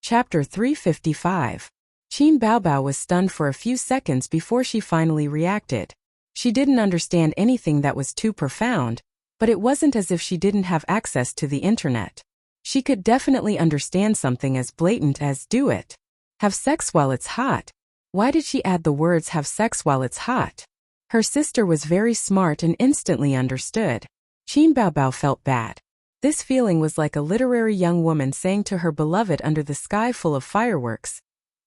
Chapter 355. Qin Baobao was stunned for a few seconds before she finally reacted. She didn't understand anything that was too profound, but it wasn't as if she didn't have access to the internet. She could definitely understand something as blatant as "do it. Have sex while it's hot." Why did she add the words "have sex while it's hot"? Her sister was very smart and instantly understood. Qin Baobao felt bad. This feeling was like a literary young woman saying to her beloved under the sky full of fireworks,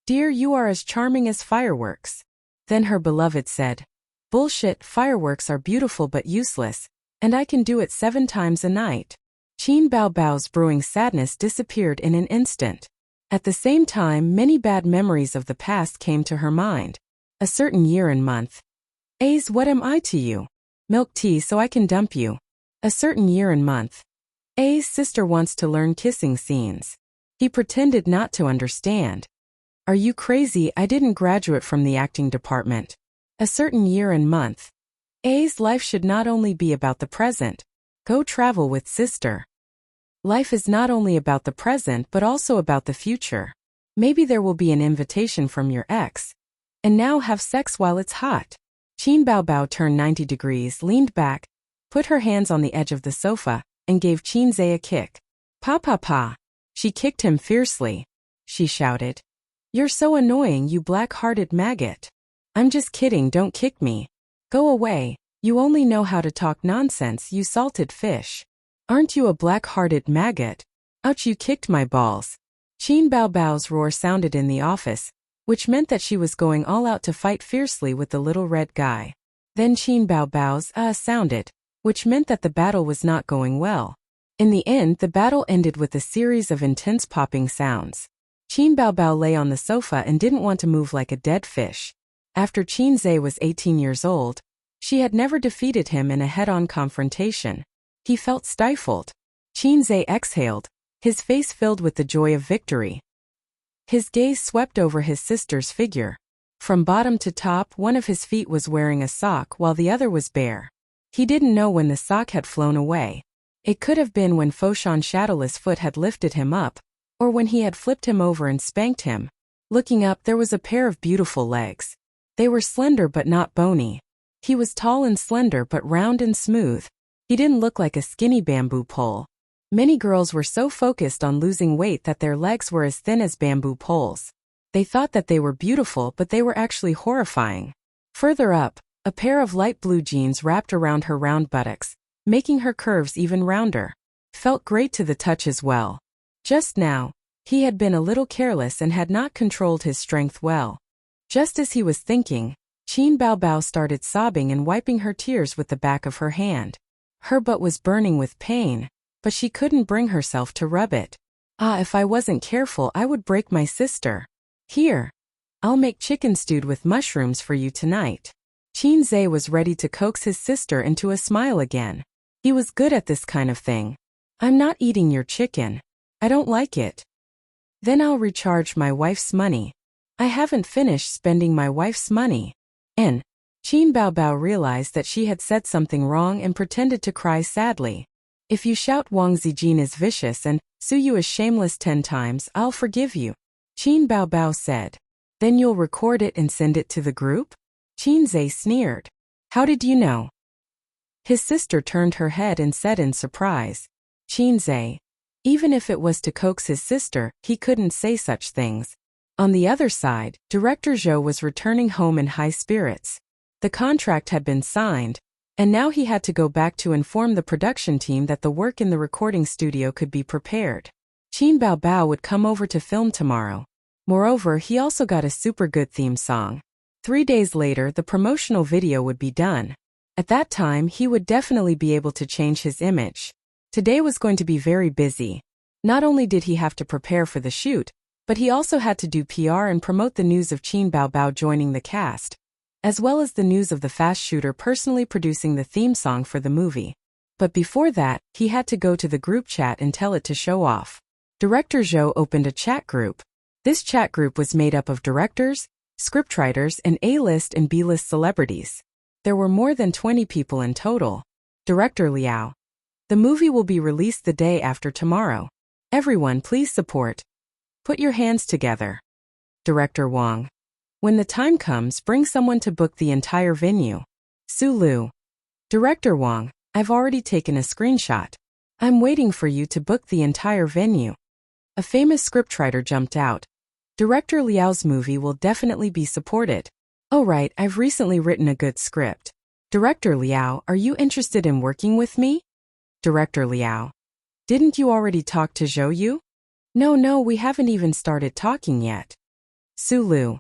"Dear, you are as charming as fireworks." Then her beloved said, "Bullshit, fireworks are beautiful but useless, and I can do it 7 times a night." Qin Baobao's brewing sadness disappeared in an instant. At the same time, many bad memories of the past came to her mind. A certain year and month. "A's, what am I to you? Milk tea so I can dump you." A certain year and month. A's sister wants to learn kissing scenes. He pretended not to understand. "Are you crazy? I didn't graduate from the acting department." A certain year and month. A's life should not only be about the present. Go travel with sister. Life is not only about the present but also about the future. Maybe there will be an invitation from your ex. And now have sex while it's hot. Qin Baobao turned 90 degrees, leaned back, put her hands on the edge of the sofa, and gave Qin Zhe a kick. "Pa pa pa." She kicked him fiercely. She shouted, "You're so annoying, you black-hearted maggot." "I'm just kidding, don't kick me. Go away, you only know how to talk nonsense, you salted fish." "Aren't you a black-hearted maggot? Ouch, you kicked my balls." Qin Baobao's roar sounded in the office, which meant that she was going all out to fight fiercely with the little red guy. Then Qin Baobao's sounded, which meant that the battle was not going well. In the end, the battle ended with a series of intense popping sounds. Qin Baobao lay on the sofa and didn't want to move like a dead fish. After Qin Zhe was 18 years old, she had never defeated him in a head-on confrontation. He felt stifled. Qin Zhe exhaled, his face filled with the joy of victory. His gaze swept over his sister's figure. From bottom to top, one of his feet was wearing a sock while the other was bare. He didn't know when the sock had flown away. It could have been when Foshan's shadowless foot had lifted him up, or when he had flipped him over and spanked him. Looking up, there was a pair of beautiful legs. They were slender but not bony. He was tall and slender but round and smooth. He didn't look like a skinny bamboo pole. Many girls were so focused on losing weight that their legs were as thin as bamboo poles. They thought that they were beautiful, but they were actually horrifying. Further up, a pair of light blue jeans wrapped around her round buttocks, making her curves even rounder. Felt great to the touch as well. Just now, he had been a little careless and had not controlled his strength well. Just as he was thinking, Qin Baobao started sobbing and wiping her tears with the back of her hand. Her butt was burning with pain, but she couldn't bring herself to rub it. If I wasn't careful, I would break my sister. Here, I'll make chicken stewed with mushrooms for you tonight. Qin Zhe was ready to coax his sister into a smile again. He was good at this kind of thing. "I'm not eating your chicken. I don't like it." "Then I'll recharge my wife's money." "I haven't finished spending my wife's money." And Qin Baobao realized that she had said something wrong and pretended to cry sadly. "If you shout Wang Zijin is vicious and Su Yu is shameless 10 times, I'll forgive you," Qin Baobao said. "Then you'll record it and send it to the group?" Qin Zhe sneered. "How did you know?" His sister turned her head and said in surprise. Qin Zhe. Even if it was to coax his sister, he couldn't say such things. On the other side, Director Zhou was returning home in high spirits. The contract had been signed, and now he had to go back to inform the production team that the work in the recording studio could be prepared. Qin Baobao would come over to film tomorrow. Moreover, he also got a super good theme song. 3 days later, the promotional video would be done. At that time, he would definitely be able to change his image. Today was going to be very busy. Not only did he have to prepare for the shoot, but he also had to do PR and promote the news of Qin Baobao joining the cast, as well as the news of the fast shooter personally producing the theme song for the movie. But before that, he had to go to the group chat and tell it to show off. Director Zhou opened a chat group. This chat group was made up of directors, scriptwriters, and A-list and B-list celebrities. There were more than 20 people in total. Director Liao. The movie will be released the day after tomorrow. Everyone please support. Put your hands together. Director Wang. When the time comes, bring someone to book the entire venue. Sulu. Director Wang, I've already taken a screenshot. I'm waiting for you to book the entire venue. A famous scriptwriter jumped out. Director Liao's movie will definitely be supported. Oh right, I've recently written a good script. Director Liao, are you interested in working with me? Director Liao. Didn't you already talk to Zhou Yu? No, we haven't even started talking yet. Sulu.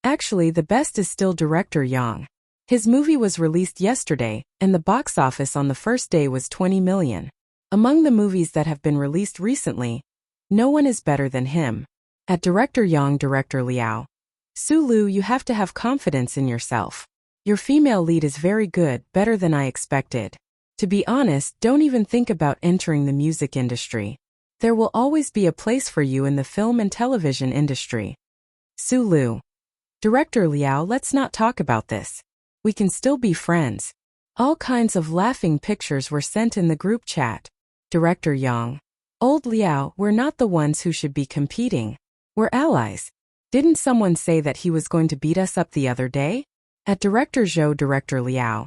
Actually, the best is still Director Yang. His movie was released yesterday, and the box office on the first day was 20 million. Among the movies that have been released recently, no one is better than him. At Director Yang, Director Liao. Sulu, you have to have confidence in yourself. Your female lead is very good, better than I expected. To be honest, don't even think about entering the music industry. There will always be a place for you in the film and television industry. Sulu. Director Liao, let's not talk about this. We can still be friends. All kinds of laughing pictures were sent in the group chat. Director Yang. Old Liao, we're not the ones who should be competing. We're allies. Didn't someone say that he was going to beat us up the other day? At Director Zhou, Director Liao.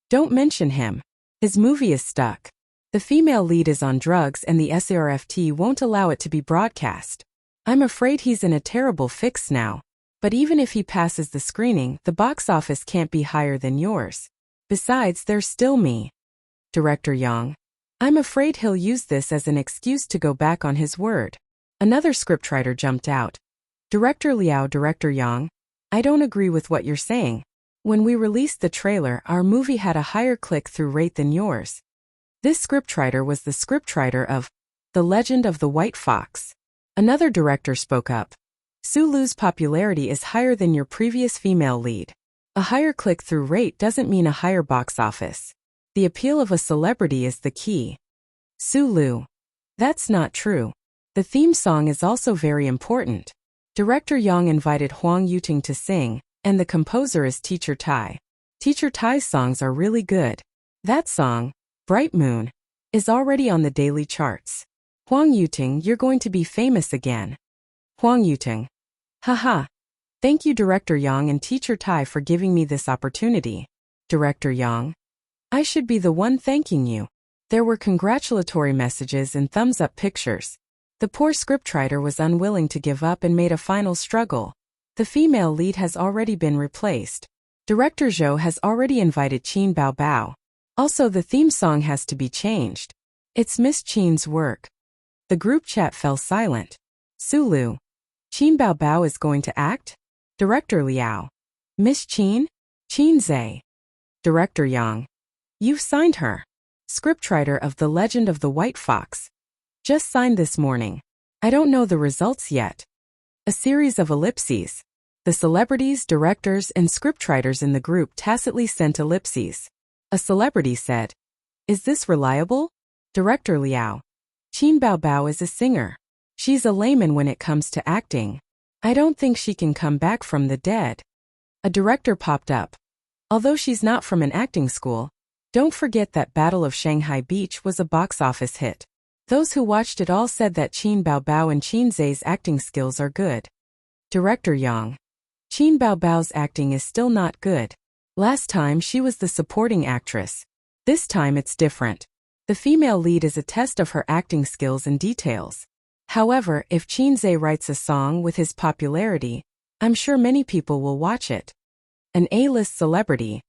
Don't mention him. His movie is stuck. The female lead is on drugs and the SARFT won't allow it to be broadcast. I'm afraid he's in a terrible fix now. But even if he passes the screening, the box office can't be higher than yours. Besides, there's still me. Director Yang. I'm afraid he'll use this as an excuse to go back on his word. Another scriptwriter jumped out. Director Liao, Director Yang. I don't agree with what you're saying. When we released the trailer, our movie had a higher click-through rate than yours. This scriptwriter was the scriptwriter of The Legend of the White Fox. Another director spoke up. Sulu's popularity is higher than your previous female lead. A higher click-through rate doesn't mean a higher box office. The appeal of a celebrity is the key. Sulu. That's not true. The theme song is also very important. Director Yang invited Huang Yuting to sing, and the composer is Teacher Tai. Teacher Tai's songs are really good. That song, Bright Moon, is already on the daily charts. Huang Yuting, you're going to be famous again. Huang Yuting. Haha. Thank you Director Yang and Teacher Tai for giving me this opportunity. Director Yang. I should be the one thanking you. There were congratulatory messages and thumbs-up pictures. The poor scriptwriter was unwilling to give up and made a final struggle. The female lead has already been replaced. Director Zhou has already invited Qin Bao Bao. Also, the theme song has to be changed. It's Miss Qin's work. The group chat fell silent. Sulu. Qin Bao Bao is going to act? Director Liao. Miss Qin? Qin Zhe. Director Yang. You've signed her. Scriptwriter of The Legend of the White Fox. Just signed this morning. I don't know the results yet. A series of ellipses. The celebrities, directors, and scriptwriters in the group tacitly sent ellipses. A celebrity said, "Is this reliable?" Director Liao. Qin Bao Bao is a singer. She's a layman when it comes to acting. I don't think she can come back from the dead. A director popped up. Although she's not from an acting school, don't forget that Battle of Shanghai Beach was a box office hit. Those who watched it all said that Qin Bao Bao and Qin Zhe's acting skills are good. Director Yang. Qin Bao Bao's acting is still not good. Last time she was the supporting actress. This time it's different. The female lead is a test of her acting skills and details. However, if Qin Zhe writes a song with his popularity, I'm sure many people will watch it. An A-list celebrity.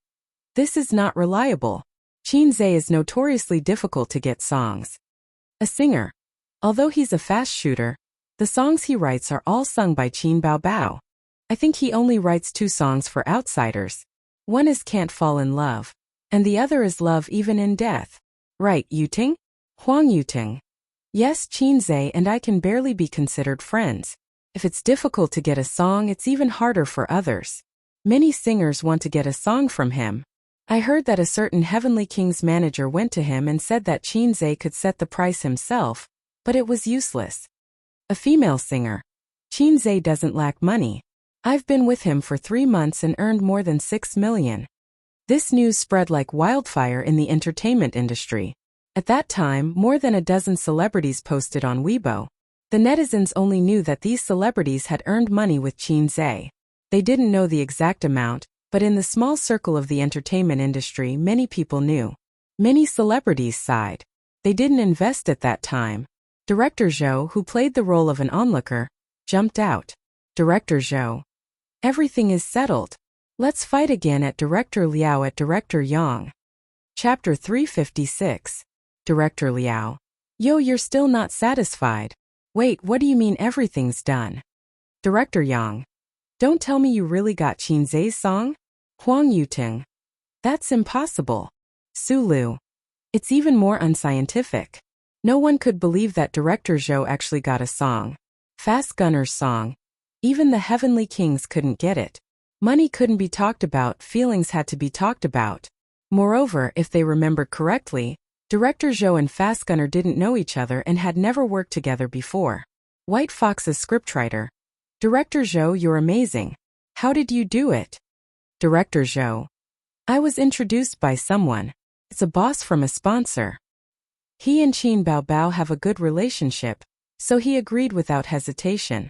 This is not reliable. Qin Zhe is notoriously difficult to get songs. A singer. Although he's a fast shooter, the songs he writes are all sung by Qin Bao Bao. I think he only writes 2 songs for outsiders. One is Can't Fall in Love, and the other is Love Even in Death. Right, Yuting? Huang Yuting. Yes, Qin Zhe and I can barely be considered friends. If it's difficult to get a song, it's even harder for others. Many singers want to get a song from him. I heard that a certain Heavenly King's manager went to him and said that Qin Zhe could set the price himself, but it was useless. A female singer. Qin Zhe doesn't lack money. I've been with him for 3 months and earned more than 6 million. This news spread like wildfire in the entertainment industry. At that time, more than a dozen celebrities posted on Weibo. The netizens only knew that these celebrities had earned money with Qin Zhe. They didn't know the exact amount, but in the small circle of the entertainment industry many people knew. Many celebrities sighed. They didn't invest at that time. Director Zhou, who played the role of an onlooker, jumped out. Director Zhou. Everything is settled. Let's fight again at Director Liao at Director Yang. Chapter 356. Director Liao. Yo, you're still not satisfied. Wait, what do you mean everything's done? Director Yang. Don't tell me you really got Qin Zhe's song? Huang Yuting. That's impossible. Su Lu. It's even more unscientific. No one could believe that Director Zhou actually got a song. Fast Gunner's song. Even the Heavenly Kings couldn't get it. Money couldn't be talked about, feelings had to be talked about. Moreover, if they remember correctly, Director Zhou and Fast Gunner didn't know each other and had never worked together before. White Fox's scriptwriter. Director Zhou, you're amazing. How did you do it? Director Zhou. I was introduced by someone. It's a boss from a sponsor. He and Qin Baobao have a good relationship, so he agreed without hesitation.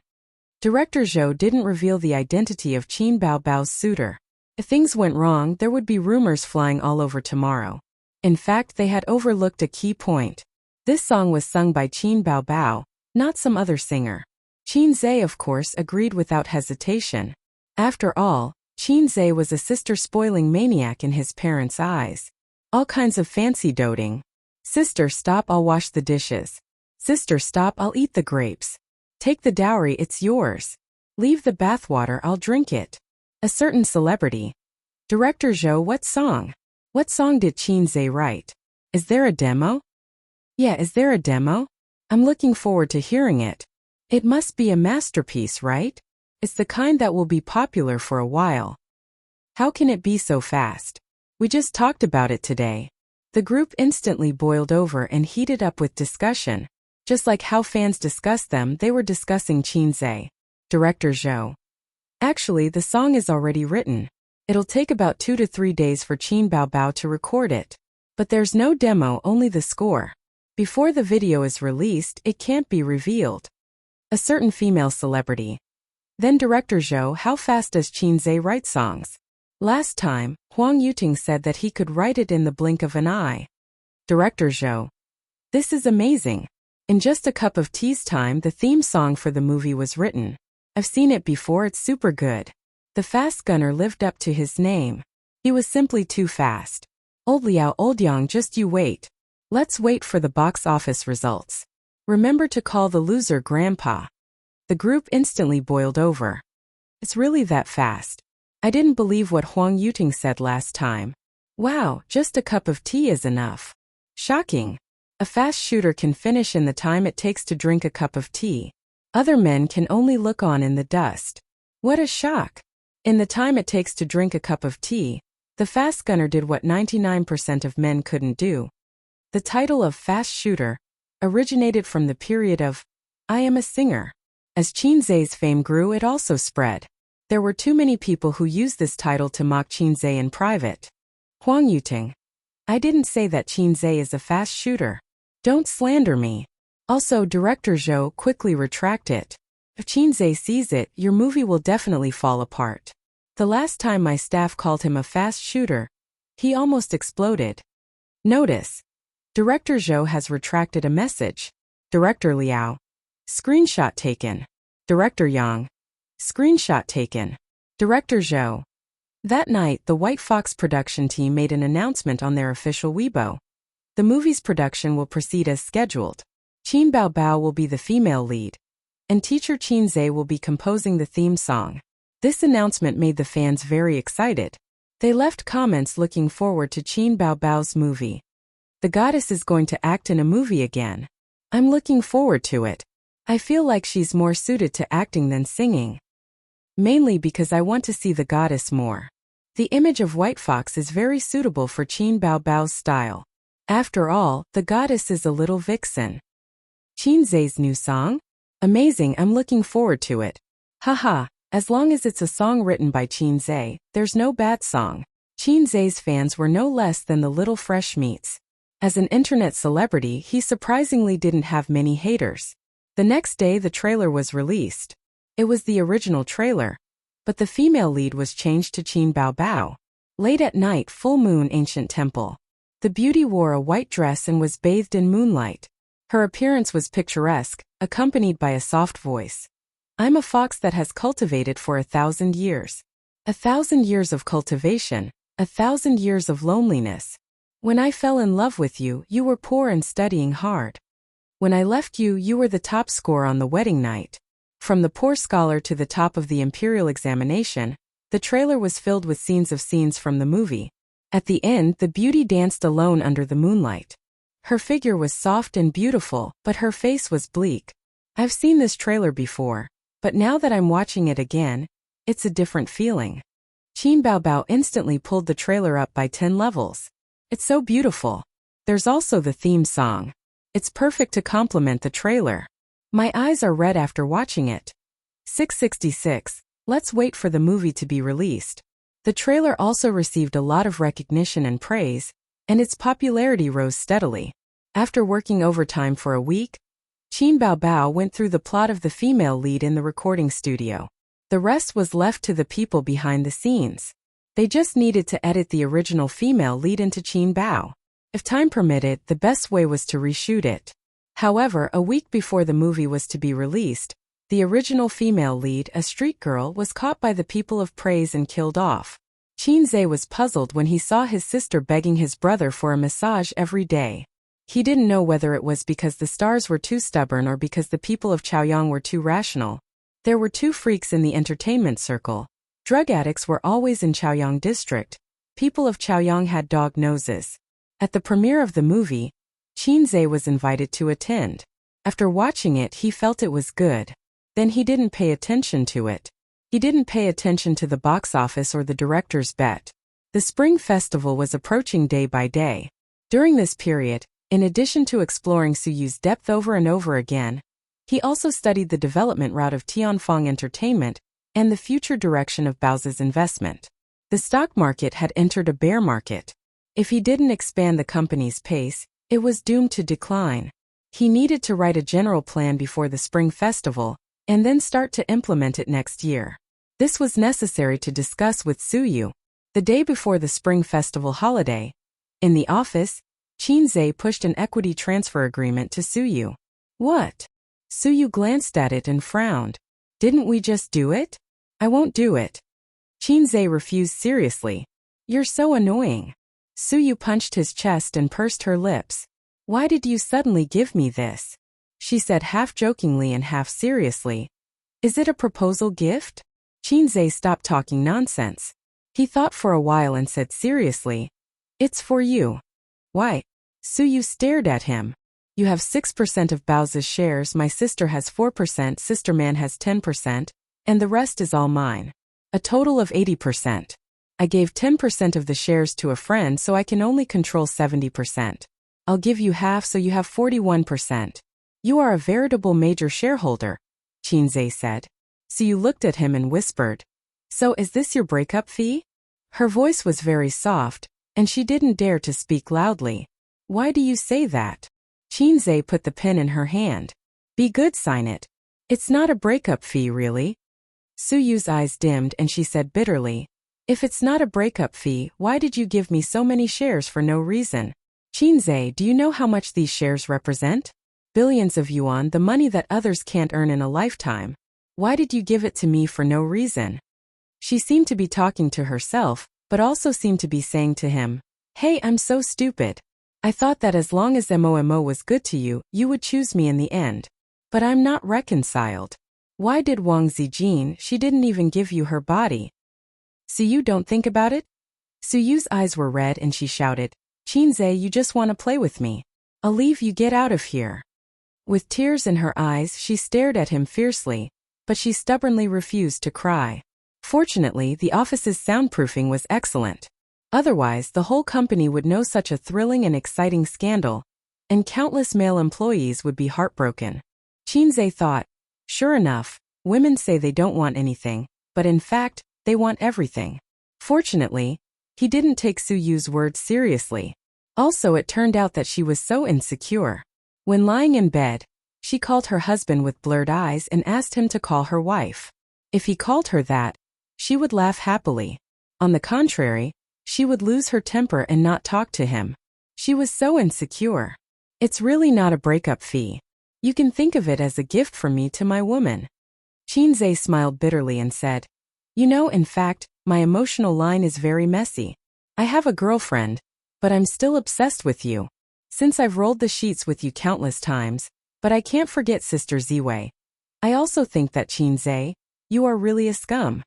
Director Zhou didn't reveal the identity of Qin Baobao's suitor. If things went wrong, there would be rumors flying all over tomorrow. In fact, they had overlooked a key point. This song was sung by Qin Baobao, not some other singer. Qin Zhe, of course, agreed without hesitation. After all, Qin Zhe was a sister-spoiling maniac in his parents' eyes. All kinds of fancy doting. Sister, stop, I'll wash the dishes. Sister, stop, I'll eat the grapes. Take the dowry, it's yours. Leave the bathwater, I'll drink it. A certain celebrity. Director Zhou, what song? What song did Qin Zhe write? Is there a demo? Yeah, is there a demo? I'm looking forward to hearing it. It must be a masterpiece, right? It's the kind that will be popular for a while. How can it be so fast? We just talked about it today. The group instantly boiled over and heated up with discussion. Just like how fans discuss them, they were discussing Qin Zhe. Director Zhou. Actually, the song is already written. It'll take about 2 to 3 days for Qin Baobao to record it. But there's no demo, only the score. Before the video is released, it can't be revealed. A certain female celebrity. Then Director Zhou, how fast does Qin Zhe write songs? Last time, Huang Yuting said that he could write it in the blink of an eye. Director Zhou. This is amazing. In just a cup of tea's time, the theme song for the movie was written. I've seen it before, it's super good. The Fast Gunner lived up to his name. He was simply too fast. Old Liao, Old Yang, just you wait. Let's wait for the box office results. Remember to call the loser Grandpa. The group instantly boiled over. It's really that fast. I didn't believe what Huang Yuting said last time. Wow, just a cup of tea is enough. Shocking. A fast shooter can finish in the time it takes to drink a cup of tea. Other men can only look on in the dust. What a shock. In the time it takes to drink a cup of tea, the Fast Gunner did what 99% of men couldn't do. The title of Fast Shooter originated from the period of I Am a Singer. As Qin Zhe's fame grew, it also spread. There were too many people who used this title to mock Qin Zhe in private. Huang Yuting. I didn't say that Qin Zhe is a fast shooter. Don't slander me. Also, Director Zhou, quickly retract it. If Qin Zhe sees it, your movie will definitely fall apart. The last time my staff called him a fast shooter, he almost exploded. Notice. Director Zhou has retracted a message. Director Liao. Screenshot taken. Director Yang. Screenshot taken. Director Zhou. That night, the White Fox production team made an announcement on their official Weibo. The movie's production will proceed as scheduled. Qin Baobao will be the female lead, and teacher Qin Zhe will be composing the theme song. This announcement made the fans very excited. They left comments looking forward to Qin Baobao's movie. The goddess is going to act in a movie again. I'm looking forward to it. I feel like she's more suited to acting than singing. Mainly because I want to see the goddess more. The image of White Fox is very suitable for Qin Baobao's style. After all, the goddess is a little vixen. Qin Zhe's new song? Amazing, I'm looking forward to it. Haha, as long as it's a song written by Qin Zhe, there's no bad song. Qin Zhe's fans were no less than the little fresh meats. As an internet celebrity, he surprisingly didn't have many haters. The next day the trailer was released. It was the original trailer, but the female lead was changed to Qin Bao Bao. Late at night, full moon, ancient temple. The beauty wore a white dress and was bathed in moonlight. Her appearance was picturesque, accompanied by a soft voice. I'm a fox that has cultivated for 1,000 years. 1,000 years of cultivation, 1,000 years of loneliness. When I fell in love with you, you were poor and studying hard. When I left you, you were the top score on the wedding night. From the poor scholar to the top of the imperial examination, the trailer was filled with scenes from the movie. At the end, the beauty danced alone under the moonlight. Her figure was soft and beautiful, but her face was bleak. I've seen this trailer before, but now that I'm watching it again, it's a different feeling. Qin Bao Bao instantly pulled the trailer up by 10 levels. It's so beautiful. There's also the theme song. It's perfect to complement the trailer. My eyes are red after watching it. 666. Let's wait for the movie to be released. The trailer also received a lot of recognition and praise, and its popularity rose steadily. After working overtime for a week, Qin Bao Bao went through the plot of the female lead in the recording studio. The rest was left to the people behind the scenes. They just needed to edit the original female lead into Qin Bao. If time permitted, the best way was to reshoot it. However, a week before the movie was to be released, the original female lead, a street girl, was caught by the people of praise and killed off. Qin Zhe was puzzled when he saw his sister begging his brother for a massage every day. He didn't know whether it was because the stars were too stubborn or because the people of Chaoyang were too rational. There were two freaks in the entertainment circle. Drug addicts were always in Chaoyang district. People of Chaoyang had dog noses. At the premiere of the movie, Qin Zhe was invited to attend. After watching it, he felt it was good. Then he didn't pay attention to it. He didn't pay attention to the box office or the director's bet. The Spring Festival was approaching day by day. During this period, in addition to exploring Suyu's depth over and over again, he also studied the development route of Tianfeng Entertainment and the future direction of Bao's investment. The stock market had entered a bear market. If he didn't expand the company's pace, it was doomed to decline. He needed to write a general plan before the Spring Festival, and then start to implement it next year. This was necessary to discuss with Suyu. The day before the Spring Festival holiday, in the office, Qin Zhe pushed an equity transfer agreement to Suyu. What? Suyu glanced at it and frowned. Didn't we just do it? I won't do it. Qin Zhe refused seriously. You're so annoying. Suyu punched his chest and pursed her lips. Why did you suddenly give me this? She said half jokingly and half seriously. Is it a proposal gift? Qin Zhe stopped talking nonsense. He thought for a while and said seriously, it's for you. Why? Suyu stared at him. You have 6% of Bao's shares, my sister has 4%, sister man has 10%, and the rest is all mine. A total of 80%. I gave 10% of the shares to a friend, so I can only control 70%. I'll give you half, so you have 41%. You are a veritable major shareholder, Qin Zhe said. Suyu looked at him and whispered, so is this your breakup fee? Her voice was very soft, and she didn't dare to speak loudly. Why do you say that? Qin Zhe put the pen in her hand. Be good, sign it. It's not a breakup fee, really. Suyu's eyes dimmed and she said bitterly, if it's not a breakup fee, why did you give me so many shares for no reason? Qin Zhe, do you know how much these shares represent? Billions of yuan, the money that others can't earn in a lifetime. Why did you give it to me for no reason? She seemed to be talking to herself, but also seemed to be saying to him, hey, I'm so stupid. I thought that as long as MOMO was good to you, you would choose me in the end. But I'm not reconciled. Why did Wang Zijin, she didn't even give you her body. Suyu, don't think about it? Suyu's eyes were red and she shouted, Qin Zhe, you just want to play with me. I'll leave you, get out of here. With tears in her eyes, she stared at him fiercely, but she stubbornly refused to cry. Fortunately, the office's soundproofing was excellent. Otherwise, the whole company would know such a thrilling and exciting scandal, and countless male employees would be heartbroken. Qin Zhe thought, sure enough, women say they don't want anything, but in fact, they want everything. Fortunately, he didn't take Suyu's words seriously. Also, it turned out that she was so insecure. When lying in bed, She called her husband with blurred eyes and asked him to call her wife. If he called her that, she would laugh happily. On the contrary, she would lose her temper and not talk to him. She was so insecure. It's really not a breakup fee. You can think of it as a gift from me to my woman. Chinze smiled bitterly and said, "You know, in fact, my emotional line is very messy. I have a girlfriend, but I'm still obsessed with you. Since I've rolled the sheets with you countless times, but I can't forget Sister Ziwei. I also think that Chinze, you are really a scum.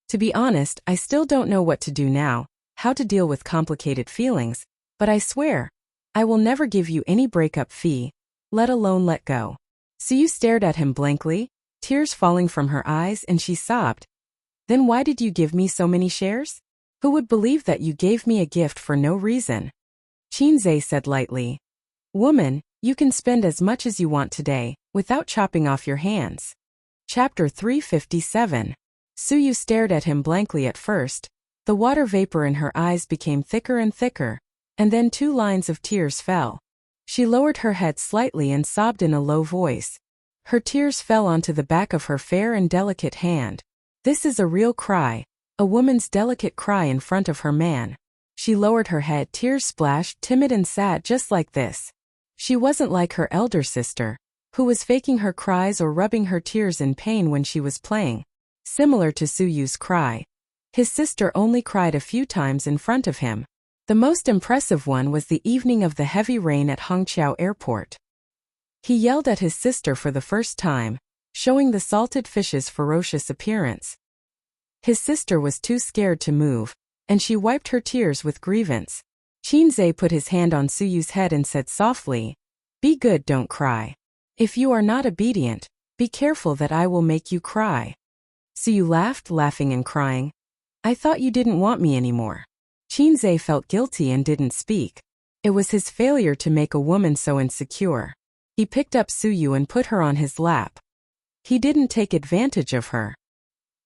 To be honest, I still don't know what to do now, how to deal with complicated feelings, but I swear, I will never give you any breakup fee, let alone let go." Suyu stared at him blankly, tears falling from her eyes, and she sobbed. "Then why did you give me so many shares? Who would believe that you gave me a gift for no reason?" Chinze said lightly, "Woman, you can spend as much as you want today, without chopping off your hands." Chapter 357. Suyu stared at him blankly at first. The water vapor in her eyes became thicker and thicker, and then 2 lines of tears fell. She lowered her head slightly and sobbed in a low voice. Her tears fell onto the back of her fair and delicate hand. This is a real cry, a woman's delicate cry in front of her man. She lowered her head, tears splashed, timid and sad, just like this. She wasn't like her elder sister, who was faking her cries or rubbing her tears in pain when she was playing. Similar to Suyu's cry, his sister only cried a few times in front of him. The most impressive one was the evening of the heavy rain at Hongqiao Airport. He yelled at his sister for the first time, showing the salted fish's ferocious appearance. His sister was too scared to move, and she wiped her tears with grievance. Chinze put his hand on Suyu's head and said softly, "Be good, don't cry. If you are not obedient, be careful that I will make you cry." Suyu laughed, laughing and crying. "I thought you didn't want me anymore." Chinze felt guilty and didn't speak. It was his failure to make a woman so insecure. He picked up Suyu and put her on his lap. He didn't take advantage of her.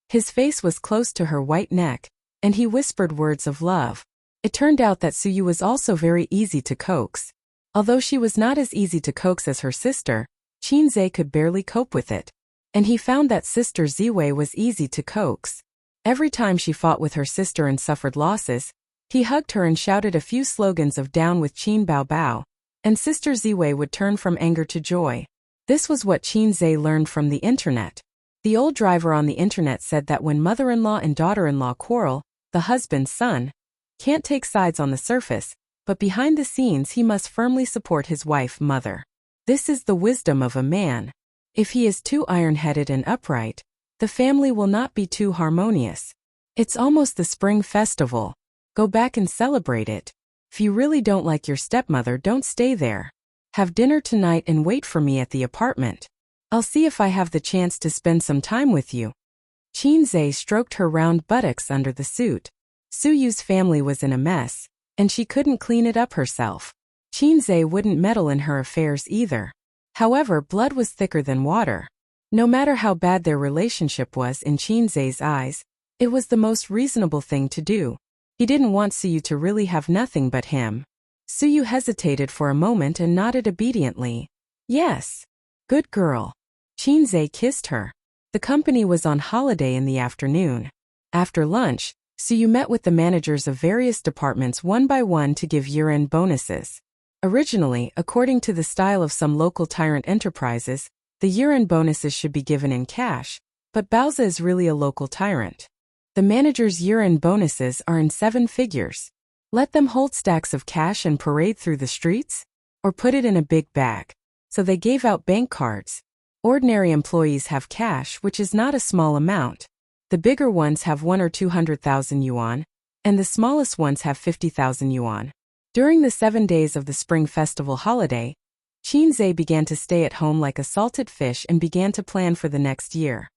His face was close to her white neck, and he whispered words of love. It turned out that Suyu was also very easy to coax. Although she was not as easy to coax as her sister, Chinze could barely cope with it. And he found that Sister Ziwei was easy to coax. Every time she fought with her sister and suffered losses, he hugged her and shouted a few slogans of "Down with Qin Bao Bao," and Sister Ziwei would turn from anger to joy. This was what Chinze learned from the internet. The old driver on the internet said that when mother-in-law and daughter-in-law quarrel, the husband, son, can't take sides on the surface, but behind the scenes he must firmly support his wife, mother. This is the wisdom of a man. If he is too iron-headed and upright, the family will not be too harmonious. It's almost the spring festival. Go back and celebrate it. If you really don't like your stepmother, don't stay there. Have dinner tonight and wait for me at the apartment. I'll see if I have the chance to spend some time with you. Chinze stroked her round buttocks under the suit. Suyu's family was in a mess, and she couldn't clean it up herself. Chinze wouldn't meddle in her affairs either. However, blood was thicker than water. No matter how bad their relationship was in Chinze's eyes, it was the most reasonable thing to do. He didn't want Suyu to really have nothing but him. Suyu hesitated for a moment and nodded obediently. "Yes. Good girl." Chinze kissed her. The company was on holiday in the afternoon. After lunch, Suyu met with the managers of various departments one by one to give year-end bonuses. Originally, according to the style of some local tyrant enterprises, the year-end bonuses should be given in cash, but Bowser is really a local tyrant. The manager's year-end bonuses are in 7 figures. Let them hold stacks of cash and parade through the streets? Or put it in a big bag. So they gave out bank cards. Ordinary employees have cash, which is not a small amount. The bigger ones have 1 or 200,000 yuan, and the smallest ones have 50,000 yuan. During the 7 days of the Spring Festival holiday, Chinze began to stay at home like a salted fish and began to plan for the next year.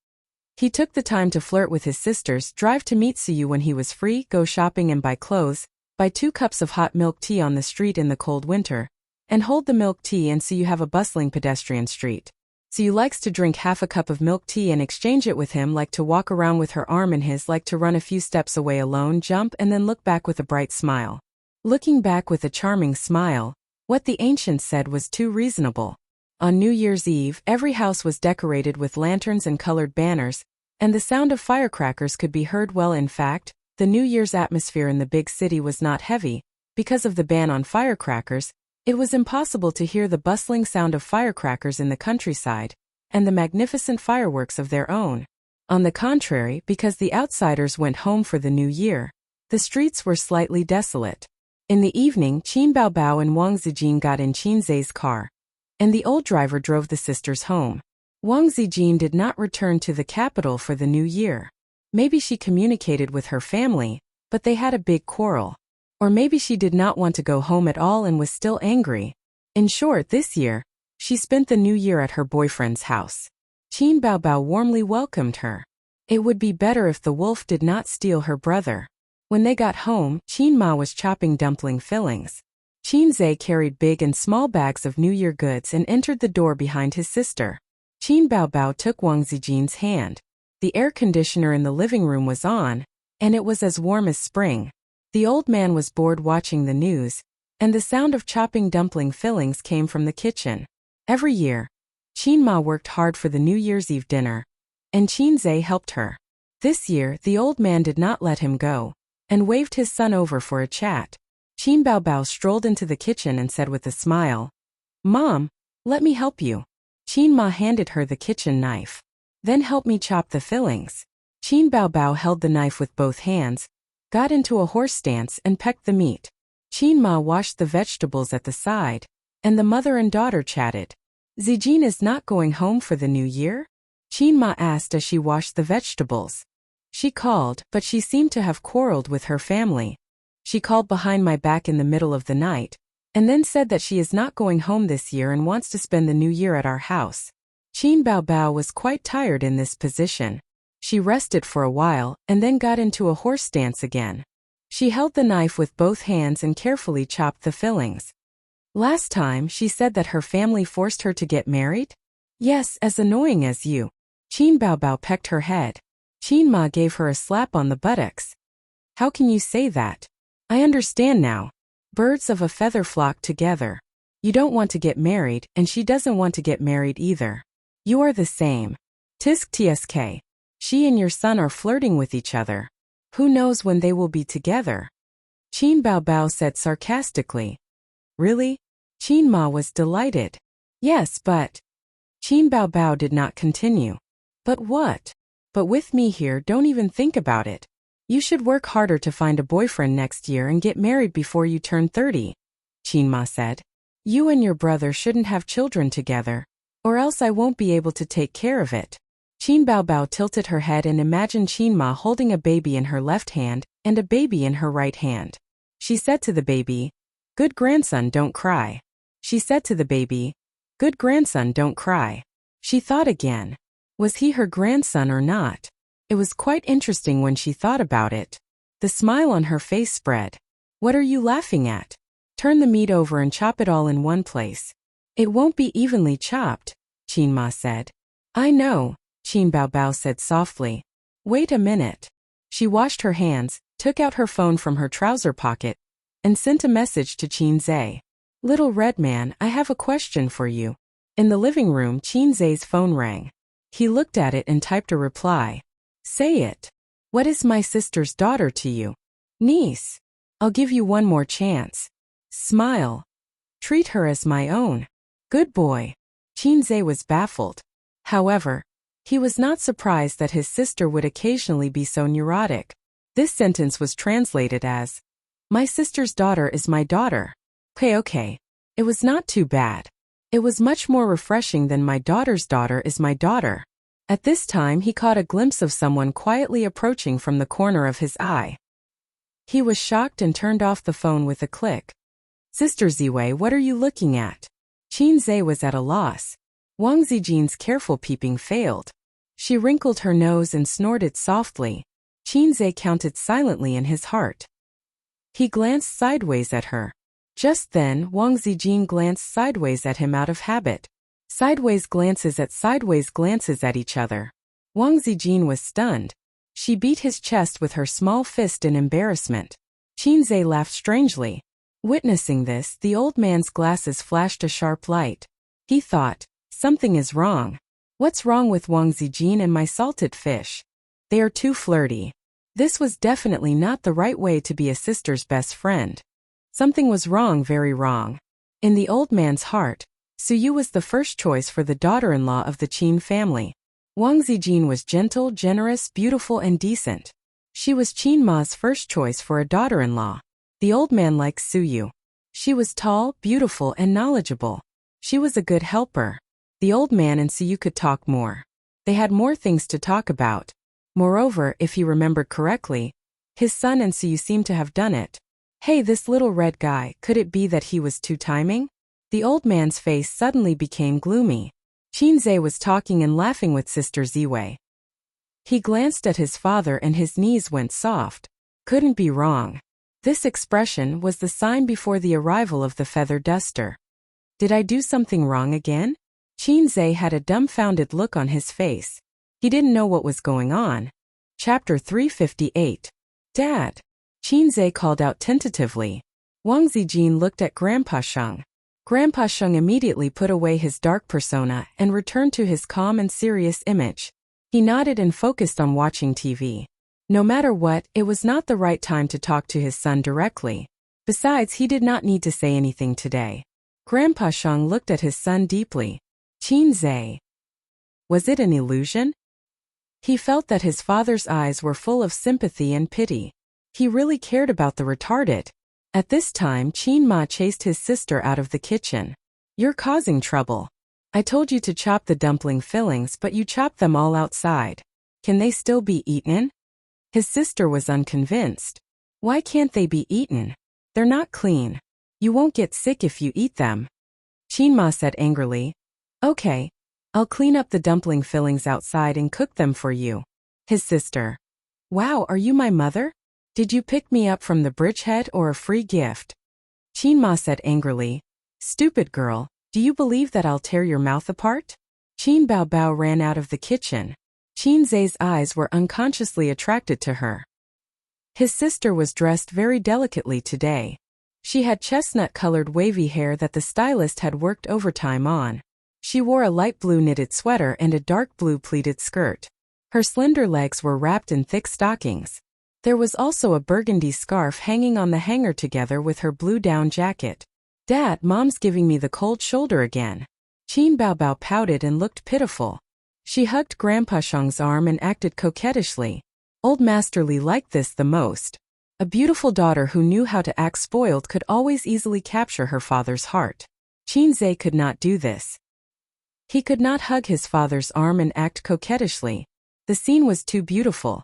He took the time to flirt with his sisters, drive to meet Suyu when he was free, go shopping and buy clothes, buy 2 cups of hot milk tea on the street in the cold winter, and hold the milk tea and so you have a bustling pedestrian street. Suyu likes to drink half a cup of milk tea and exchange it with him, like to walk around with her arm in his, like to run a few steps away alone, jump and then look back with a bright smile. Looking back with a charming smile, what the ancients said was too reasonable. On New Year's Eve, every house was decorated with lanterns and colored banners, and the sound of firecrackers could be heard well. In fact, the New Year's atmosphere in the big city was not heavy. Because of the ban on firecrackers, it was impossible to hear the bustling sound of firecrackers in the countryside, and the magnificent fireworks of their own. On the contrary, because the outsiders went home for the new year, the streets were slightly desolate. In the evening, Qin Baobao and Wang Zijin got in Qin Zai's car, and the old driver drove the sisters home. Wang Zijin did not return to the capital for the new year. Maybe she communicated with her family, but they had a big quarrel. Or maybe she did not want to go home at all and was still angry. In short, this year, she spent the new year at her boyfriend's house. Qin Baobao warmly welcomed her. It would be better if the wolf did not steal her brother. When they got home, Qin Ma was chopping dumpling fillings. Qin Zai carried big and small bags of New Year goods and entered the door behind his sister. Qin Baobao took Wang Zijin's hand. The air conditioner in the living room was on, and it was as warm as spring. The old man was bored watching the news, and the sound of chopping dumpling fillings came from the kitchen. Every year, Qin Ma worked hard for the New Year's Eve dinner, and Qin Zai helped her. This year, the old man did not let him go, and waved his son over for a chat. Qin Baobao strolled into the kitchen and said with a smile, "Mom, let me help you." Qin Ma handed her the kitchen knife. "Then help me chop the fillings." Qin Baobao held the knife with both hands, got into a horse stance and pecked the meat. Qin Ma washed the vegetables at the side, and the mother and daughter chatted. "Zijin is not going home for the new year?" Qin Ma asked as she washed the vegetables. "She called, but she seemed to have quarreled with her family. She called behind my back in the middle of the night, and then said that she is not going home this year and wants to spend the new year at our house." Qin Baobao was quite tired in this position. She rested for a while, and then got into a horse stance again. She held the knife with both hands and carefully chopped the fillings. "Last time, she said that her family forced her to get married?" "Yes, as annoying as you." Qin Baobao pecked her head. Qin Ma gave her a slap on the buttocks. "How can you say that? I understand now. Birds of a feather flock together. You don't want to get married, and she doesn't want to get married either. You are the same. Tisk tsk. She and your son are flirting with each other. Who knows when they will be together?" Qin Baobao said sarcastically. "Really?" Qin Ma was delighted. "Yes, but..." Qin Baobao did not continue. "But what?" "But with me here, don't even think about it. You should work harder to find a boyfriend next year and get married before you turn 30, Qin Ma said. "You and your brother shouldn't have children together, or else I won't be able to take care of it." Qin Baobao tilted her head and imagined Qin Ma holding a baby in her left hand and a baby in her right hand. She said to the baby, "Good grandson, don't cry." She said to the baby, "Good grandson, don't cry." She thought again. Was he her grandson or not? It was quite interesting when she thought about it. The smile on her face spread. "What are you laughing at? Turn the meat over and chop it all in one place." "It won't be evenly chopped," Qin Ma said. "I know," Qin Baobao said softly. "Wait a minute." She washed her hands, took out her phone from her trouser pocket, and sent a message to Qin Zai. "Little red man, I have a question for you." In the living room, Qin Zai's phone rang. He looked at it and typed a reply. "Say it. What is my sister's daughter to you?" "Niece. I'll give you one more chance. Smile. Treat her as my own. Good boy." Qin Zai was baffled. However, he was not surprised that his sister would occasionally be so neurotic. This sentence was translated as, "My sister's daughter is my daughter." Okay. It was not too bad. It was much more refreshing than "my daughter's daughter is my daughter." At this time he caught a glimpse of someone quietly approaching from the corner of his eye. He was shocked and turned off the phone with a click. "Sister Ziwei, what are you looking at?" Qin Zai was at a loss. Wang Zijin's careful peeping failed. She wrinkled her nose and snorted softly. Qin Zai counted silently in his heart. He glanced sideways at her. Just then, Wang Zijin glanced sideways at him out of habit. Sideways glances at each other. Wang Zijin was stunned. She beat his chest with her small fist in embarrassment. Qin Zai laughed strangely. Witnessing this, the old man's glasses flashed a sharp light. He thought, something is wrong. What's wrong with Wang Zijin and my salted fish? They are too flirty. This was definitely not the right way to be a sister's best friend. Something was wrong, very wrong. In the old man's heart, Suyu was the first choice for the daughter-in-law of the Qin family. Wang Zijin was gentle, generous, beautiful, and decent. She was Qin Ma's first choice for a daughter-in-law. The old man liked Suyu. She was tall, beautiful, and knowledgeable. She was a good helper. The old man and Suyu could talk more. They had more things to talk about. Moreover, if he remembered correctly, his son and Suyu seemed to have done it. Hey, this little red guy, could it be that he was too timing? The old man's face suddenly became gloomy. Qin Zhe was talking and laughing with Sister Ziwei. He glanced at his father and his knees went soft. Couldn't be wrong. This expression was the sign before the arrival of the feather duster. Did I do something wrong again? Qin Zhe had a dumbfounded look on his face. He didn't know what was going on. Chapter 358. Dad. Qin Zhe called out tentatively. Wang Zijin looked at Grandpa Sheng. Grandpa Sheng immediately put away his dark persona and returned to his calm and serious image. He nodded and focused on watching TV. No matter what, it was not the right time to talk to his son directly. Besides, he did not need to say anything today. Grandpa Sheng looked at his son deeply. Qin Zhe. Was it an illusion? He felt that his father's eyes were full of sympathy and pity. He really cared about the retarded. At this time, Qin Ma chased his sister out of the kitchen. You're causing trouble. I told you to chop the dumpling fillings, but you chopped them all outside. Can they still be eaten? His sister was unconvinced. Why can't they be eaten? They're not clean. You won't get sick if you eat them. Qin Ma said angrily. Okay. I'll clean up the dumpling fillings outside and cook them for you. His sister. Wow, are you my mother? Did you pick me up from the bridgehead or a free gift? Qin Ma said angrily. Stupid girl, do you believe that I'll tear your mouth apart? Qin Bao Bao ran out of the kitchen. Qin Zhe's eyes were unconsciously attracted to her. His sister was dressed very delicately today. She had chestnut-colored wavy hair that the stylist had worked overtime on. She wore a light blue knitted sweater and a dark blue pleated skirt. Her slender legs were wrapped in thick stockings. There was also a burgundy scarf hanging on the hanger together with her blue down jacket. Dad, Mom's giving me the cold shoulder again. Qin Bao Bao pouted and looked pitiful. She hugged Grandpa Sheng's arm and acted coquettishly. Old Master Li liked this the most. A beautiful daughter who knew how to act spoiled could always easily capture her father's heart. Qin Zhe could not do this. He could not hug his father's arm and act coquettishly. The scene was too beautiful.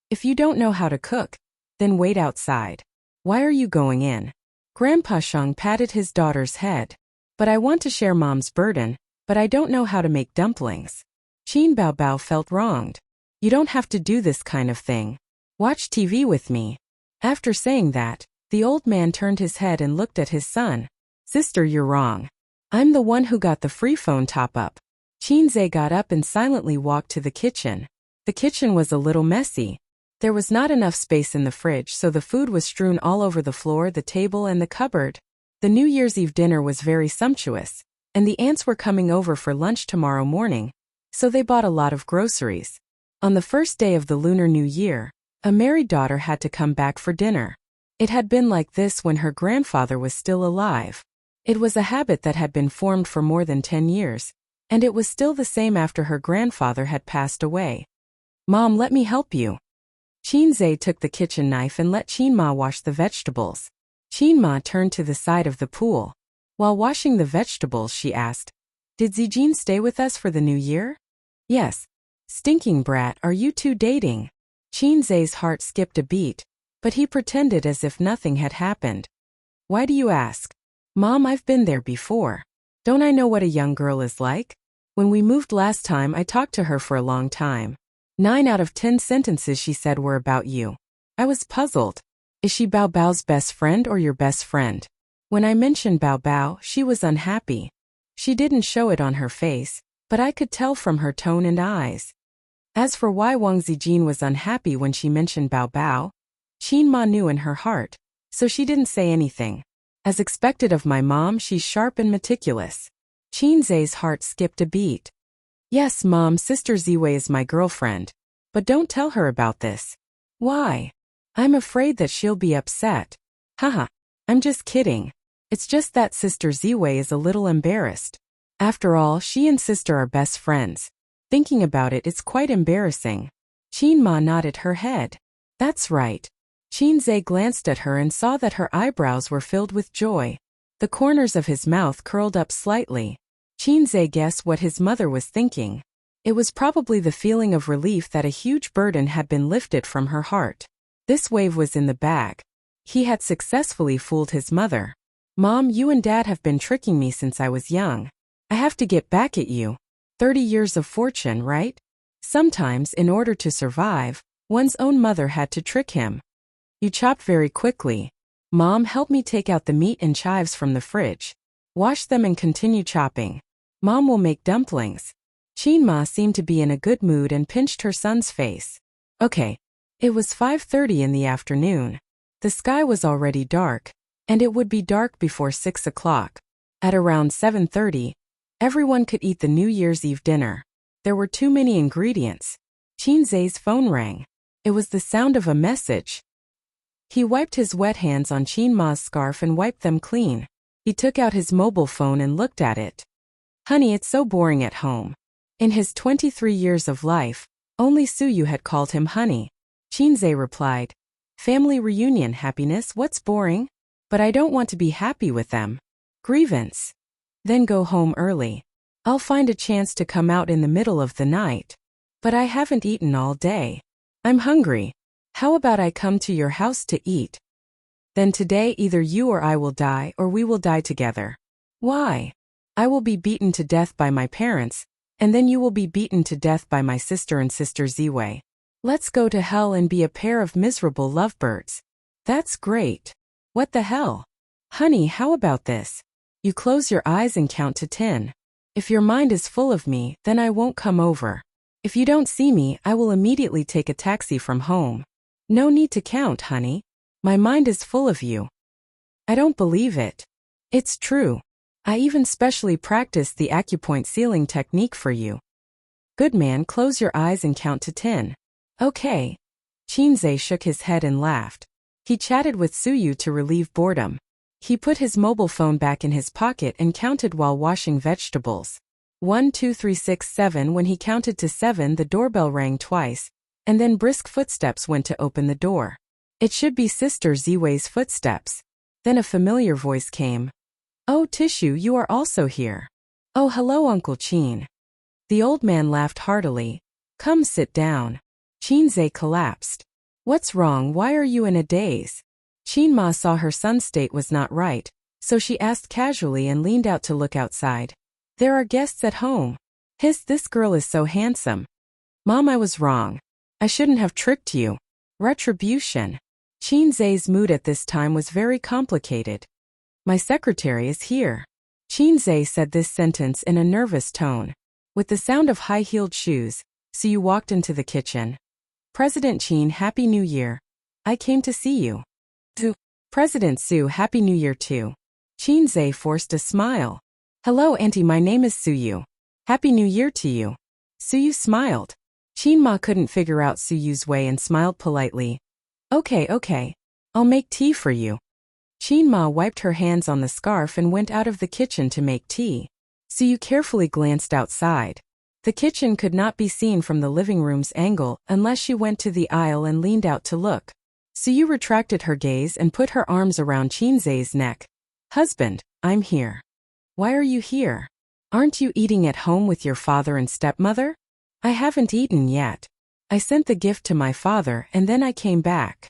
If you don't know how to cook, then wait outside. Why are you going in? Grandpa Sheng patted his daughter's head. But I want to share Mom's burden, but I don't know how to make dumplings. Qin Bao Bao felt wronged. You don't have to do this kind of thing. Watch TV with me. After saying that, the old man turned his head and looked at his son. Sister, you're wrong. I'm the one who got the free phone top-up. Qin Zhe got up and silently walked to the kitchen. The kitchen was a little messy. There was not enough space in the fridge, so the food was strewn all over the floor, the table, and the cupboard. The New Year's Eve dinner was very sumptuous, and the aunts were coming over for lunch tomorrow morning, so they bought a lot of groceries. On the first day of the Lunar New Year, a married daughter had to come back for dinner. It had been like this when her grandfather was still alive. It was a habit that had been formed for more than 10 years, and it was still the same after her grandfather had passed away. Mom, let me help you. Qin Zhe took the kitchen knife and let Qin Ma wash the vegetables. Qin Ma turned to the side of the pool. While washing the vegetables, she asked, Did Zijin stay with us for the new year? Yes. Stinking brat, are you two dating? Qin Zhe's heart skipped a beat, but he pretended as if nothing had happened. Why do you ask? Mom, I've been there before. Don't I know what a young girl is like? When we moved last time, I talked to her for a long time. 9 out of 10 sentences she said were about you. I was puzzled. Is she Bao Bao's best friend or your best friend? When I mentioned Bao Bao, she was unhappy. She didn't show it on her face, but I could tell from her tone and eyes. As for why Wang Zijin was unhappy when she mentioned Bao Bao, Qin Ma knew in her heart, so she didn't say anything. As expected of my mom, she's sharp and meticulous. Chinze's heart skipped a beat. Yes, Mom, Sister Ziwei is my girlfriend. But don't tell her about this. Why? I'm afraid that she'll be upset. Haha, I'm just kidding. It's just that Sister Ziwei is a little embarrassed. After all, she and sister are best friends. Thinking about it, it's quite embarrassing. Qin nodded her head. That's right. Qinze glanced at her and saw that her eyebrows were filled with joy. The corners of his mouth curled up slightly. Qinze guessed what his mother was thinking. It was probably the feeling of relief that a huge burden had been lifted from her heart. This wave was in the bag. He had successfully fooled his mother. Mom, you and Dad have been tricking me since I was young. I have to get back at you. 30 years of fortune, right? Sometimes, in order to survive, one's own mother had to trick him. You chop very quickly. Mom, help me take out the meat and chives from the fridge. Wash them and continue chopping. Mom will make dumplings. Qin seemed to be in a good mood and pinched her son's face. Okay. It was 5:30 in the afternoon. The sky was already dark, and it would be dark before 6 o'clock. At around 7:30, everyone could eat the New Year's Eve dinner. There were too many ingredients. Qinze's phone rang. It was the sound of a message. He wiped his wet hands on Qinma's scarf and wiped them clean. He took out his mobile phone and looked at it. Honey, it's so boring at home. In his 23 years of life, only Suyu had called him honey. Qinze replied, family reunion happiness, what's boring? But I don't want to be happy with them. Grievance. Then go home early. I'll find a chance to come out in the middle of the night. But I haven't eaten all day. I'm hungry. How about I come to your house to eat? Then today either you or I will die or we will die together. Why? I will be beaten to death by my parents, and then you will be beaten to death by my sister and Sister Ziwei. Let's go to hell and be a pair of miserable lovebirds. That's great. What the hell? Honey, how about this? You close your eyes and count to 10. If your mind is full of me, then I won't come over. If you don't see me, I will immediately take a taxi from home. No need to count, honey. My mind is full of you. I don't believe it. It's true. I even specially practiced the acupoint sealing technique for you. Good man, close your eyes and count to 10. Okay. Qinze shook his head and laughed. He chatted with Suyu to relieve boredom. He put his mobile phone back in his pocket and counted while washing vegetables. 1, 2, 3, 6, 7. When he counted to 7, the doorbell rang twice, and then brisk footsteps went to open the door. It should be Sister Ziwei's footsteps. Then a familiar voice came. Oh, Tissue, you are also here. Oh, hello, Uncle Qin. The old man laughed heartily. Come sit down. Qinze collapsed. What's wrong? Why are you in a daze? Qinma saw her son's state was not right, so she asked casually and leaned out to look outside. There are guests at home. This girl is so handsome. Mom, I was wrong. I shouldn't have tricked you. Retribution. Qinze's mood at this time was very complicated. My secretary is here. Qinze said this sentence in a nervous tone. With the sound of high-heeled shoes, Suyu walked into the kitchen. President Qin, Happy New Year. I came to see you. President Su, Happy New Year too. Qinze forced a smile. Hello, Auntie, my name is Suyu. Happy New Year to you. Suyu smiled. Qinma couldn't figure out Suyu's way and smiled politely. Okay. I'll make tea for you. Qinma wiped her hands on the scarf and went out of the kitchen to make tea. Suyu carefully glanced outside. The kitchen could not be seen from the living room's angle unless she went to the aisle and leaned out to look. Suyu retracted her gaze and put her arms around Qinze's neck. Husband, I'm here. Why are you here? Aren't you eating at home with your father and stepmother? I haven't eaten yet. I sent the gift to my father and then I came back.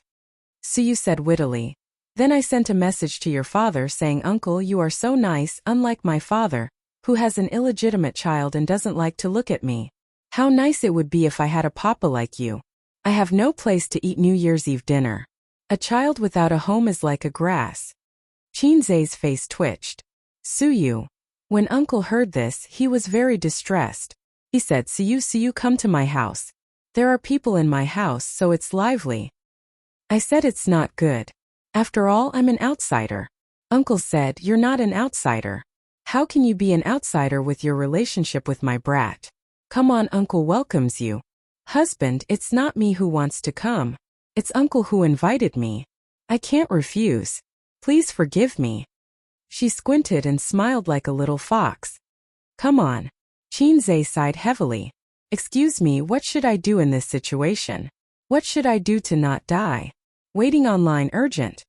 Suyu said wittily. Then I sent a message to your father saying, Uncle, you are so nice, unlike my father, who has an illegitimate child and doesn't like to look at me. How nice it would be if I had a papa like you. I have no place to eat New Year's Eve dinner. A child without a home is like a grass. Qinze's face twitched. Suyu. When Uncle heard this, he was very distressed. He said, Suyu, come to my house. There are people in my house, so it's lively. I said it's not good. After all, I'm an outsider. Uncle said, you're not an outsider. How can you be an outsider with your relationship with my brat? Come on, uncle welcomes you. Husband, it's not me who wants to come. It's uncle who invited me. I can't refuse. Please forgive me. She squinted and smiled like a little fox. Come on. Chinze sighed heavily. Excuse me, what should I do in this situation? What should I do to not die? Waiting online urgent.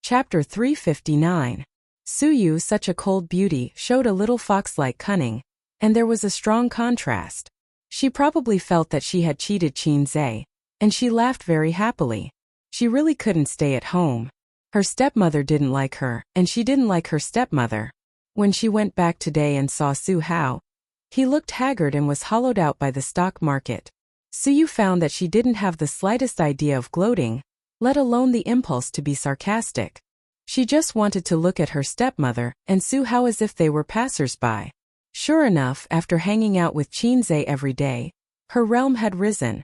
Chapter 359. Suyu, such a cold beauty, showed a little fox-like cunning, and there was a strong contrast. She probably felt that she had cheated Chinze, and she laughed very happily. She really couldn't stay at home. Her stepmother didn't like her, and she didn't like her stepmother. When she went back today and saw Su Hao, he looked haggard and was hollowed out by the stock market. Suyu found that she didn't have the slightest idea of gloating, let alone the impulse to be sarcastic. She just wanted to look at her stepmother and Su Hao as if they were passers-by. Sure enough, after hanging out with Chinze every day, her realm had risen.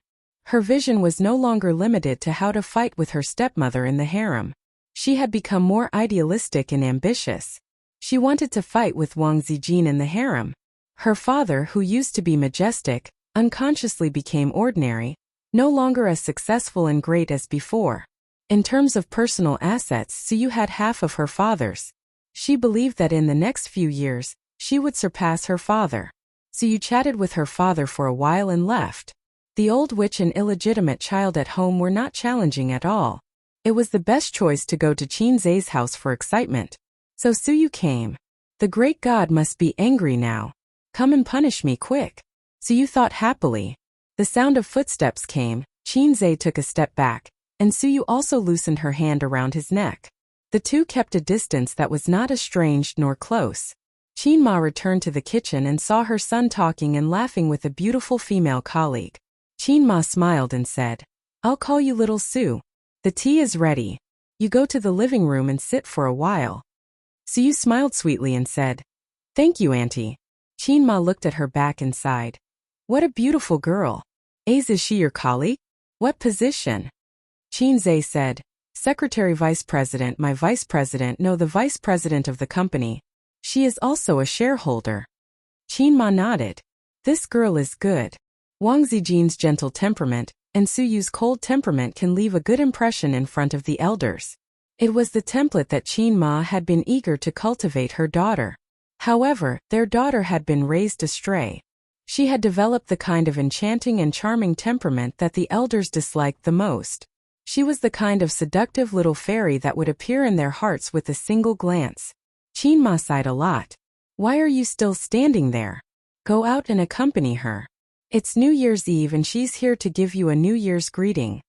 Her vision was no longer limited to how to fight with her stepmother in the harem. She had become more idealistic and ambitious. She wanted to fight with Wang Zijin in the harem. Her father, who used to be majestic, unconsciously became ordinary, no longer as successful and great as before. In terms of personal assets, Suyu had half of her father's. She believed that in the next few years, she would surpass her father. Suyu chatted with her father for a while and left. The old witch and illegitimate child at home were not challenging at all. It was the best choice to go to Chinze's house for excitement. So Suyu came. The great god must be angry now. Come and punish me quick. Suyu thought happily. The sound of footsteps came, Chinze took a step back, and Suyu also loosened her hand around his neck. The two kept a distance that was not estranged nor close. Chinma returned to the kitchen and saw her son talking and laughing with a beautiful female colleague. Chinma smiled and said, I'll call you little Su. The tea is ready. You go to the living room and sit for a while. Suyu smiled sweetly and said, Thank you, Auntie. Chinma looked at her back and sighed. What a beautiful girl. Is she your colleague? What position? Chinze said, Secretary Vice President, my Vice President, no, the Vice President of the company. She is also a shareholder. Chinma nodded. This girl is good. Wang Zijin's gentle temperament and Suyu's cold temperament can leave a good impression in front of the elders. It was the template that Chinma had been eager to cultivate her daughter. However, their daughter had been raised astray. She had developed the kind of enchanting and charming temperament that the elders disliked the most. She was the kind of seductive little fairy that would appear in their hearts with a single glance. Chinma sighed a lot. Why are you still standing there? Go out and accompany her. It's New Year's Eve and she's here to give you a New Year's greeting.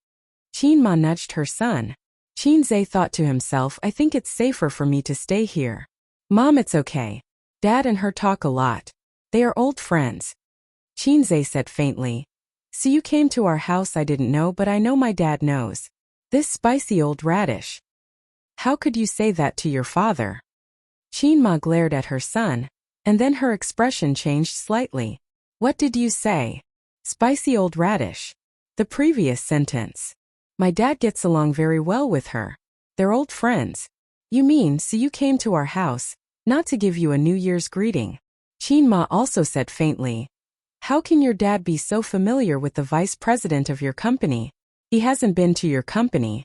Chinma nudged her son. Chinze thought to himself, I think it's safer for me to stay here. Mom, it's okay. Dad and her talk a lot. They are old friends. Chinze said faintly. So you came to our house, I didn't know, but I know my dad knows. This spicy old radish. How could you say that to your father? Chinma glared at her son, and then her expression changed slightly. What did you say? Spicy old radish. The previous sentence. My dad gets along very well with her. They're old friends. You mean, so you came to our house, not to give you a New Year's greeting? Chinma also said faintly. How can your dad be so familiar with the vice president of your company? He hasn't been to your company.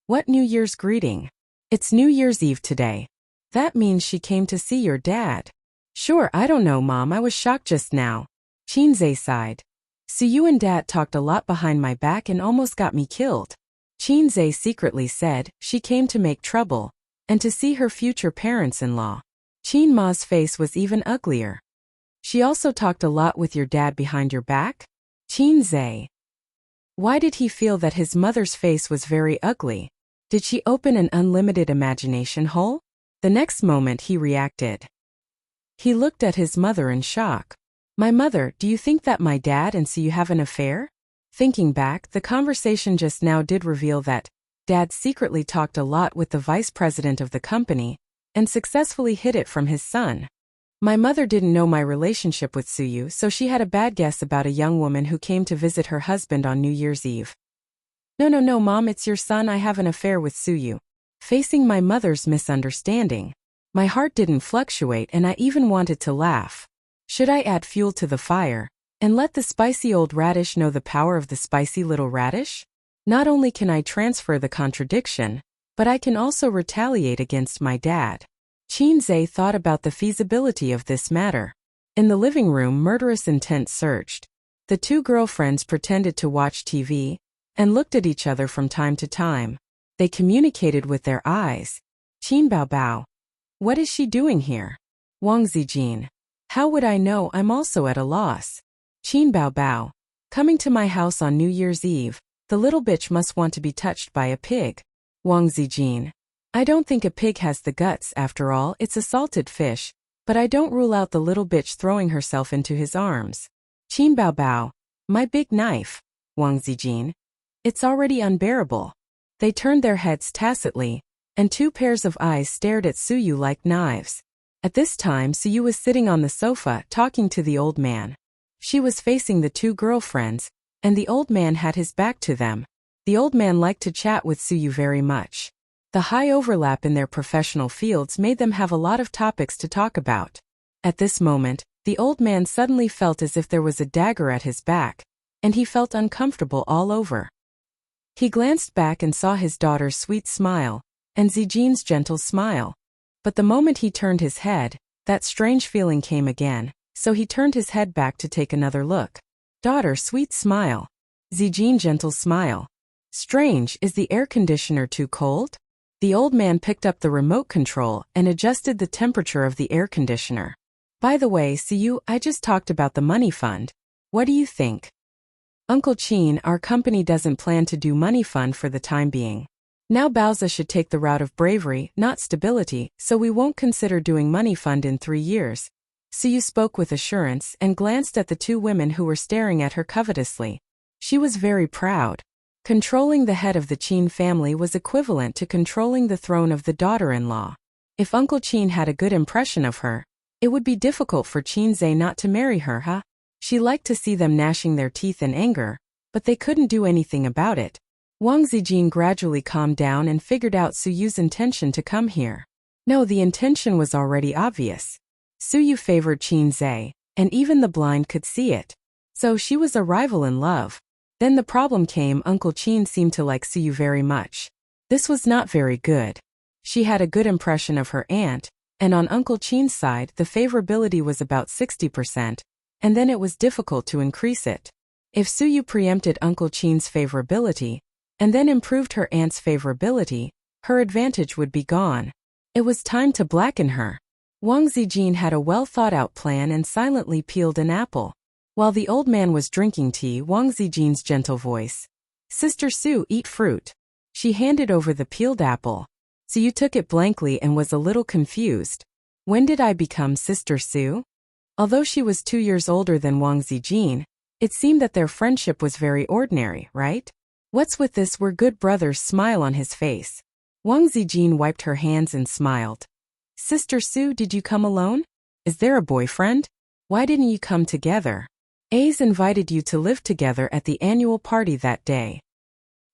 What New Year's greeting? It's New Year's Eve today. That means she came to see your dad. Sure, I don't know, Mom, I was shocked just now. Chinze sighed. So you and Dad talked a lot behind my back and almost got me killed. Chinze secretly said she came to make trouble, and to see her future parents-in-law. Chinma's face was even uglier. She also talked a lot with your dad behind your back? Chinze. Why did he feel that his mother's face was very ugly? Did she open an unlimited imagination hole? The next moment he reacted. He looked at his mother in shock. My mother, do you think that my dad and so you have an affair? Thinking back, the conversation just now did reveal that Dad secretly talked a lot with the vice president of the company and successfully hid it from his son. My mother didn't know my relationship with Suyu, so she had a bad guess about a young woman who came to visit her husband on New Year's Eve. No, Mom, it's your son. I have an affair with Suyu. Facing my mother's misunderstanding. My heart didn't fluctuate and I even wanted to laugh. Should I add fuel to the fire and let the spicy old radish know the power of the spicy little radish? Not only can I transfer the contradiction, but I can also retaliate against my dad. Qin thought about the feasibility of this matter. In the living room, murderous intent surged. The two girlfriends pretended to watch TV and looked at each other from time to time. They communicated with their eyes. Qin Baobao. What is she doing here? Wang Zijin. How would I know? I'm also at a loss. Qin Baobao. Coming to my house on New Year's Eve, the little bitch must want to be touched by a pig. Wang Zijin. I don't think a pig has the guts, after all, it's a salted fish, but I don't rule out the little bitch throwing herself into his arms. Qin Baobao. My big knife. Wang Zijin. It's already unbearable. They turned their heads tacitly, and two pairs of eyes stared at Suyu like knives. At this time, Suyu was sitting on the sofa talking to the old man. She was facing the two girlfriends, and the old man had his back to them. The old man liked to chat with Suyu very much. The high overlap in their professional fields made them have a lot of topics to talk about. At this moment, the old man suddenly felt as if there was a dagger at his back, and he felt uncomfortable all over. He glanced back and saw his daughter's sweet smile, and Zijin's gentle smile. But the moment he turned his head, that strange feeling came again, so he turned his head back to take another look. Daughter, sweet smile. Zijin, gentle smile. Strange, is the air conditioner too cold? The old man picked up the remote control and adjusted the temperature of the air conditioner. By the way, Suyu, I just talked about the money fund. What do you think? Uncle Qin, our company doesn't plan to do money fund for the time being. Now Baozi should take the route of bravery, not stability, so we won't consider doing money fund in 3 years. Suyu spoke with assurance and glanced at the two women who were staring at her covetously. She was very proud. Controlling the head of the Qin family was equivalent to controlling the throne of the daughter-in-law. If Uncle Qin had a good impression of her, it would be difficult for Qin not to marry her, huh? She liked to see them gnashing their teeth in anger, but they couldn't do anything about it. Wang Zijin gradually calmed down and figured out Suyu's intention to come here. No, the intention was already obvious. Suyu favored Qin, and even the blind could see it. So she was a rival in love. Then the problem came. Uncle Qin seemed to like Suyu very much. This was not very good. She had a good impression of her aunt, and on Uncle Qin's side the favorability was about 60%, and then it was difficult to increase it. If Suyu preempted Uncle Qin's favorability, and then improved her aunt's favorability, her advantage would be gone. It was time to blacken her. Wang Zijin had a well-thought-out plan and silently peeled an apple. While the old man was drinking tea, Wang Zijin's gentle voice. Sister Su, eat fruit. She handed over the peeled apple. Suyu took it blankly and was a little confused. When did I become Sister Su? Although she was 2 years older than Wang Zijin, it seemed that their friendship was very ordinary, right? What's with this we're good brothers smile on his face? Wang Zijin wiped her hands and smiled. Sister Su, did you come alone? Is there a boyfriend? Why didn't you come together? A's invited you to live together at the annual party that day.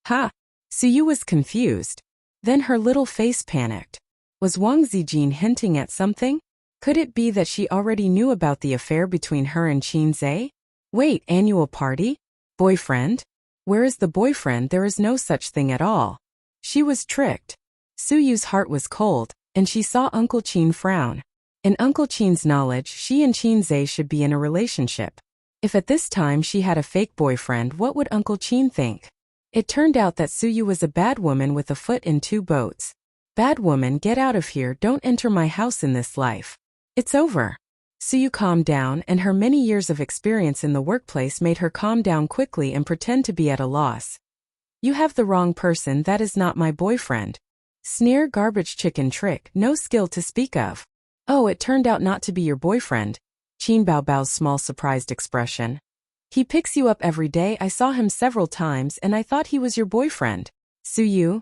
Ha! Suyu was confused. Then her little face panicked. Was Wang Zijin hinting at something? Could it be that she already knew about the affair between her and Qin? Wait, annual party? Boyfriend? Where is the boyfriend? There is no such thing at all. She was tricked. Suyu's heart was cold, and she saw Uncle Qin frown. In Uncle Qin's knowledge, she and Qin should be in a relationship. If at this time she had a fake boyfriend, what would Uncle Qin think? It turned out that Suyu was a bad woman with a foot in 2 boats. Bad woman, get out of here, don't enter my house in this life. It's over. Suyu calmed down, and her many years of experience in the workplace made her calm down quickly and pretend to be at a loss. You have the wrong person, that is not my boyfriend. Sneer, garbage chicken trick, no skill to speak of. Oh, it turned out not to be your boyfriend. Qin Baobao's small surprised expression. He picks you up every day, I saw him several times and I thought he was your boyfriend. Suyu?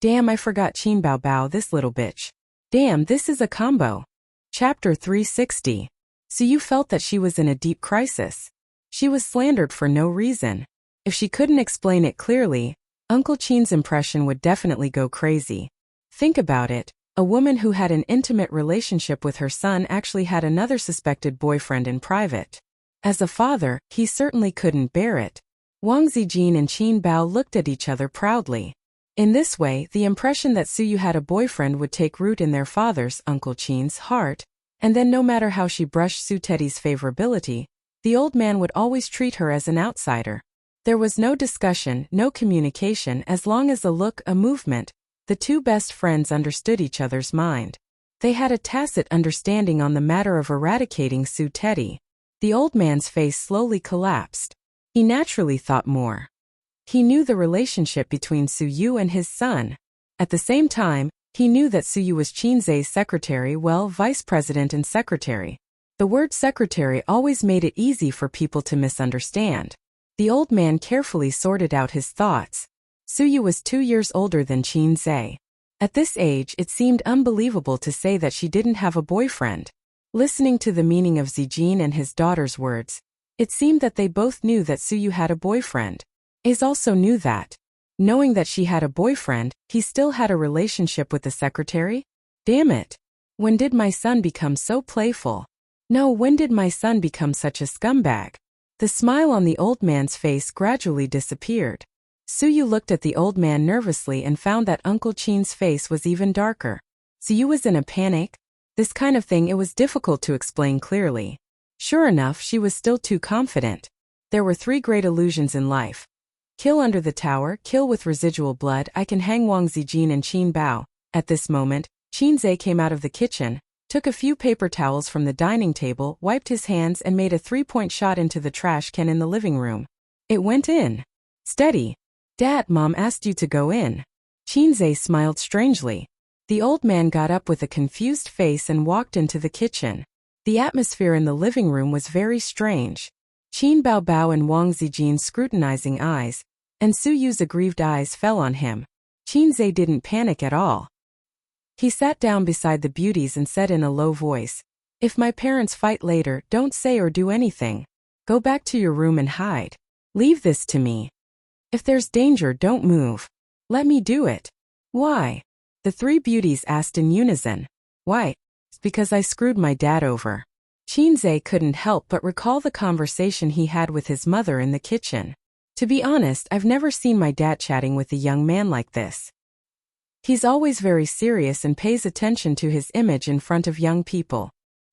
Damn, I forgot Qin Baobao, this little bitch. Damn, this is a combo. Chapter 360. Suyu felt that she was in a deep crisis. She was slandered for no reason. If she couldn't explain it clearly, Uncle Qin's impression would definitely go crazy. Think about it, A woman who had an intimate relationship with her son actually had another suspected boyfriend in private. As a father, he certainly couldn't bear it. Wang Zijin and Qin Bao looked at each other proudly. In this way, the impression that Suyu had a boyfriend would take root in their father's, Uncle Qin's, heart, and then no matter how she brushed Su Teddy's favorability, the old man would always treat her as an outsider. There was no discussion, no communication, as long as a look, a movement. The two best friends understood each other's mind. They had a tacit understanding on the matter of eradicating Su Teddy. The old man's face slowly collapsed. He naturally thought more. He knew the relationship between Suyu and his son. At the same time, he knew that Suyu was Qinzai's secretary, well, vice president and secretary. The word secretary always made it easy for people to misunderstand. The old man carefully sorted out his thoughts. Suyu was 2 years older than Qinzai. At this age, it seemed unbelievable to say that she didn't have a boyfriend. Listening to the meaning of Zijin and his daughter's words, it seemed that they both knew that Suyu had a boyfriend. Ace also knew that. Knowing that she had a boyfriend, he still had a relationship with the secretary? Damn it. When did my son become so playful? No, when did my son become such a scumbag? The smile on the old man's face gradually disappeared. Suyu looked at the old man nervously and found that Uncle Qin's face was even darker. Suyu was in a panic? This kind of thing it was difficult to explain clearly. Sure enough, she was still too confident. There were 3 great illusions in life. Kill under the tower, kill with residual blood, I can hang Wang Zijin and Qin Bao. At this moment, Qinzai came out of the kitchen, took a few paper towels from the dining table, wiped his hands and made a 3-point shot into the trash can in the living room. It went in. Steady. Dad, Mom asked you to go in. Qinzai smiled strangely. The old man got up with a confused face and walked into the kitchen. The atmosphere in the living room was very strange. Qin Bao and Wang Zijin's scrutinizing eyes, and Suyu's aggrieved eyes fell on him. Qinzai didn't panic at all. He sat down beside the beauties and said in a low voice, "If my parents fight later, don't say or do anything. Go back to your room and hide. Leave this to me. If there's danger, don't move. Let me do it." "Why?" the 3 beauties asked in unison. "Why? It's because I screwed my dad over." Qinzai couldn't help but recall the conversation he had with his mother in the kitchen. To be honest, I've never seen my dad chatting with a young man like this. He's always very serious and pays attention to his image in front of young people.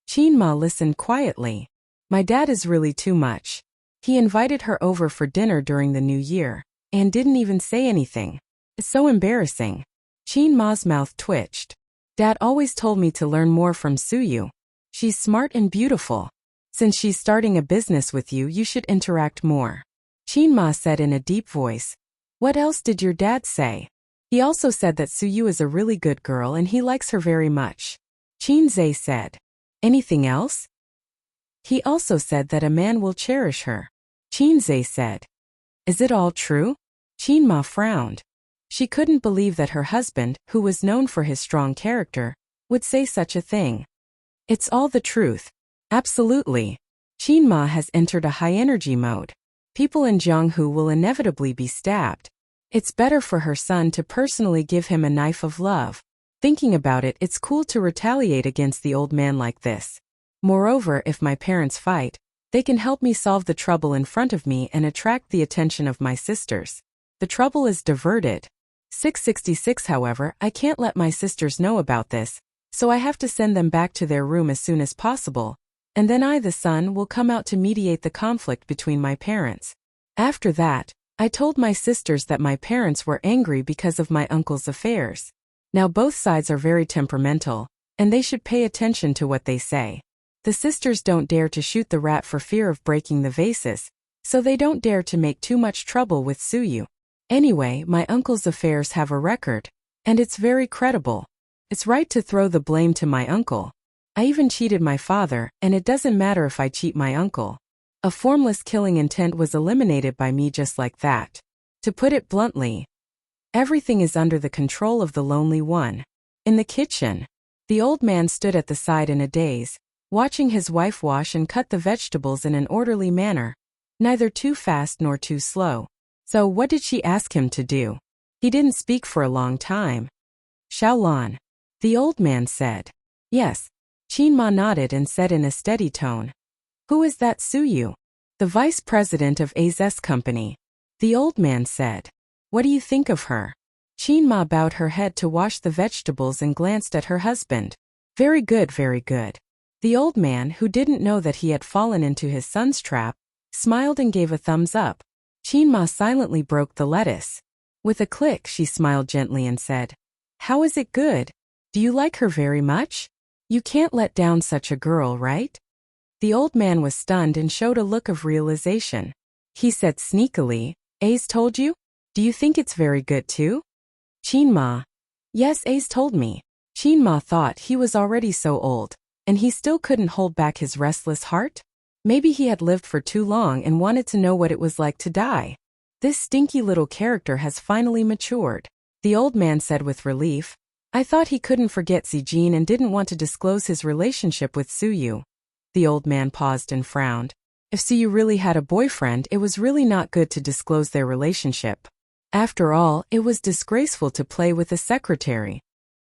Qin Ma listened quietly. My dad is really too much. He invited her over for dinner during the New Year, and didn't even say anything. It's so embarrassing. Qin Ma's mouth twitched. Dad always told me to learn more from Suyu. She's smart and beautiful. Since she's starting a business with you, you should interact more. Qin Ma said in a deep voice. What else did your dad say? He also said that Suyu is a really good girl and he likes her very much. Qinzai said. Anything else? He also said that a man will cherish her. Qinzai said. Is it all true? Qin Ma frowned. She couldn't believe that her husband, who was known for his strong character, would say such a thing. It's all the truth. Absolutely. Qin Ma has entered a high-energy mode. People in Jianghu will inevitably be stabbed. It's better for her son to personally give him a knife of love. Thinking about it, it's cool to retaliate against the old man like this. Moreover, if my parents fight, they can help me solve the trouble in front of me and attract the attention of my sisters. The trouble is diverted. 666 However, I can't let my sisters know about this, so I have to send them back to their room as soon as possible, and then I, the son, will come out to mediate the conflict between my parents. After that, I told my sisters that my parents were angry because of my uncle's affairs. Now both sides are very temperamental, and they should pay attention to what they say. The sisters don't dare to shoot the rat for fear of breaking the vases, so they don't dare to make too much trouble with Suyu. Anyway, my uncle's affairs have a record, and it's very credible. It's right to throw the blame to my uncle. I even cheated my father, and it doesn't matter if I cheat my uncle. A formless killing intent was eliminated by me just like that. To put it bluntly, everything is under the control of the lonely one. In the kitchen, the old man stood at the side in a daze, watching his wife wash and cut the vegetables in an orderly manner, neither too fast nor too slow. So what did she ask him to do? He didn't speak for a long time. Xiaolan. The old man said. Yes. Qin Ma nodded and said in a steady tone. Who is that Suyu? The vice president of A's company. The old man said. What do you think of her? Qin Ma bowed her head to wash the vegetables and glanced at her husband. Very good, very good. The old man, who didn't know that he had fallen into his son's trap, smiled and gave a thumbs up. Qin Ma silently broke the lettuce. With a click, she smiled gently and said, How is it good? Do you like her very much? You can't let down such a girl, right? The old man was stunned and showed a look of realization. He said sneakily, A's told you? Do you think it's very good too? Qin Ma. Yes, A's told me. Qin Ma thought he was already so old, and he still couldn't hold back his restless heart? Maybe he had lived for too long and wanted to know what it was like to die. This stinky little character has finally matured. The old man said with relief. I thought he couldn't forget Zijin and didn't want to disclose his relationship with Suyu. The old man paused and frowned. If Suyu really had a boyfriend, it was really not good to disclose their relationship. After all, it was disgraceful to play with a secretary.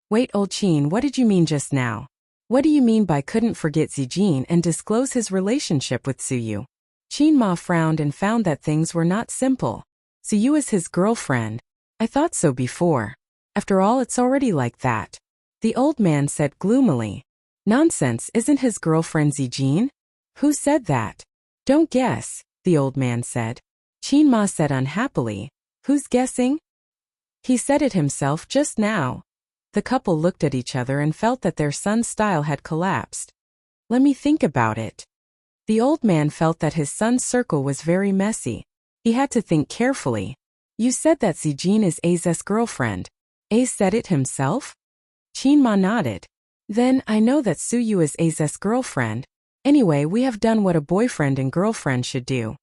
Wait, old Qin, what did you mean just now? What do you mean by couldn't forget Zijin and disclose his relationship with Suyu? Qin Ma frowned and found that things were not simple. Suyu is his girlfriend. I thought so before. After all, it's already like that. The old man said gloomily. Nonsense, isn't his girlfriend Zijin? Who said that? Don't guess, the old man said. Qin Ma said unhappily. Who's guessing? He said it himself just now. The couple looked at each other and felt that their son's style had collapsed. Let me think about it. The old man felt that his son's circle was very messy. He had to think carefully. You said that Zijin is A's girlfriend. A said it himself? Qin Ma nodded. Then, I know that Suyu is A's girlfriend. Anyway, we have done what a boyfriend and girlfriend should do.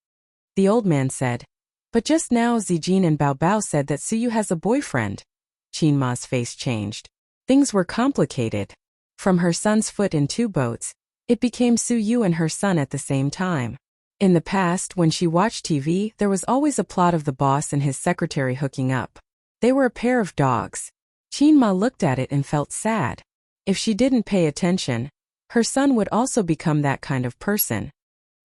The old man said. But just now Zijin and Bao Bao said that Suyu has a boyfriend. Qin Ma's face changed. Things were complicated. From her son's foot in two boats, it became Suyu and her son at the same time. In the past, when she watched TV, there was always a plot of the boss and his secretary hooking up. They were a pair of dogs. Qin Ma looked at it and felt sad. If she didn't pay attention, her son would also become that kind of person.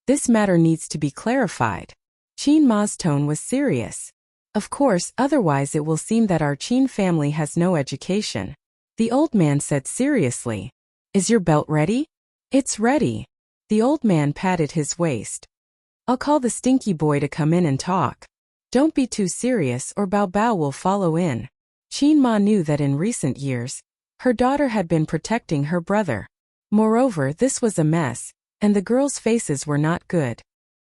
This matter needs to be clarified. Qin Ma's tone was serious. Of course, otherwise it will seem that our Qin family has no education. The old man said seriously. Is your belt ready? It's ready. The old man patted his waist. I'll call the stinky boy to come in and talk. Don't be too serious or Bao Bao will follow in. Qin Ma knew that in recent years, her daughter had been protecting her brother. Moreover, this was a mess, and the girls' faces were not good.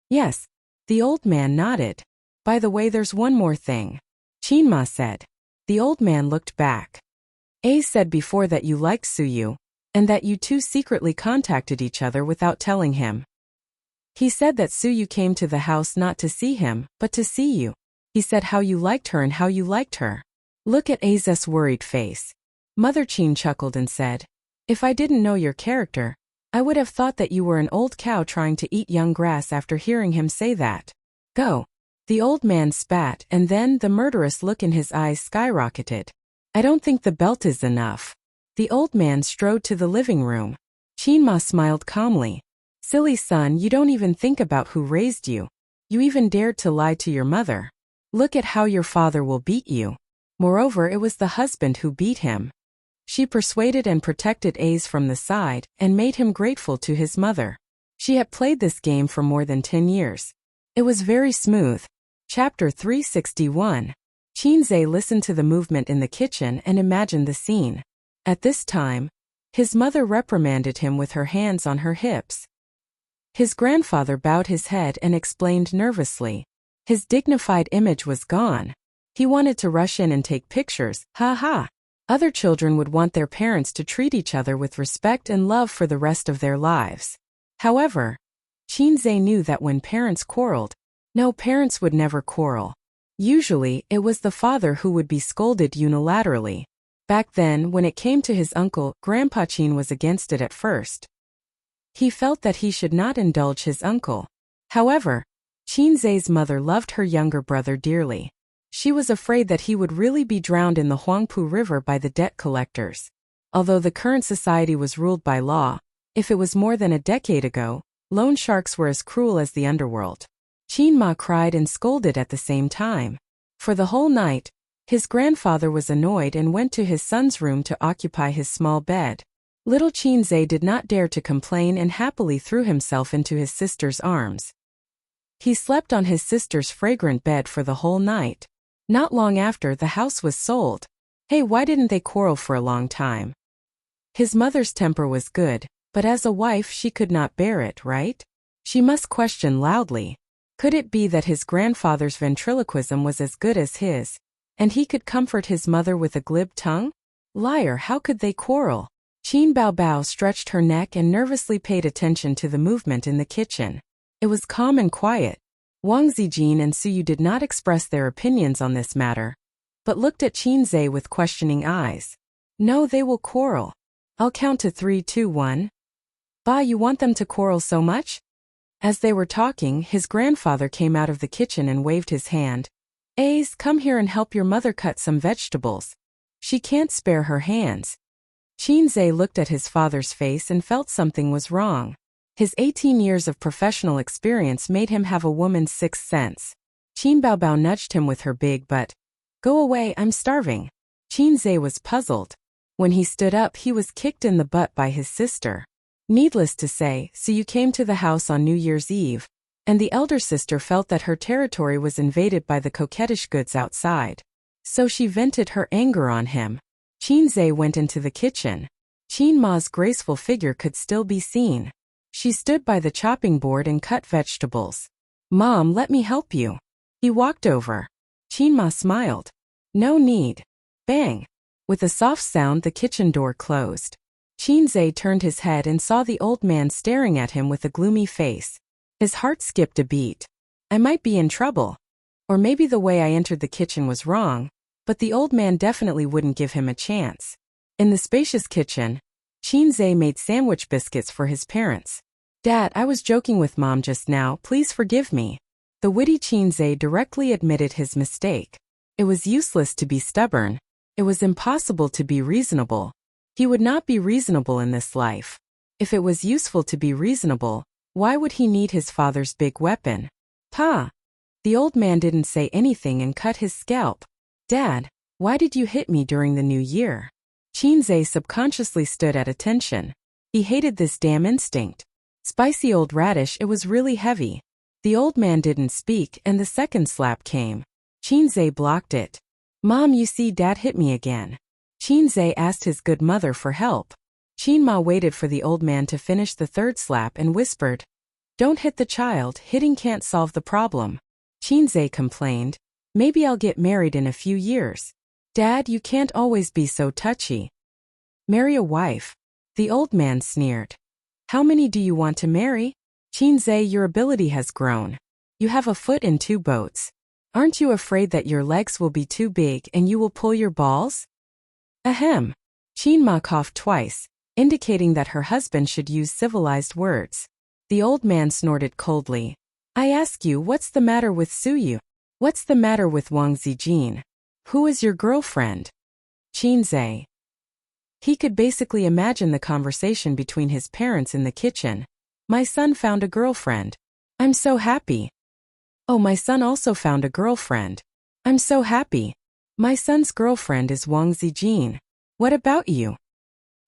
Yes. The old man nodded. By the way, there's one more thing. Qin Ma said. The old man looked back. A said before that you liked Suyu, and that you two secretly contacted each other without telling him. He said that Suyu came to the house not to see him, but to see you. He said how you liked her and how you liked her. Look at A's worried face. Mother Qin chuckled and said, If I didn't know your character, I would have thought that you were an old cow trying to eat young grass after hearing him say that. Go. The old man spat and then the murderous look in his eyes skyrocketed. I don't think the belt is enough. The old man strode to the living room. Qin Ma smiled calmly. Silly son, you don't even think about who raised you. You even dared to lie to your mother. Look at how your father will beat you. Moreover, it was the husband who beat him. She persuaded and protected A's from the side and made him grateful to his mother. She had played this game for more than 10 years. It was very smooth. Chapter 361. Qinze listened to the movement in the kitchen and imagined the scene. At this time, his mother reprimanded him with her hands on her hips. His grandfather bowed his head and explained nervously. His dignified image was gone. He wanted to rush in and take pictures, ha ha. Other children would want their parents to treat each other with respect and love for the rest of their lives. However, Qinze knew that when parents quarreled, no, parents would never quarrel. Usually, it was the father who would be scolded unilaterally. Back then, when it came to his uncle, Grandpa Qin was against it at first. He felt that he should not indulge his uncle. However, Qinze's mother loved her younger brother dearly. She was afraid that he would really be drowned in the Huangpu River by the debt collectors. Although the current society was ruled by law, if it was more than a decade ago, loan sharks were as cruel as the underworld. Chin-ma cried and scolded at the same time. For the whole night, his grandfather was annoyed and went to his son's room to occupy his small bed. Little Chin-zae did not dare to complain and happily threw himself into his sister's arms. He slept on his sister's fragrant bed for the whole night. Not long after, the house was sold. Hey, why didn't they quarrel for a long time? His mother's temper was good, but as a wife she could not bear it, right? She must question loudly. Could it be that his grandfather's ventriloquism was as good as his, and he could comfort his mother with a glib tongue? Liar, how could they quarrel? Qin Baobao stretched her neck and nervously paid attention to the movement in the kitchen. It was calm and quiet. Wang Zijin and Suyu did not express their opinions on this matter, but looked at Chin-zae with questioning eyes. No, they will quarrel. I'll count to 3, 2, 1. Ba, you want them to quarrel so much? As they were talking, his grandfather came out of the kitchen and waved his hand. Ace, come here and help your mother cut some vegetables. She can't spare her hands. Chin-zae looked at his father's face and felt something was wrong. His 18 years of professional experience made him have a woman's sixth sense. Qin Baobao nudged him with her big butt. Go away, I'm starving. Chin-zae was puzzled. When he stood up, he was kicked in the butt by his sister. Needless to say, Suyu came to the house on New Year's Eve, and the elder sister felt that her territory was invaded by the coquettish goods outside. So she vented her anger on him. Chin-zae went into the kitchen. Chin-ma's graceful figure could still be seen. She stood by the chopping board and cut vegetables. Mom, let me help you. He walked over. Chin-ma smiled. No need. Bang. With a soft sound, the kitchen door closed. Chin-zae turned his head and saw the old man staring at him with a gloomy face. His heart skipped a beat. I might be in trouble. Or maybe the way I entered the kitchen was wrong, but the old man definitely wouldn't give him a chance. In the spacious kitchen, Chin-zae made sandwich biscuits for his parents. Dad, I was joking with Mom just now, please forgive me. The witty Chin-zae directly admitted his mistake. It was useless to be stubborn. It was impossible to be reasonable. He would not be reasonable in this life. If it was useful to be reasonable, why would he need his father's big weapon? Pa! The old man didn't say anything and cut his scalp. Dad, why did you hit me during the new year? Chin-zae subconsciously stood at attention. He hated this damn instinct. Spicy old radish, it was really heavy. The old man didn't speak and the second slap came. Chin-zae blocked it. Mom, you see, Dad hit me again. Chin-zae asked his good mother for help. Chin-ma waited for the old man to finish the third slap and whispered, Don't hit the child, hitting can't solve the problem. Chin-zae complained, Maybe I'll get married in a few years. Dad, you can't always be so touchy. Marry a wife. The old man sneered. How many do you want to marry? Chin-zae, your ability has grown. You have a foot in 2 boats. Aren't you afraid that your legs will be too big and you will pull your balls? Ahem. Chin-ma coughed twice, indicating that her husband should use civilized words. The old man snorted coldly. I ask you, what's the matter with Suyu? What's the matter with Wang Zijin? Who is your girlfriend? Chin-zae. He could basically imagine the conversation between his parents in the kitchen. My son found a girlfriend. I'm so happy. Oh, my son also found a girlfriend. I'm so happy. My son's girlfriend is Wang Zijin. What about you?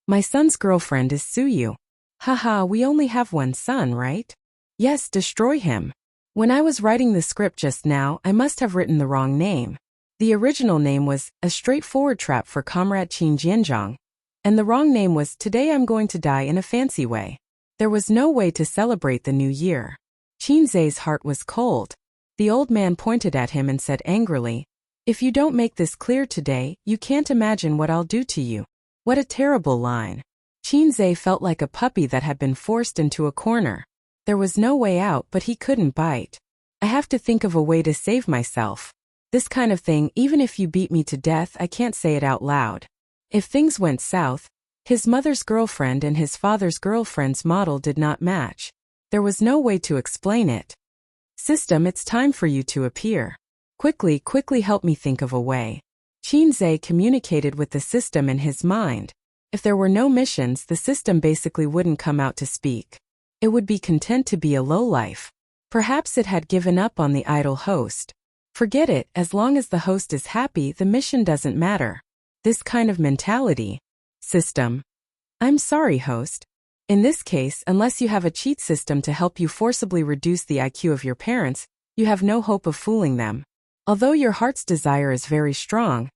My son's girlfriend is Suyu. Haha, we only have one son, right? Yes, destroy him. When I was writing the script just now, I must have written the wrong name. The original name was A Straightforward Trap for Comrade Qin Jianzhang, and the wrong name was Today I'm Going to Die in a Fancy Way. There was no way to celebrate the new year. Chin-zae's heart was cold. The old man pointed at him and said angrily, If you don't make this clear today, you can't imagine what I'll do to you. What a terrible line. Chin-zae felt like a puppy that had been forced into a corner. There was no way out, but he couldn't bite. I have to think of a way to save myself. This kind of thing, even if you beat me to death, I can't say it out loud. If things went south, his mother's girlfriend and his father's girlfriend's model did not match. There was no way to explain it. System, it's time for you to appear. Quickly help me think of a way. Chin-zae communicated with the system in his mind. If there were no missions, the system basically wouldn't come out to speak. It would be content to be a lowlife. Perhaps it had given up on the idle host. Forget it, as long as the host is happy, the mission doesn't matter. This kind of mentality. System. I'm sorry, host. In this case, unless you have a cheat system to help you forcibly reduce the IQ of your parents, you have no hope of fooling them. Although your heart's desire is very strong,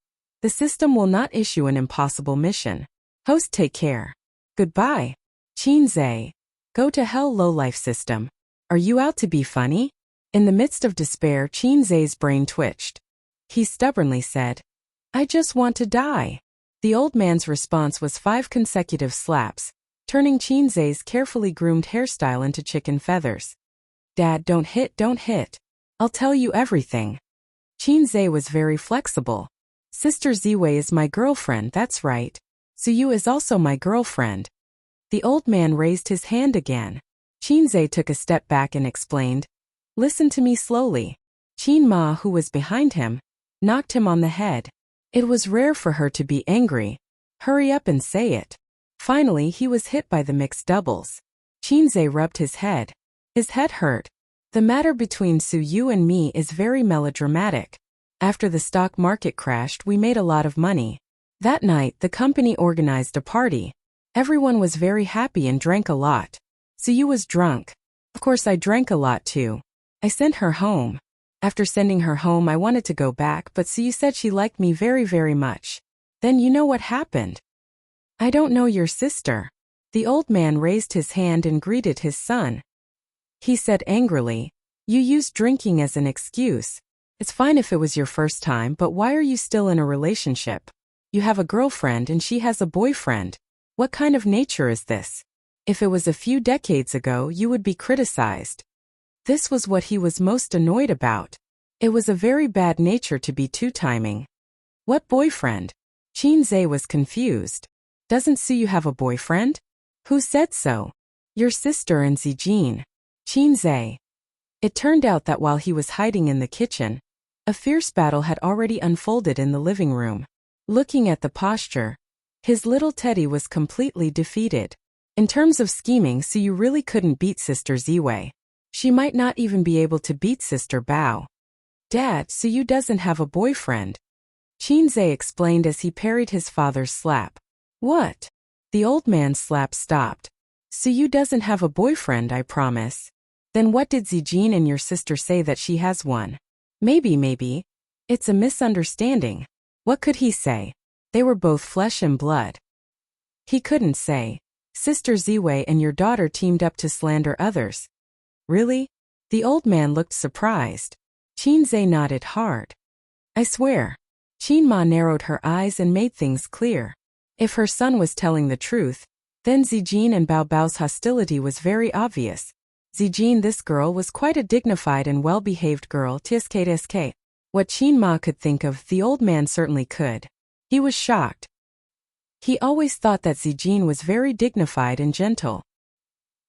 the system will not issue an impossible mission. Host, take care. Goodbye. Qinzhe. Go to hell, lowlife system. Are you out to be funny? In the midst of despair, Qinzhe's brain twitched. He stubbornly said, I just want to die. The old man's response was 5 consecutive slaps, turning Qinzhe's carefully groomed hairstyle into chicken feathers. Dad, don't hit, don't hit. I'll tell you everything. Qinzhe was very flexible. Sister Ziwei is my girlfriend, that's right. Suyu is also my girlfriend. The old man raised his hand again. Qinzhe took a step back and explained, Listen to me slowly. Qin Ma, who was behind him, knocked him on the head. It was rare for her to be angry. Hurry up and say it. Finally, he was hit by the mixed doubles. Qinzhe rubbed his head. His head hurt. The matter between Su Yu and me is very melodramatic. After the stock market crashed, we made a lot of money. That night, the company organized a party. Everyone was very happy and drank a lot. Su Yu was drunk. Of course, I drank a lot too. I sent her home. After sending her home, I wanted to go back, but Su Yu said she liked me very, very much. Then you know what happened. I don't know your sister. The old man raised his hand and greeted his son. He said angrily, You used drinking as an excuse. It's fine if it was your first time, but why are you still in a relationship? You have a girlfriend and she has a boyfriend. What kind of nature is this? If it was a few decades ago, you would be criticized. This was what he was most annoyed about. It was a very bad nature to be two-timing. What boyfriend? Qinzhe was confused. Doesn't Suyu have a boyfriend? Who said so? Your sister and Zijin. Qinzhe. It turned out that while he was hiding in the kitchen, a fierce battle had already unfolded in the living room. Looking at the posture, his little Teddy was completely defeated. In terms of scheming, Suyu really couldn't beat Sister Ziwei. She might not even be able to beat Sister Bao. Dad, Suyu doesn't have a boyfriend. Qinzhe explained as he parried his father's slap. What? The old man's slap stopped. Suyu doesn't have a boyfriend, I promise. Then what did Zijin and your sister say that she has one? Maybe. It's a misunderstanding. What could he say? They were both flesh and blood. He couldn't say. Sister Ziwei and your daughter teamed up to slander others. Really? The old man looked surprised. Qinzhe nodded hard. I swear. Qin Ma narrowed her eyes and made things clear. If her son was telling the truth, then Zijin and Bao Bao's hostility was very obvious. Zijin, this girl, was quite a dignified and well-behaved girl. Tsk. What Qin Ma could think of, the old man certainly could. He was shocked. He always thought that Zijin was very dignified and gentle.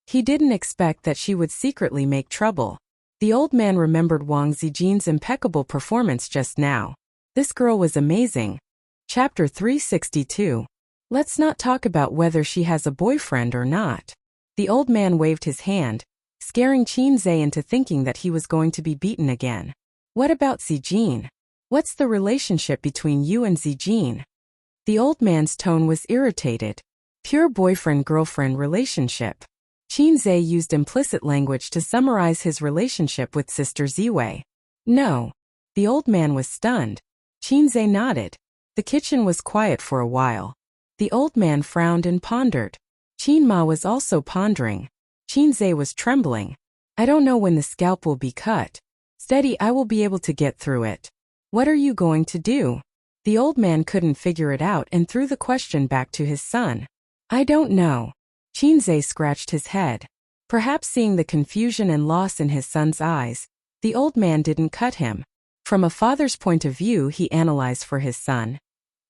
He didn't expect that she would secretly make trouble. The old man remembered Wang Zijin's impeccable performance just now. This girl was amazing. Chapter 362. Let's not talk about whether she has a boyfriend or not. The old man waved his hand, scaring Qinzhe into thinking that he was going to be beaten again. What about Zijin? What's the relationship between you and Zijin? The old man's tone was irritated. Pure boyfriend-girlfriend relationship. Qinzhe used implicit language to summarize his relationship with Sister Ziwei. No. The old man was stunned. Qinzhe nodded. The kitchen was quiet for a while. The old man frowned and pondered. Qin Ma was also pondering. Qinzhe was trembling. I don't know when the scalp will be cut. Steady, I will be able to get through it. What are you going to do? The old man couldn't figure it out and threw the question back to his son. I don't know. Qinzhe scratched his head. Perhaps seeing the confusion and loss in his son's eyes, the old man didn't cut him. From a father's point of view, he analyzed for his son.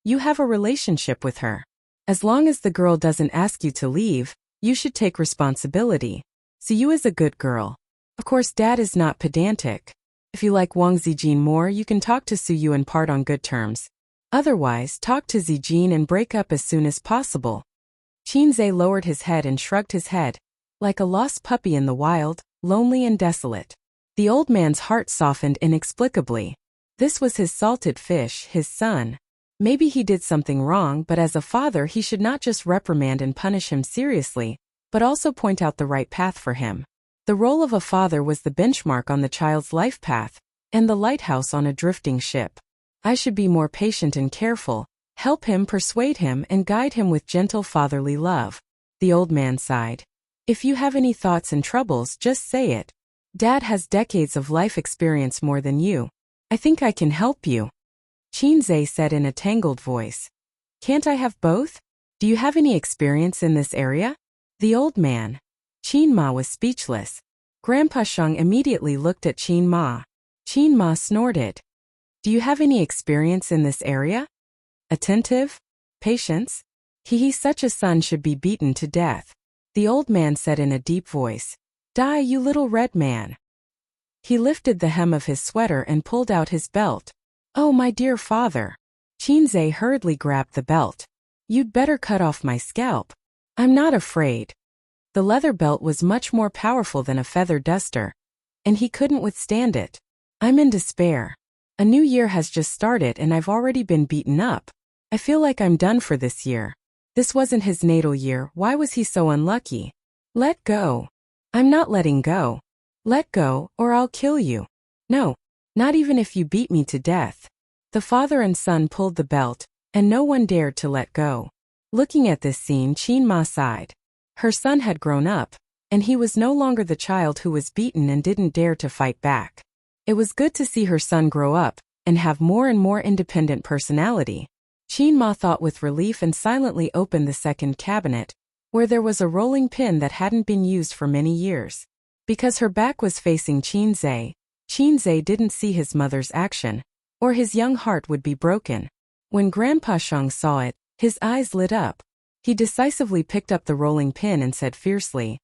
You have a relationship with her. As long as the girl doesn't ask you to leave, you should take responsibility. Suyu is a good girl. Of course, Dad is not pedantic. If you like Wang Zijin more, you can talk to Suyu and part on good terms. Otherwise, talk to Zijin and break up as soon as possible. Qinze lowered his head and shrugged his head, like a lost puppy in the wild, lonely and desolate. The old man's heart softened inexplicably. This was his salted fish, his son. Maybe he did something wrong, but as a father he should not just reprimand and punish him seriously, but also point out the right path for him. The role of a father was the benchmark on the child's life path, and the lighthouse on a drifting ship. I should be more patient and careful, help him, persuade him, and guide him with gentle fatherly love. The old man sighed. If you have any thoughts and troubles, just say it. Dad has decades of life experience more than you. I think I can help you. Qinze said in a tangled voice. Can't I have both? Do you have any experience in this area? The old man. Qin Ma was speechless. Grandpa Sheng immediately looked at Qin Ma. Qin Ma snorted. Do you have any experience in this area? Attentive? Patience? Such a son should be beaten to death. The old man said in a deep voice. Die, you little red man. He lifted the hem of his sweater and pulled out his belt. Oh, my dear father. Qinze hurriedly grabbed the belt. You'd better cut off my scalp. I'm not afraid. The leather belt was much more powerful than a feather duster, and he couldn't withstand it. I'm in despair. A new year has just started and I've already been beaten up. I feel like I'm done for this year. This wasn't his natal year, why was he so unlucky? Let go. I'm not letting go. Let go, or I'll kill you. No, not even if you beat me to death. The father and son pulled the belt, and no one dared to let go. Looking at this scene, Qin Ma sighed. Her son had grown up, and he was no longer the child who was beaten and didn't dare to fight back. It was good to see her son grow up, and have more and more independent personality. Qin Ma thought with relief and silently opened the second cabinet, where there was a rolling pin that hadn't been used for many years. Because her back was facing Qinze, Qinze didn't see his mother's action, or his young heart would be broken. When Grandpa Sheng saw it, his eyes lit up. He decisively picked up the rolling pin and said fiercely,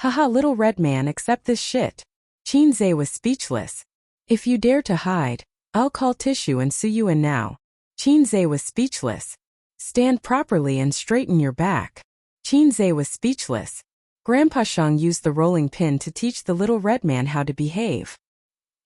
Haha, little red man, accept this shit. Qinze was speechless. If you dare to hide, I'll call tissue and sue you in now. Qinze was speechless. Stand properly and straighten your back. Qinze was speechless. Grandpa Sheng used the rolling pin to teach the little red man how to behave.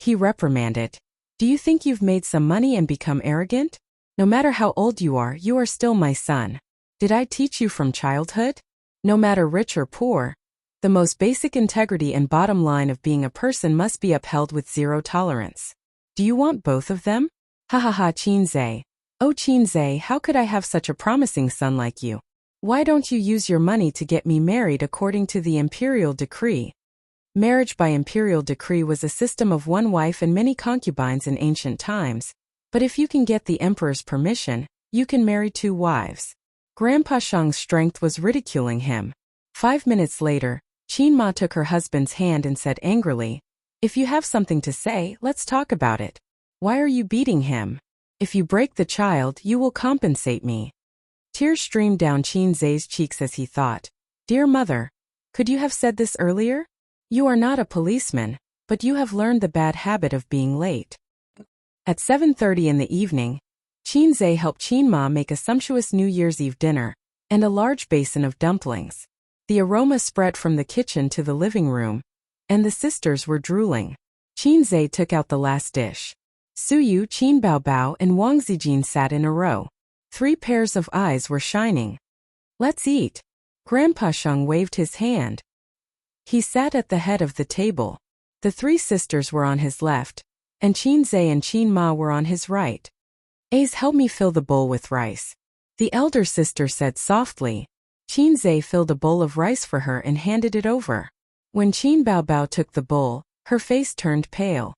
He reprimanded. Do you think you've made some money and become arrogant? No matter how old you are still my son. Did I teach you from childhood? No matter rich or poor, the most basic integrity and bottom line of being a person must be upheld with zero tolerance. Do you want both of them? Ha ha ha, Qinze. Oh Qinze, how could I have such a promising son like you? Why don't you use your money to get me married according to the imperial decree? Marriage by imperial decree was a system of one wife and many concubines in ancient times, but if you can get the emperor's permission, you can marry 2 wives. Grandpa Sheng's strength was ridiculing him. 5 minutes later, Qin Ma took her husband's hand and said angrily, If you have something to say, let's talk about it. Why are you beating him? If you break the child, you will compensate me. Tears streamed down Qinze's cheeks as he thought, Dear mother, could you have said this earlier? You are not a policeman, but you have learned the bad habit of being late. At 7:30 in the evening, Qinze helped Qin Ma make a sumptuous New Year's Eve dinner, and a large basin of dumplings. The aroma spread from the kitchen to the living room, and the sisters were drooling. Qinze took out the last dish. Suyu, Qin Baobao, and Wang Zijin sat in a row. 3 pairs of eyes were shining. Let's eat. Grandpa Sheng waved his hand. He sat at the head of the table. The 3 sisters were on his left, and Qinze and Qin Ma were on his right. Help me fill the bowl with rice. The elder sister said softly. Qinze filled a bowl of rice for her and handed it over. When Qin Baobao took the bowl, her face turned pale.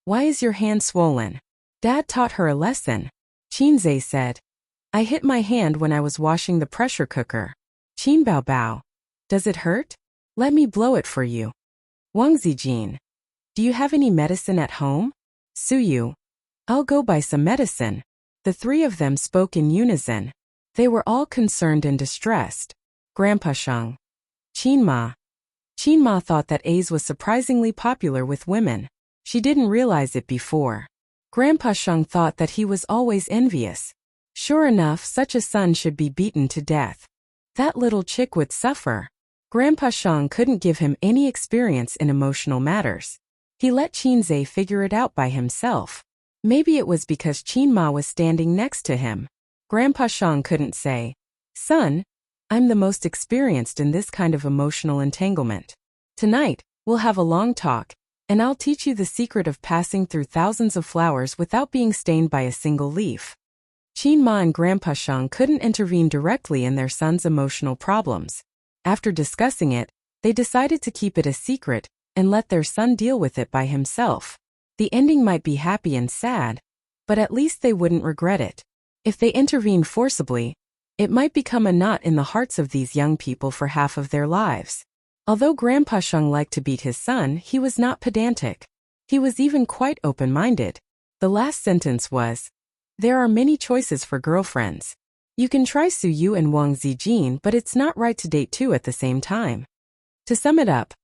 Why is your hand swollen? Dad taught her a lesson. Qinze said. I hit my hand when I was washing the pressure cooker. Qin Baobao. Does it hurt? Let me blow it for you. Wang Zijin. Do you have any medicine at home? Suyu. I'll go buy some medicine. The 3 of them spoke in unison. They were all concerned and distressed. Grandpa Sheng. Qin Ma. Qin Ma thought that Ace was surprisingly popular with women. She didn't realize it before. Grandpa Sheng thought that he was always envious. Sure enough, such a son should be beaten to death. That little chick would suffer. Grandpa Shang couldn't give him any experience in emotional matters. He let Qinzhe figure it out by himself. Maybe it was because Qin Ma was standing next to him. Grandpa Shang couldn't say, "Son, I'm the most experienced in this kind of emotional entanglement. Tonight, we'll have a long talk, and I'll teach you the secret of passing through thousands of flowers without being stained by a single leaf." Qin Ma and Grandpa Shang couldn't intervene directly in their son's emotional problems. After discussing it, they decided to keep it a secret and let their son deal with it by himself. The ending might be happy and sad, but at least they wouldn't regret it. If they intervened forcibly, it might become a knot in the hearts of these young people for half of their lives. Although Grandpa Shang liked to beat his son, he was not pedantic. He was even quite open-minded. The last sentence was, "There are many choices for girlfriends. You can try Su Yu and Wang Zijin, but it's not right to date two at the same time." To sum it up,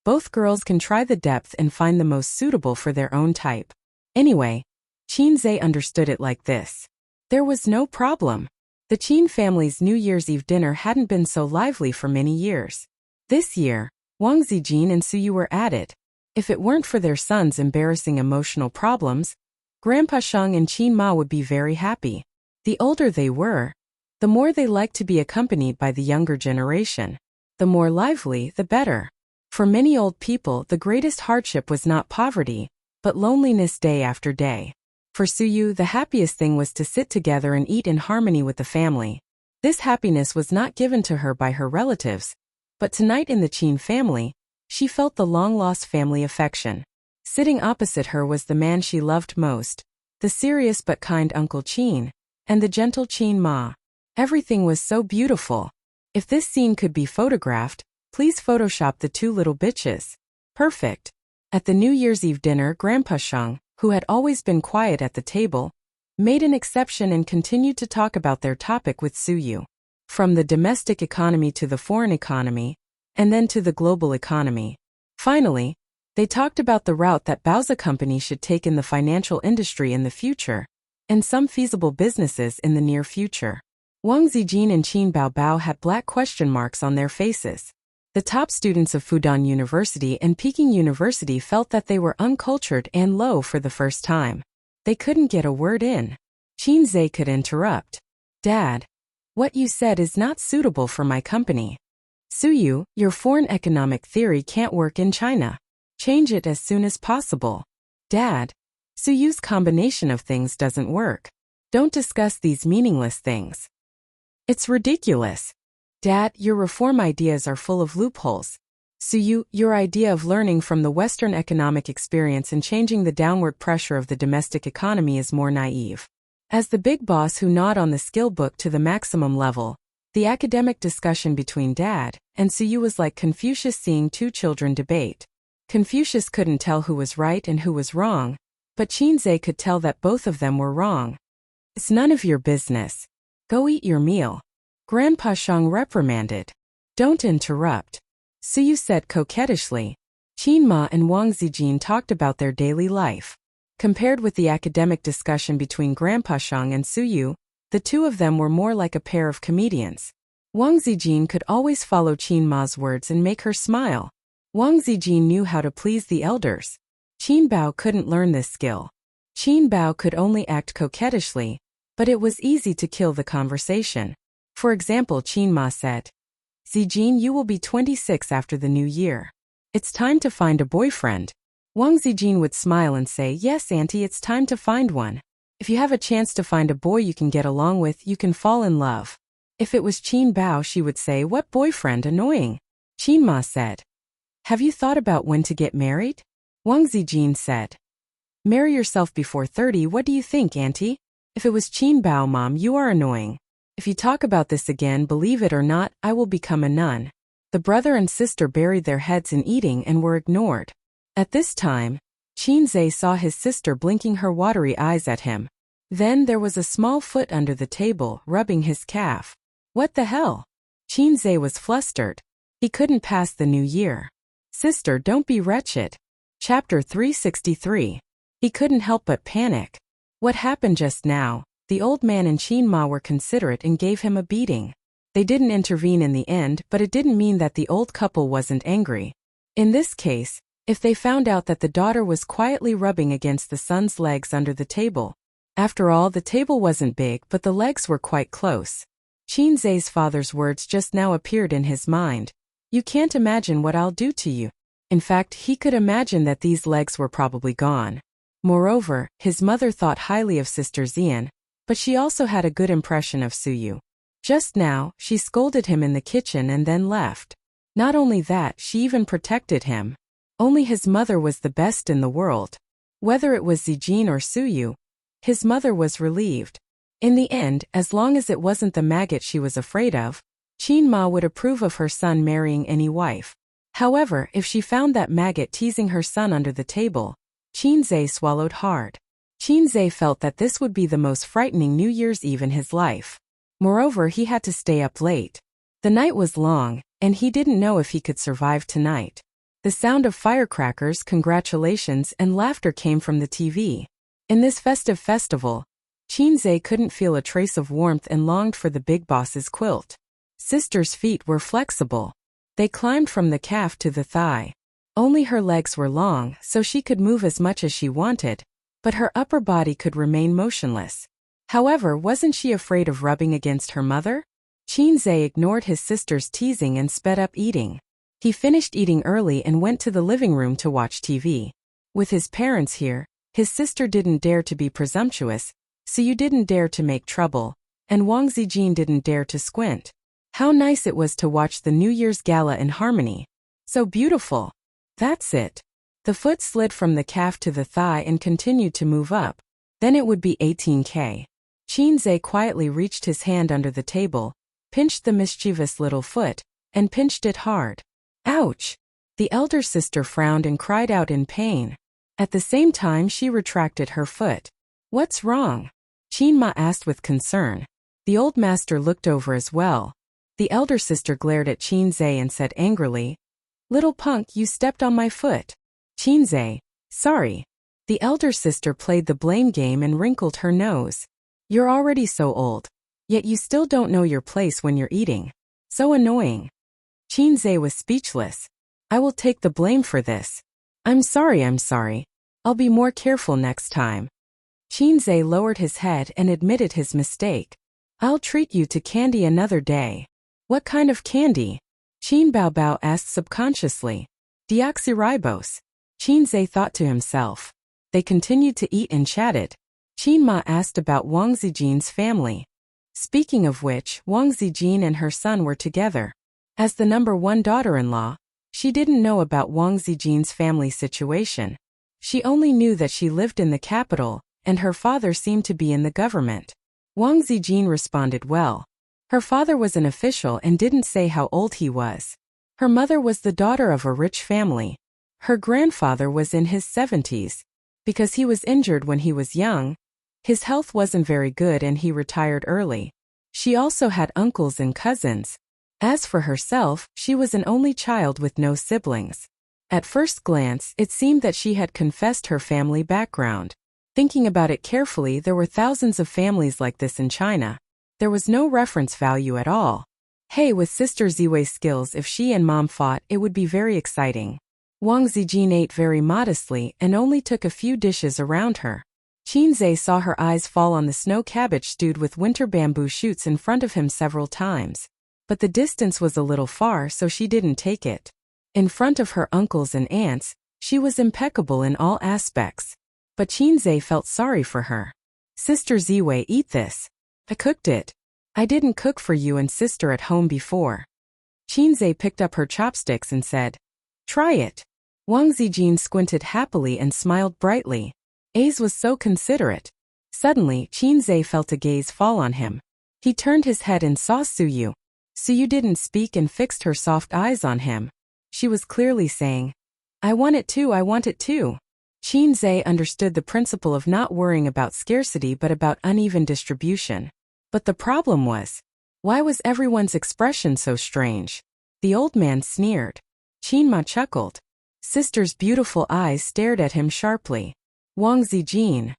both girls can try the depth and find the most suitable for their own type. Anyway, Qinzhe understood it like this. There was no problem. The Qin family's New Year's Eve dinner hadn't been so lively for many years. This year, Wang Zijin and Su Yu were added. If it weren't for their son's embarrassing emotional problems, Grandpa Shang and Qin Ma would be very happy. The older they were, the more they liked to be accompanied by the younger generation. The more lively, the better. For many old people, the greatest hardship was not poverty, but loneliness day after day. For Su Yu, the happiest thing was to sit together and eat in harmony with the family. This happiness was not given to her by her relatives, but tonight in the Qin family, she felt the long-lost family affection. Sitting opposite her was the man she loved most, the serious but kind Uncle Qin, and the gentle Qin Ma. Everything was so beautiful. If this scene could be photographed, please Photoshop the two little bitches. Perfect. At the New Year's Eve dinner, Grandpa Shang, who had always been quiet at the table, made an exception and continued to talk about their topic with Su Yu. From the domestic economy to the foreign economy, and then to the global economy. Finally, they talked about the route that Bao's company should take in the financial industry in the future, and some feasible businesses in the near future. Wang Zijin and Qin Baobao had black question marks on their faces. The top students of Fudan University and Peking University felt that they were uncultured and low for the first time. They couldn't get a word in. Qinzhe could interrupt. "Dad, what you said is not suitable for my company. Su Yu, your foreign economic theory can't work in China. Change it as soon as possible. Dad, Su Yu's combination of things doesn't work. Don't discuss these meaningless things. It's ridiculous. Dad, your reform ideas are full of loopholes. Su Yu, your idea of learning from the Western economic experience and changing the downward pressure of the domestic economy is more naive." As the big boss who gnawed on the skill book to the maximum level, the academic discussion between Dad and Su Yu was like Confucius seeing two children debate. Confucius couldn't tell who was right and who was wrong, but Qinzhe could tell that both of them were wrong. "It's none of your business. Go eat your meal," Grandpa Shang reprimanded. "Don't interrupt," Su Yu said coquettishly. Qin Ma and Wang Zijin talked about their daily life. Compared with the academic discussion between Grandpa Shang and Su Yu, the two of them were more like a pair of comedians. Wang Zijin could always follow Qin Ma's words and make her smile. Wang Zijin knew how to please the elders. Qin Bao couldn't learn this skill. Qin Bao could only act coquettishly, but it was easy to kill the conversation. For example, Qin Ma said, "Zijin, you will be 26 after the new year. It's time to find a boyfriend." Wang Zijin would smile and say, "Yes, Auntie, it's time to find one. If you have a chance to find a boy you can get along with, you can fall in love." If it was Qin Bao, she would say, "What boyfriend? Annoying." Qin Ma said, "Have you thought about when to get married?" Wang Zijin said, "Marry yourself before 30. What do you think, Auntie?" If it was Qin Bao, "Mom, you are annoying. If you talk about this again, believe it or not, I will become a nun." The brother and sister buried their heads in eating and were ignored. At this time, Qinzhe saw his sister blinking her watery eyes at him. Then there was a small foot under the table, rubbing his calf. What the hell? Qinzhe was flustered. He couldn't pass the new year. "Sister, don't be wretched." Chapter 363. He couldn't help but panic. What happened just now? The old man and Qin Ma were considerate and gave him a beating. They didn't intervene in the end, but it didn't mean that the old couple wasn't angry. In this case, if they found out that the daughter was quietly rubbing against the son's legs under the table. After all, the table wasn't big, but the legs were quite close. Qin Zhe's father's words just now appeared in his mind. You can't imagine what I'll do to you. In fact, he could imagine that these legs were probably gone. Moreover, his mother thought highly of Sister Xian, but she also had a good impression of Suyu. Just now, she scolded him in the kitchen and then left. Not only that, she even protected him. Only his mother was the best in the world. Whether it was Zijin or Suyu, his mother was relieved. In the end, as long as it wasn't the maggot she was afraid of, Qin Ma would approve of her son marrying any wife. However, if she found that maggot teasing her son under the table, Qin Zhe swallowed hard. Qin Zhe felt that this would be the most frightening New Year's Eve in his life. Moreover, he had to stay up late. The night was long, and he didn't know if he could survive tonight. The sound of firecrackers, congratulations, and laughter came from the TV. In this festive festival, Qin Zhe couldn't feel a trace of warmth and longed for the big boss's quilt. Sister's feet were flexible. They climbed from the calf to the thigh. Only her legs were long, so she could move as much as she wanted, but her upper body could remain motionless. However, wasn't she afraid of rubbing against her mother? Qin Zhe ignored his sister's teasing and sped up eating. He finished eating early and went to the living room to watch TV. With his parents here, his sister didn't dare to be presumptuous, Suyu didn't dare to make trouble, and Wang Zijin didn't dare to squint. How nice it was to watch the New Year's gala in harmony. So beautiful. That's it. The foot slid from the calf to the thigh and continued to move up. Then it would be 18K. Qin Zhe quietly reached his hand under the table, pinched the mischievous little foot, and pinched it hard. Ouch! The elder sister frowned and cried out in pain. At the same time, she retracted her foot. What's wrong? Qin Ma asked with concern. The old master looked over as well. The elder sister glared at Qin Zhe and said angrily, Little punk, you stepped on my foot. Qin Zhe, sorry. The elder sister played the blame game and wrinkled her nose. You're already so old. Yet you still don't know your place when you're eating. So annoying. Qin Zhe was speechless. I will take the blame for this. I'm sorry. I'll be more careful next time. Qin Zhe lowered his head and admitted his mistake. I'll treat you to candy another day. What kind of candy? Qin Baobao asked subconsciously. Deoxyribose. Qin Zhe thought to himself. They continued to eat and chatted. Qin Ma asked about Wang Zijin's family. Speaking of which, Wang Zijin and her son were together. As the number one daughter-in-law, she didn't know about Wang Zijin's family situation. She only knew that she lived in the capital, and her father seemed to be in the government. Wang Zijin responded well. Her father was an official and didn't say how old he was. Her mother was the daughter of a rich family. Her grandfather was in his 70s. Because he was injured when he was young, his health wasn't very good and he retired early. She also had uncles and cousins. As for herself, she was an only child with no siblings. At first glance, it seemed that she had confessed her family background. Thinking about it carefully, there were thousands of families like this in China. There was no reference value at all. Hey, with Sister Ziwei's skills, if she and Mom fought, it would be very exciting. Wang Zijin ate very modestly and only took a few dishes around her. Qin Zhe saw her eyes fall on the snow cabbage stewed with winter bamboo shoots in front of him several times. But the distance was a little far, so she didn't take it. In front of her uncles and aunts, she was impeccable in all aspects. But Qin Zhe felt sorry for her. Sister Ziwei, eat this. I cooked it. I didn't cook for you and sister at home before. Qin Zhe picked up her chopsticks and said, Try it. Wang Zijin squinted happily and smiled brightly. Ace was so considerate. Suddenly, Qin Zhe felt a gaze fall on him. He turned his head and saw Suyu. Suyu didn't speak and fixed her soft eyes on him. She was clearly saying, I want it too. Qin Zhe understood the principle of not worrying about scarcity but about uneven distribution. But the problem was, why was everyone's expression so strange? The old man sneered. Qin Ma chuckled. Sister's beautiful eyes stared at him sharply. Wang Zijin,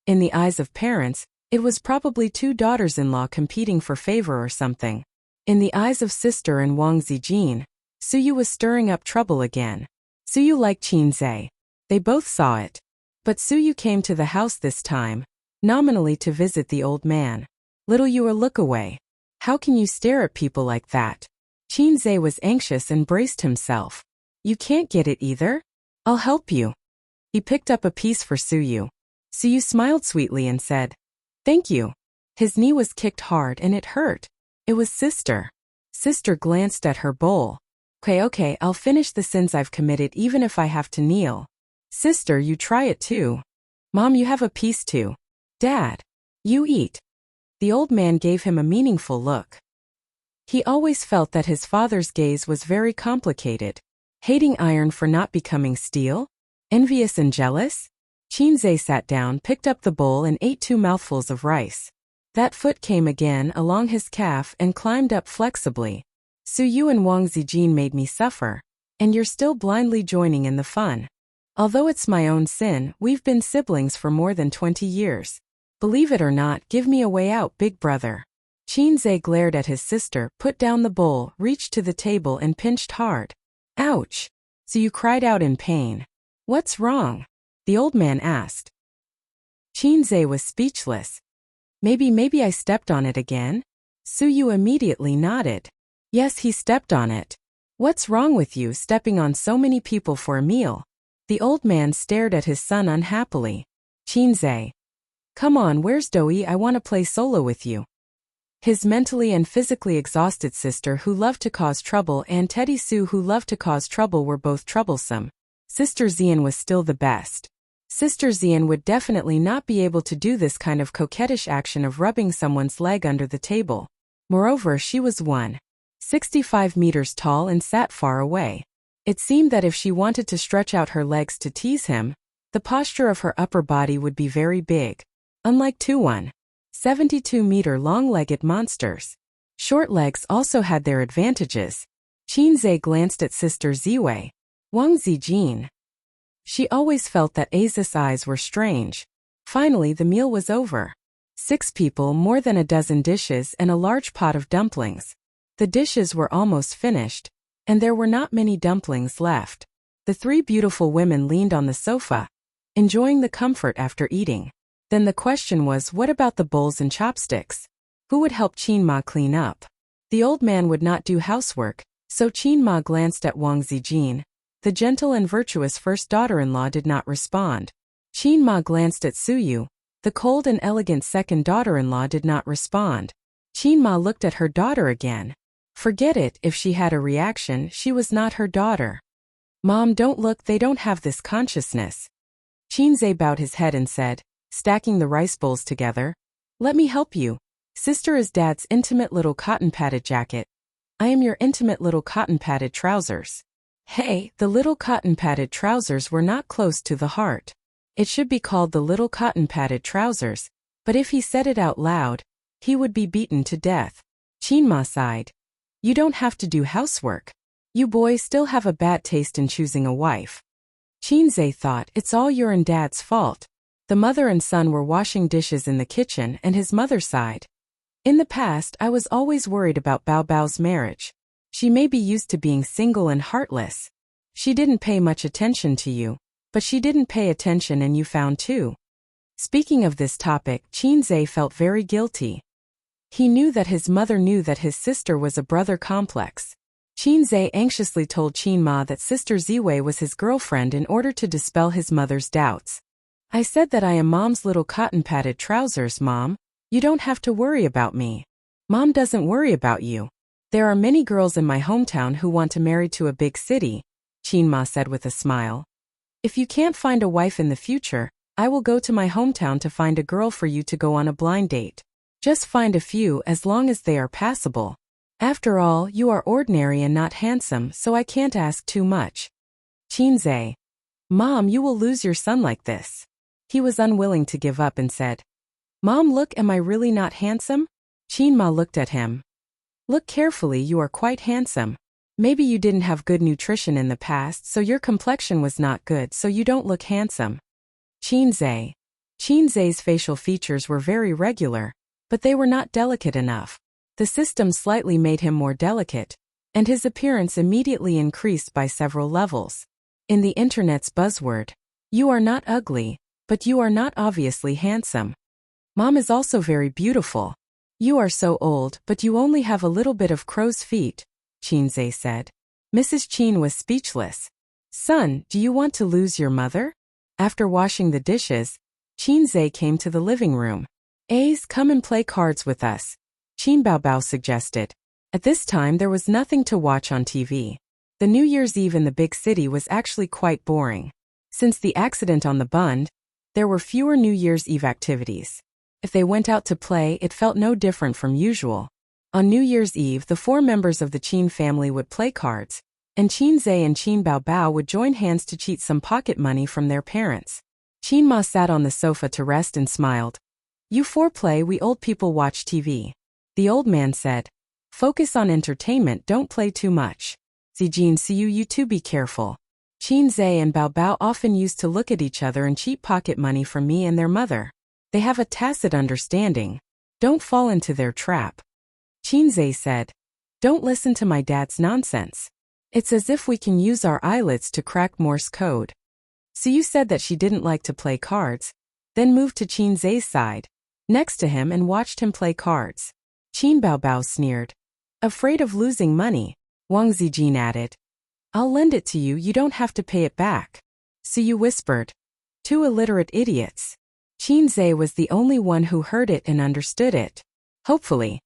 in the eyes of parents, it was probably two daughters-in-law competing for favor or something. In the eyes of sister and Wang Zijin, Suyu was stirring up trouble again. Suyu liked Qinzai. They both saw it. But Suyu came to the house this time, nominally to visit the old man. Little you look away. How can you stare at people like that? Qinzai was anxious and braced himself. You can't get it either? I'll help you. He picked up a piece for Suyu. Suyu smiled sweetly and said, Thank you. His knee was kicked hard and it hurt. It was sister. Sister glanced at her bowl. Okay, I'll finish the sins I've committed even if I have to kneel. Sister, you try it too. Mom, you have a piece too. Dad, you eat. The old man gave him a meaningful look. He always felt that his father's gaze was very complicated. Hating iron for not becoming steel? Envious and jealous? Qinzai sat down, picked up the bowl and ate 2 mouthfuls of rice. That foot came again along his calf and climbed up flexibly. Suyu and Wang Zijin made me suffer. And you're still blindly joining in the fun. Although it's my own sin, we've been siblings for more than 20 years. Believe it or not, give me a way out, big brother. Qinzai glared at his sister, put down the bowl, reached to the table and pinched hard. Ouch! Suyu cried out in pain. What's wrong? The old man asked. Qinzai was speechless. Maybe I stepped on it again? Suyu immediately nodded. Yes, he stepped on it. What's wrong with you stepping on so many people for a meal? The old man stared at his son unhappily. Qinzai. Come on, where's Doi? I want to play solo with you. His mentally and physically exhausted sister who loved to cause trouble and Teddy Sue who loved to cause trouble were both troublesome. Sister Xian was still the best. Sister Xian would definitely not be able to do this kind of coquettish action of rubbing someone's leg under the table. Moreover, she was 165 meters tall and sat far away. It seemed that if she wanted to stretch out her legs to tease him, the posture of her upper body would be very big. Unlike 72-meter long-legged monsters. Short legs also had their advantages. Qinzai glanced at Sister Ziwei. Wang Zijin. She always felt that Aza's eyes were strange. Finally, the meal was over. 6 people, more than a dozen dishes and a large pot of dumplings. The dishes were almost finished, and there were not many dumplings left. The 3 beautiful women leaned on the sofa, enjoying the comfort after eating. Then the question was, what about the bowls and chopsticks? Who would help Qinma clean up? The old man would not do housework, so Qinma glanced at Wang Zijin. The gentle and virtuous first daughter-in-law did not respond. Qinma glanced at Suyu. The cold and elegant second daughter-in-law did not respond. Qinma looked at her daughter again. Forget it, if she had a reaction, she was not her daughter. Mom, don't look, they don't have this consciousness. Qinzai bowed his head and said, stacking the rice bowls together, let me help you. Sister is Dad's intimate little cotton-padded jacket. I am your intimate little cotton-padded trousers. Hey, the little cotton-padded trousers were not close to the heart. It should be called the little cotton-padded trousers, but if he said it out loud, he would be beaten to death. Qinma sighed. You don't have to do housework. You boys still have a bad taste in choosing a wife. Qinzai thought, it's all your and Dad's fault. The mother and son were washing dishes in the kitchen and his mother sighed. In the past, I was always worried about Bao Bao's marriage. She may be used to being single and heartless. She didn't pay much attention to you, but she didn't pay attention and you found too. Speaking of this topic, Qinzai felt very guilty. He knew that his mother knew that his sister was a brother complex. Qinzai anxiously told Qinma that Sister Ziwei was his girlfriend in order to dispel his mother's doubts. I said that I am Mom's little cotton-padded trousers, Mom. You don't have to worry about me. Mom doesn't worry about you. There are many girls in my hometown who want to marry to a big city, Qinma said with a smile. If you can't find a wife in the future, I will go to my hometown to find a girl for you to go on a blind date. Just find a few as long as they are passable. After all, you are ordinary and not handsome, so I can't ask too much. Qinzai. Mom, you will lose your son like this. He was unwilling to give up and said, Mom, look, am I really not handsome? Qinma looked at him. Look carefully, you are quite handsome. Maybe you didn't have good nutrition in the past, so your complexion was not good, so you don't look handsome. Qinzai. Qinzai's facial features were very regular, but they were not delicate enough. The system slightly made him more delicate, and his appearance immediately increased by several levels. In the internet's buzzword, you are not ugly, but you are not obviously handsome. Mom is also very beautiful. You are so old, but you only have a little bit of crow's feet, Qinze said. Mrs. Qin was speechless. Son, do you want to lose your mother? After washing the dishes, Qinze came to the living room. Ace, come and play cards with us, Qin Baobao suggested. At this time there was nothing to watch on TV. The New Year's Eve in the big city was actually quite boring. Since the accident on the Bund, there were fewer New Year's Eve activities. If they went out to play, it felt no different from usual. On New Year's Eve, the 4 members of the Qin family would play cards, and Qinze and Qin Baobao would join hands to cheat some pocket money from their parents. Qin Ma sat on the sofa to rest and smiled. You 4 play, we old people watch TV. The old man said. Focus on entertainment, don't play too much. Zijin, see you two be careful. Qinze and Baobao often used to look at each other and cheat pocket money from me and their mother. They have a tacit understanding. Don't fall into their trap. Qinze said. Don't listen to my dad's nonsense. It's as if we can use our eyelids to crack Morse code. So you said that she didn't like to play cards, then moved to Qinze's side, next to him and watched him play cards. Qin Baobao sneered. Afraid of losing money, Wang Zijin added. I'll lend it to you, you don't have to pay it back. So you whispered. 2 illiterate idiots. Qinze was the only one who heard it and understood it. Hopefully,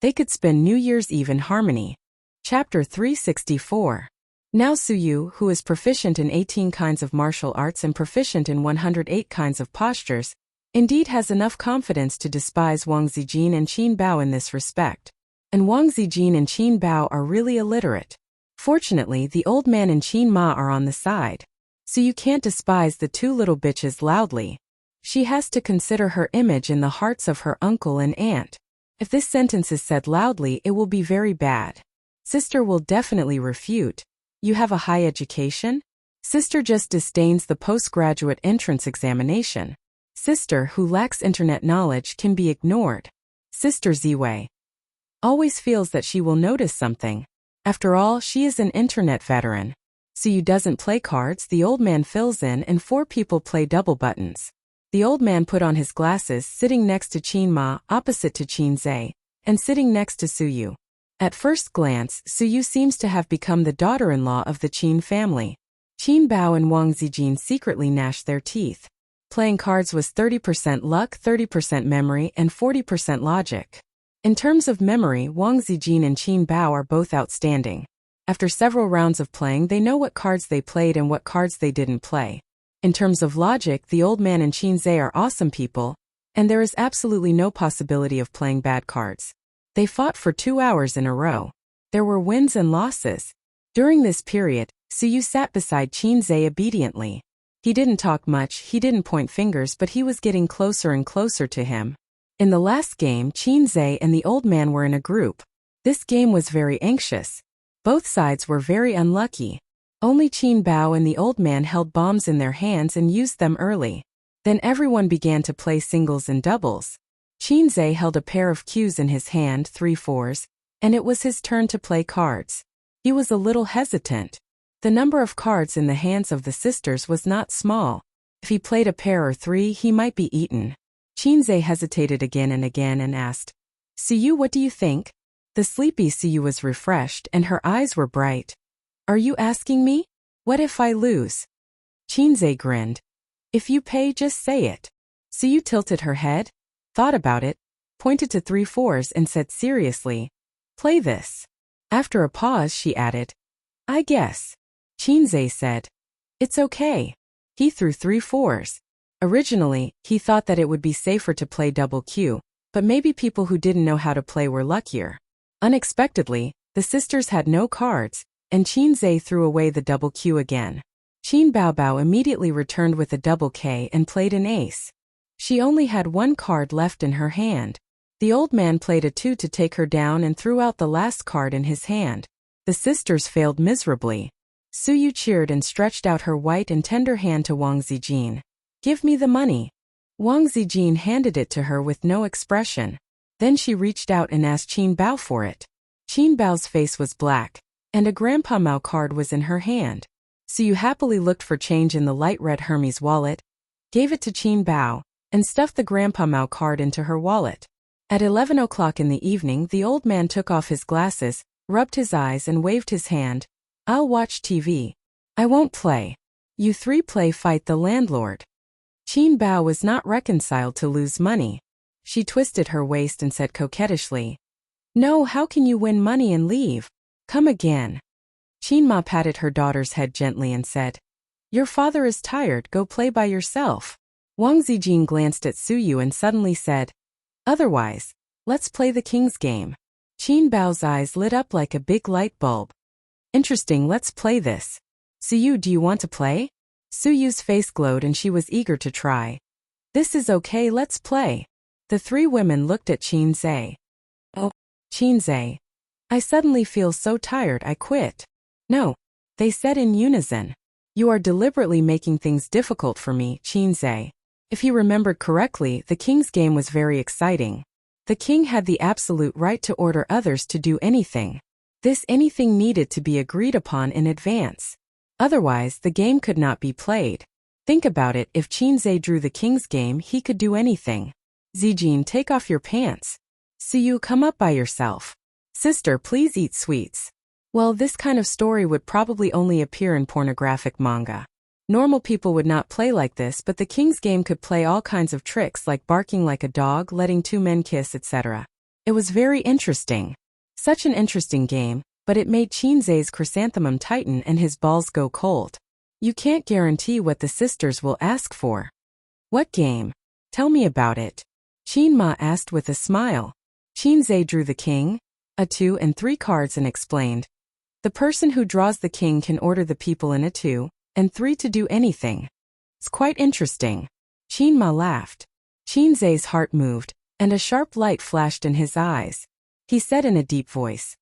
they could spend New Year's Eve in harmony. Chapter 364. Now Suyu, who is proficient in 18 kinds of martial arts and proficient in 108 kinds of postures, indeed has enough confidence to despise Wang Zijin and Qin Bao in this respect. And Wang Zijin and Qin Bao are really illiterate. Fortunately, the old man and Qin Ma are on the side. So you can't despise the 2 little bitches loudly. She has to consider her image in the hearts of her uncle and aunt. If this sentence is said loudly, it will be very bad. Sister will definitely refute. You have a high education? Sister just disdains the postgraduate entrance examination. Sister who lacks internet knowledge can be ignored. Sister Ziwei always feels that she will notice something. After all, she is an internet veteran. Suyu doesn't play cards, the old man fills in and 4 people play double buttons. The old man put on his glasses, sitting next to Qin Ma, opposite to Qinze, and sitting next to Suyu. At first glance, Suyu seems to have become the daughter-in-law of the Qin family. Qin Bao and Wang Zijin secretly gnashed their teeth. Playing cards was 30% luck, 30% memory, and 40% logic. In terms of memory, Wang Zijin and Qin Bao are both outstanding. After several rounds of playing, they know what cards they played and what cards they didn't play. In terms of logic, the old man and Qinze are awesome people, and there is absolutely no possibility of playing bad cards. They fought for 2 hours in a row. There were wins and losses. During this period, Suyu sat beside Qinze obediently. He didn't talk much, he didn't point fingers, but he was getting closer and closer to him. In the last game, Qinze and the old man were in a group. This game was very anxious. Both sides were very unlucky. Only Qin Bao and the old man held bombs in their hands and used them early. Then everyone began to play singles and doubles. Qinze held a pair of cues in his hand, 3 fours, and it was his turn to play cards. He was a little hesitant. The number of cards in the hands of the sisters was not small. If he played a pair or 3, he might be eaten. Qinze hesitated again and asked, Suyu, what do you think? The sleepy Suyu was refreshed and her eyes were bright. Are you asking me? What if I lose? Qinze grinned. If you pay, just say it. Suyu tilted her head, thought about it, pointed to 3 fours and said seriously, play this. After a pause, she added, I guess. Qinze said, it's okay. He threw 3 fours. Originally, he thought that it would be safer to play double Q, but maybe people who didn't know how to play were luckier. Unexpectedly, the sisters had no cards, and Qinze threw away the double Q again. Qin Baobao immediately returned with a double K and played an ace. She only had 1 card left in her hand. The old man played a 2 to take her down and threw out the last card in his hand. The sisters failed miserably. Suyu cheered and stretched out her white and tender hand to Wang Zijin. Give me the money. Wang Zijin handed it to her with no expression. Then she reached out and asked Qin Bao for it. Qin Bao's face was black, and a Grandpa Mao card was in her hand. Suyu happily looked for change in the light red Hermes wallet, gave it to Qin Bao, and stuffed the Grandpa Mao card into her wallet. At 11 o'clock in the evening, the old man took off his glasses, rubbed his eyes and waved his hand. I'll watch TV. I won't play. You three play fight the landlord. Qin Bao was not reconciled to lose money. She twisted her waist and said coquettishly, No, how can you win money and leave? Come again. Qin Ma patted her daughter's head gently and said, Your father is tired, go play by yourself. Wang Zijin glanced at Suyu and suddenly said, Otherwise, let's play the king's game. Qin Bao's eyes lit up like a big light bulb. Interesting, let's play this. Suyu, do you want to play? Suyu's face glowed and she was eager to try. This is okay, let's play. The three women looked at Qin Zhe. Oh, Qin Zhe. I suddenly feel so tired I quit. No, they said in unison. You are deliberately making things difficult for me, Qin Zhe. If he remembered correctly, the king's game was very exciting. The king had the absolute right to order others to do anything. This anything needed to be agreed upon in advance. Otherwise, the game could not be played. Think about it, if Qin Zhe drew the king's game, he could do anything. Zijin, take off your pants. Suyu, come up by yourself. Sister, please eat sweets. Well, this kind of story would probably only appear in pornographic manga. Normal people would not play like this, but the king's game could play all kinds of tricks like barking like a dog, letting two men kiss, etc. It was very interesting. Such an interesting game, but it made Qin Zhe's chrysanthemum tighten and his balls go cold. You can't guarantee what the sisters will ask for. What game? Tell me about it. Qin Ma asked with a smile. Qin Zhe drew the king, a 2 and 3 cards and explained. The person who draws the king can order the people in a 2 and 3 to do anything. It's quite interesting. Qin Ma laughed. Qin Zhe's heart moved, and a sharp light flashed in his eyes. He said in a deep voice,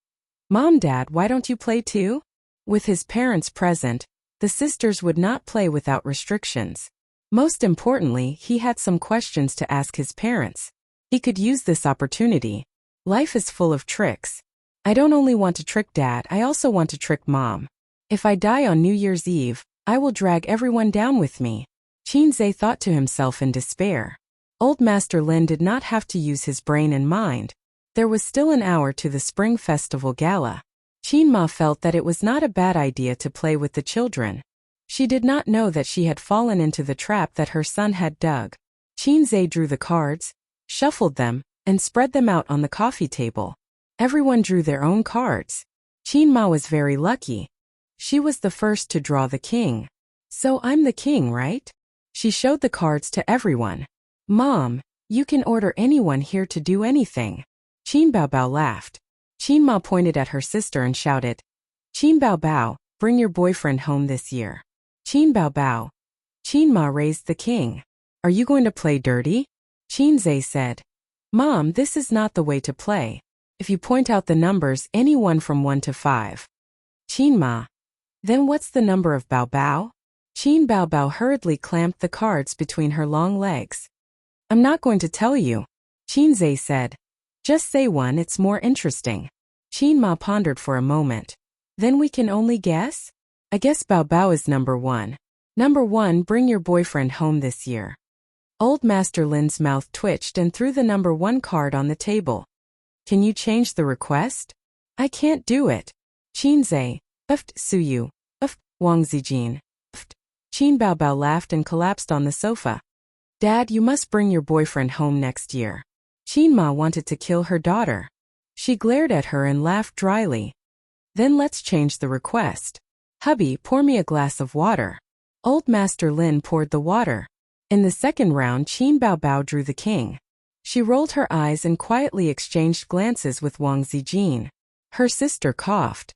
Mom, Dad, why don't you play too? With his parents present, the sisters would not play without restrictions. Most importantly, he had some questions to ask his parents. He could use this opportunity. Life is full of tricks. I don't only want to trick Dad, I also want to trick Mom. If I die on New Year's Eve, I will drag everyone down with me. Qin Zhe thought to himself in despair. Old Master Lin did not have to use his brain and mind. There was still an hour to the Spring Festival Gala. Qin Ma felt that it was not a bad idea to play with the children. She did not know that she had fallen into the trap that her son had dug. Qin Zhe drew the cards, shuffled them, and spread them out on the coffee table. Everyone drew their own cards. Qin Ma was very lucky. She was the first to draw the king. So I'm the king, right? She showed the cards to everyone. Mom, you can order anyone here to do anything. Qin Bao Bao laughed. Qin Ma pointed at her sister and shouted, Qin Bao Bao, bring your boyfriend home this year. Qin Bao Bao. Qin Ma raised the king. Are you going to play dirty? Qin Zhe said. Mom, this is not the way to play. If you point out the numbers, any one from 1 to 5. Qin Ma. Then what's the number of Bao Bao? Qin Bao Bao hurriedly clamped the cards between her long legs. I'm not going to tell you. Qin Zhe said. Just say 1, it's more interesting. Qin Ma pondered for a moment. Then we can only guess? I guess Bao Bao is number 1. Number 1, bring your boyfriend home this year. Old Master Lin's mouth twitched and threw the number 1 card on the table. Can you change the request? I can't do it. Qin Zhe. Suyu. Wang Zijin. Qin Bao Bao laughed and collapsed on the sofa. Dad, you must bring your boyfriend home next year. Qin Ma wanted to kill her daughter. She glared at her and laughed dryly. Then let's change the request. Hubby, pour me a glass of water. Old Master Lin poured the water. In the second round, Qin Bao Bao drew the king. She rolled her eyes and quietly exchanged glances with Wang Zijin. Her sister coughed.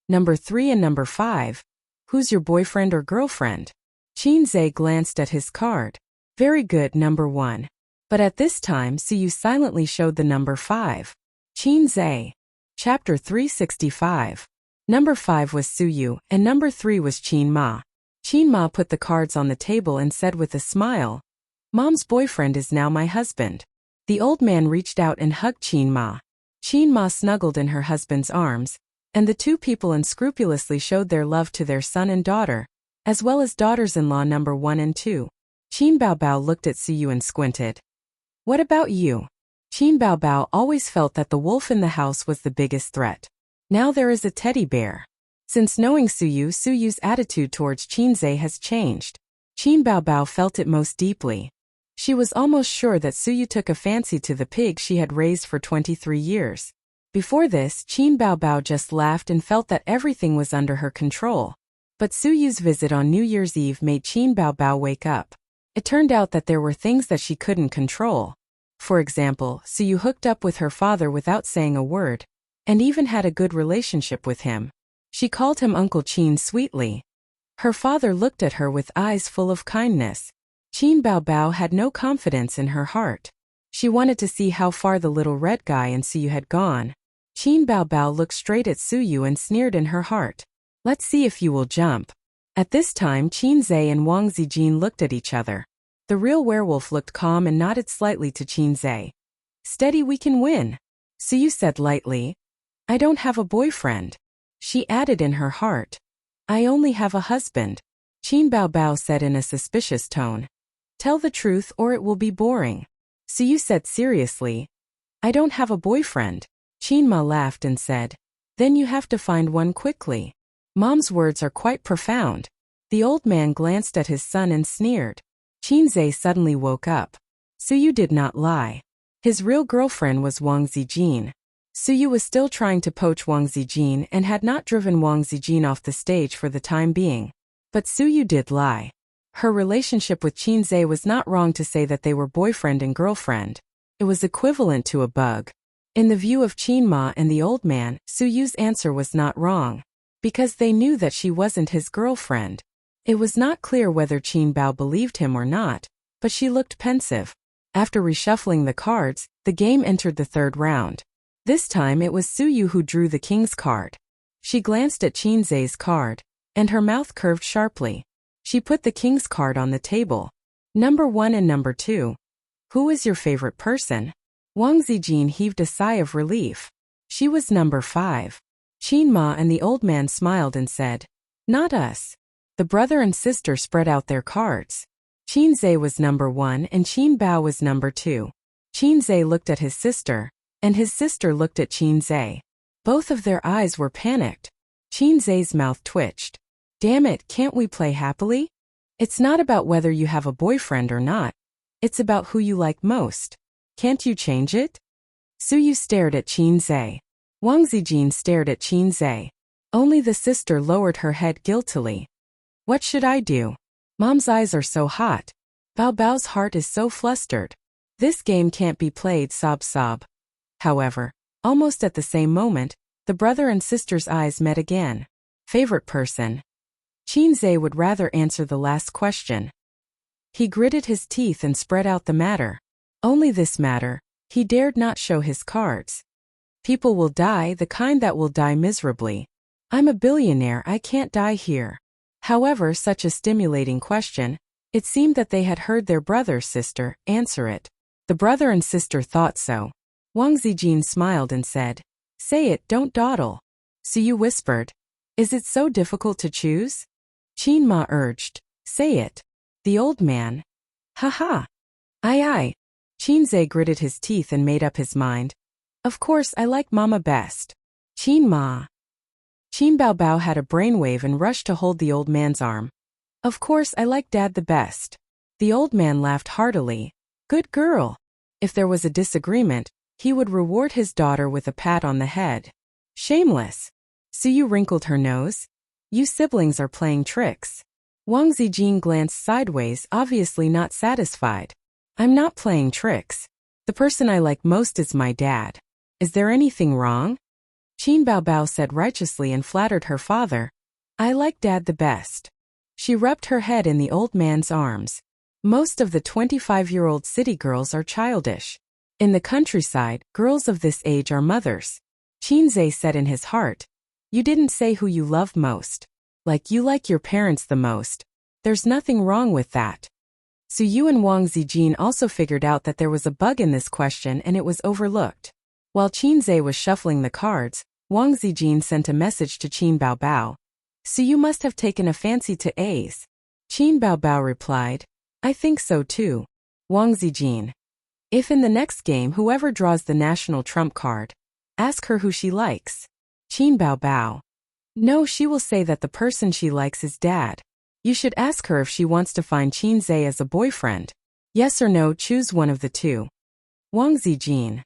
Number 3 and number 5. Who's your boyfriend or girlfriend? Qin Zhe glanced at his card. Very good, number 1. But at this time, Suyu silently showed the number 5. Qin Zhe. Chapter 365. Number 5 was Suyu, and number 3 was Qin Ma. Qin Ma put the cards on the table and said with a smile, Mom's boyfriend is now my husband. The old man reached out and hugged Qin Ma. Qin Ma snuggled in her husband's arms, and the two people unscrupulously showed their love to their son and daughter, as well as daughters-in-law number 1 and 2. Qin Baobao looked at Suyu and squinted. What about you? Qin Baobao always felt that the wolf in the house was the biggest threat. Now there is a teddy bear. Since knowing Suyu, Suyu's attitude towards Qinzhe has changed. Qin Baobao felt it most deeply. She was almost sure that Suyu took a fancy to the pig she had raised for 23 years. Before this, Qin Baobao just laughed and felt that everything was under her control. But Suyu's visit on New Year's Eve made Qin Baobao wake up. It turned out that there were things that she couldn't control. For example, Suyu hooked up with her father without saying a word, and even had a good relationship with him. She called him Uncle Qin sweetly. Her father looked at her with eyes full of kindness. Qin Baobao had no confidence in her heart. She wanted to see how far the little red guy in Suyu had gone. Qin Baobao looked straight at Suyu and sneered in her heart. Let's see if you will jump. At this time, Qinzhe and Wang Zijin looked at each other. The real werewolf looked calm and nodded slightly to Qinzhe. Steady, we can win. Suyu said lightly. I don't have a boyfriend. She added in her heart. I only have a husband. Qin Baobao said in a suspicious tone. Tell the truth or it will be boring. Suyu said seriously. I don't have a boyfriend. Qin Ma laughed and said. Then you have to find one quickly. Mom's words are quite profound. The old man glanced at his son and sneered. Qinzhe suddenly woke up. Suyu did not lie. His real girlfriend was Wang Zijin. Suyu was still trying to poach Wang Zijin and had not driven Wang Zijin off the stage for the time being. But Suyu did lie. Her relationship with Qinzhe was not wrong to say that they were boyfriend and girlfriend. It was equivalent to a bug. In the view of Qin Ma and the old man, Suyu's answer was not wrong. Because they knew that she wasn't his girlfriend. It was not clear whether Qin Bao believed him or not, but she looked pensive. After reshuffling the cards, the game entered the third round. This time it was Suyu who drew the king's card. She glanced at Qinzhe's card, and her mouth curved sharply. She put the king's card on the table. Number 1 and number 2. Who is your favorite person? Wang Zijin heaved a sigh of relief. She was number 5. Qin Ma and the old man smiled and said, Not us. The brother and sister spread out their cards. Qinzhe was number 1 and Qin Bao was number 2. Qinzhe looked at his sister, and his sister looked at Qinzhe. Both of their eyes were panicked. Qinzhe's mouth twitched. Damn it, can't we play happily? It's not about whether you have a boyfriend or not. It's about who you like most. Can't you change it? Suyu stared at Qinzhe. Wang Zijin stared at Qinzhe. Only the sister lowered her head guiltily. What should I do? Mom's eyes are so hot. Bao Bao's heart is so flustered. This game can't be played, sob sob. However, almost at the same moment, the brother and sister's eyes met again. Favorite person? Qinzhe would rather answer the last question. He gritted his teeth and spread out the matter. Only this matter. He dared not show his cards. People will die, the kind that will die miserably. I'm a billionaire, I can't die here. However, such a stimulating question, it seemed that they had heard their brother-sister answer it. The brother and sister thought so. Wang Zijin smiled and said, Say it, don't dawdle. Suyu whispered, Is it so difficult to choose? Qin Ma urged, Say it. The old man. Ha ha. Aye. Qinzhe gritted his teeth and made up his mind. Of course I like Mama best. Qin Ma. Qin Baobao had a brainwave and rushed to hold the old man's arm. Of course I like Dad the best. The old man laughed heartily. Good girl. If there was a disagreement, he would reward his daughter with a pat on the head. Shameless. Suyu wrinkled her nose. You siblings are playing tricks. Wang Zijin glanced sideways, obviously not satisfied. I'm not playing tricks. The person I like most is my dad. Is there anything wrong? Qin Baobao said righteously and flattered her father. I like Dad the best. She rubbed her head in the old man's arms. Most of the 25-year-old city girls are childish. In the countryside, girls of this age are mothers. Qinzhe said in his heart. You didn't say who you love most. Like you like your parents the most. There's nothing wrong with that. Yu and Wang Zijin also figured out that there was a bug in this question and it was overlooked. While Qin Zhe was shuffling the cards, Wang Zijin sent a message to Qin Baobao. You must have taken a fancy to A's. Qin Baobao replied, I think so too. Wang Zijin. If in the next game whoever draws the national trump card, ask her who she likes. Qin Baobao. No, she will say that the person she likes is Dad. You should ask her if she wants to find Qin Zhe as a boyfriend. Yes or no, choose one of the two. Wang Zijin.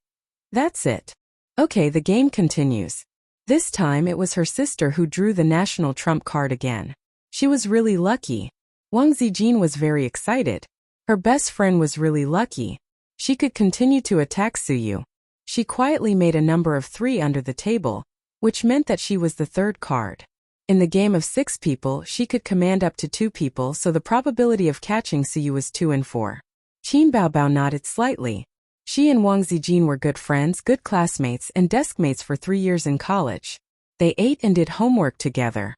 That's it. Okay, the game continues. This time it was her sister who drew the national trump card again. She was really lucky. Wang Zijin was very excited. Her best friend was really lucky. She could continue to attack Yu. She quietly made a number of 3 under the table, which meant that she was the third card. In the game of 6 people, she could command up to 2 people, so the probability of catching Yu was 2 in 4. Qin Baobao nodded slightly. She and Wang Zijin were good friends, good classmates, and deskmates for 3 years in college. They ate and did homework together.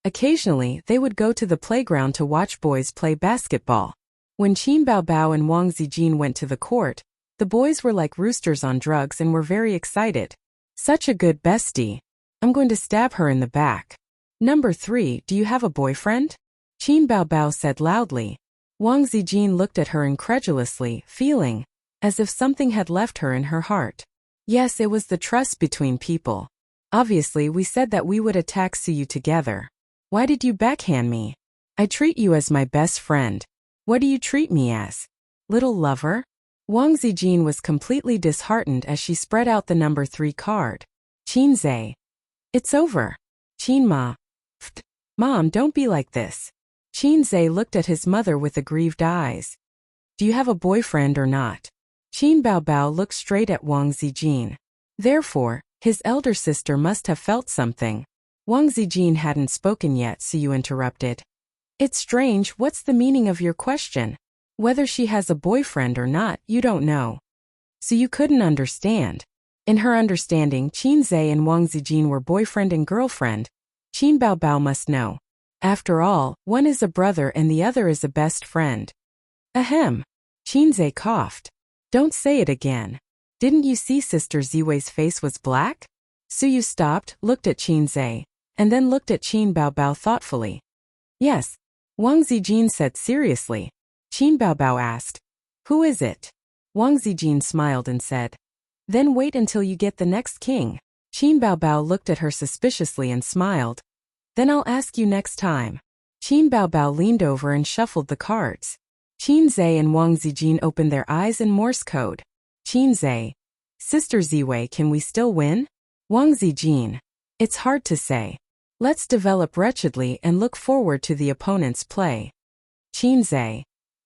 Occasionally, they would go to the playground to watch boys play basketball. When Qin Baobao and Wang Zijin went to the court, the boys were like roosters on drugs and were very excited. Such a good bestie. I'm going to stab her in the back. Number 3, do you have a boyfriend? Qin Baobao said loudly. Wang Zijin looked at her incredulously, feeling as if something had left her in her heart. Yes, it was the trust between people. Obviously, we said that we would attack Yu together. Why did you backhand me? I treat you as my best friend. What do you treat me as? Little lover? Wang Zijin was completely disheartened as she spread out the number 3 card. Qin Zhe. It's over. Qin Ma. Pfft. Mom, don't be like this. Qin Zhe looked at his mother with aggrieved eyes. Do you have a boyfriend or not? Qin Baobao looked straight at Wang Zijin. Therefore, his elder sister must have felt something. Wang Zijin hadn't spoken yet, so Yu interrupted. It's strange, what's the meaning of your question? Whether she has a boyfriend or not, you don't know. So you couldn't understand. In her understanding, Qin Zhe and Wang Zijin were boyfriend and girlfriend. Qin Baobao must know. After all, one is a brother and the other is a best friend. Ahem. Qin Zhe coughed. Don't say it again. Didn't you see Sister Ziwei's face was black? Yu stopped, looked at Qin Zhe, and then looked at Qin Baobao thoughtfully. Yes. Wang Zijin said seriously. Qin Baobao asked, who is it? Wang Zijin smiled and said, then wait until you get the next king. Qin Baobao looked at her suspiciously and smiled. Then I'll ask you next time. Qin Baobao leaned over and shuffled the cards. Qin Zhe and Wang Zijin opened their eyes in Morse code. Qin Zhe. Sister Ziwei, can we still win? Wang Zijin. It's hard to say. Let's develop wretchedly and look forward to the opponent's play. Qin Zhe.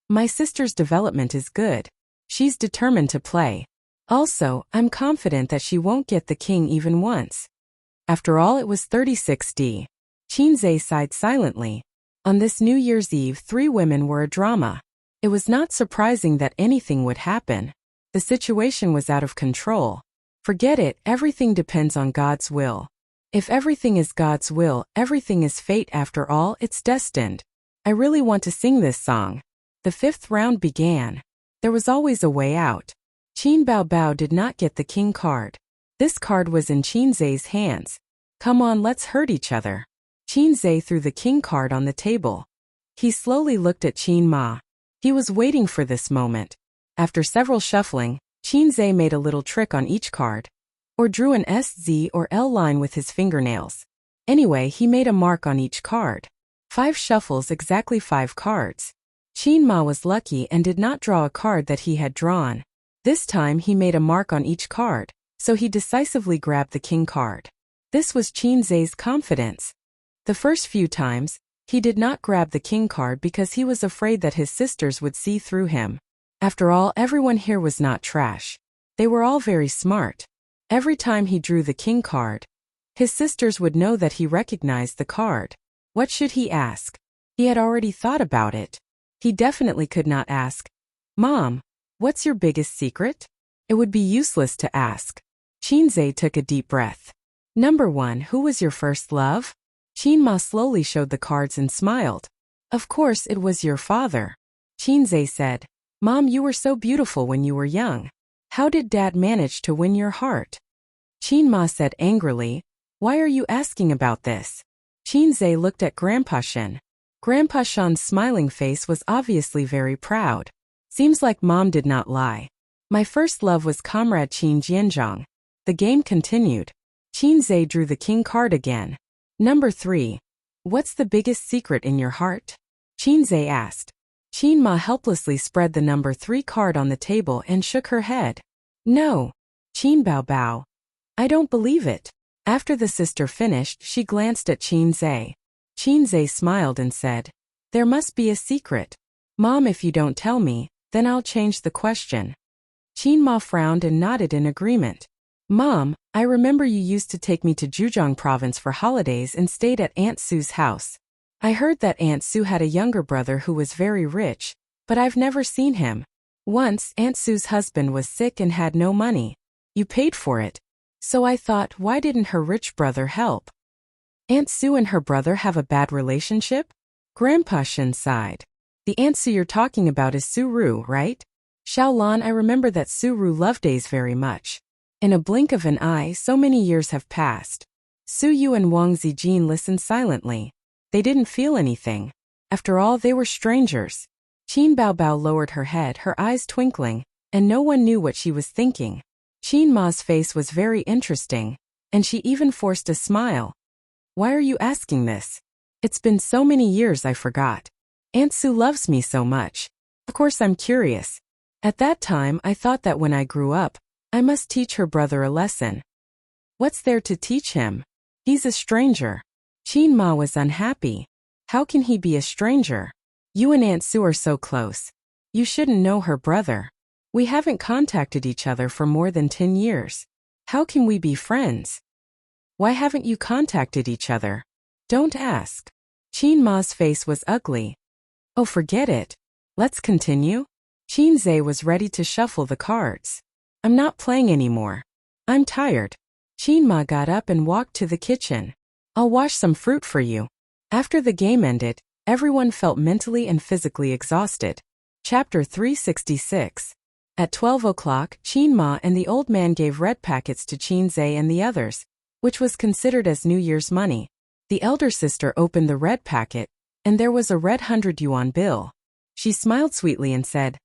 My sister's development is good. She's determined to play. Also, I'm confident that she won't get the king even once. After all, it was 36D. Qin Zhe sighed silently. On this New Year's Eve, 3 women were a drama. It was not surprising that anything would happen. The situation was out of control. Forget it, everything depends on God's will. If everything is God's will, everything is fate after all, it's destined. I really want to sing this song. The 5th round began. There was always a way out. Qin Baobao did not get the king card. This card was in Qin Zhe's hands. Come on, let's hurt each other. Qin Zhe threw the king card on the table. He slowly looked at Qin Ma. He was waiting for this moment. After several shuffling, Qin Zhe made a little trick on each card, or drew an S, Z, or L line with his fingernails. Anyway, he made a mark on each card. 5 shuffles, exactly 5 cards. Qin Ma was lucky and did not draw a card that he had drawn. This time he made a mark on each card, so he decisively grabbed the king card. This was Qin Zhe's confidence. The first few times, he did not grab the king card because he was afraid that his sisters would see through him. After all, everyone here was not trash. They were all very smart. Every time he drew the king card, his sisters would know that he recognized the card. What should he ask? He had already thought about it. He definitely could not ask, Mom, what's your biggest secret? It would be useless to ask. Qin Zhe took a deep breath. Number 1, who was your first love? Qin Ma slowly showed the cards and smiled. Of course, it was your father. Qinze said, Mom, you were so beautiful when you were young. How did Dad manage to win your heart? Qinma said angrily, Why are you asking about this? Qinze looked at Grandpa Shen. Grandpa Shen's smiling face was obviously very proud. Seems like Mom did not lie. My first love was Comrade Qin Jianzhang. The game continued. Qinze drew the king card again. Number 3. What's the biggest secret in your heart? Qinze asked. Qinma helplessly spread the number 3 card on the table and shook her head. No. Qin Baobao. I don't believe it. After the sister finished, she glanced at Qinze. Qinze smiled and said, There must be a secret. Mom, if you don't tell me, then I'll change the question. Qinma frowned and nodded in agreement. Mom, I remember you used to take me to Zhejiang province for holidays and stayed at Aunt Sue's house. I heard that Aunt Sue had a younger brother who was very rich, but I've never seen him. Once, Aunt Sue's husband was sick and had no money. You paid for it. So I thought, why didn't her rich brother help? Aunt Sue and her brother have a bad relationship? Grandpa Shen sighed. The Aunt Sue you're talking about is Su Ru, right? Xiaolan, I remember that Su Ru loved Days very much. In a blink of an eye, so many years have passed. Su Yu and Wang Zijin listened silently. They didn't feel anything. After all, they were strangers. Qin Baobao lowered her head, her eyes twinkling, and no one knew what she was thinking. Qin Ma's face was very interesting, and she even forced a smile. Why are you asking this? It's been so many years I forgot. Aunt Sue loves me so much. Of course I'm curious. At that time I thought that when I grew up, I must teach her brother a lesson. What's there to teach him? He's a stranger. Qin Ma was unhappy. How can he be a stranger? You and Aunt Sue are so close. You shouldn't know her brother. We haven't contacted each other for more than 10 years. How can we be friends? Why haven't you contacted each other? Don't ask. Qin Ma's face was ugly. Oh, forget it. Let's continue. Qinze was ready to shuffle the cards. I'm not playing anymore. I'm tired. Qin Ma got up and walked to the kitchen. I'll wash some fruit for you. After the game ended, everyone felt mentally and physically exhausted. Chapter 366. At 12 o'clock, Qin Ma and the old man gave red packets to Qinze and the others, which was considered as New Year's money. The elder sister opened the red packet, and there was a red 100 yuan bill. She smiled sweetly and said,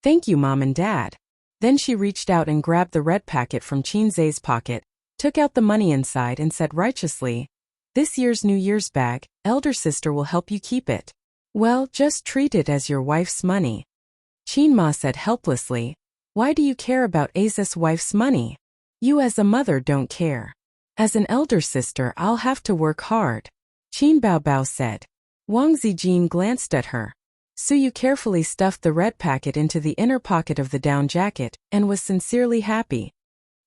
Thank you, Mom and Dad. Then she reached out and grabbed the red packet from Qinze's pocket, took out the money inside and said righteously, This year's New Year's bag, elder sister will help you keep it. Well, just treat it as your wife's money. Qin Ma said helplessly, Why do you care about Aza's wife's money? You as a mother don't care. As an elder sister, I'll have to work hard. Qin Baobao said. Wang Zijin glanced at her. Su Yu carefully stuffed the red packet into the inner pocket of the down jacket and was sincerely happy.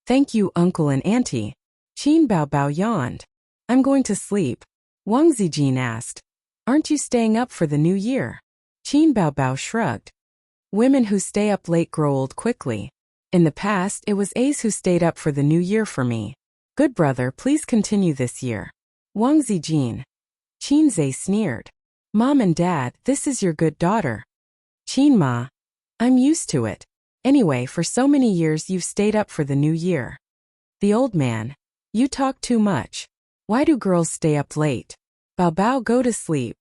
Thank you, Uncle and Auntie. Qin Baobao yawned. I'm going to sleep. Wang Zijin asked. Aren't you staying up for the new year? Qin Baobao shrugged. Women who stay up late grow old quickly. In the past, it was Ace who stayed up for the new year for me. Good brother, please continue this year. Wang Zijin. Qinze sneered. Mom and Dad, this is your good daughter. Qin Ma. I'm used to it. Anyway, for so many years you've stayed up for the new year. The old man. You talk too much. Why do girls stay up late? Baobao, go to sleep.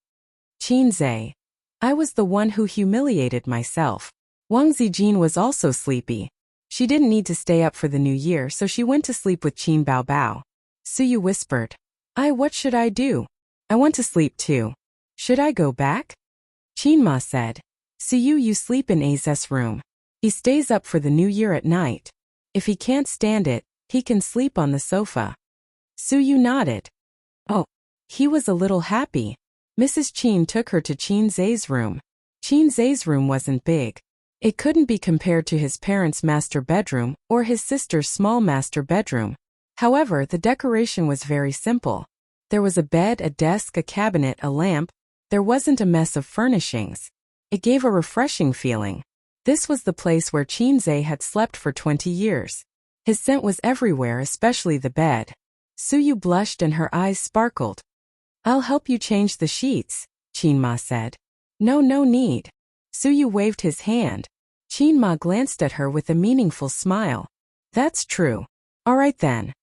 Qinze. I was the one who humiliated myself. Wang Zijin was also sleepy. She didn't need to stay up for the new year, so she went to sleep with Qin Baobao. Su Yu whispered. What should I do? I want to sleep too. Should I go back? Qin Ma said. Su Yu, you sleep in A's room. He stays up for the new year at night. If he can't stand it, he can sleep on the sofa. Su Yu nodded. Oh. He was a little happy. Mrs. Qin took her to Qinze's room. Qinze's room wasn't big. It couldn't be compared to his parents' master bedroom or his sister's small master bedroom. However, the decoration was very simple. There was a bed, a desk, a cabinet, a lamp. There wasn't a mess of furnishings. It gave a refreshing feeling. This was the place where Qinze had slept for 20 years. His scent was everywhere, especially the bed. Su Yu blushed and her eyes sparkled. I'll help you change the sheets, Qin Ma said. No need. Suyu waved his hand. Qin Ma glanced at her with a meaningful smile. That's true. All right then.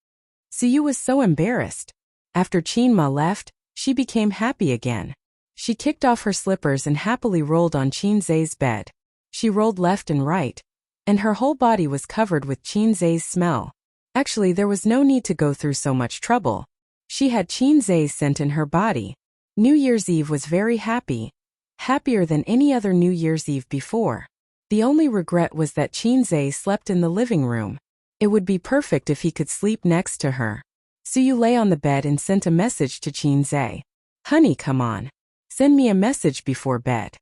Suyu was so embarrassed. After Qin Ma left, she became happy again. She kicked off her slippers and happily rolled on Qin Zhe's bed. She rolled left and right, and her whole body was covered with Qin Zhe's smell. Actually, there was no need to go through so much trouble. She had Qin Zhe's scent in her body. New Year's Eve was very happy. Happier than any other New Year's Eve before. The only regret was that Qin Zhe slept in the living room. It would be perfect if he could sleep next to her. Suyu lay on the bed and sent a message to Qin Zhe. Honey, come on. Send me a message before bed.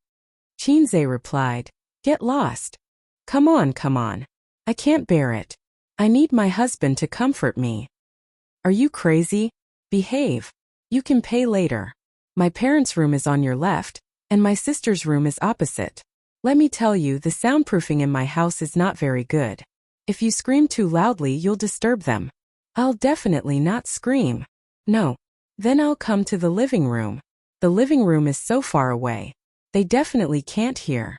Qin Zhe replied, Get lost. Come on, come on. I can't bear it. I need my husband to comfort me. Are you crazy? Behave. You can pay later. My parents' room is on your left, and my sister's room is opposite. Let me tell you, the soundproofing in my house is not very good. If you scream too loudly, you'll disturb them. I'll definitely not scream. No. Then I'll come to the living room. The living room is so far away. They definitely can't hear.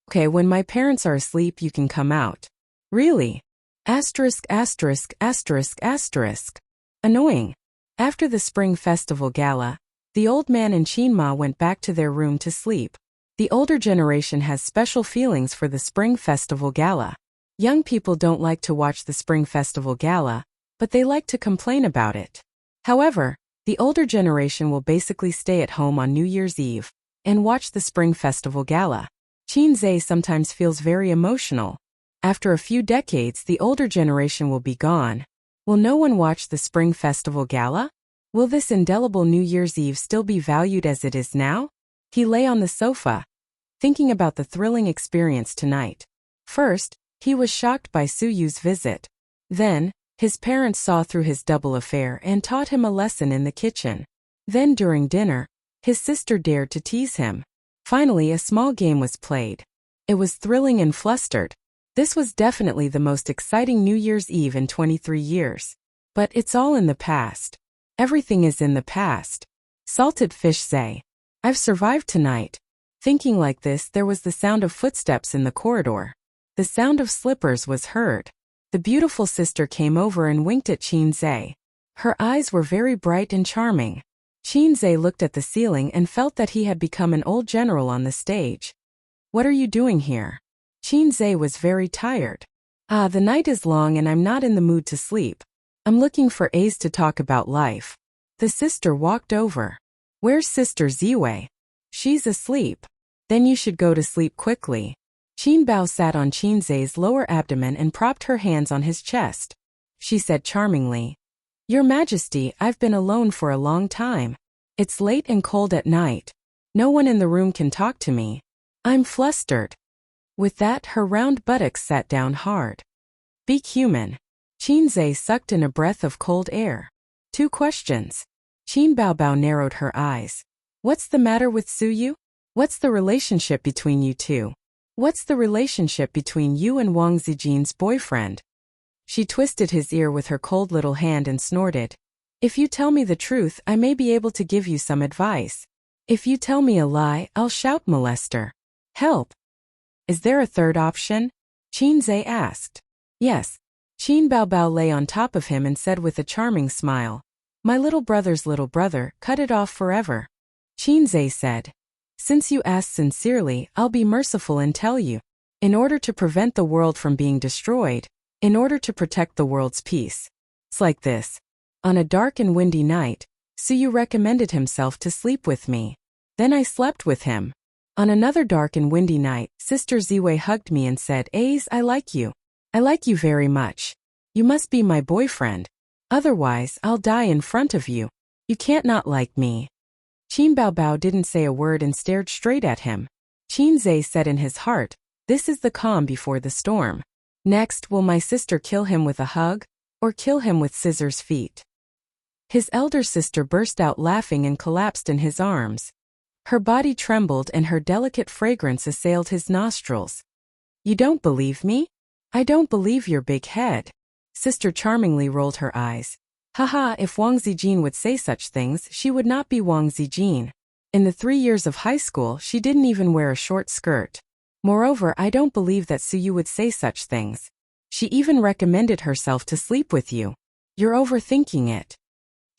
Okay, when my parents are asleep, you can come out. Really? Asterisk, asterisk, asterisk, asterisk. Annoying. After the Spring Festival Gala, the old man and Qin Ma went back to their room to sleep. The older generation has special feelings for the Spring Festival Gala. Young people don't like to watch the Spring Festival Gala, but they like to complain about it. However, the older generation will basically stay at home on New Year's Eve and watch the Spring Festival Gala. Qin Zhe sometimes feels very emotional. After a few decades, the older generation will be gone. Will no one watch the Spring Festival Gala? Will this indelible New Year's Eve still be valued as it is now? He lay on the sofa, thinking about the thrilling experience tonight. First, he was shocked by Suyu's visit. Then, his parents saw through his double affair and taught him a lesson in the kitchen. Then during dinner, his sister dared to tease him. Finally, a small game was played. It was thrilling and flustered. This was definitely the most exciting New Year's Eve in 23 years. But it's all in the past. Everything is in the past. Salted fish say, I've survived tonight. Thinking like this, there was the sound of footsteps in the corridor. The sound of slippers was heard. The beautiful sister came over and winked at Qin Zhe. Her eyes were very bright and charming. Qin Zhe looked at the ceiling and felt that he had become an old general on the stage. What are you doing here? Qin Zhe was very tired. The night is long and I'm not in the mood to sleep. I'm looking for A's to talk about life. The sister walked over. Where's Sister Ziwei? She's asleep. Then you should go to sleep quickly. Qin Bao sat on Qin Zhe's lower abdomen and propped her hands on his chest. She said charmingly, Your Majesty, I've been alone for a long time. It's late and cold at night. No one in the room can talk to me. I'm flustered. With that, her round buttocks sat down hard. Be human. Qin Zhe sucked in a breath of cold air. 2 questions. Qin Baobao narrowed her eyes. What's the matter with Suyu? What's the relationship between you two? What's the relationship between you and Wang Zijin's boyfriend? She twisted his ear with her cold little hand and snorted. If you tell me the truth, I may be able to give you some advice. If you tell me a lie, I'll shout molester. Help. Is there a third option? Qin Zhe asked. Yes. Qin Baobao lay on top of him and said with a charming smile, My little brother's little brother, cut it off forever. Qin Zhe said, Since you asked sincerely, I'll be merciful and tell you. In order to prevent the world from being destroyed, in order to protect the world's peace. It's like this. On a dark and windy night, Suyu recommended himself to sleep with me. Then I slept with him. On another dark and windy night, Sister Ziwei hugged me and said, Ace, I like you. I like you very much. You must be my boyfriend. Otherwise, I'll die in front of you. You can't not like me. Qin Baobao didn't say a word and stared straight at him. Qin Zhe said in his heart, This is the calm before the storm. Next, will my sister kill him with a hug, or kill him with scissors' feet? His elder sister burst out laughing and collapsed in his arms. Her body trembled and her delicate fragrance assailed his nostrils. You don't believe me? I don't believe your big head. Sister charmingly rolled her eyes. Haha, if Wang Zijin would say such things, she would not be Wang Zijin. In the 3 years of high school, she didn't even wear a short skirt. Moreover, I don't believe that Suyu would say such things. She even recommended herself to sleep with you. You're overthinking it.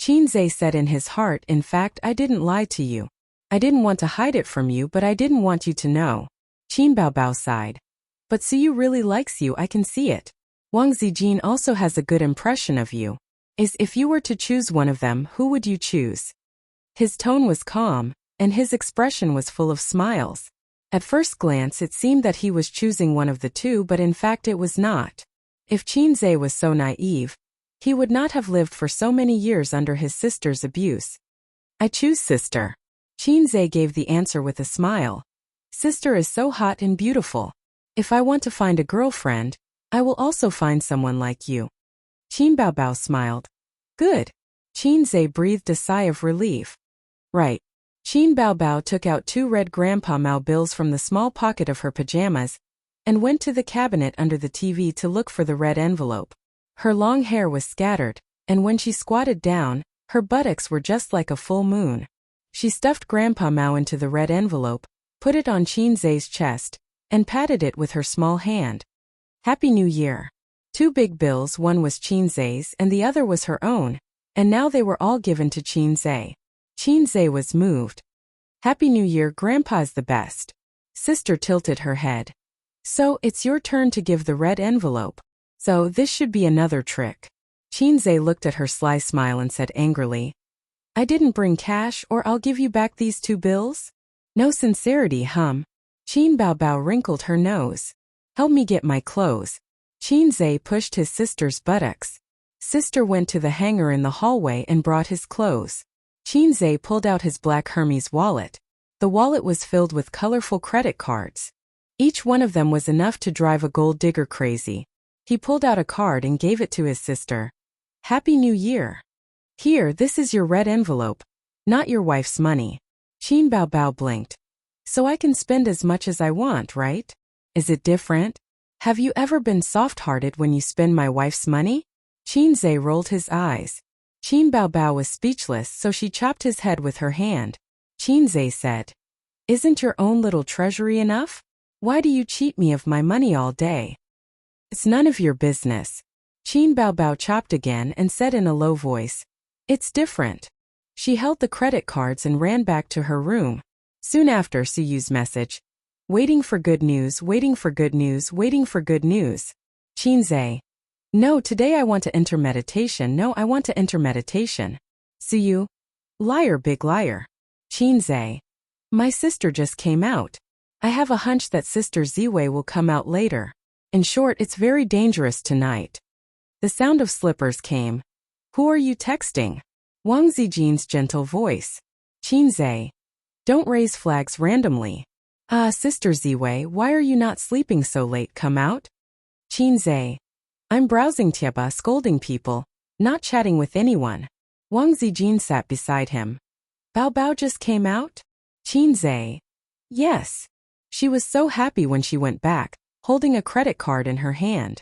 Chinze said in his heart, in fact, I didn't lie to you. I didn't want to hide it from you, but I didn't want you to know. Qin Baobao sighed. But Suyu really likes you, I can see it. Wang Zijin also has a good impression of you. If you were to choose one of them, who would you choose? His tone was calm, and his expression was full of smiles. At first glance it seemed that he was choosing one of the two, but in fact it was not. If Chinze was so naive, he would not have lived for so many years under his sister's abuse. I choose sister. Chinze gave the answer with a smile. Sister is so hot and beautiful. If I want to find a girlfriend, I will also find someone like you. Qin Baobao smiled. Good. Chinze breathed a sigh of relief. Right. Qin Baobao took out 2 red Grandpa Mao bills from the small pocket of her pajamas and went to the cabinet under the TV to look for the red envelope. Her long hair was scattered, and when she squatted down, her buttocks were just like a full moon. She stuffed Grandpa Mao into the red envelope, put it on Chinze's chest, and patted it with her small hand. Happy New Year. 2 big bills, one was Chinze's and the other was her own, and now they were all given to Chinze. Chinze was moved. Happy New Year, Grandpa's the best. Sister tilted her head. So, it's your turn to give the red envelope. So, this should be another trick. Chinze looked at her sly smile and said angrily, I didn't bring cash, or I'll give you back these 2 bills? No sincerity, hum. Qin Baobao wrinkled her nose. Help me get my clothes. Chinze pushed his sister's buttocks. Sister went to the hanger in the hallway and brought his clothes. Chinze pulled out his black Hermes wallet. The wallet was filled with colorful credit cards. Each one of them was enough to drive a gold digger crazy. He pulled out a card and gave it to his sister. Happy New Year. Here, this is your red envelope. Not your wife's money. Qin Baobao blinked. So I can spend as much as I want, right? Is it different? Have you ever been soft-hearted when you spend my wife's money? Chinze rolled his eyes. Qin Baobao was speechless, so she chopped his head with her hand. Chinze said, Isn't your own little treasury enough? Why do you cheat me of my money all day? It's none of your business. Qin Baobao chopped again and said in a low voice, It's different. She held the credit cards and ran back to her room. Soon after, Suyu's message, Waiting for good news, waiting for good news, waiting for good news. Chinze, No, today I want to enter meditation. No, I want to enter meditation. Suyu, Liar, big liar. Chinze, My sister just came out. I have a hunch that Sister Ziwei will come out later. In short, it's very dangerous tonight. The sound of slippers came. Who are you texting? Wang Zijin's gentle voice. Chinze, Don't raise flags randomly. Sister Ziwei, why are you not sleeping so late? Come out. Chinze, I'm browsing Tieba, scolding people, not chatting with anyone. Wang Zijin sat beside him. Baobao just came out? Chinze, Yes. She was so happy when she went back, holding a credit card in her hand.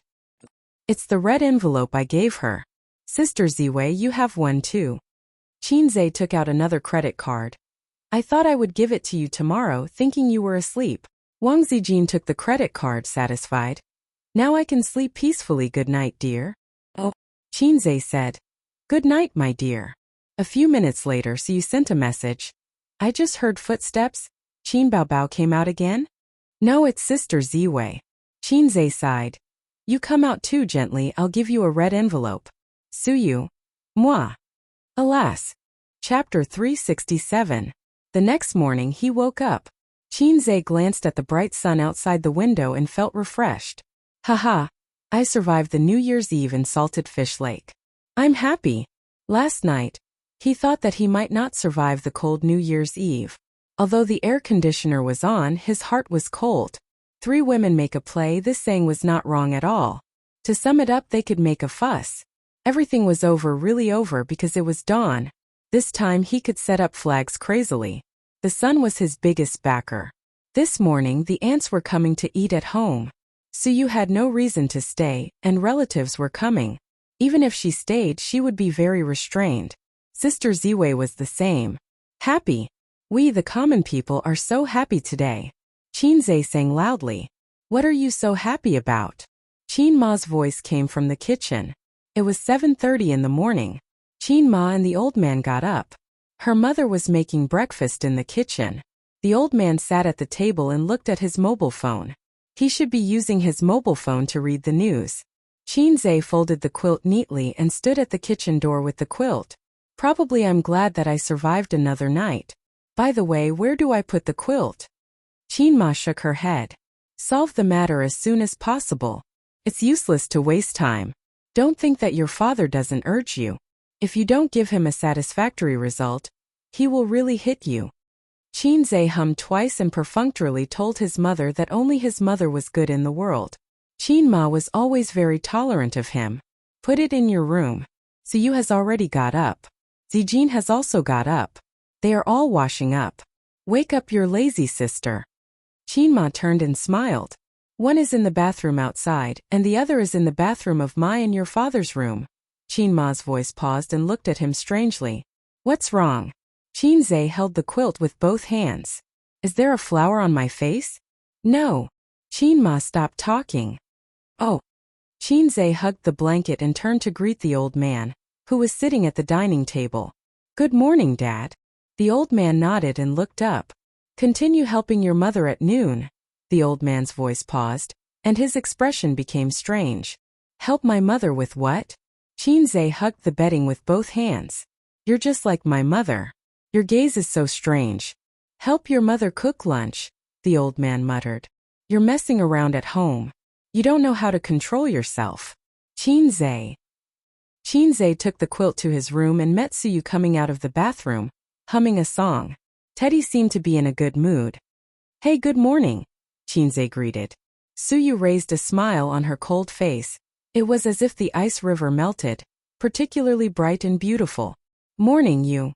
It's the red envelope I gave her. Sister Ziwei, you have one too. Chinze took out another credit card. I thought I would give it to you tomorrow, thinking you were asleep. Wang Zijin took the credit card, satisfied. Now I can sleep peacefully. Good night, dear. Oh. Chinze said. Good night, my dear. A few minutes later, Siyu sent a message. I just heard footsteps. Qin Baobao came out again? No, it's Sister Ziwei. Chinze sighed. You come out too gently, I'll give you a red envelope. Suyu. Moi. Alas. Chapter 367. The next morning he woke up. Chinze glanced at the bright sun outside the window and felt refreshed. Haha. I survived the New Year's Eve in Salted Fish Lake. I'm happy. Last night, he thought that he might not survive the cold New Year's Eve. Although the air conditioner was on, his heart was cold. 3 women make a play, this saying was not wrong at all. To sum it up, they could make a fuss. Everything was over, really over, because it was dawn. This time he could set up flags crazily. The sun was his biggest backer. This morning the ants were coming to eat at home. Suyu had no reason to stay, and relatives were coming. Even if she stayed, she would be very restrained. Sister Ziwei was the same. Happy. We, the common people, are so happy today. Qinzhe sang loudly. What are you so happy about? Qin Ma's voice came from the kitchen. It was 7:30 in the morning. Qin Ma and the old man got up. Her mother was making breakfast in the kitchen. The old man sat at the table and looked at his mobile phone. He should be using his mobile phone to read the news. Qinzhe folded the quilt neatly and stood at the kitchen door with the quilt. Probably I'm glad that I survived another night. By the way, where do I put the quilt? Qin Ma shook her head. Solve the matter as soon as possible. It's useless to waste time. Don't think that your father doesn't urge you. If you don't give him a satisfactory result, he will really hit you. Qinzhe hummed twice and perfunctorily told his mother that only his mother was good in the world. Qin Ma was always very tolerant of him. Put it in your room. Suyu has already got up. Zijin has also got up. They are all washing up. Wake up your lazy sister. Qin Ma turned and smiled. One is in the bathroom outside, and the other is in the bathroom of my and your father's room. Qin Ma's voice paused and looked at him strangely. What's wrong? Qinzhe held the quilt with both hands. Is there a flower on my face? No. Qin Ma stopped talking. Oh. Qinzhe hugged the blanket and turned to greet the old man, who was sitting at the dining table. Good morning, Dad. The old man nodded and looked up. Continue helping your mother at noon. The old man's voice paused, and his expression became strange. Help my mother with what? Qinzhe hugged the bedding with both hands. You're just like my mother. Your gaze is so strange. Help your mother cook lunch, the old man muttered. You're messing around at home. You don't know how to control yourself. Qinzhe took the quilt to his room and met Suyu coming out of the bathroom, humming a song. Teddy seemed to be in a good mood. Hey, good morning, Qinzhe greeted. Suyu raised a smile on her cold face. It was as if the ice river melted, particularly bright and beautiful. Morning, you.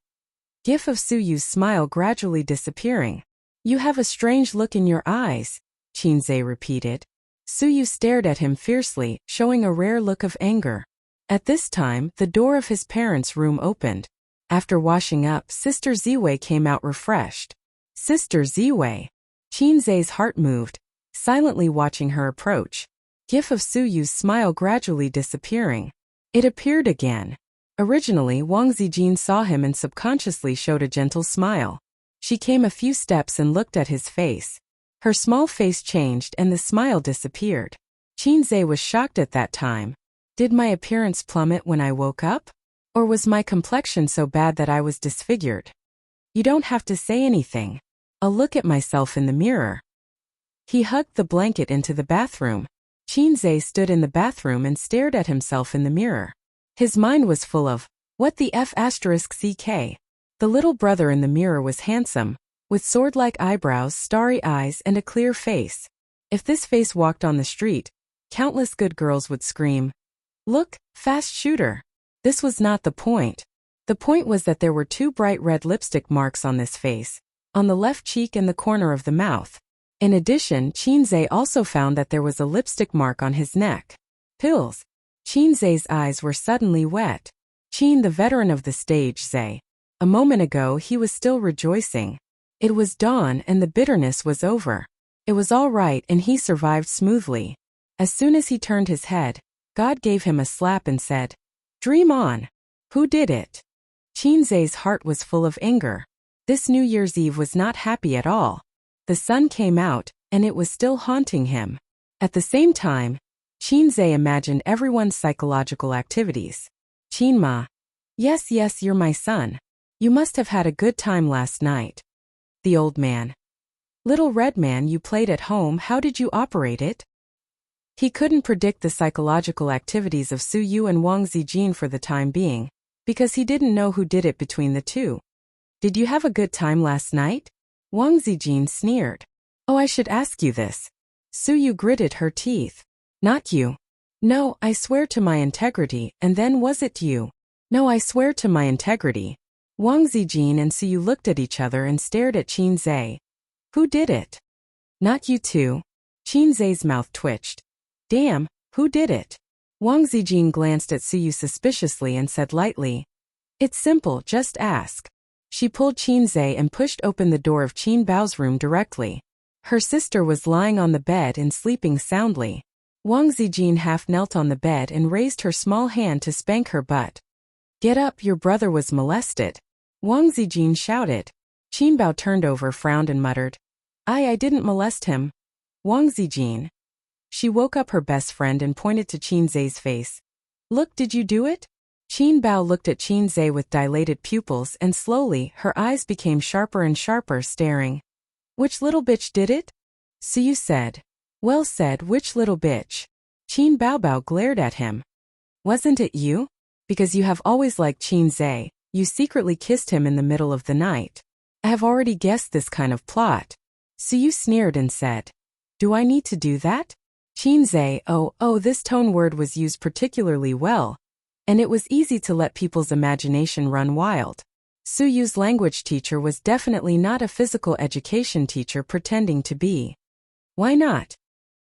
Gif of Suyu's smile gradually disappearing. You have a strange look in your eyes, Qinzhe repeated. Suyu stared at him fiercely, showing a rare look of anger. At this time, the door of his parents' room opened. After washing up, Sister Ziwei came out refreshed. Sister Ziwei. Qinzhe's heart moved, silently watching her approach. Gif of Suyu's smile gradually disappearing. It appeared again. Originally, Wang Zijin saw him and subconsciously showed a gentle smile. She came a few steps and looked at his face. Her small face changed and the smile disappeared. Qinzhe was shocked at that time. Did my appearance plummet when I woke up? Or was my complexion so bad that I was disfigured? You don't have to say anything. I'll look at myself in the mirror. He hugged the blanket into the bathroom. Qinzhe stood in the bathroom and stared at himself in the mirror. His mind was full of, what the f***ck? The little brother in the mirror was handsome, with sword-like eyebrows, starry eyes, and a clear face. If this face walked on the street, countless good girls would scream, "Look, fast shooter." This was not the point. The point was that there were two bright red lipstick marks on this face, on the left cheek and the corner of the mouth. In addition, Qinzhe also found that there was a lipstick mark on his neck. Pills. Qinzhe's eyes were suddenly wet. Qin, the veteran of the stage, Zhe. A moment ago he was still rejoicing. It was dawn and the bitterness was over. It was all right and he survived smoothly. As soon as he turned his head, God gave him a slap and said, "Dream on." Who did it? Qinzhe's heart was full of anger. This New Year's Eve was not happy at all. The sun came out, and it was still haunting him. At the same time, Qinzhe imagined everyone's psychological activities. Qinma. Yes, you're my son. You must have had a good time last night. The old man. Little red man, you played at home, how did you operate it? He couldn't predict the psychological activities of Suyu and Wang Zijin for the time being, because he didn't know who did it between the two. Did you have a good time last night? Wang Zijin sneered. Oh, I should ask you this. Suyu gritted her teeth. Not you. No, I swear to my integrity, and then was it you? No, I swear to my integrity. Wang Zijin and Suyu looked at each other and stared at Qinzhe. Who did it? Not you two. Qinzhe's mouth twitched. Damn, who did it? Wang Zijin glanced at Suyu suspiciously and said lightly, It's simple, just ask. She pulled Qinzai and pushed open the door of Qin Bao's room directly. Her sister was lying on the bed and sleeping soundly. Wang Zijin half knelt on the bed and raised her small hand to spank her butt. "Get up, your brother was molested," Wang Zijin shouted. Qin Bao turned over, frowned and muttered, I didn't molest him. Wang Zijin. She woke up her best friend and pointed to Qinzai's face. "Look, did you do it?" Qin Bao looked at Qinzai with dilated pupils and slowly, her eyes became sharper and sharper, staring. "Which little bitch did it?" Suyu said. "Well said, which little bitch?" Qin Bao glared at him. "Wasn't it you? Because you have always liked Qinzai, you secretly kissed him in the middle of the night. I have already guessed this kind of plot." Suyu sneered and said. "Do I need to do that?" Qinzai, oh, this tone word was used particularly well, and it was easy to let people's imagination run wild. Suyu's language teacher was definitely not a physical education teacher pretending to be. "Why not?"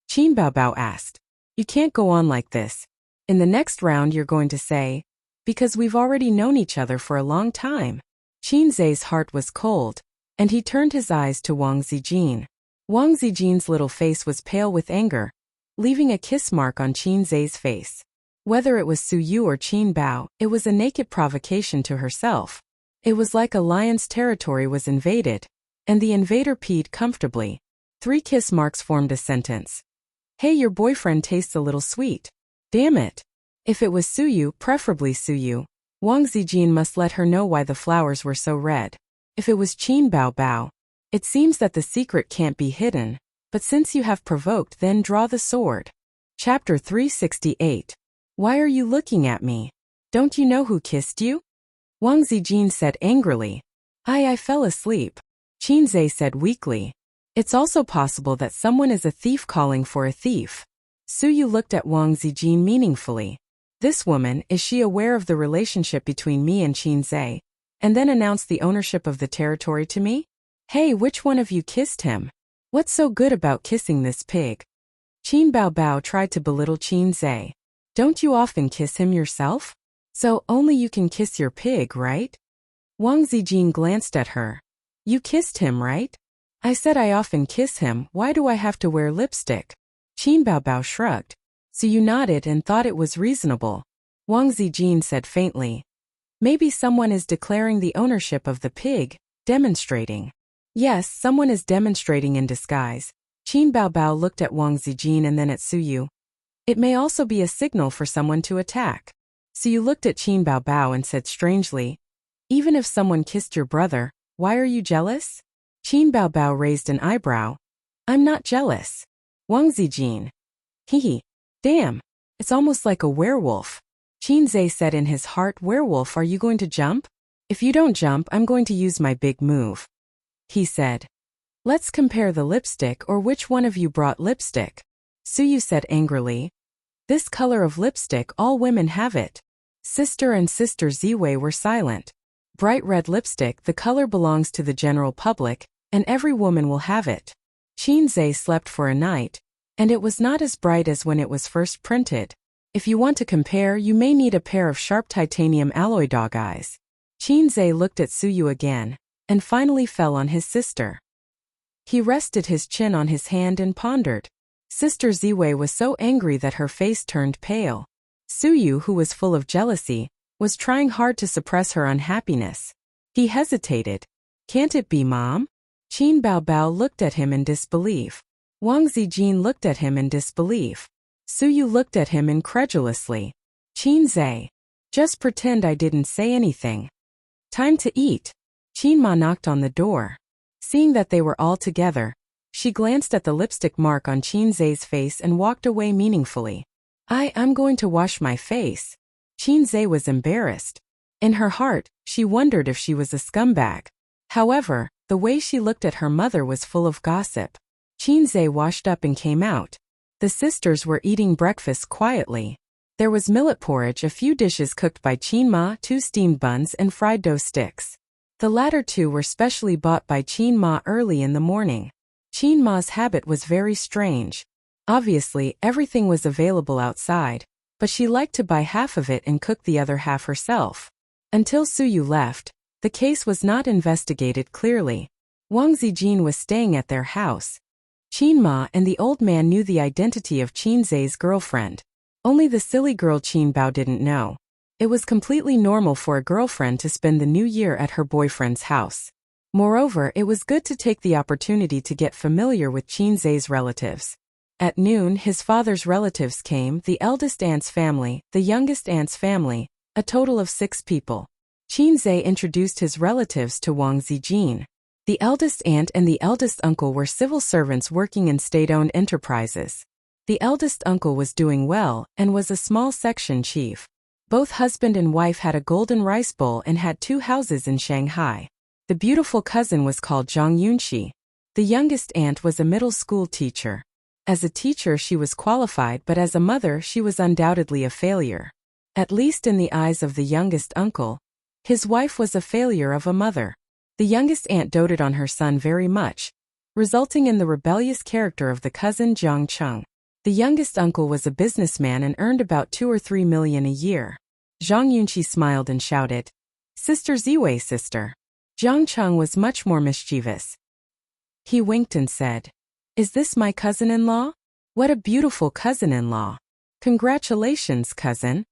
Qin Bao asked. "You can't go on like this. In the next round you're going to say, because we've already known each other for a long time." Qinzai's heart was cold, and he turned his eyes to Wang Zijin. Wang Zijin's little face was pale with anger, leaving a kiss mark on Qinzai's face. Whether it was Suyu or Qin Bao, it was a naked provocation to herself. It was like a lion's territory was invaded, and the invader peed comfortably. 3 kiss marks formed a sentence. "Hey, your boyfriend tastes a little sweet." Damn it. If it was Suyu, preferably Suyu, Wang Zijin must let her know why the flowers were so red. If it was Qin Bao, it seems that the secret can't be hidden, but since you have provoked, then draw the sword. Chapter 368. Why are you looking at me? Don't you know who kissed you? Wang Zijin said angrily. I fell asleep. Qinzai said weakly. It's also possible that someone is a thief calling for a thief. Suyu looked at Wang Zijin meaningfully. This woman, is she aware of the relationship between me and Qinzai, and then announced the ownership of the territory to me? Hey, which one of you kissed him? What's so good about kissing this pig? Qin Bao tried to belittle Qinzai. Don't you often kiss him yourself? So only you can kiss your pig, right? Wang Zijin glanced at her. You kissed him, right? I said I often kiss him, why do I have to wear lipstick? Qin Bao shrugged. So you nodded and thought it was reasonable. Wang Zijin said faintly. Maybe someone is declaring the ownership of the pig, demonstrating. Yes, someone is demonstrating in disguise. Qin Bao looked at Wang Zijin and then at Suyu. It may also be a signal for someone to attack. Suyu looked at Qin Bao and said strangely, even if someone kissed your brother, why are you jealous? Qin Bao raised an eyebrow. I'm not jealous. Wang Zijin. Hee. Damn. It's almost like a werewolf. Qinzai said in his heart, werewolf, are you going to jump? If you don't jump, I'm going to use my big move. He said. Let's compare the lipstick, or which one of you brought lipstick? Suyu said angrily. This color of lipstick, all women have it. Sister and Sister Ziwei were silent. Bright red lipstick, the color belongs to the general public, and every woman will have it. Qinzai slept for a night, and it was not as bright as when it was first printed. If you want to compare, you may need a pair of sharp titanium alloy dog eyes. Qinzai looked at Suyu again, and finally fell on his sister. He rested his chin on his hand and pondered. Sister Ziwei was so angry that her face turned pale. Suyu, who was full of jealousy, was trying hard to suppress her unhappiness. He hesitated. Can't it be Mom? Qin Bao looked at him in disbelief. Wang Zijin looked at him in disbelief. Suyu looked at him incredulously. Qinzai. Just pretend I didn't say anything. Time to eat. Qin Ma knocked on the door. Seeing that they were all together, she glanced at the lipstick mark on Qinzai's face and walked away meaningfully. I'm going to wash my face. Qinzai was embarrassed. In her heart, she wondered if she was a scumbag. However, the way she looked at her mother was full of gossip. Qinzai washed up and came out. The sisters were eating breakfast quietly. There was millet porridge, a few dishes cooked by Qin Ma, 2 steamed buns and fried dough sticks. The latter 2 were specially bought by Qin Ma early in the morning. Qin Ma's habit was very strange. Obviously, everything was available outside, but she liked to buy half of it and cook the other half herself. Until Suyu left, The case was not investigated clearly. Wang Zijin was staying at their house. Qin Ma and the old man knew the identity of Qin Zai's girlfriend. Only the silly girl Qin Bao didn't know. It was completely normal for a girlfriend to spend the new year at her boyfriend's house. Moreover, it was good to take the opportunity to get familiar with Qin Zai's relatives. At noon, his father's relatives came, the eldest aunt's family, the youngest aunt's family, a total of 6 people. Qin Zai introduced his relatives to Wang Zijin. The eldest aunt and the eldest uncle were civil servants working in state-owned enterprises. The eldest uncle was doing well and was a small section chief. Both husband and wife had a golden rice bowl and had 2 houses in Shanghai. The beautiful cousin was called Zhang Yunxi. The youngest aunt was a middle school teacher. As a teacher she was qualified, but as a mother she was undoubtedly a failure. At least in the eyes of the youngest uncle. His wife was a failure of a mother. The youngest aunt doted on her son very much, resulting in the rebellious character of the cousin Jiang Cheng. The youngest uncle was a businessman and earned about 2 or 3 million a year. Zhang Yunqi smiled and shouted, "Sister Ziwei, sister." Jiang Cheng was much more mischievous. He winked and said, "Is this my cousin-in-law? What a beautiful cousin-in-law. Congratulations, cousin."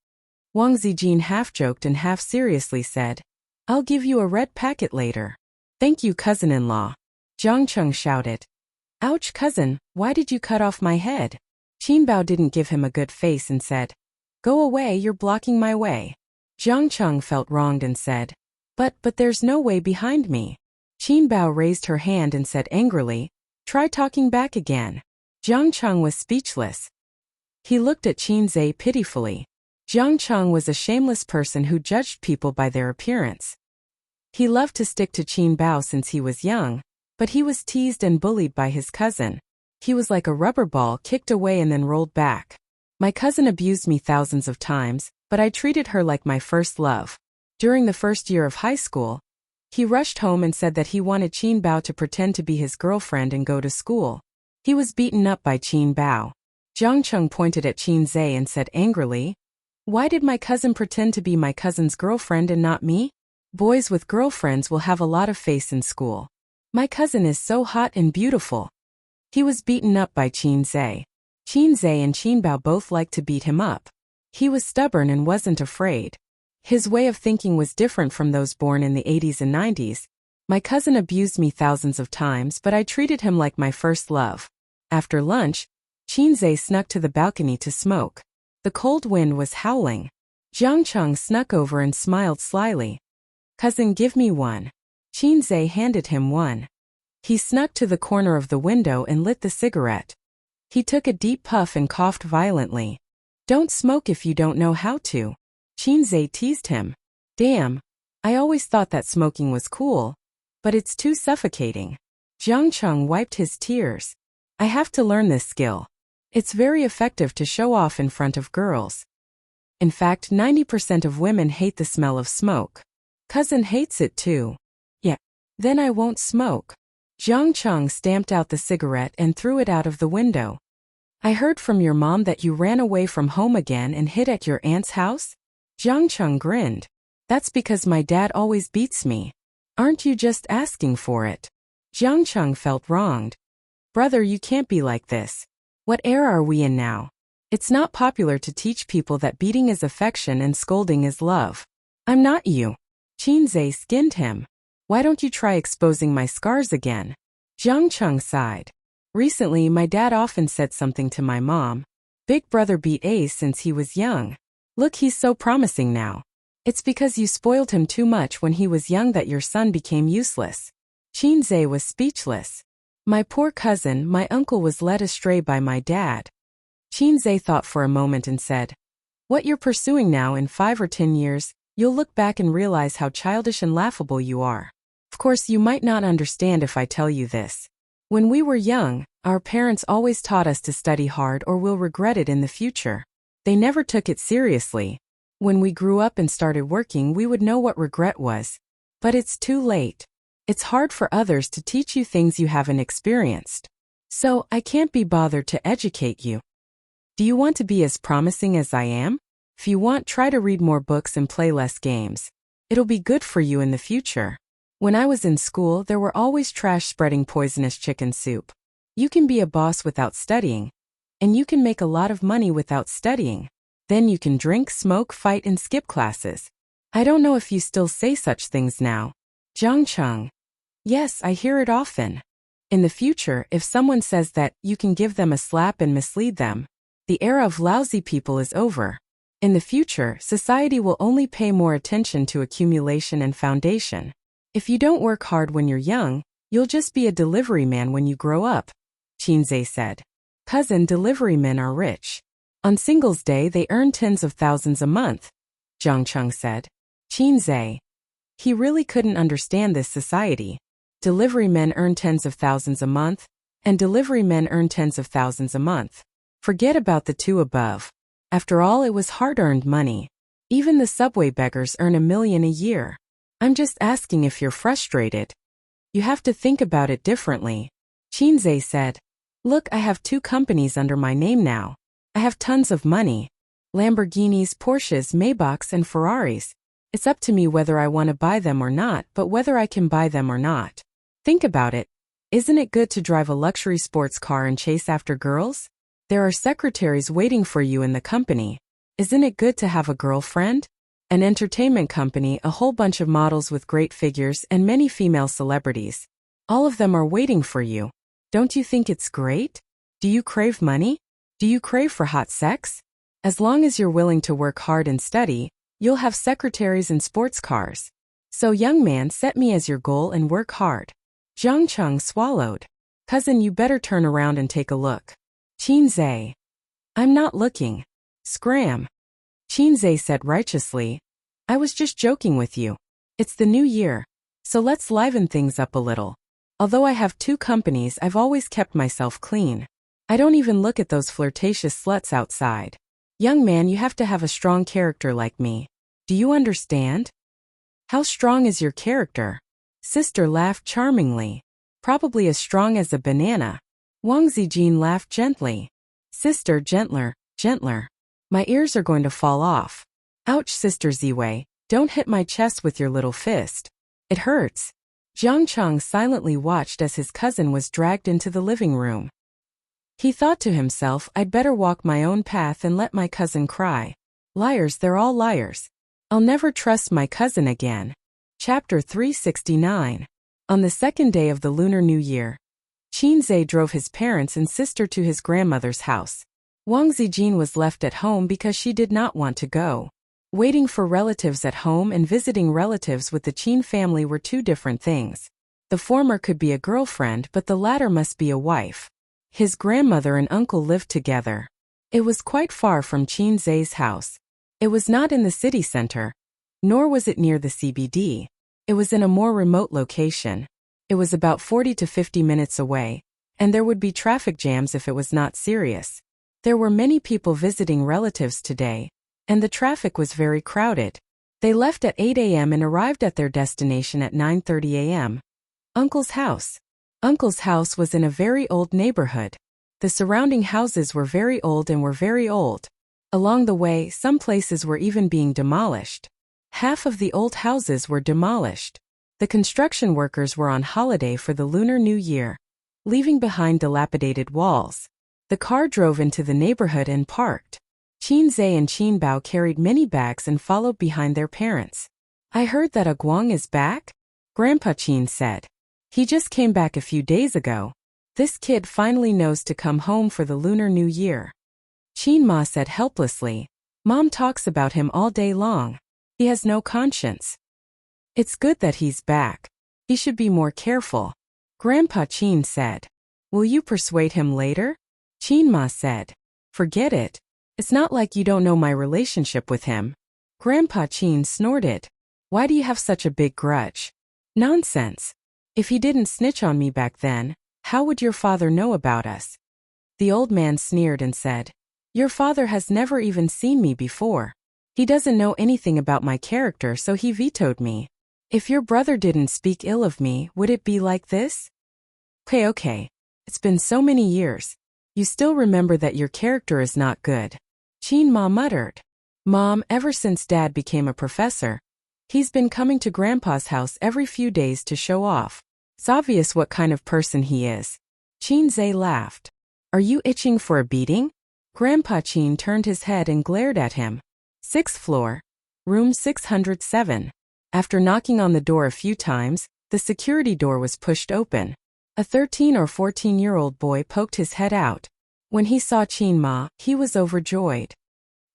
Wang Zijin half-joked and half-seriously said, "I'll give you a red packet later." "Thank you, cousin-in-law." Jiang Cheng shouted, "Ouch, cousin, why did you cut off my head?" Qin Bao didn't give him a good face and said, "Go away, you're blocking my way." Jiang Cheng felt wronged and said, But there's no way behind me." Qin Bao raised her hand and said angrily, "Try talking back again." Jiang Cheng was speechless. He looked at Qin Zai pitifully. Jiang Cheng was a shameless person who judged people by their appearance. He loved to stick to Qin Bao since he was young, but he was teased and bullied by his cousin. He was like a rubber ball kicked away and then rolled back. My cousin abused me thousands of times, but I treated her like my first love. During the first year of high school, he rushed home and said that he wanted Qin Bao to pretend to be his girlfriend and go to school. He was beaten up by Qin Bao. Jiang Cheng pointed at Qin Zai and said angrily, "Why did my cousin pretend to be my cousin's girlfriend and not me? Boys with girlfriends will have a lot of face in school. My cousin is so hot and beautiful." He was beaten up by Qin Zai. Qin Zai and Qin Bao both liked to beat him up. He was stubborn and wasn't afraid. His way of thinking was different from those born in the 80s and 90s. My cousin abused me thousands of times, but I treated him like my first love. After lunch, Qin Zai snuck to the balcony to smoke. The cold wind was howling. Jiang Cheng snuck over and smiled slyly. "Cousin, give me one." Qin Zai handed him one. He snuck to the corner of the window and lit the cigarette. He took a deep puff and coughed violently. "Don't smoke if you don't know how to." Qin Zai teased him. "Damn, I always thought that smoking was cool, but it's too suffocating." Jiang Cheng wiped his tears. "I have to learn this skill. It's very effective to show off in front of girls. In fact, 90% of women hate the smell of smoke. Cousin hates it too." "Yeah, then I won't smoke." Jiang Cheng stamped out the cigarette and threw it out of the window. "I heard from your mom that you ran away from home again and hid at your aunt's house?" Jiang Cheng grinned. "That's because my dad always beats me. Aren't you just asking for it?" Jiang Cheng felt wronged. "Brother, you can't be like this. What era are we in now? It's not popular to teach people that beating is affection and scolding is love." "I'm not you." Qin Zai skinned him. "Why don't you try exposing my scars again?" Jiang Cheng sighed. "Recently, my dad often said something to my mom. Big brother beat Ace since he was young. Look, he's so promising now. It's because you spoiled him too much when he was young that your son became useless." Qin Zai was speechless. "My poor cousin, my uncle was led astray by my dad." Qin Zai thought for a moment and said, "What you're pursuing now, in 5 or 10 years, you'll look back and realize how childish and laughable you are. Of course, you might not understand if I tell you this. When we were young, our parents always taught us to study hard or we'll regret it in the future. They never took it seriously. When we grew up and started working, we would know what regret was. But it's too late. It's hard for others to teach you things you haven't experienced. So, I can't be bothered to educate you. Do you want to be as promising as I am? If you want, try to read more books and play less games. It'll be good for you in the future. When I was in school, there were always trash spreading poisonous chicken soup. You can be a boss without studying. And you can make a lot of money without studying. Then you can drink, smoke, fight, and skip classes. I don't know if you still say such things now. Jiang Cheng. Yes, I hear it often. In the future, if someone says that, you can give them a slap and mislead them. The era of lousy people is over. In the future, society will only pay more attention to accumulation and foundation. If you don't work hard when you're young, you'll just be a delivery man when you grow up, Qinzhe said. Cousin, delivery men are rich. On Singles Day they earn tens of thousands a month, Jiang Cheng said. Qinzhe. He really couldn't understand this society. Delivery men earn tens of thousands a month, and delivery men earn tens of thousands a month. Forget about the two above. After all, it was hard-earned money. Even the subway beggars earn $1 million a year. I'm just asking if you're frustrated. You have to think about it differently, Qinzhe said. Look, I have 2 companies under my name now. I have tons of money. Lamborghinis, Porsches, Maybachs, and Ferraris. It's up to me whether I want to buy them or not, but whether I can buy them or not. Think about it. Isn't it good to drive a luxury sports car and chase after girls? There are secretaries waiting for you in the company. Isn't it good to have a girlfriend? An entertainment company, a whole bunch of models with great figures and many female celebrities. All of them are waiting for you. Don't you think it's great? Do you crave money? Do you crave for hot sex? As long as you're willing to work hard and study, you'll have secretaries and sports cars. So young man, set me as your goal and work hard. Jiang Cheng swallowed. Cousin, you better turn around and take a look. Qinzhe. I'm not looking. Scram. Qinzhe said righteously. I was just joking with you. It's the new year. So let's liven things up a little. Although I have 2 companies, I've always kept myself clean. I don't even look at those flirtatious sluts outside. Young man, you have to have a strong character like me. Do you understand? How strong is your character? Sister laughed charmingly. Probably as strong as a banana. Wang Zijin laughed gently. Sister, gentler, gentler. My ears are going to fall off. Ouch, Sister Ziwei, don't hit my chest with your little fist. It hurts. Jiang Cheng silently watched as his cousin was dragged into the living room. He thought to himself, I'd better walk my own path and let my cousin cry. Liars, they're all liars. I'll never trust my cousin again. Chapter 369. On the 2nd day of the Lunar New Year, Qinzhe drove his parents and sister to his grandmother's house. Wang Zijin was left at home because she did not want to go. Waiting for relatives at home and visiting relatives with the Qin family were 2 different things. The former could be a girlfriend, but the latter must be a wife. His grandmother and uncle lived together. It was quite far from Qinzhe's house. It was not in the city center, nor was it near the CBD. It was in a more remote location. It was about 40 to 50 minutes away, and there would be traffic jams if it was not serious. There were many people visiting relatives today, and the traffic was very crowded. They left at 8 a.m. and arrived at their destination at 9:30 a.m. Uncle's house. Uncle's house was in a very old neighborhood. The surrounding houses were very old and were very old. Along the way, some places were even being demolished. Half of the old houses were demolished. The construction workers were on holiday for the Lunar New Year, leaving behind dilapidated walls. The car drove into the neighborhood and parked. Qinzhe and Qinbao carried many bags and followed behind their parents. I heard that Guang is back? Grandpa Qin said. He just came back a few days ago. This kid finally knows to come home for the Lunar New Year. Qin Ma said helplessly. Mom talks about him all day long. He has no conscience. It's good that he's back. He should be more careful. Grandpa Qin said. Will you persuade him later? Qin Ma said. Forget it. It's not like you don't know my relationship with him. Grandpa Qin snorted. Why do you have such a big grudge? Nonsense. If he didn't snitch on me back then, how would your father know about us? The old man sneered and said, Your father has never even seen me before. He doesn't know anything about my character, so he vetoed me. If your brother didn't speak ill of me, would it be like this? Okay. It's been so many years. You still remember that your character is not good. Qin Ma muttered. Mom, ever since Dad became a professor, He's been coming to Grandpa's house every few days to show off. It's obvious what kind of person he is. Qinzhe laughed. Are you itching for a beating? Grandpa Qin turned his head and glared at him. 6th floor. Room 607. After knocking on the door a few times, the security door was pushed open. A 13 or 14-year-old boy poked his head out. When he saw Qin Ma, he was overjoyed.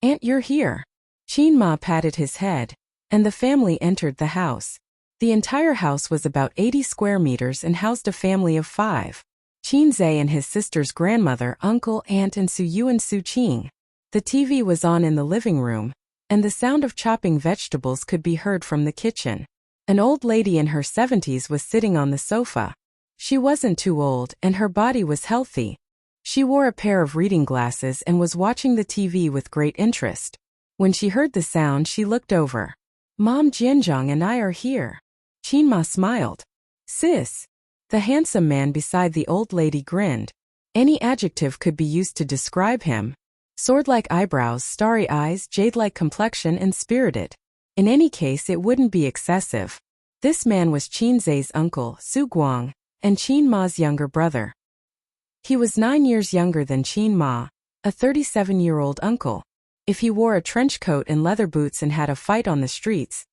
Aunt, you're here. Qin Ma patted his head, and the family entered the house. The entire house was about 80 square meters and housed a family of 5. Qinzhe and his sister's grandmother, uncle, aunt, and Su Yu and Su Qing. The TV was on in the living room, and the sound of chopping vegetables could be heard from the kitchen. An old lady in her 70s was sitting on the sofa. She wasn't too old, and her body was healthy. She wore a pair of reading glasses and was watching the TV with great interest. When she heard the sound, she looked over. Mom, Jianzhang and I are here. Qin Ma smiled. Sis. The handsome man beside the old lady grinned. Any adjective could be used to describe him. Sword-like eyebrows, starry eyes, jade-like complexion, and spirited. In any case, it wouldn't be excessive. This man was Qinzhe's uncle, Su Guang, and Qin Ma's younger brother. He was 9 years younger than Qin Ma, a 37-year-old uncle. If he wore a trench coat and leather boots and had a fight on the streets,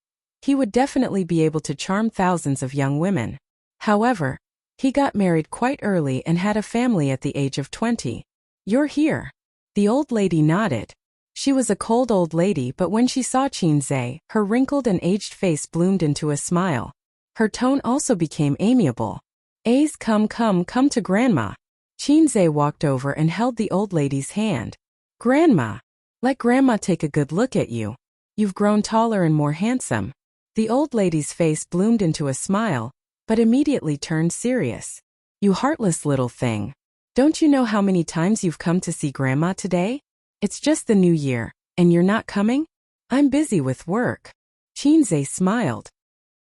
he would definitely be able to charm thousands of young women. However, he got married quite early and had a family at the age of 20. You're here. The old lady nodded. She was a cold old lady, but when she saw Qinzhe, her wrinkled and aged face bloomed into a smile. Her tone also became amiable. Ace, come to Grandma. Qinzhe walked over and held the old lady's hand. Grandma. Let Grandma take a good look at you. You've grown taller and more handsome. The old lady's face bloomed into a smile, but immediately turned serious. You heartless little thing. Don't you know how many times you've come to see Grandma today? It's just the new year, and you're not coming? I'm busy with work. Qinzhe smiled.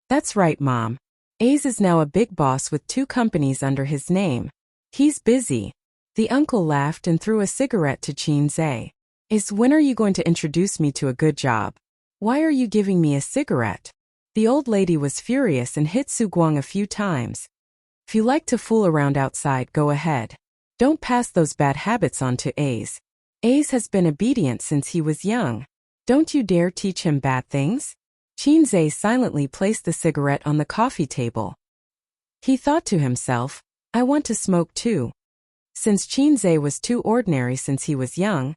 That's right, Mom. Ace is now a big boss with 2 companies under his name. He's busy. The uncle laughed and threw a cigarette to Qinzhe. Ace, when are you going to introduce me to a good job? Why are you giving me a cigarette? The old lady was furious and hit Su Guang a few times. If you like to fool around outside, go ahead. Don't pass those bad habits on to Ace. Ace has been obedient since he was young. Don't you dare teach him bad things. Qinzhe silently placed the cigarette on the coffee table. He thought to himself, I want to smoke too. Since Qinzhe was too ordinary since he was young,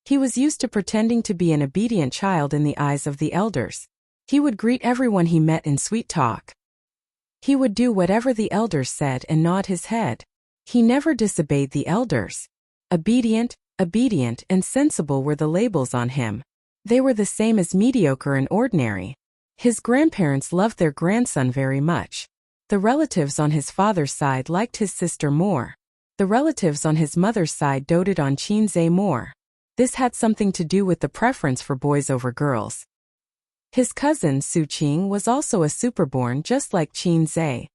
he was used to pretending to be an obedient child in the eyes of the elders. He would greet everyone he met in sweet talk. He would do whatever the elders said and nod his head. He never disobeyed the elders. Obedient, and sensible were the labels on him. They were the same as mediocre and ordinary. His grandparents loved their grandson very much. The relatives on his father's side liked his sister more. The relatives on his mother's side doted on Qinzhe more. This had something to do with the preference for boys over girls. His cousin Su Qing was also a superborn just like Qinzhe.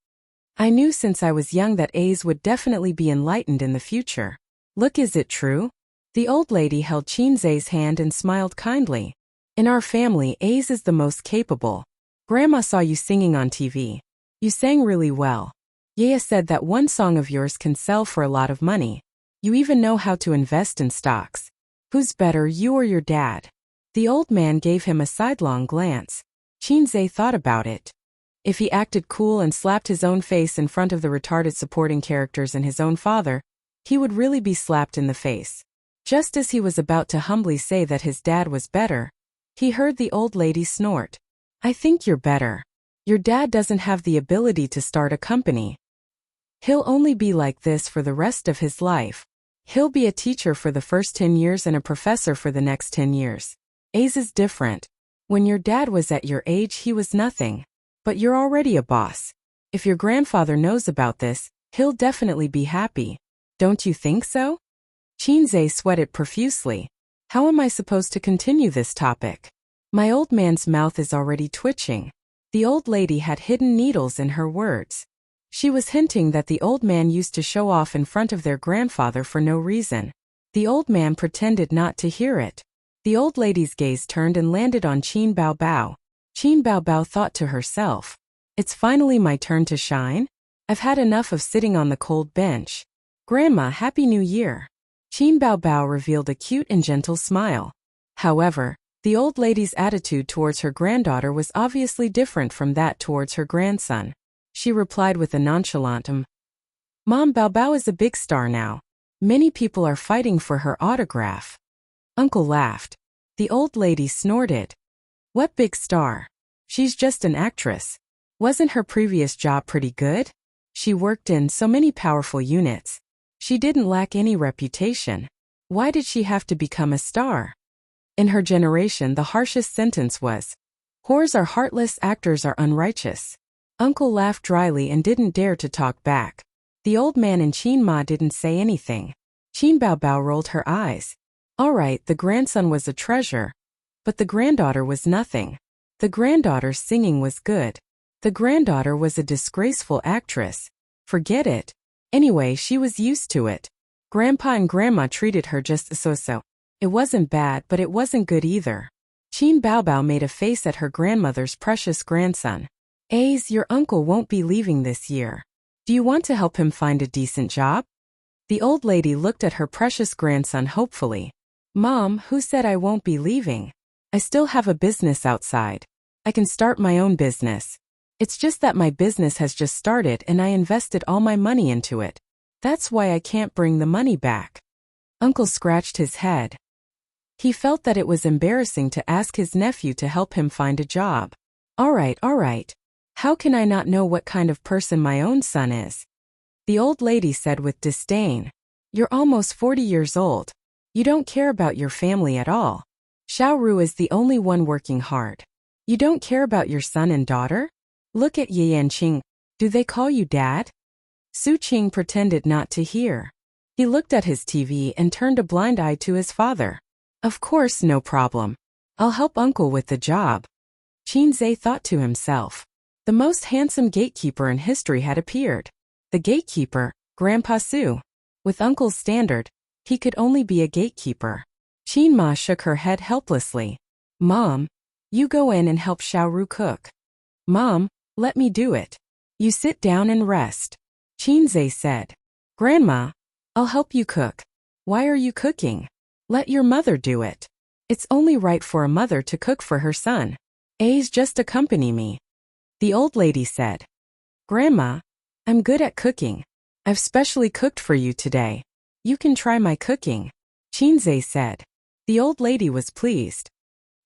I knew since I was young that Ace would definitely be enlightened in the future. Look, is it true? The old lady held Qinzhe's hand and smiled kindly. In our family, Ace is the most capable. Grandma saw you singing on TV. You sang really well. Yaya said that one song of yours can sell for a lot of money. You even know how to invest in stocks. Who's better, you or your dad? The old man gave him a sidelong glance. Qinzhe thought about it. If he acted cool and slapped his own face in front of the retarded supporting characters and his own father, he would really be slapped in the face. Just as he was about to humbly say that his dad was better, he heard the old lady snort. I think you're better. Your dad doesn't have the ability to start a company. He'll only be like this for the rest of his life. He'll be a teacher for the first 10 years and a professor for the next 10 years. Ace is different. When your dad was at your age, he was nothing. But you're already a boss. If your grandfather knows about this, he'll definitely be happy. Don't you think so? Qinzhe sweated profusely. How am I supposed to continue this topic? My old man's mouth is already twitching. The old lady had hidden needles in her words. She was hinting that the old man used to show off in front of their grandfather for no reason. The old man pretended not to hear it. The old lady's gaze turned and landed on Qin Bao Bao. Qin Baobao thought to herself. It's finally my turn to shine? I've had enough of sitting on the cold bench. Grandma, Happy New Year. Qin Baobao revealed a cute and gentle smile. However, the old lady's attitude towards her granddaughter was obviously different from that towards her grandson. She replied with a nonchalant Mom, Baobao is a big star now. Many people are fighting for her autograph. Uncle laughed. The old lady snorted. What big star? She's just an actress. Wasn't her previous job pretty good? She worked in so many powerful units. She didn't lack any reputation. Why did she have to become a star? In her generation, the harshest sentence was, whores are heartless, actors are unrighteous. Uncle laughed dryly and didn't dare to talk back. The old man and Qin Ma didn't say anything. Qin Baobao rolled her eyes. All right, the grandson was a treasure. But the granddaughter was nothing. The granddaughter's singing was good. The granddaughter was a disgraceful actress. Forget it. Anyway, she was used to it. Grandpa and Grandma treated her just so-so. It wasn't bad, but it wasn't good either. Qin Baobao made a face at her grandmother's precious grandson. Ace, your uncle won't be leaving this year. Do you want to help him find a decent job? The old lady looked at her precious grandson hopefully. Mom, who said I won't be leaving? I still have a business outside. I can start my own business. It's just that my business has just started and I invested all my money into it. That's why I can't bring the money back. Uncle scratched his head. He felt that it was embarrassing to ask his nephew to help him find a job. All right. How can I not know what kind of person my own son is? The old lady said with disdain. You're almost 40 years old. You don't care about your family at all. Xiaoru is the only one working hard. You don't care about your son and daughter? Look at Ye Yanqing. Do they call you dad? Su Qing pretended not to hear. He looked at his TV and turned a blind eye to his father. Of course, no problem. I'll help uncle with the job. Qin Zhe thought to himself. The most handsome gatekeeper in history had appeared. The gatekeeper, Grandpa Su. With uncle's standard, he could only be a gatekeeper. Qin Ma shook her head helplessly. Mom, you go in and help Xiaoru cook. Mom, let me do it. You sit down and rest. Qin Zhe said. Grandma, I'll help you cook. Why are you cooking? Let your mother do it. It's only right for a mother to cook for her son. Ace, just accompany me. The old lady said. Grandma, I'm good at cooking. I've specially cooked for you today. You can try my cooking. Qin Zhe said. The old lady was pleased.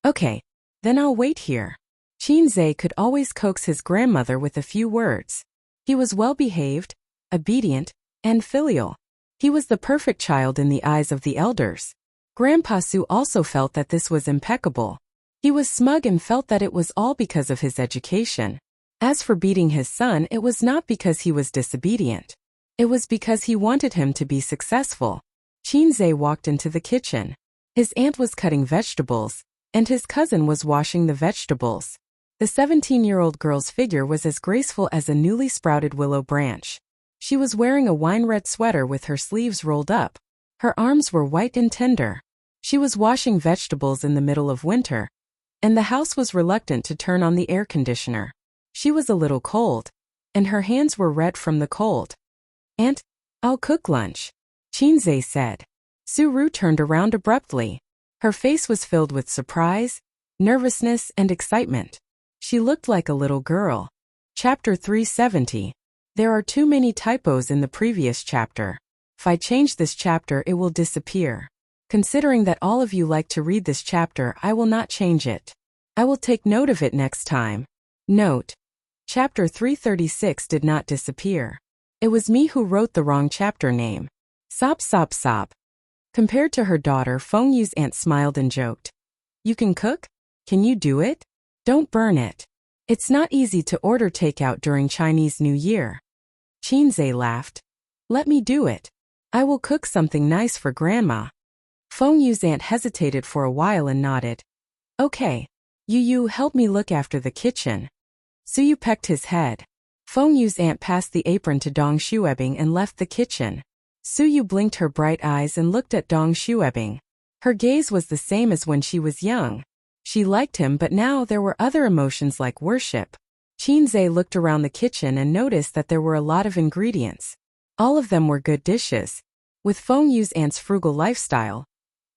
Okay, then I'll wait here. Qin Zhe could always coax his grandmother with a few words. He was well-behaved, obedient, and filial. He was the perfect child in the eyes of the elders. Grandpa Su also felt that this was impeccable. He was smug and felt that it was all because of his education. As for beating his son, it was not because he was disobedient. It was because he wanted him to be successful. Qin Zhe walked into the kitchen. His aunt was cutting vegetables, and his cousin was washing the vegetables. The 17-year-old girl's figure was as graceful as a newly sprouted willow branch. She was wearing a wine-red sweater with her sleeves rolled up. Her arms were white and tender. She was washing vegetables in the middle of winter, and the house was reluctant to turn on the air conditioner. She was a little cold, and her hands were red from the cold. Aunt, I'll cook lunch, Qin Zhe said. Su-ru turned around abruptly. Her face was filled with surprise, nervousness, and excitement. She looked like a little girl. Chapter 370. There are too many typos in the previous chapter. If I change this chapter, it will disappear. Considering that all of you like to read this chapter, I will not change it. I will take note of it next time. Note: Chapter 336 did not disappear. It was me who wrote the wrong chapter name. Sob sob sob. Compared to her daughter, Feng Yu's aunt smiled and joked. You can cook? Can you do it? Don't burn it. It's not easy to order takeout during Chinese New Year. Qin Zhe laughed. Let me do it. I will cook something nice for Grandma. Feng Yu's aunt hesitated for a while and nodded. Okay. You help me look after the kitchen. Su Yu pecked his head. Feng Yu's aunt passed the apron to Dong Xuebing and left the kitchen. Su Yu blinked her bright eyes and looked at Dong Xuebing. Her gaze was the same as when she was young. She liked him, but now there were other emotions like worship. Chinze looked around the kitchen and noticed that there were a lot of ingredients. All of them were good dishes. With Feng Yu's aunt's frugal lifestyle,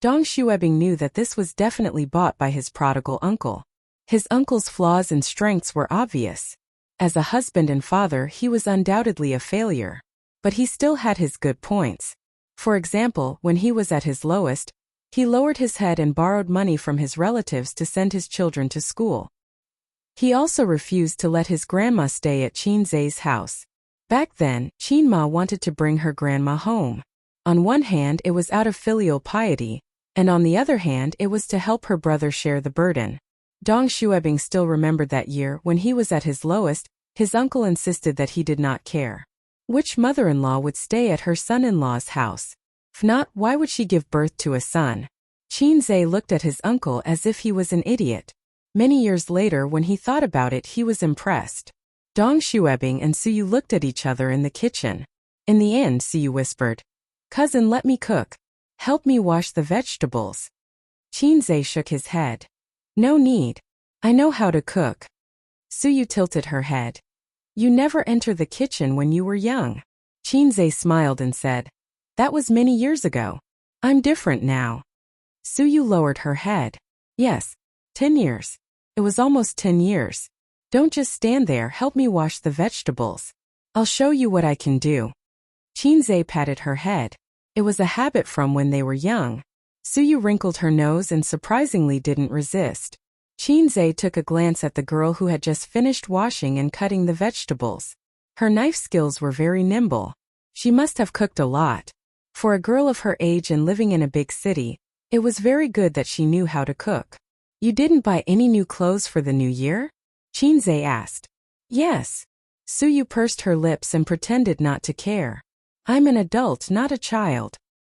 Dong Xuebing knew that this was definitely bought by his prodigal uncle. His uncle's flaws and strengths were obvious. As a husband and father, he was undoubtedly a failure. But he still had his good points. For example, when he was at his lowest, he lowered his head and borrowed money from his relatives to send his children to school. He also refused to let his grandma stay at Chinze's house. Back then, Qinma wanted to bring her grandma home. On one hand, it was out of filial piety, and on the other hand, it was to help her brother share the burden. Dong Xuebing still remembered that year when he was at his lowest, his uncle insisted that he did not care which mother-in-law would stay at her son-in-law's house. If not, why would she give birth to a son? Chinze looked at his uncle as if he was an idiot. Many years later, when he thought about it, he was impressed. Dong Xuebing and Suyu looked at each other in the kitchen. In the end, Suyu whispered, "Cousin, let me cook. Help me wash the vegetables." Chinze shook his head. "No need. I know how to cook." Suyu tilted her head. "You never entered the kitchen when you were young." Chinze smiled and said, "That was many years ago. I'm different now." Suyu lowered her head. "Yes, 10 years. It was almost 10 years. Don't just stand there, help me wash the vegetables. I'll show you what I can do." Chinze patted her head. It was a habit from when they were young. Suyu wrinkled her nose and surprisingly didn't resist. Chinze took a glance at the girl who had just finished washing and cutting the vegetables. Her knife skills were very nimble. She must have cooked a lot. For a girl of her age and living in a big city, it was very good that she knew how to cook. "You didn't buy any new clothes for the new year?" Chinze asked. "Yes." Suyu pursed her lips and pretended not to care. "I'm an adult, not a child.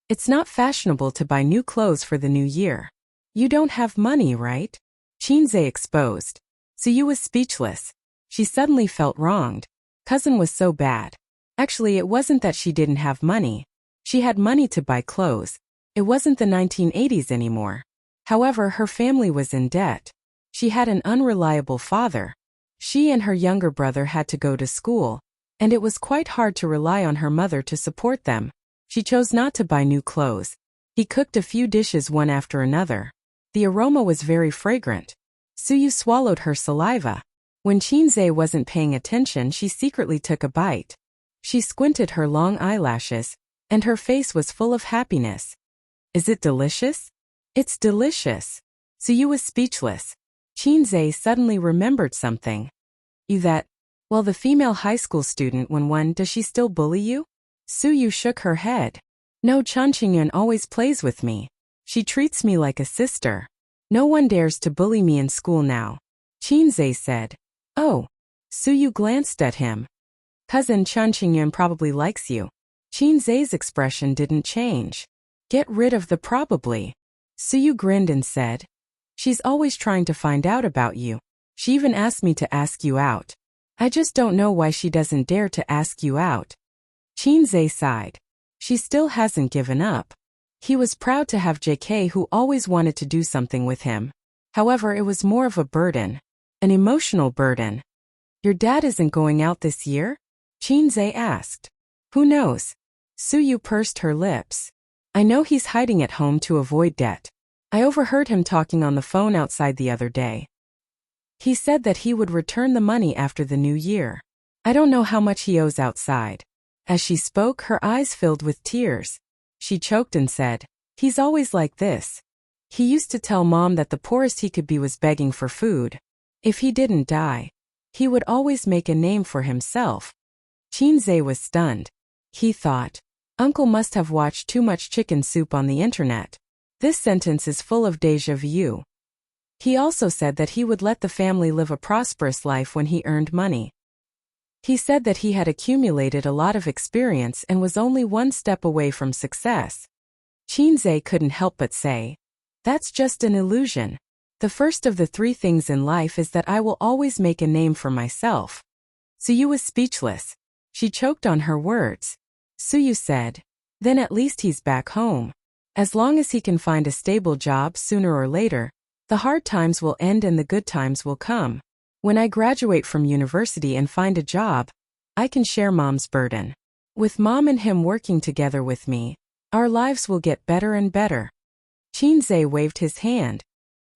It's not fashionable to buy new clothes for the new year. You don't have money, right?" Chinze exposed. Suyu was speechless. She suddenly felt wronged. Cousin was so bad. Actually, it wasn't that she didn't have money. She had money to buy clothes. It wasn't the 1980s anymore. However, her family was in debt. She had an unreliable father. She and her younger brother had to go to school, and it was quite hard to rely on her mother to support them. She chose not to buy new clothes. He cooked a few dishes one after another. The aroma was very fragrant. Suyu swallowed her saliva. When Chinze wasn't paying attention, she secretly took a bite. She squinted her long eyelashes, and her face was full of happiness. "Is it delicious?" "It's delicious." Suyu was speechless. Chinze suddenly remembered something. "You that? Well, the female high school student does she still bully you?" Suyu shook her head. "No, Chanqingyun always plays with me. She treats me like a sister. No one dares to bully me in school now." Chinze said. "Oh." Suyu glanced at him. "Cousin Chanqingyun probably likes you." Chinze's expression didn't change. "Get rid of the probably." Suyu grinned and said, "She's always trying to find out about you. She even asked me to ask you out. I just don't know why she doesn't dare to ask you out." Chinze sighed. She still hasn't given up. He was proud to have JK who always wanted to do something with him. However, it was more of a burden. An emotional burden. "Your dad isn't going out this year?" Chinze asked. "Who knows?" Suyu pursed her lips. "I know he's hiding at home to avoid debt. I overheard him talking on the phone outside the other day. He said that he would return the money after the new year. I don't know how much he owes outside." As she spoke, her eyes filled with tears. She choked and said, "He's always like this. He used to tell Mom that the poorest he could be was begging for food. If he didn't die, he would always make a name for himself." Chinze was stunned. He thought, Uncle must have watched too much chicken soup on the internet. This sentence is full of déjà vu. He also said that he would let the family live a prosperous life when he earned money. He said that he had accumulated a lot of experience and was only one step away from success. Chinze couldn't help but say, "That's just an illusion. The first of the 3 things in life is that I will always make a name for myself." Suyu was speechless. She choked on her words. Suyu said, "Then at least he's back home. As long as he can find a stable job sooner or later, The hard times will end and the good times will come. When I graduate from university and find a job, I can share Mom's burden. With Mom and him working together with me, our lives will get better and better. Chinze waved his hand.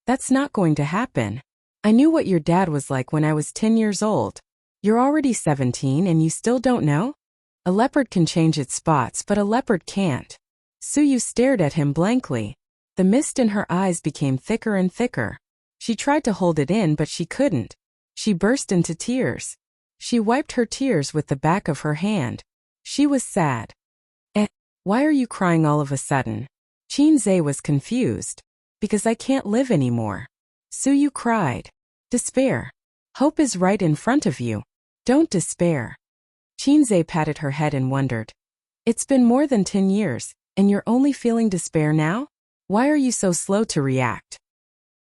That's not going to happen. I knew what your dad was like when I was 10 years old. You're already 17 and you still don't know? A leopard can change its spots, but a leopard can't. Suyu stared at him blankly. The mist in her eyes became thicker and thicker. She tried to hold it in, but she couldn't. She burst into tears. She wiped her tears with the back of her hand. She was sad. Why are you crying all of a sudden? Chinze was confused. Because I can't live anymore. Suyu cried. Despair. Hope is right in front of you. Don't despair. Chinze patted her head and wondered. It's been more than 10 years, and you're only feeling despair now? Why are you so slow to react?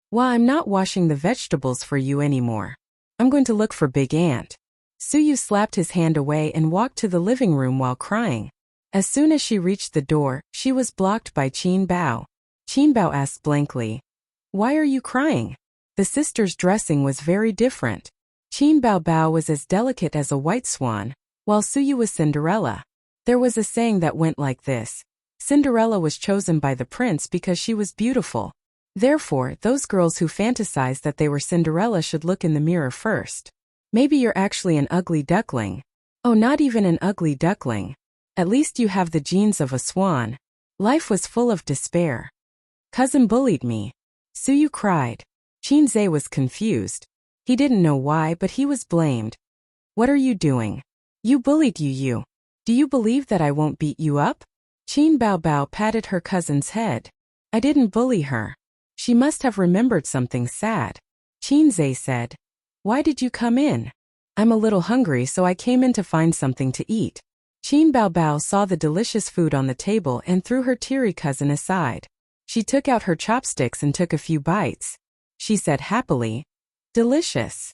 Well, I'm not washing the vegetables for you anymore. I'm going to look for Big Ant. Suyu slapped his hand away and walked to the living room while crying. As soon as she reached the door, she was blocked by Qin Bao. Qin Bao asked blankly, Why are you crying? The sisters' dressing was very different. Qin Bao Bao was as delicate as a white swan, while Suyu was Cinderella. There was a saying that went like this. Cinderella was chosen by the prince because she was beautiful. Therefore, those girls who fantasize that they were Cinderella should look in the mirror first. Maybe you're actually an ugly duckling. Oh, not even an ugly duckling. At least you have the genes of a swan. Life was full of despair. Cousin bullied me. Suyu cried. Chinze was confused. He didn't know why, but he was blamed. What are you doing? You bullied you. Do you believe that I won't beat you up? Qin Bao Bao patted her cousin's head. I didn't bully her. She must have remembered something sad. Chinze said. Why did you come in? I'm a little hungry, so I came in to find something to eat. Qin Bao Bao saw the delicious food on the table and threw her teary cousin aside. She took out her chopsticks and took a few bites. She said happily, Delicious.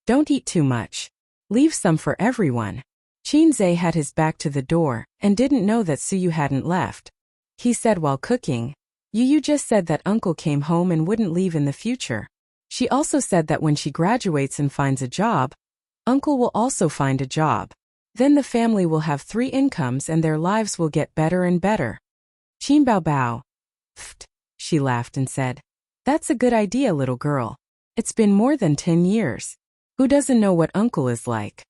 Don't eat too much. Leave some for everyone. Chinze had his back to the door and didn't know that Suyu hadn't left. He said while cooking, You just said that uncle came home and wouldn't leave in the future. She also said that when she graduates and finds a job, uncle will also find a job. Then the family will have 3 incomes and their lives will get better and better. Qin Bao Bao. Pfft, she laughed and said. That's a good idea, little girl. It's been more than 10 years. Who doesn't know what uncle is like?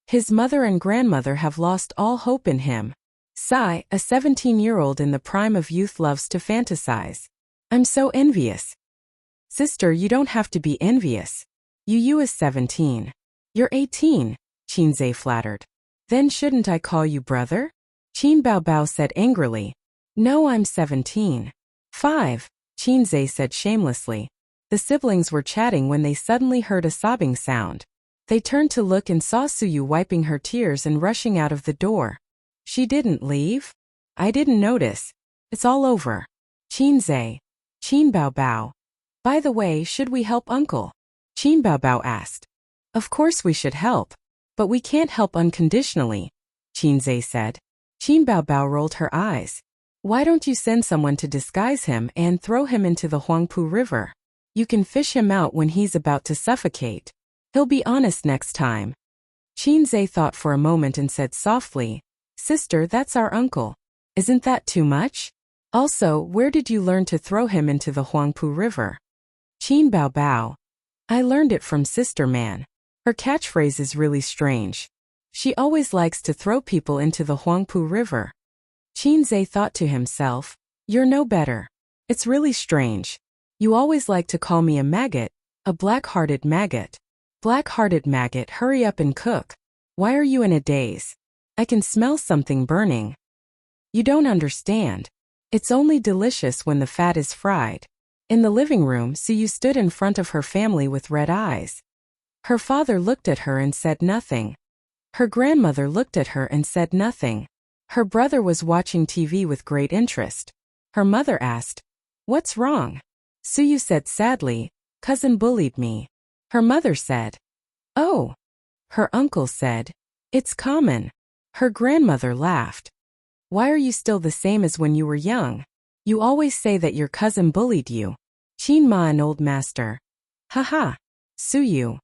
His mother and grandmother have lost all hope in him. Sai, a 17-year-old in the prime of youth, loves to fantasize. I'm so envious. Sister, you don't have to be envious. You is 17. You're 18. Chinze flattered. Then shouldn't I call you brother? Qin Bao Bao said angrily. No, I'm 17. 5, Chinze said shamelessly. The siblings were chatting when they suddenly heard a sobbing sound. They turned to look and saw Suyu wiping her tears and rushing out of the door. She didn't leave? I didn't notice. It's all over. Chinze. Qin Bao Bao. By the way, should we help uncle? Qin Bao Bao asked. Of course we should help. But we can't help unconditionally, Chinze said. Qin Bao Bao rolled her eyes. Why don't you send someone to disguise him and throw him into the Huangpu River? You can fish him out when he's about to suffocate. He'll be honest next time. Chinze thought for a moment and said softly, Sister, that's our uncle. Isn't that too much? Also, where did you learn to throw him into the Huangpu River? Qin Bao Bao. I learned it from Sister Man. Her catchphrase is really strange. She always likes to throw people into the Huangpu River. Chinze thought to himself, You're no better. It's really strange. You always like to call me a maggot, a black-hearted maggot. Black-hearted maggot, hurry up and cook. Why are you in a daze? I can smell something burning. You don't understand. It's only delicious when the fat is fried. In the living room, Suyu stood in front of her family with red eyes. Her father looked at her and said nothing. Her grandmother looked at her and said nothing. Her brother was watching TV with great interest. Her mother asked, What's wrong? Suyu said sadly, Cousin bullied me. Her mother said, Oh. Her uncle said, It's common. Her grandmother laughed. Why are you still the same as when you were young? You always say that your cousin bullied you. Chin Ma and old master. Haha. Suyu.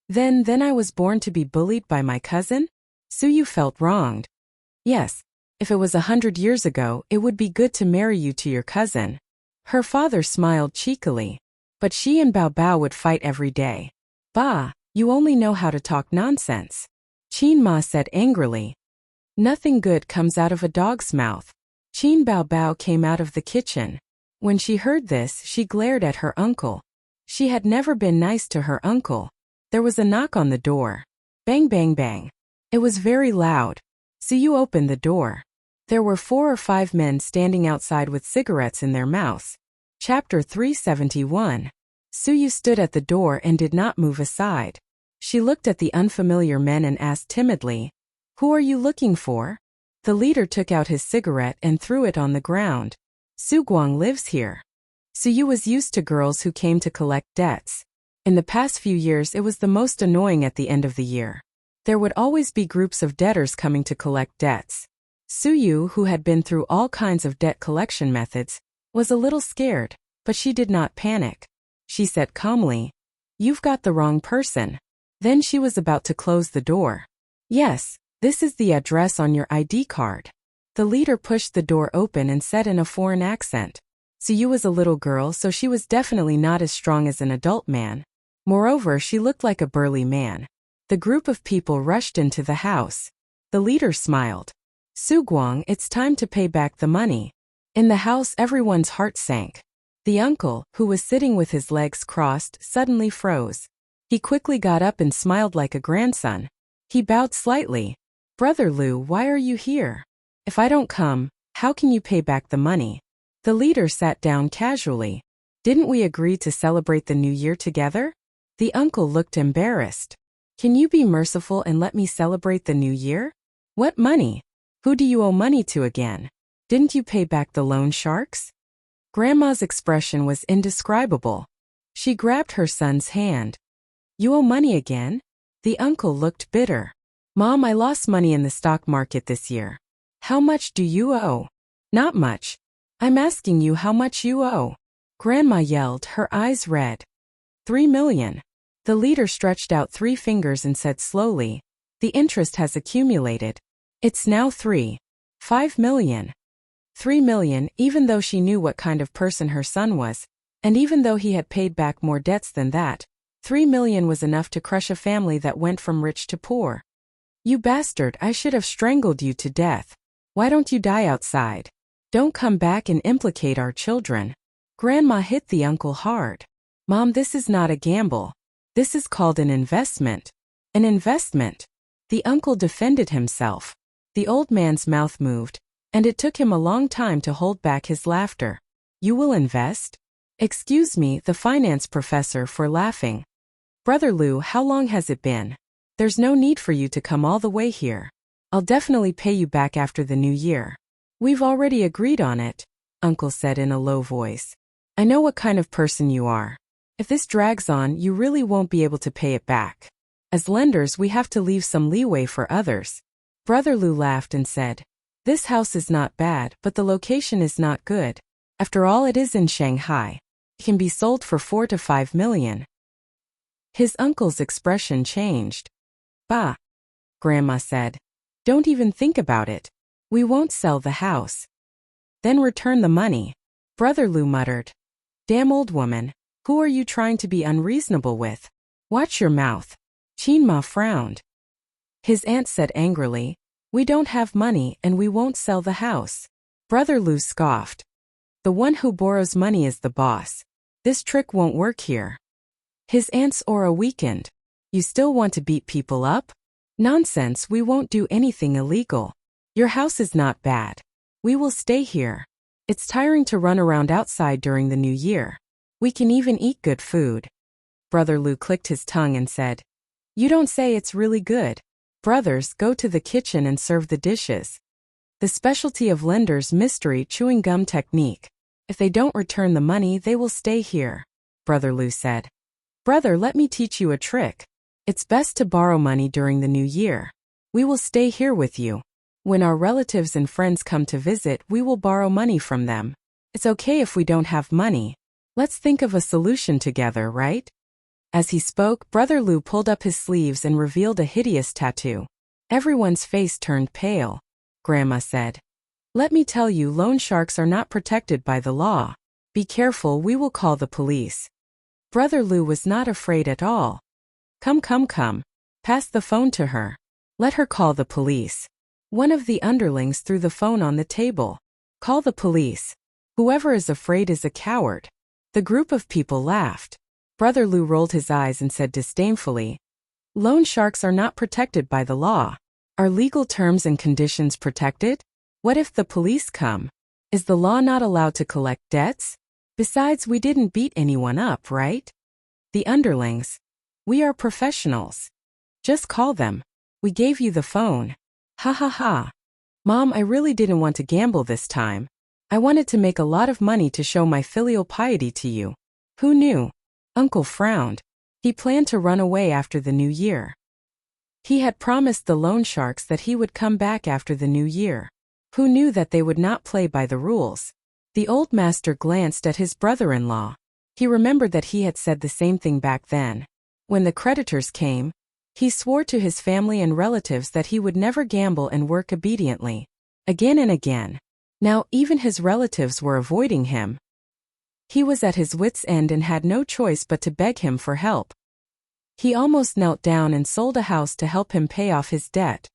Then I was born to be bullied by my cousin? Suyu felt wronged. Yes. If it was 100 years ago, it would be good to marry you to your cousin. Her father smiled cheekily. But she and Bao Bao would fight every day. Bah, you only know how to talk nonsense. Chin Ma said angrily. Nothing good comes out of a dog's mouth. Chin Bao Bao came out of the kitchen. When she heard this, she glared at her uncle. She had never been nice to her uncle. There was a knock on the door. Bang bang bang. It was very loud. Suyu opened the door. There were 4 or 5 men standing outside with cigarettes in their mouths. Chapter 371. Suyu stood at the door and did not move aside. She looked at the unfamiliar men and asked timidly, "Who are you looking for?" The leader took out his cigarette and threw it on the ground. Su Guang lives here. Suyu was used to girls who came to collect debts. In the past few years, it was the most annoying at the end of the year. There would always be groups of debtors coming to collect debts. Suyu, who had been through all kinds of debt collection methods, was a little scared, but she did not panic. She said calmly, "You've got the wrong person." Then she was about to close the door. "Yes, this is the address on your ID card." The leader pushed the door open and said in a foreign accent. Suyu was a little girl, so she was definitely not as strong as an adult man. Moreover, she looked like a burly man. The group of people rushed into the house. The leader smiled. "Su Guang, it's time to pay back the money." In the house, everyone's heart sank. The uncle, who was sitting with his legs crossed, suddenly froze. He quickly got up and smiled like a grandson. He bowed slightly. "Brother Lu, why are you here? If I don't come, how can you pay back the money?" The leader sat down casually. "Didn't we agree to celebrate the new year together?" The uncle looked embarrassed. "Can you be merciful and let me celebrate the new year?" "What money? Who do you owe money to again? Didn't you pay back the loan sharks?" Grandma's expression was indescribable. She grabbed her son's hand. "You owe money again?" The uncle looked bitter. "Mom, I lost money in the stock market this year." "How much do you owe?" "Not much. I'm asking you how much you owe." Grandma yelled, her eyes red. 3 million. The leader stretched out 3 fingers and said slowly, "The interest has accumulated. It's now 5 million. 3 million, even though she knew what kind of person her son was, and even though he had paid back more debts than that, 3 million was enough to crush a family that went from rich to poor. "You bastard, I should have strangled you to death. Why don't you die outside? Don't come back and implicate our children." Grandma hit the uncle hard. "Mom, this is not a gamble. This is called an investment." "An investment?" The uncle defended himself. The old man's mouth moved, and it took him a long time to hold back his laughter. "You will invest?" "Excuse me, the finance professor, for laughing. Brother Lu, how long has it been? There's no need for you to come all the way here. I'll definitely pay you back after the new year." "We've already agreed on it," Uncle said in a low voice. "I know what kind of person you are. If this drags on, you really won't be able to pay it back. As lenders, we have to leave some leeway for others." Brother Lu laughed and said, "This house is not bad, but the location is not good. After all, it is in Shanghai. It can be sold for 4 to 5 million. His uncle's expression changed. "Bah," Grandma said. "Don't even think about it. We won't sell the house." "Then return the money," Brother Lu muttered. "Damn old woman. Who are you trying to be unreasonable with? Watch your mouth." Chin Ma frowned. His aunt said angrily, "We don't have money and we won't sell the house." Brother Lu scoffed. "The one who borrows money is the boss. This trick won't work here." His aunt's aura weakened. "You still want to beat people up? Nonsense, we won't do anything illegal. Your house is not bad. We will stay here. It's tiring to run around outside during the new year. We can even eat good food." Brother Lu clicked his tongue and said, "You don't say it's really good. Brothers, go to the kitchen and serve the dishes." The specialty of lenders' mystery chewing gum technique. "If they don't return the money, they will stay here," Brother Lu said. "Brother, let me teach you a trick. It's best to borrow money during the new year. We will stay here with you. When our relatives and friends come to visit, we will borrow money from them. It's okay if we don't have money. Let's think of a solution together, right? As he spoke, Brother Lou pulled up his sleeves and revealed a hideous tattoo. Everyone's face turned pale. Grandma said, "Let me tell you, loan sharks are not protected by the law. Be careful, we will call the police." Brother Lou was not afraid at all. Come, come, come. Pass the phone to her. Let her call the police." One of the underlings threw the phone on the table. "Call the police. Whoever is afraid is a coward." The group of people laughed. Brother Lou rolled his eyes and said disdainfully, "Loan sharks are not protected by the law. Are legal terms and conditions protected? What if the police come? Is the law not allowed to collect debts? Besides, we didn't beat anyone up, right?" The underlings, "We are professionals. Just call them. We gave you the phone." "Ha ha ha. Mom, I really didn't want to gamble this time. I wanted to make a lot of money to show my filial piety to you." "Who knew?" Uncle frowned. He planned to run away after the new year. He had promised the loan sharks that he would come back after the new year. Who knew that they would not play by the rules? The old master glanced at his brother-in-law. He remembered that he had said the same thing back then. When the creditors came, he swore to his family and relatives that he would never gamble and work obediently. Again and again. Now even his relatives were avoiding him. He was at his wits' end and had no choice but to beg him for help. He almost knelt down and sold a house to help him pay off his debt.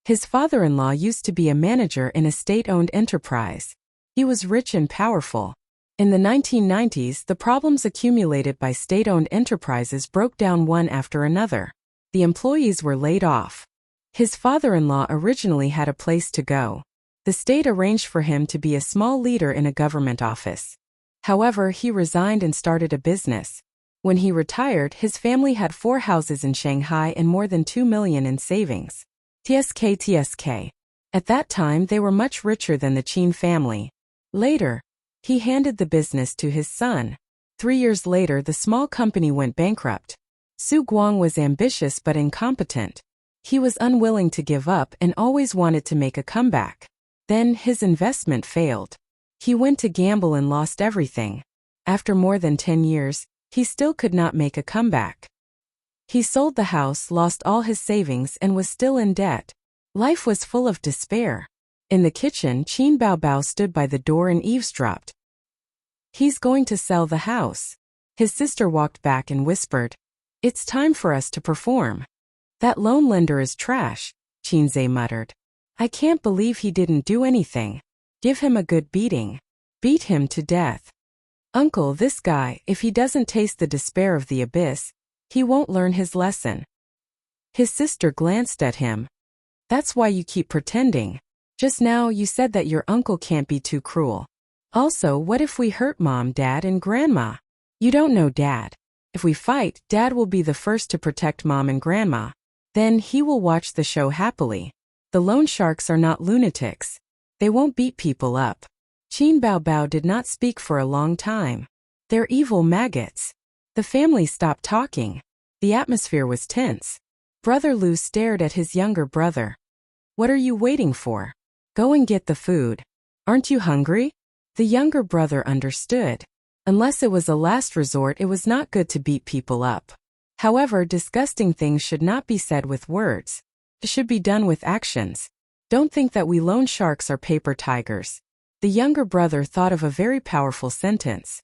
His father-in-law used to be a manager in a state-owned enterprise. He was rich and powerful. In the 1990s, the problems accumulated by state-owned enterprises broke down one after another. The employees were laid off. His father-in-law originally had a place to go. The state arranged for him to be a small leader in a government office. However, he resigned and started a business. When he retired, his family had 4 houses in Shanghai and more than 2 million in savings. TSK. At that time, they were much richer than the Qin family. Later, he handed the business to his son. 3 years later, the small company went bankrupt. Su Guang was ambitious but incompetent. He was unwilling to give up and always wanted to make a comeback. Then, his investment failed. He went to gamble and lost everything. After more than 10 years, he still could not make a comeback. He sold the house, lost all his savings, and was still in debt. Life was full of despair. In the kitchen, Qin Baobao stood by the door and eavesdropped. "He's going to sell the house." His sister walked back and whispered, "It's time for us to perform." "That loan lender is trash," Qinze muttered. "I can't believe he didn't do anything. Give him a good beating. Beat him to death." "Uncle, this guy, if he doesn't taste the despair of the abyss, he won't learn his lesson." His sister glanced at him. "That's why you keep pretending. Just now you said that your uncle can't be too cruel. Also, what if we hurt Mom, Dad, and Grandma? You don't know Dad. If we fight, Dad will be the first to protect Mom and Grandma. Then he will watch the show happily. The loan sharks are not lunatics. They won't beat people up." Qin Baobao did not speak for a long time. "They're evil maggots." The family stopped talking. The atmosphere was tense. Brother Lou stared at his younger brother. "What are you waiting for? Go and get the food. Aren't you hungry?" The younger brother understood. Unless it was a last resort, it was not good to beat people up. However, disgusting things should not be said with words. It should be done with actions. Don't think that we loan sharks are paper tigers. The younger brother thought of a very powerful sentence.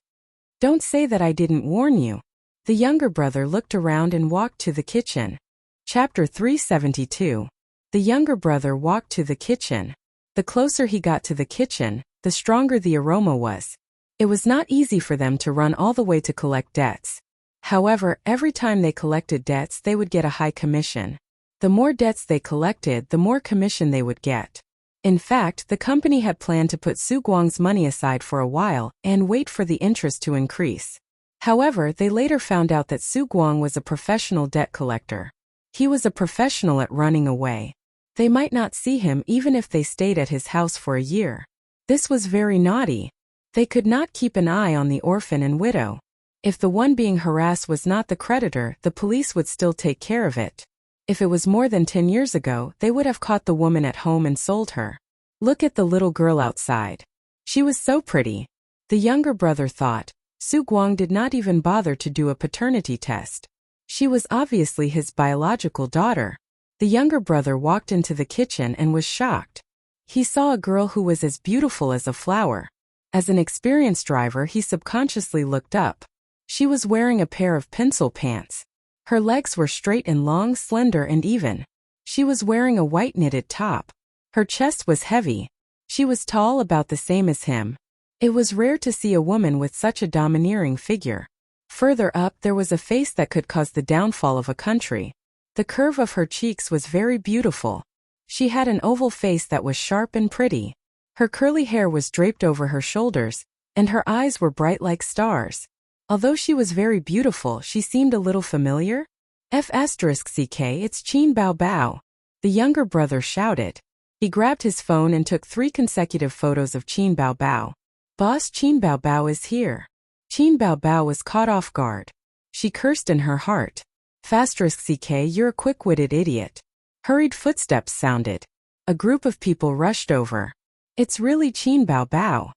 "Don't say that I didn't warn you." The younger brother looked around and walked to the kitchen. Chapter 372. The younger brother walked to the kitchen. The closer he got to the kitchen, the stronger the aroma was. It was not easy for them to run all the way to collect debts. However, every time they collected debts, they would get a high commission. The more debts they collected, the more commission they would get. In fact, the company had planned to put Su Guang's money aside for a while and wait for the interest to increase. However, they later found out that Su Guang was a professional debt collector. He was a professional at running away. They might not see him even if they stayed at his house for a year. This was very naughty. They could not keep an eye on the orphan and widow. If the one being harassed was not the creditor, the police would still take care of it. If it was more than 10 years ago, they would have caught the woman at home and sold her. Look at the little girl outside. She was so pretty. The younger brother thought, Su Guang did not even bother to do a paternity test. She was obviously his biological daughter. The younger brother walked into the kitchen and was shocked. He saw a girl who was as beautiful as a flower. As an experienced driver, he subconsciously looked up. She was wearing a pair of pencil pants. Her legs were straight and long, slender and even. She was wearing a white knitted top. Her chest was heavy. She was tall, about the same as him. It was rare to see a woman with such a domineering figure. Further up, there was a face that could cause the downfall of a country. The curve of her cheeks was very beautiful. She had an oval face that was sharp and pretty. Her curly hair was draped over her shoulders, and her eyes were bright like stars. Although she was very beautiful, she seemed a little familiar. F***ck, it's Qin Bao Bao. The younger brother shouted. He grabbed his phone and took 3 consecutive photos of Qin Bao Bao. Boss, Qin Bao Bao is here. Qin Bao Bao was caught off guard. She cursed in her heart. **ck, you're a quick-witted idiot. Hurried footsteps sounded. A group of people rushed over. It's really Qin Bao Bao.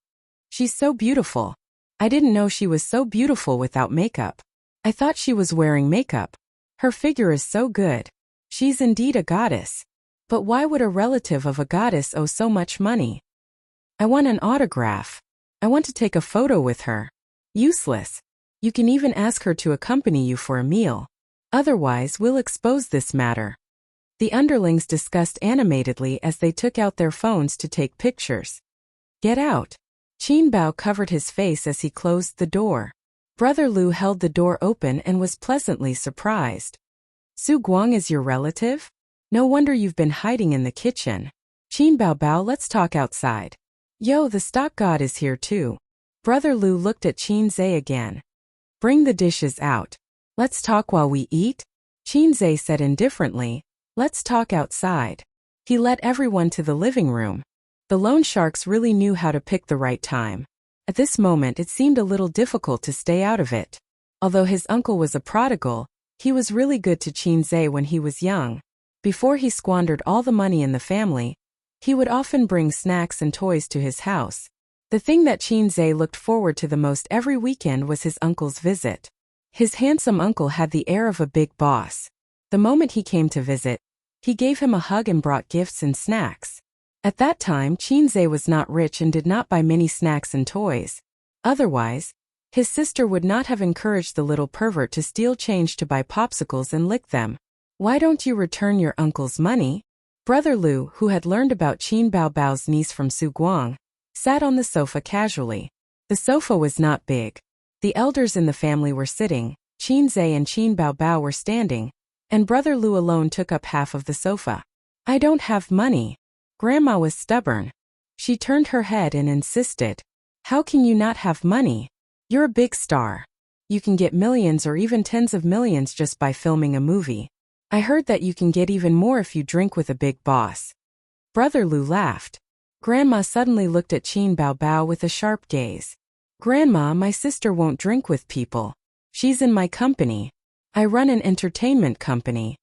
She's so beautiful. I didn't know she was so beautiful without makeup. I thought she was wearing makeup. Her figure is so good. She's indeed a goddess. But why would a relative of a goddess owe so much money? I want an autograph. I want to take a photo with her. Useless. You can even ask her to accompany you for a meal. Otherwise, we'll expose this matter. The underlings discussed animatedly as they took out their phones to take pictures. Get out. Qin Bao covered his face as he closed the door. Brother Lu held the door open and was pleasantly surprised. Su Guang is your relative? No wonder you've been hiding in the kitchen. Qin Bao Bao, let's talk outside. Yo, the stock god is here too. Brother Lu looked at Qin Zhe again. Bring the dishes out. Let's talk while we eat? Qin Zhe said indifferently. Let's talk outside. He led everyone to the living room. The loan sharks really knew how to pick the right time. At this moment it seemed a little difficult to stay out of it. Although his uncle was a prodigal, he was really good to Qin Zhe when he was young. Before he squandered all the money in the family, he would often bring snacks and toys to his house. The thing that Qin Zhe looked forward to the most every weekend was his uncle's visit. His handsome uncle had the air of a big boss. The moment he came to visit, he gave him a hug and brought gifts and snacks. At that time, Qin Zhe was not rich and did not buy many snacks and toys. Otherwise, his sister would not have encouraged the little pervert to steal change to buy popsicles and lick them. Why don't you return your uncle's money? Brother Lu, who had learned about Qin Bao Bao's niece from Su Guang, sat on the sofa casually. The sofa was not big. The elders in the family were sitting, Qin Zhe and Qin Bao Bao were standing, and Brother Lu alone took up half of the sofa. I don't have money. Grandma was stubborn. She turned her head and insisted. How can you not have money? You're a big star. You can get millions or even tens of millions just by filming a movie. I heard that you can get even more if you drink with a big boss. Brother Lu laughed. Grandma suddenly looked at Qin Bao Bao with a sharp gaze. Grandma, my sister won't drink with people. She's in my company. I run an entertainment company.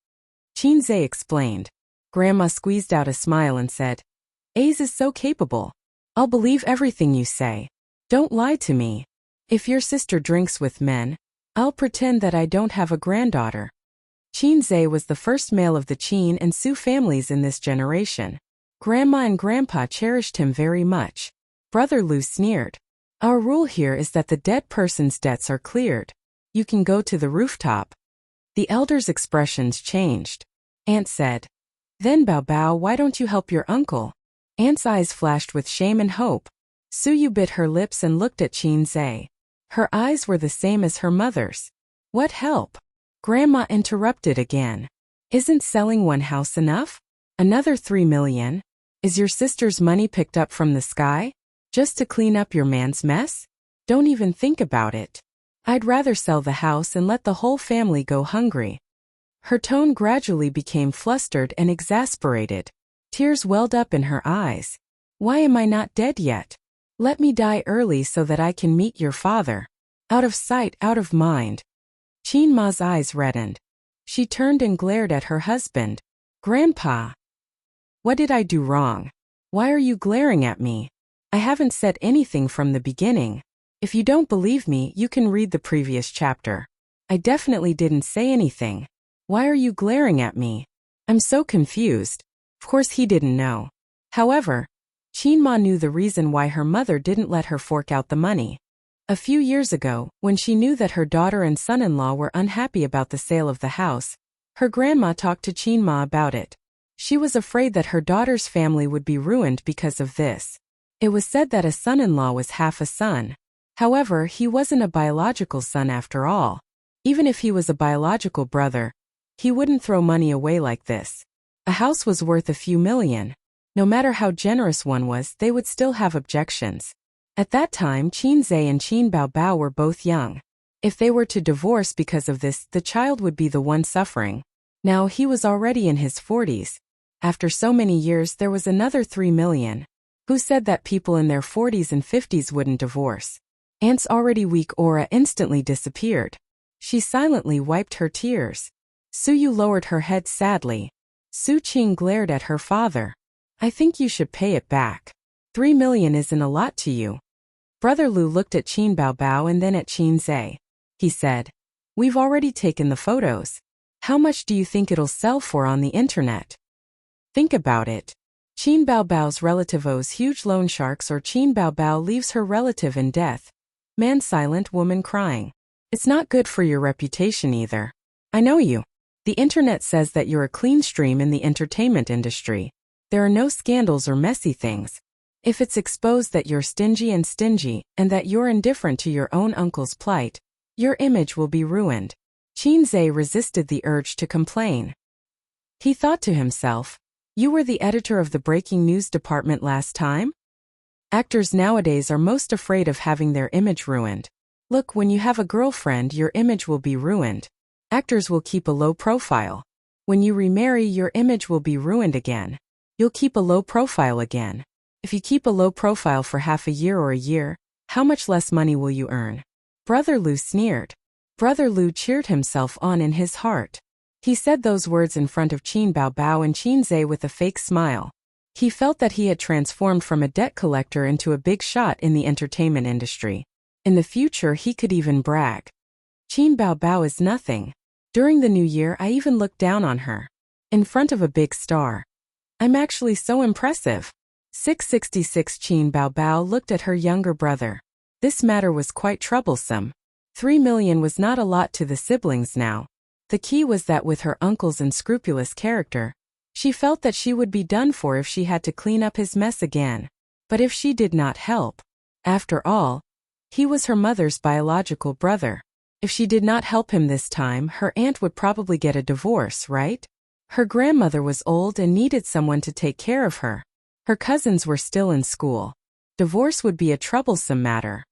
Qin Zhe explained. Grandma squeezed out a smile and said, Aze is so capable. I'll believe everything you say. Don't lie to me. If your sister drinks with men, I'll pretend that I don't have a granddaughter. Qin Zhe was the first male of the Qin and Su families in this generation. Grandma and Grandpa cherished him very much. Brother Lu sneered. Our rule here is that the dead person's debts are cleared. You can go to the rooftop. The elders' expressions changed. Aunt said, Then Bao Bao, why don't you help your uncle? Aunt's eyes flashed with shame and hope. Suyu bit her lips and looked at Qin Zhe. Her eyes were the same as her mother's. What help? Grandma interrupted again. Isn't selling one house enough? Another 3 million? Is your sister's money picked up from the sky? Just to clean up your man's mess? Don't even think about it. I'd rather sell the house and let the whole family go hungry. Her tone gradually became flustered and exasperated. Tears welled up in her eyes. Why am I not dead yet? Let me die early so that I can meet your father. Out of sight, out of mind. Qin Ma's eyes reddened. She turned and glared at her husband. Grandpa. What did I do wrong? Why are you glaring at me? I haven't said anything from the beginning. If you don't believe me, you can read the previous chapter. I definitely didn't say anything. Why are you glaring at me? I'm so confused. Of course he didn't know. However, Chin-ma knew the reason why her mother didn't let her fork out the money. A few years ago, when she knew that her daughter and son-in-law were unhappy about the sale of the house, her grandma talked to Chin-ma about it. She was afraid that her daughter's family would be ruined because of this. It was said that a son-in-law was half a son. However, he wasn't a biological son after all. Even if he was a biological brother, he wouldn't throw money away like this. A house was worth a few million. No matter how generous one was, they would still have objections. At that time, Qin Zhe and Qin Baobao were both young. If they were to divorce because of this, the child would be the one suffering. Now he was already in his 40s. After so many years, there was another 3 million. Who said that people in their 40s and 50s wouldn't divorce? Aunt's already weak aura instantly disappeared. She silently wiped her tears. Su Yu lowered her head sadly. Su Qing glared at her father. I think you should pay it back. 3 million isn't a lot to you. Brother Lu looked at Qin Baobao and then at Qin Zhe. He said, we've already taken the photos. How much do you think it'll sell for on the internet? Think about it. Qin Baobao's relative owes huge loan sharks, or Qin Baobao leaves her relative in death. Man silent, woman crying. It's not good for your reputation either. I know you. The internet says that you're a clean stream in the entertainment industry. There are no scandals or messy things. If it's exposed that you're stingy and that you're indifferent to your own uncle's plight, your image will be ruined. Qin Zhe resisted the urge to complain. He thought to himself, you were the editor of the breaking news department last time? Actors nowadays are most afraid of having their image ruined. Look, when you have a girlfriend, your image will be ruined. Actors will keep a low profile. When you remarry, your image will be ruined again. You'll keep a low profile again. If you keep a low profile for half a year or a year, how much less money will you earn? Brother Lu sneered. Brother Lu cheered himself on in his heart. He said those words in front of Qin Baobao and Qin Zhe with a fake smile. He felt that he had transformed from a debt collector into a big shot in the entertainment industry. In the future, he could even brag. Qin Baobao is nothing. During the new year, I even looked down on her. In front of a big star. I'm actually so impressive. 666 Qin Baobao looked at her younger brother. This matter was quite troublesome. 3 million was not a lot to the siblings now. The key was that with her uncle's unscrupulous character, she felt that she would be done for if she had to clean up his mess again. But if she did not help, after all, he was her mother's biological brother. If she did not help him this time, her aunt would probably get a divorce, right? Her grandmother was old and needed someone to take care of her. Her cousins were still in school. Divorce would be a troublesome matter.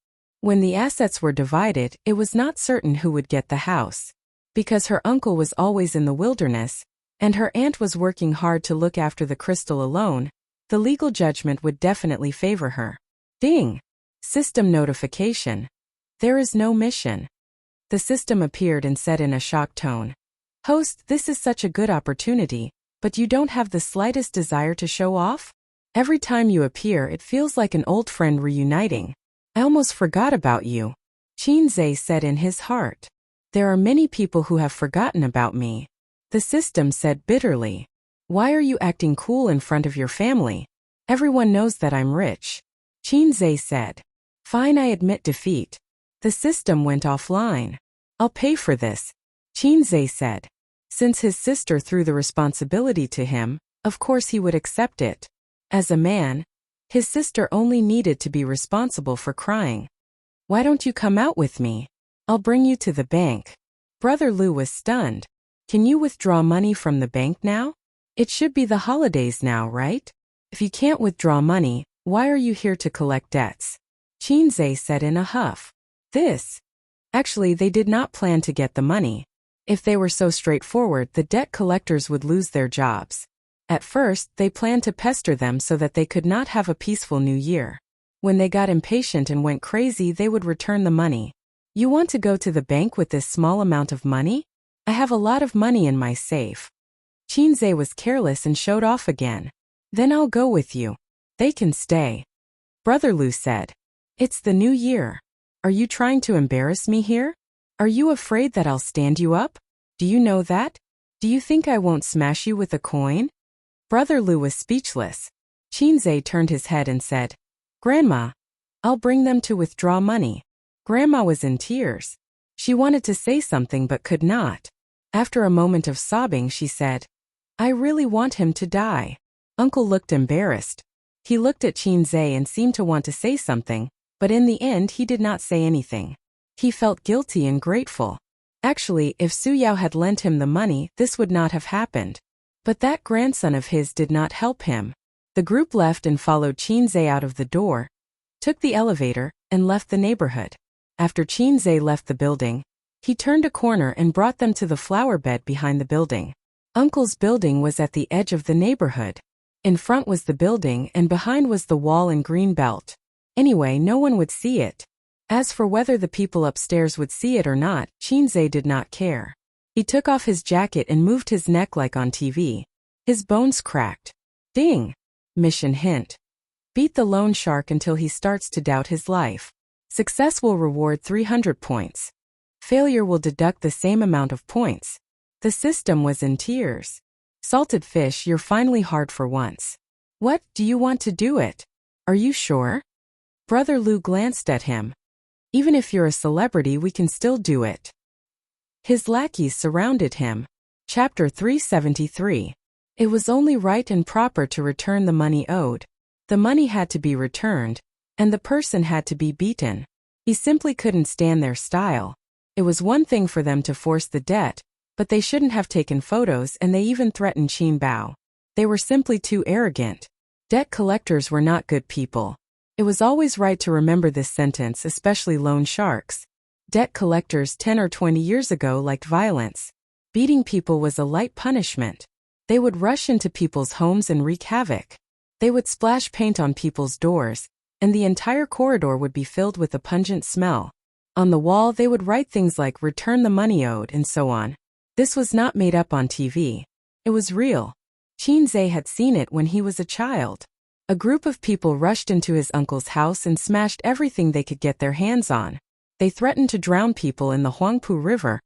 When the assets were divided, it was not certain who would get the house. Because her uncle was always in the wilderness, and her aunt was working hard to look after the crystal alone, the legal judgment would definitely favor her. Ding! System notification. There is no mission. The system appeared and said in a shocked tone, Host, this is such a good opportunity, but you don't have the slightest desire to show off? Every time you appear, it feels like an old friend reuniting. I almost forgot about you. Qin Zhe said in his heart. There are many people who have forgotten about me. The system said bitterly. Why are you acting cool in front of your family? Everyone knows that I'm rich. Qin Zhe said. Fine, I admit defeat. The system went offline. I'll pay for this. Qin Zhe said. Since his sister threw the responsibility to him, of course he would accept it. As a man, his sister only needed to be responsible for crying. Why don't you come out with me? I'll bring you to the bank. Brother Lu was stunned. Can you withdraw money from the bank now? It should be the holidays now, right? If you can't withdraw money, why are you here to collect debts? Qin Zhe said in a huff. Actually, they did not plan to get the money. If they were so straightforward, the debt collectors would lose their jobs. At first, they planned to pester them so that they could not have a peaceful new year. When they got impatient and went crazy, they would return the money. You want to go to the bank with this small amount of money? I have a lot of money in my safe. Qin Zhe was careless and showed off again. Then I'll go with you. They can stay. Brother Lu said. It's the new year. Are you trying to embarrass me here? Are you afraid that I'll stand you up? Do you know that? Do you think I won't smash you with a coin? Brother Lu was speechless. Qinze turned his head and said, Grandma, I'll bring them to withdraw money. Grandma was in tears. She wanted to say something but could not. After a moment of sobbing, she said, I really want him to die. Uncle looked embarrassed. He looked at Qinze and seemed to want to say something, but in the end he did not say anything. He felt guilty and grateful. Actually, if Su Yao had lent him the money, this would not have happened. But that grandson of his did not help him. The group left and followed Qinze out of the door, took the elevator, and left the neighborhood. After Qinze left the building, he turned a corner and brought them to the flower bed behind the building. Uncle's building was at the edge of the neighborhood. In front was the building and behind was the wall and green belt. Anyway, no one would see it. As for whether the people upstairs would see it or not, Qinze did not care. He took off his jacket and moved his neck like on TV. His bones cracked. Ding! Mission hint. Beat the loan shark until he starts to doubt his life. Success will reward 300 points. Failure will deduct the same amount of points. The system was in tears. Salted fish, you're finally hard for once. What, do you want to do it? Are you sure? Brother Lu glanced at him. Even if you're a celebrity, we can still do it. His lackeys surrounded him. Chapter 373. It was only right and proper to return the money owed. The money had to be returned, and the person had to be beaten. He simply couldn't stand their style. It was one thing for them to force the debt, but they shouldn't have taken photos, and they even threatened Qin Bao. They were simply too arrogant. Debt collectors were not good people. It was always right to remember this sentence, especially loan sharks. Debt collectors 10 or 20 years ago liked violence. Beating people was a light punishment. They would rush into people's homes and wreak havoc. They would splash paint on people's doors, and the entire corridor would be filled with a pungent smell. On the wall they would write things like "return the money owed" and so on. This was not made up on TV. It was real. Qinze had seen it when he was a child. A group of people rushed into his uncle's house and smashed everything they could get their hands on. They threatened to drown people in the Huangpu River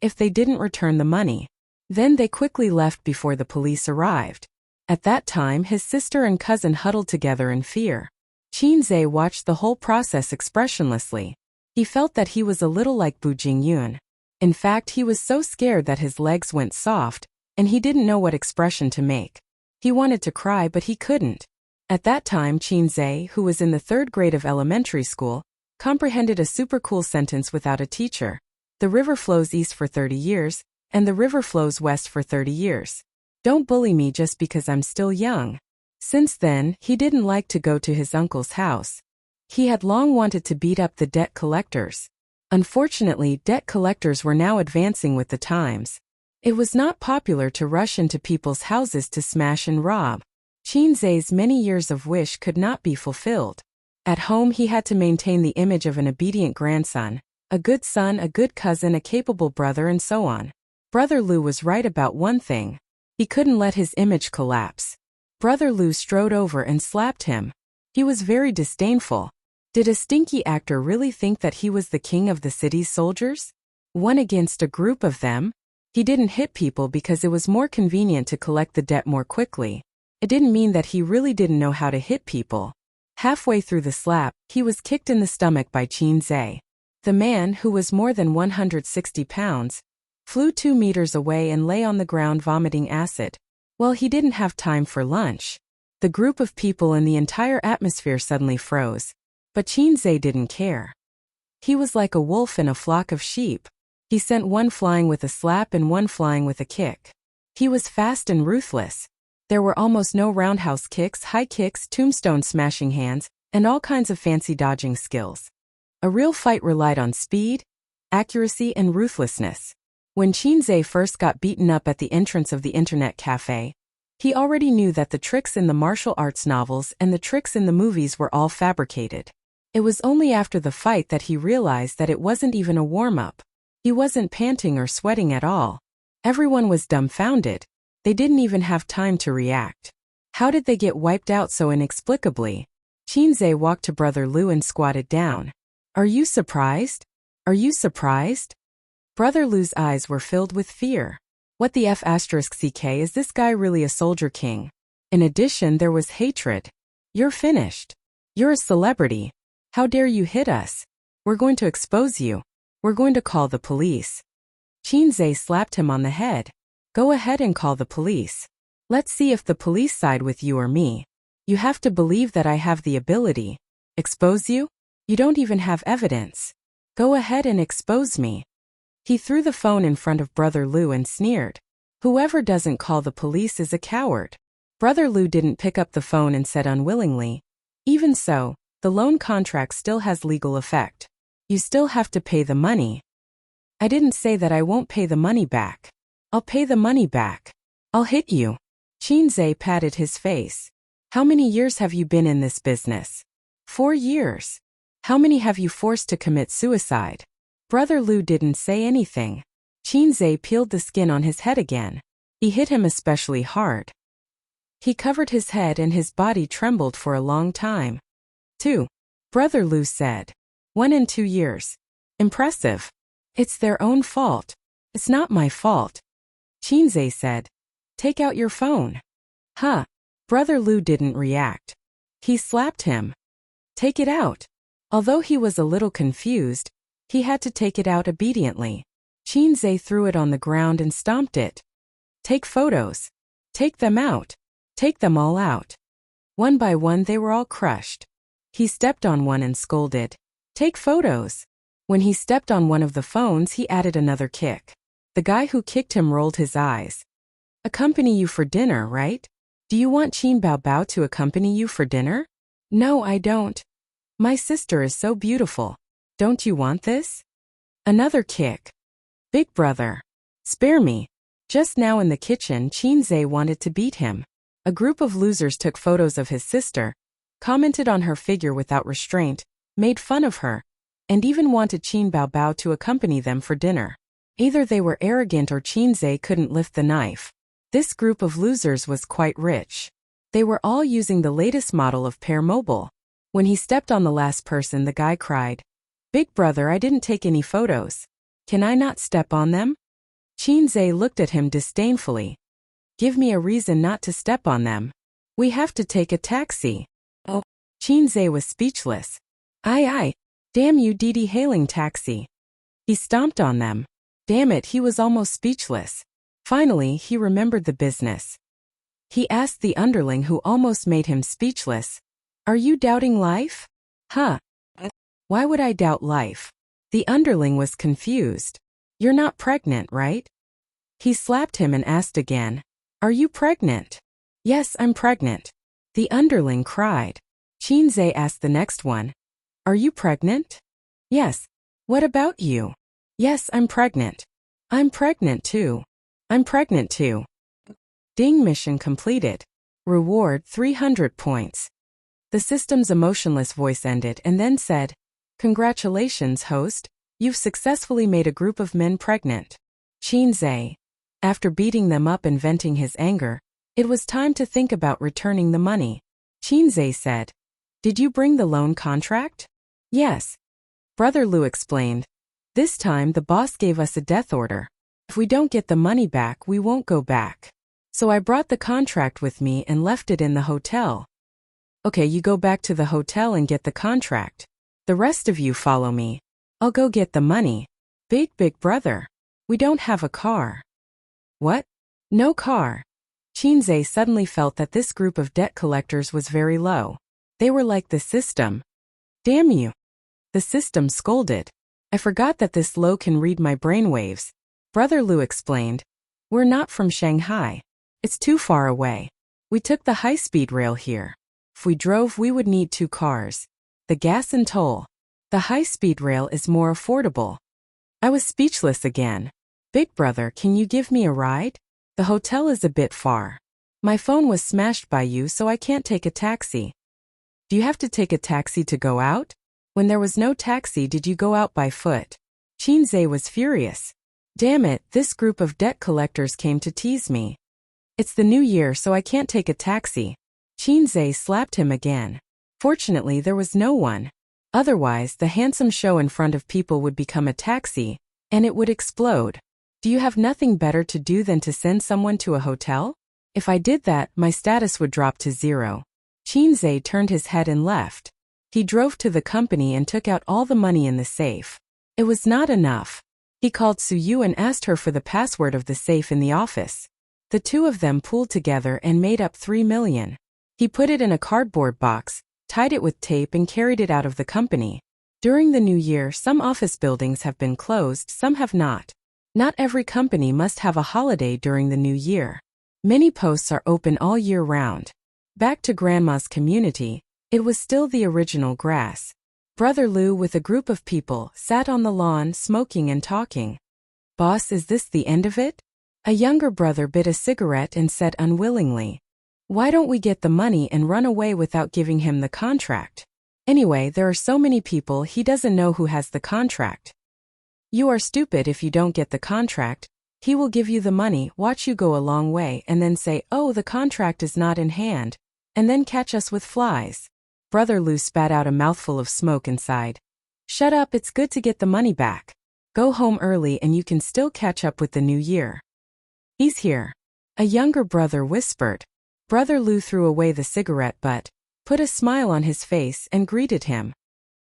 if they didn't return the money. Then they quickly left before the police arrived. At that time, his sister and cousin huddled together in fear. Qinze watched the whole process expressionlessly. He felt that he was a little like Bu Jingyun. In fact, he was so scared that his legs went soft, and he didn't know what expression to make. He wanted to cry, but he couldn't. At that time, Qinze, who was in the 3rd grade of elementary school, comprehended a super cool sentence without a teacher. The river flows east for 30 years, and the river flows west for 30 years. Don't bully me just because I'm still young. Since then, he didn't like to go to his uncle's house. He had long wanted to beat up the debt collectors. Unfortunately, debt collectors were now advancing with the times. It was not popular to rush into people's houses to smash and rob. Qinze's many years of wish could not be fulfilled. At home he had to maintain the image of an obedient grandson, a good son, a good cousin, a capable brother, and so on. Brother Lu was right about one thing. He couldn't let his image collapse. Brother Lu strode over and slapped him. He was very disdainful. Did a stinky actor really think that he was the king of the city's soldiers? One against a group of them? He didn't hit people because it was more convenient to collect the debt more quickly. It didn't mean that he really didn't know how to hit people. Halfway through the slap, he was kicked in the stomach by Qinze. The man, who was more than 160 pounds, flew 2 meters away and lay on the ground vomiting acid. Well, he didn't have time for lunch. The group of people and the entire atmosphere suddenly froze. But Qinze didn't care. He was like a wolf in a flock of sheep. He sent one flying with a slap and one flying with a kick. He was fast and ruthless. There were almost no roundhouse kicks, high kicks, tombstone smashing hands, and all kinds of fancy dodging skills. A real fight relied on speed, accuracy, and ruthlessness. When Qinze first got beaten up at the entrance of the internet cafe, he already knew that the tricks in the martial arts novels and the tricks in the movies were all fabricated. It was only after the fight that he realized that it wasn't even a warm-up. He wasn't panting or sweating at all. Everyone was dumbfounded. They didn't even have time to react. How did they get wiped out so inexplicably? Qinze walked to Brother Lu and squatted down. Are you surprised? Are you surprised? Brother Lu's eyes were filled with fear. What the F***ck, is this guy really a soldier king? In addition, there was hatred. You're finished. You're a celebrity. How dare you hit us? We're going to expose you. We're going to call the police. Qinzhe slapped him on the head. Go ahead and call the police. Let's see if the police side with you or me. You have to believe that I have the ability. Expose you? You don't even have evidence. Go ahead and expose me. He threw the phone in front of Brother Lu and sneered. Whoever doesn't call the police is a coward. Brother Lu didn't pick up the phone and said unwillingly, even so, the loan contract still has legal effect. You still have to pay the money. I didn't say that I won't pay the money back. I'll pay the money back. I'll hit you. Qinzhe patted his face. How many years have you been in this business? 4 years. How many have you forced to commit suicide? Brother Lu didn't say anything. Qinzhe peeled the skin on his head again. He hit him especially hard. He covered his head and his body trembled for a long time. 2. Brother Lu said. 1 and 2 years. Impressive. It's their own fault. It's not my fault. Qinzhe said. Take out your phone. Huh. Brother Lu didn't react. He slapped him. Take it out. Although he was a little confused, he had to take it out obediently. Qinzhe threw it on the ground and stomped it. Take photos. Take them out. Take them all out. One by one they were all crushed. He stepped on one and scolded. Take photos. When he stepped on one of the phones, he added another kick. The guy who kicked him rolled his eyes. Accompany you for dinner, right? Do you want Qin Baobao to accompany you for dinner? No, I don't. My sister is so beautiful. Don't you want this? Another kick. Big brother. Spare me. Just now in the kitchen, Qinzhe wanted to beat him. A group of losers took photos of his sister, commented on her figure without restraint, made fun of her, and even wanted Qin Baobao to accompany them for dinner. Either they were arrogant or Qinzhe couldn't lift the knife. This group of losers was quite rich. They were all using the latest model of Pair Mobile. When he stepped on the last person, the guy cried, Big brother, I didn't take any photos. Can I not step on them? Qinzhe looked at him disdainfully. Give me a reason not to step on them. We have to take a taxi. Oh. Qinzhe was speechless. Aye. Damn you, Didi hailing taxi. He stomped on them. Damn it, he was almost speechless. Finally, he remembered the business. He asked the underling who almost made him speechless. Are you doubting life? Huh. Why would I doubt life? The underling was confused. You're not pregnant, right? He slapped him and asked again. Are you pregnant? Yes, I'm pregnant. The underling cried. Qinzhe asked the next one. Are you pregnant? Yes. What about you? Yes, I'm pregnant. I'm pregnant too. I'm pregnant too. Ding, mission completed. Reward 300 points. The system's emotionless voice ended and then said, Congratulations, host. You've successfully made a group of men pregnant. Qinzhe. After beating them up and venting his anger, it was time to think about returning the money. Qinzhe said, Did you bring the loan contract? Yes. Brother Lu explained. This time the boss gave us a death order. If we don't get the money back, we won't go back. So I brought the contract with me and left it in the hotel. Okay, you go back to the hotel and get the contract. The rest of you follow me. I'll go get the money. Big brother. We don't have a car. What? No car. Qinzhe suddenly felt that this group of debt collectors was very low. They were like the system. Damn you. The system scolded. I forgot that this low can read my brainwaves. Brother Lu explained. We're not from Shanghai. It's too far away. We took the high-speed rail here. If we drove, we would need 2 cars. The gas and toll. The high-speed rail is more affordable. I was speechless again. Big brother, can you give me a ride? The hotel is a bit far. My phone was smashed by you, so I can't take a taxi. Do you have to take a taxi to go out? When there was no taxi, did you go out by foot? Qinzhe was furious. Damn it, this group of debt collectors came to tease me. It's the new year, so I can't take a taxi. Qinzhe slapped him again. Fortunately, there was no one. Otherwise, the handsome show in front of people would become a taxi, and it would explode. Do you have nothing better to do than to send someone to a hotel? If I did that, my status would drop to 0. Qinzhe turned his head and left. He drove to the company and took out all the money in the safe. It was not enough. He called Suyu and asked her for the password of the safe in the office. The two of them pooled together and made up 3 million. He put it in a cardboard box, tied it with tape and carried it out of the company. During the new year, some office buildings have been closed, some have not. Not every company must have a holiday during the new year. Many posts are open all year round. Back to Grandma's community, it was still the original grass. Brother Lu with a group of people sat on the lawn smoking and talking. "Boss, is this the end of it?" A younger brother bit a cigarette and said unwillingly, "Why don't we get the money and run away without giving him the contract? Anyway, there are so many people, he doesn't know who has the contract." "You are stupid if you don't get the contract. He will give you the money, watch you go a long way, and then say, 'Oh, the contract is not in hand,' and then catch us with flies." Brother Lu spat out a mouthful of smoke and sighed. "Shut up, it's good to get the money back. Go home early and you can still catch up with the new year." "He's here," a younger brother whispered. Brother Lu threw away the cigarette butt, put a smile on his face and greeted him.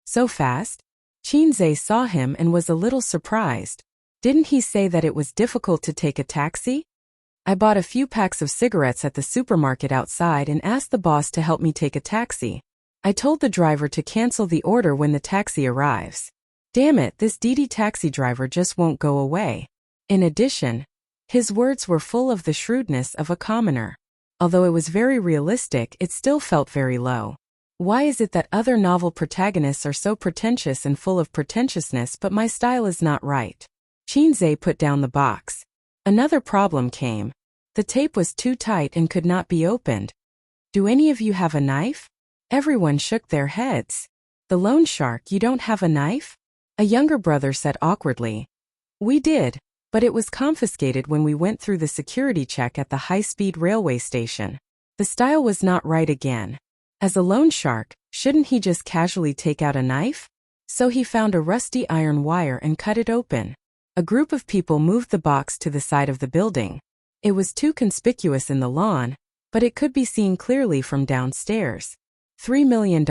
"So fast?" Qinzhe saw him and was a little surprised. "Didn't he say that it was difficult to take a taxi?" "I bought a few packs of cigarettes at the supermarket outside and asked the boss to help me take a taxi. I told the driver to cancel the order when the taxi arrives. Damn it, this Didi taxi driver just won't go away." In addition, his words were full of the shrewdness of a commoner. Although it was very realistic, it still felt very low. Why is it that other novel protagonists are so pretentious and full of pretentiousness, but my style is not right? Qinzhe put down the box. Another problem came. The tape was too tight and could not be opened. "Do any of you have a knife?" Everyone shook their heads. "The loan shark, you don't have a knife?" A younger brother said awkwardly. "We did, but it was confiscated when we went through the security check at the high-speed railway station. The style was not right again. As a loan shark, shouldn't he just casually take out a knife? So he found a rusty iron wire and cut it open. A group of people moved the box to the side of the building. It was too conspicuous in the lawn, but it could be seen clearly from downstairs. $3 million,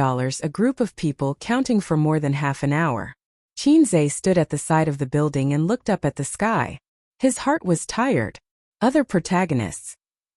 a group of people counting for more than half an hour. Qinzhe stood at the side of the building and looked up at the sky. His heart was tired. Other protagonists.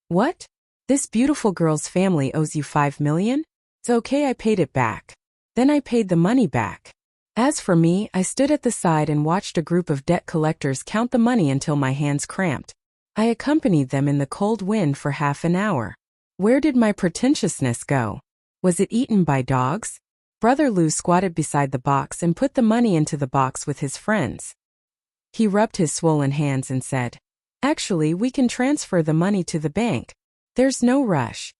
"What? This beautiful girl's family owes you $5 million? It's okay, I paid it back. Then I paid the money back." As for me, I stood at the side and watched a group of debt collectors count the money until my hands cramped. I accompanied them in the cold wind for half an hour. Where did my pretentiousness go? Was it eaten by dogs? Brother Lu squatted beside the box and put the money into the box with his friends. He rubbed his swollen hands and said, "Actually, we can transfer the money to the bank. There's no rush."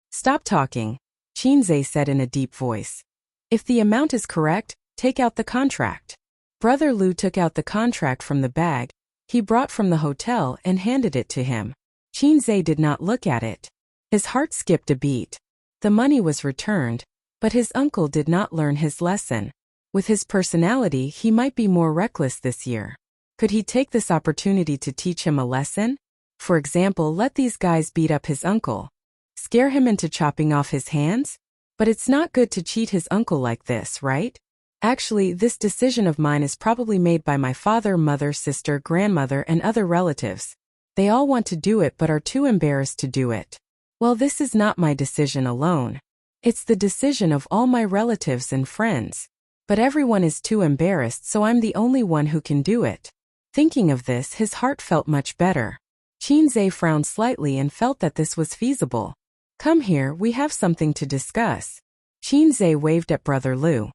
"Stop talking," Qinzhe said in a deep voice. "If the amount is correct, take out the contract." Brother Lu took out the contract from the bag he brought from the hotel and handed it to him. Qinzhe did not look at it. His heart skipped a beat. The money was returned, but his uncle did not learn his lesson. With his personality, he might be more reckless this year. Could he take this opportunity to teach him a lesson? For example, let these guys beat up his uncle. Scare him into chopping off his hands? But it's not good to cheat his uncle like this, right? Actually, this decision of mine is probably made by my father, mother, sister, grandmother, and other relatives. They all want to do it but are too embarrassed to do it. Well, this is not my decision alone. It's the decision of all my relatives and friends. But everyone is too embarrassed, so I'm the only one who can do it. Thinking of this, his heart felt much better. Qinzhe frowned slightly and felt that this was feasible. "Come here, we have something to discuss." Qinzhe waved at Brother Lu.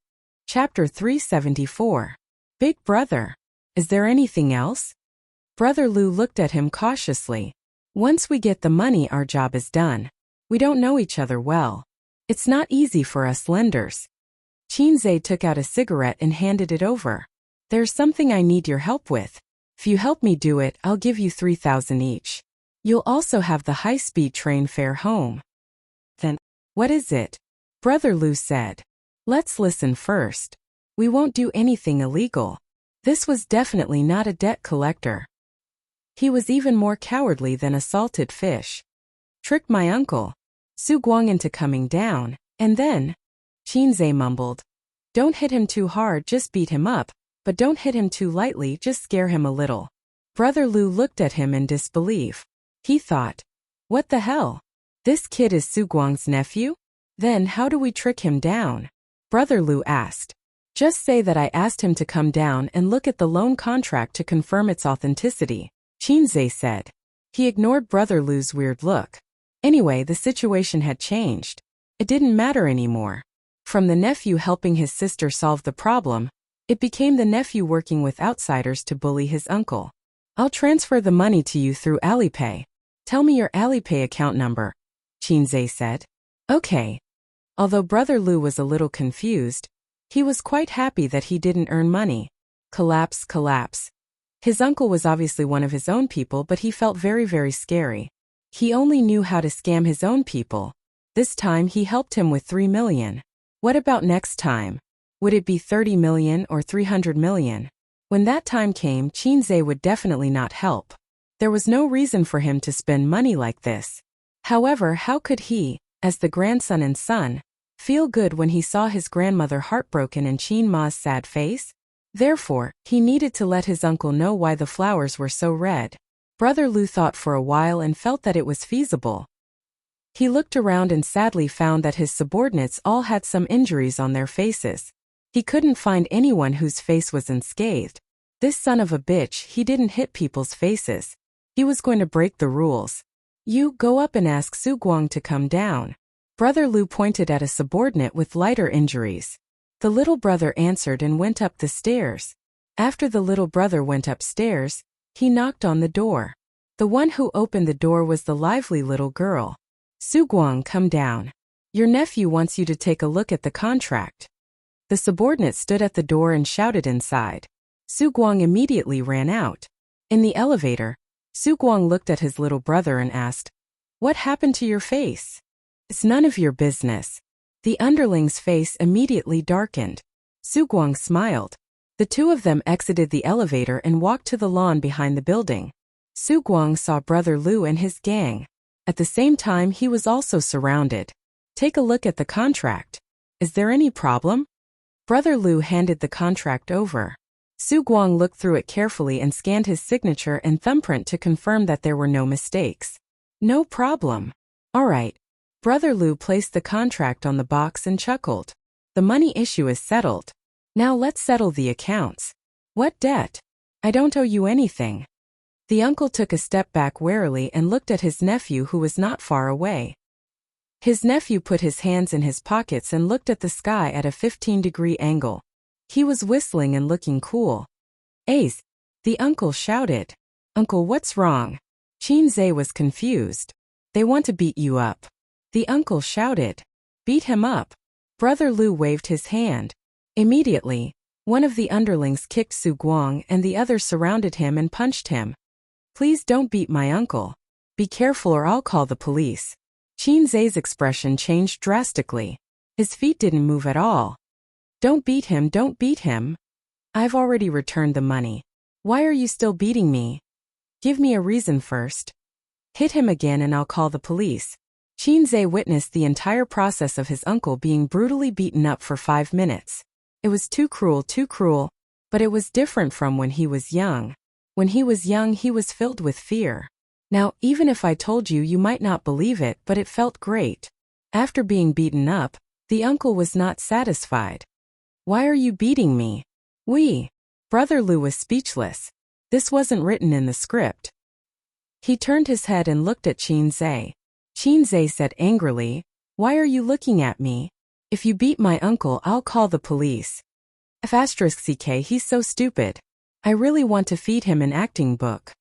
Chapter 374. Big Brother. Is there anything else? Brother Lu looked at him cautiously. "Once we get the money, our job is done. We don't know each other well. It's not easy for us lenders." Qinzhe took out a cigarette and handed it over. "There's something I need your help with. If you help me do it, I'll give you 3,000 each. You'll also have the high-speed train fare home." "Then, what is it?" Brother Lu said. Let's listen first. We won't do anything illegal. This was definitely not a debt collector. He was even more cowardly than a salted fish. Tricked my uncle, Su Guang, into coming down, and then, Qinzhe mumbled. Don't hit him too hard, just beat him up, but don't hit him too lightly, just scare him a little. Brother Lu looked at him in disbelief. He thought, what the hell? This kid is Su Guang's nephew? Then how do we trick him down? Brother Lu asked. Just say that I asked him to come down and look at the loan contract to confirm its authenticity, Qinzhe said. He ignored Brother Lu's weird look. Anyway, the situation had changed. It didn't matter anymore. From the nephew helping his sister solve the problem, it became the nephew working with outsiders to bully his uncle. I'll transfer the money to you through Alipay. Tell me your Alipay account number, Qinzhe said. Okay. Although Brother Lu was a little confused, he was quite happy that he didn't earn money. Collapse, collapse. His uncle was obviously one of his own people, but he felt very, very scary. He only knew how to scam his own people. This time he helped him with 3 million. What about next time? Would it be 30 million or 300 million? When that time came, Qinzhe would definitely not help. There was no reason for him to spend money like this. However, how could he, as the grandson and son, feel good when he saw his grandmother heartbroken and Qin Ma's sad face? Therefore, he needed to let his uncle know why the flowers were so red. Brother Lu thought for a while and felt that it was feasible. He looked around and sadly found that his subordinates all had some injuries on their faces. He couldn't find anyone whose face was unscathed. This son of a bitch, he didn't hit people's faces. He was going to break the rules. You go up and ask Su Guang to come down. Brother Lu pointed at a subordinate with lighter injuries. The little brother answered and went up the stairs. After the little brother went upstairs, he knocked on the door. The one who opened the door was the lively little girl. Su Guang, come down. Your nephew wants you to take a look at the contract. The subordinate stood at the door and shouted inside. Su Guang immediately ran out. In the elevator, Su Guang looked at his little brother and asked, What happened to your face? It's none of your business. The underling's face immediately darkened. Su Guang smiled. The two of them exited the elevator and walked to the lawn behind the building. Su Guang saw Brother Lu and his gang. At the same time, he was also surrounded. Take a look at the contract. Is there any problem? Brother Lu handed the contract over. Su Guang looked through it carefully and scanned his signature and thumbprint to confirm that there were no mistakes. No problem. All right. Brother Lu placed the contract on the box and chuckled. The money issue is settled. Now let's settle the accounts. What debt? I don't owe you anything. The uncle took a step back warily and looked at his nephew, who was not far away. His nephew put his hands in his pockets and looked at the sky at a 15-degree angle. He was whistling and looking cool. Ace, the uncle shouted. Uncle, what's wrong? Qinzhe was confused. They want to beat you up. The uncle shouted. Beat him up. Brother Lu waved his hand. Immediately, one of the underlings kicked Su Guang and the others surrounded him and punched him. Please don't beat my uncle. Be careful or I'll call the police. Qinzhe's expression changed drastically. His feet didn't move at all. Don't beat him, don't beat him. I've already returned the money. Why are you still beating me? Give me a reason first. Hit him again and I'll call the police. Qinzhe witnessed the entire process of his uncle being brutally beaten up for 5 minutes. It was too cruel, but it was different from when he was young. When he was young, he was filled with fear. Now, even if I told you, you might not believe it, but it felt great. After being beaten up, the uncle was not satisfied. Why are you beating me? Brother Lu was speechless. This wasn't written in the script. He turned his head and looked at Qinzhe. Qinzhe said angrily, Why are you looking at me? If you beat my uncle, I'll call the police. F***ck, he's so stupid. I really want to feed him an acting book.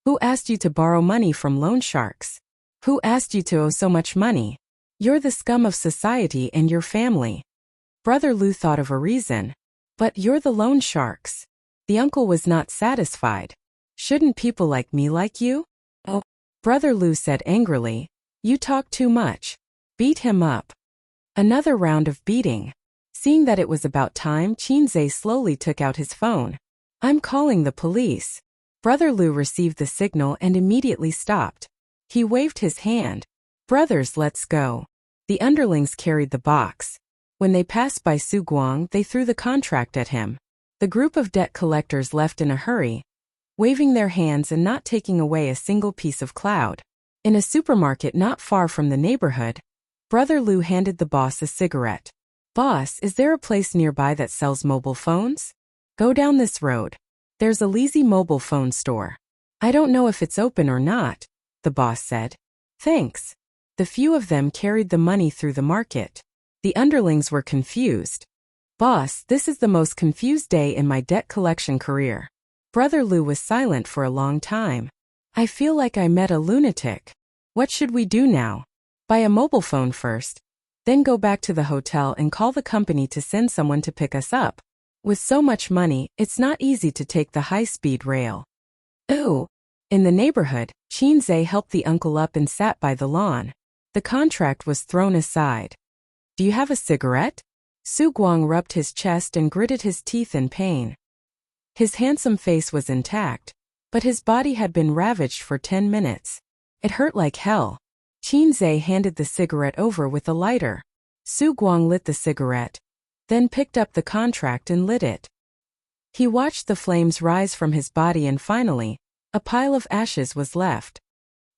Who asked you to borrow money from loan sharks? Who asked you to owe so much money? You're the scum of society and your family. Brother Lu thought of a reason. But you're the loan sharks. The uncle was not satisfied. Shouldn't people like me like you? Oh, Brother Lu said angrily. You talk too much. Beat him up. Another round of beating. Seeing that it was about time, Qinze slowly took out his phone. I'm calling the police. Brother Lu received the signal and immediately stopped. He waved his hand. Brothers, let's go. The underlings carried the box. When they passed by Su Guang, they threw the contract at him. The group of debt collectors left in a hurry, waving their hands and not taking away a single piece of cloud. In a supermarket not far from the neighborhood, Brother Lu handed the boss a cigarette. Boss, is there a place nearby that sells mobile phones? Go down this road. There's a Lazy mobile phone store. I don't know if it's open or not, the boss said. Thanks. The few of them carried the money through the market. The underlings were confused. Boss, this is the most confused day in my debt collection career. Brother Lu was silent for a long time. I feel like I met a lunatic. What should we do now? Buy a mobile phone first, then go back to the hotel and call the company to send someone to pick us up. With so much money, it's not easy to take the high-speed rail. Ooh. In the neighborhood, Qinze helped the uncle up and sat by the lawn. The contract was thrown aside. Do you have a cigarette? Su Guang rubbed his chest and gritted his teeth in pain. His handsome face was intact, but his body had been ravaged for 10 minutes. It hurt like hell. Qinze handed the cigarette over with a lighter. Su Guang lit the cigarette, then picked up the contract and lit it. He watched the flames rise from his body and finally, a pile of ashes was left.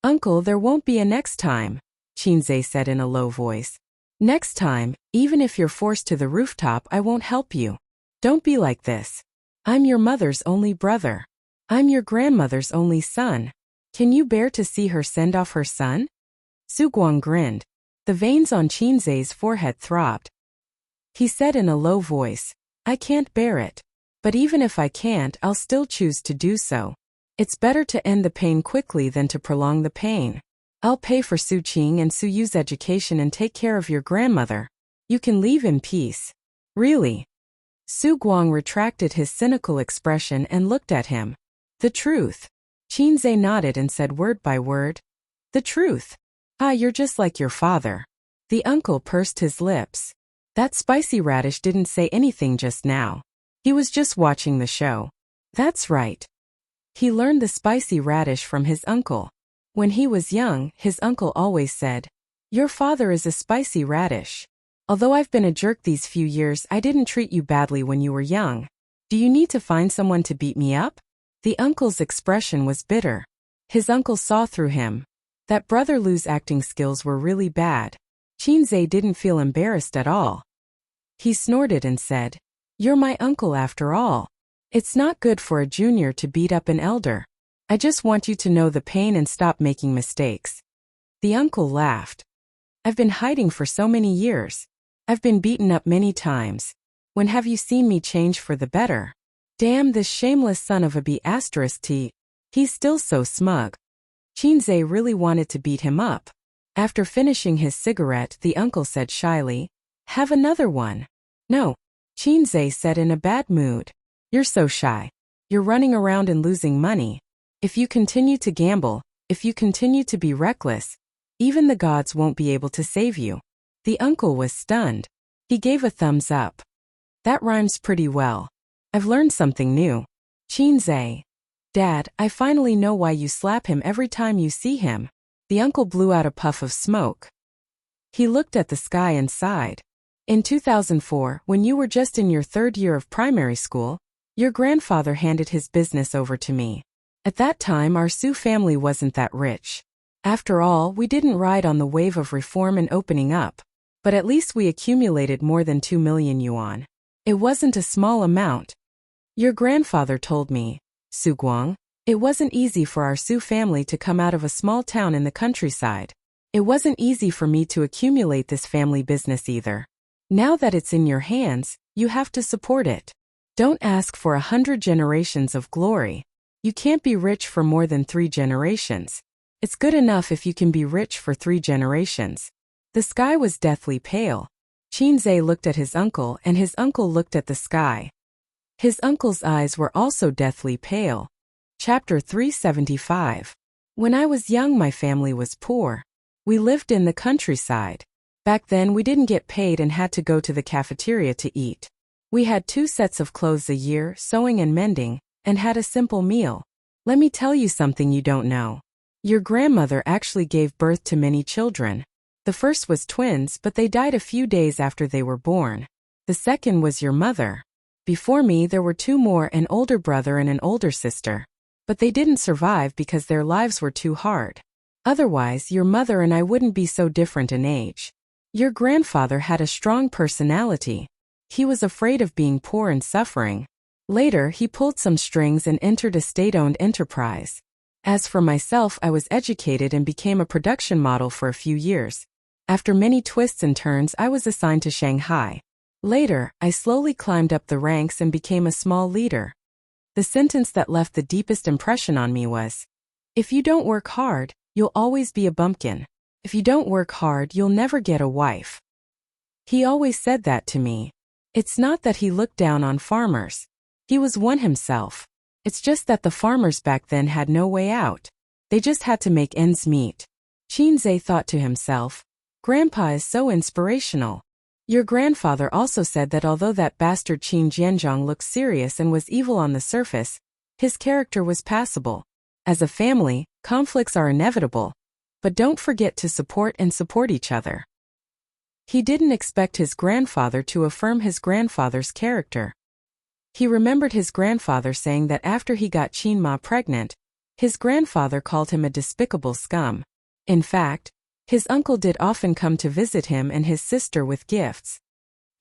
Uncle, there won't be a next time, Qinze said in a low voice. Next time, even if you're forced to the rooftop, I won't help you. Don't be like this. I'm your mother's only brother. I'm your grandmother's only son. Can you bear to see her send off her son? Su Guang grinned. The veins on Qinze's forehead throbbed. He said in a low voice, I can't bear it. But even if I can't, I'll still choose to do so. It's better to end the pain quickly than to prolong the pain. I'll pay for Su Qing and Su Yu's education and take care of your grandmother. You can leave in peace. Really? Su Guang retracted his cynical expression and looked at him. The truth. Qinze nodded and said word by word. The truth. Ah, you're just like your father. The uncle pursed his lips. That spicy radish didn't say anything just now. He was just watching the show. That's right. He learned the spicy radish from his uncle. When he was young, his uncle always said, Your father is a spicy radish. Although I've been a jerk these few years, I didn't treat you badly when you were young. Do you need to find someone to beat me up? The uncle's expression was bitter. His uncle saw through him. That Brother Lu's acting skills were really bad. Qinze didn't feel embarrassed at all. He snorted and said, You're my uncle after all. It's not good for a junior to beat up an elder. I just want you to know the pain and stop making mistakes. The uncle laughed. I've been hiding for so many years. I've been beaten up many times. When have you seen me change for the better? Damn this shameless son of a B*T. He's still so smug. Qinze really wanted to beat him up. After finishing his cigarette, the uncle said shyly, Have another one. No, Qinze said in a bad mood. You're so shy. You're running around and losing money. If you continue to gamble, if you continue to be reckless, even the gods won't be able to save you. The uncle was stunned. He gave a thumbs up. That rhymes pretty well. I've learned something new. Qinze. Dad, I finally know why you slap him every time you see him. The uncle blew out a puff of smoke. He looked at the sky and sighed. In 2004, when you were just in your 3rd year of primary school, your grandfather handed his business over to me. At that time, our Su family wasn't that rich. After all, we didn't ride on the wave of reform and opening up. But at least we accumulated more than 2 million yuan. It wasn't a small amount. Your grandfather told me, Su Guang, it wasn't easy for our Su family to come out of a small town in the countryside. It wasn't easy for me to accumulate this family business either. Now that it's in your hands, you have to support it. Don't ask for 100 generations of glory. You can't be rich for more than 3 generations. It's good enough if you can be rich for 3 generations. The sky was deathly pale. Qinze looked at his uncle and his uncle looked at the sky. His uncle's eyes were also deathly pale. Chapter 375. When I was young, my family was poor. We lived in the countryside. Back then we didn't get paid and had to go to the cafeteria to eat. We had 2 sets of clothes a year, sewing and mending, and had a simple meal. Let me tell you something you don't know. Your grandmother actually gave birth to many children. The first was twins, but they died a few days after they were born. The second was your mother. Before me there were 2 more, an older brother and an older sister. But they didn't survive because their lives were too hard. Otherwise, your mother and I wouldn't be so different in age. Your grandfather had a strong personality. He was afraid of being poor and suffering. Later, he pulled some strings and entered a state-owned enterprise. As for myself, I was educated and became a production model for a few years. After many twists and turns, I was assigned to Shanghai. Later, I slowly climbed up the ranks and became a small leader. The sentence that left the deepest impression on me was, "If you don't work hard, you'll always be a bumpkin. If you don't work hard, you'll never get a wife." He always said that to me. It's not that he looked down on farmers. He was one himself. It's just that the farmers back then had no way out. They just had to make ends meet. Qinzhe thought to himself, Grandpa is so inspirational. Your grandfather also said that although that bastard Qin Jianzhong looked serious and was evil on the surface, his character was passable. As a family, conflicts are inevitable. But don't forget to support each other. He didn't expect his grandfather to affirm his grandfather's character. He remembered his grandfather saying that after he got Qin Ma pregnant, his grandfather called him a despicable scum. In fact, his uncle did often come to visit him and his sister with gifts.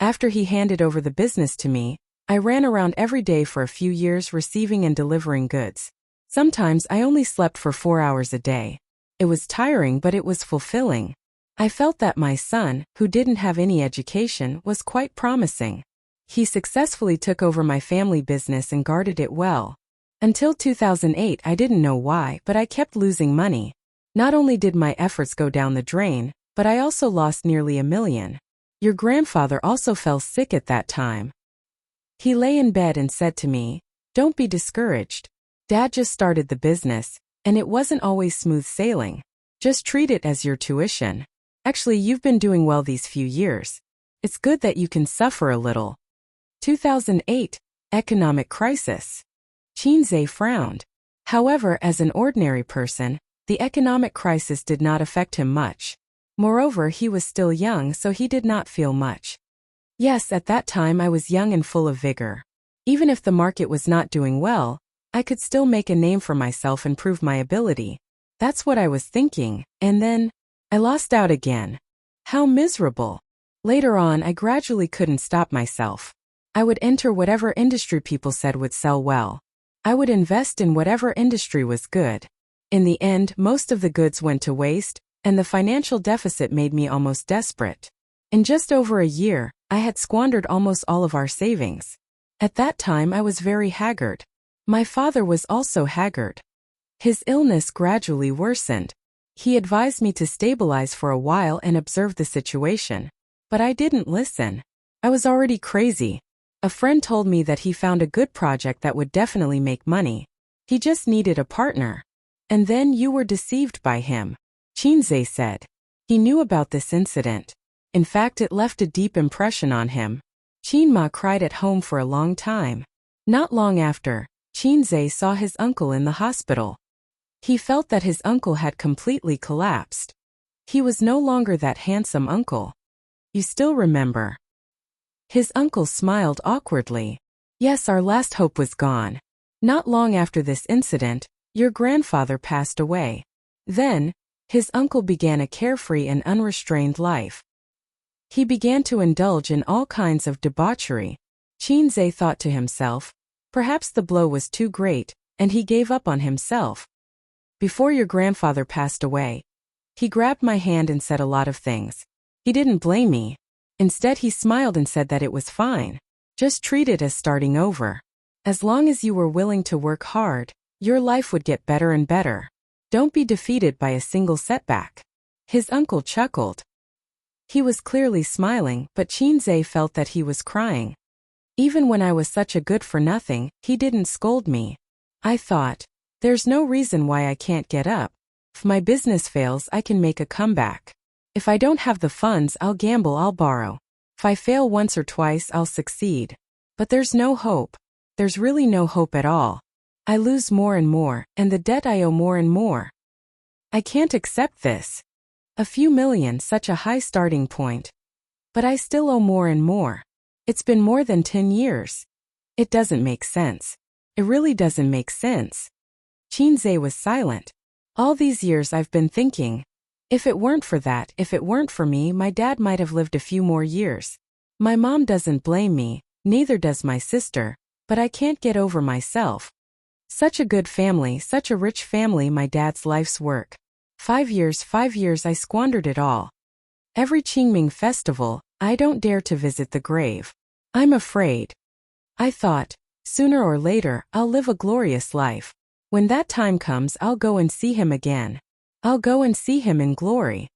After he handed over the business to me, I ran around every day for a few years receiving and delivering goods. Sometimes I only slept for 4 hours a day. It was tiring, but it was fulfilling. I felt that my son, who didn't have any education, was quite promising. He successfully took over my family business and guarded it well. Until 2008, I didn't know why, but I kept losing money. Not only did my efforts go down the drain, but I also lost nearly $1 million. Your grandfather also fell sick at that time. He lay in bed and said to me, "Don't be discouraged. Dad just started the business, and it wasn't always smooth sailing. Just treat it as your tuition. Actually, you've been doing well these few years. It's good that you can suffer a little." 2008, economic crisis. Qinzhe frowned. However, as an ordinary person, the economic crisis did not affect him much. Moreover, he was still young, so he did not feel much. Yes, at that time I was young and full of vigor. Even if the market was not doing well, I could still make a name for myself and prove my ability. That's what I was thinking, and then I lost out again. How miserable. Later on, I gradually couldn't stop myself. I would enter whatever industry people said would sell well. I would invest in whatever industry was good. In the end, most of the goods went to waste, and the financial deficit made me almost desperate. In just over a year, I had squandered almost all of our savings. At that time, I was very haggard. My father was also haggard. His illness gradually worsened. He advised me to stabilize for a while and observe the situation. But I didn't listen. I was already crazy. A friend told me that he found a good project that would definitely make money. He just needed a partner. And then you were deceived by him, Qinzhe said. He knew about this incident. In fact, it left a deep impression on him. Qin Ma cried at home for a long time. Not long after, Qinzhe saw his uncle in the hospital. He felt that his uncle had completely collapsed. He was no longer that handsome uncle. You still remember? His uncle smiled awkwardly. Yes, our last hope was gone. Not long after this incident, your grandfather passed away. Then, his uncle began a carefree and unrestrained life. He began to indulge in all kinds of debauchery. Qinzhe thought to himself, perhaps the blow was too great, and he gave up on himself. Before your grandfather passed away, he grabbed my hand and said a lot of things. He didn't blame me. Instead, he smiled and said that it was fine. Just treat it as starting over. As long as you were willing to work hard, your life would get better and better. Don't be defeated by a single setback. His uncle chuckled. He was clearly smiling, but Qinzhe felt that he was crying. Even when I was such a good-for-nothing, he didn't scold me. I thought, there's no reason why I can't get up. If my business fails, I can make a comeback. If I don't have the funds, I'll gamble, I'll borrow. If I fail once or twice, I'll succeed. But there's no hope. There's really no hope at all. I lose more and more, and the debt I owe more and more. I can't accept this. A few million, such a high starting point. But I still owe more and more. It's been more than 10 years. It doesn't make sense. It really doesn't make sense. Qinzhe was silent. All these years I've been thinking, if it weren't for that, if it weren't for me, my dad might have lived a few more years. My mom doesn't blame me, neither does my sister, but I can't get over myself. Such a good family, such a rich family, my dad's life's work. 5 years I squandered it all. Every Qingming festival, I don't dare to visit the grave. I'm afraid. I thought, sooner or later, I'll live a glorious life. When that time comes, I'll go and see him again. I'll go and see him in glory.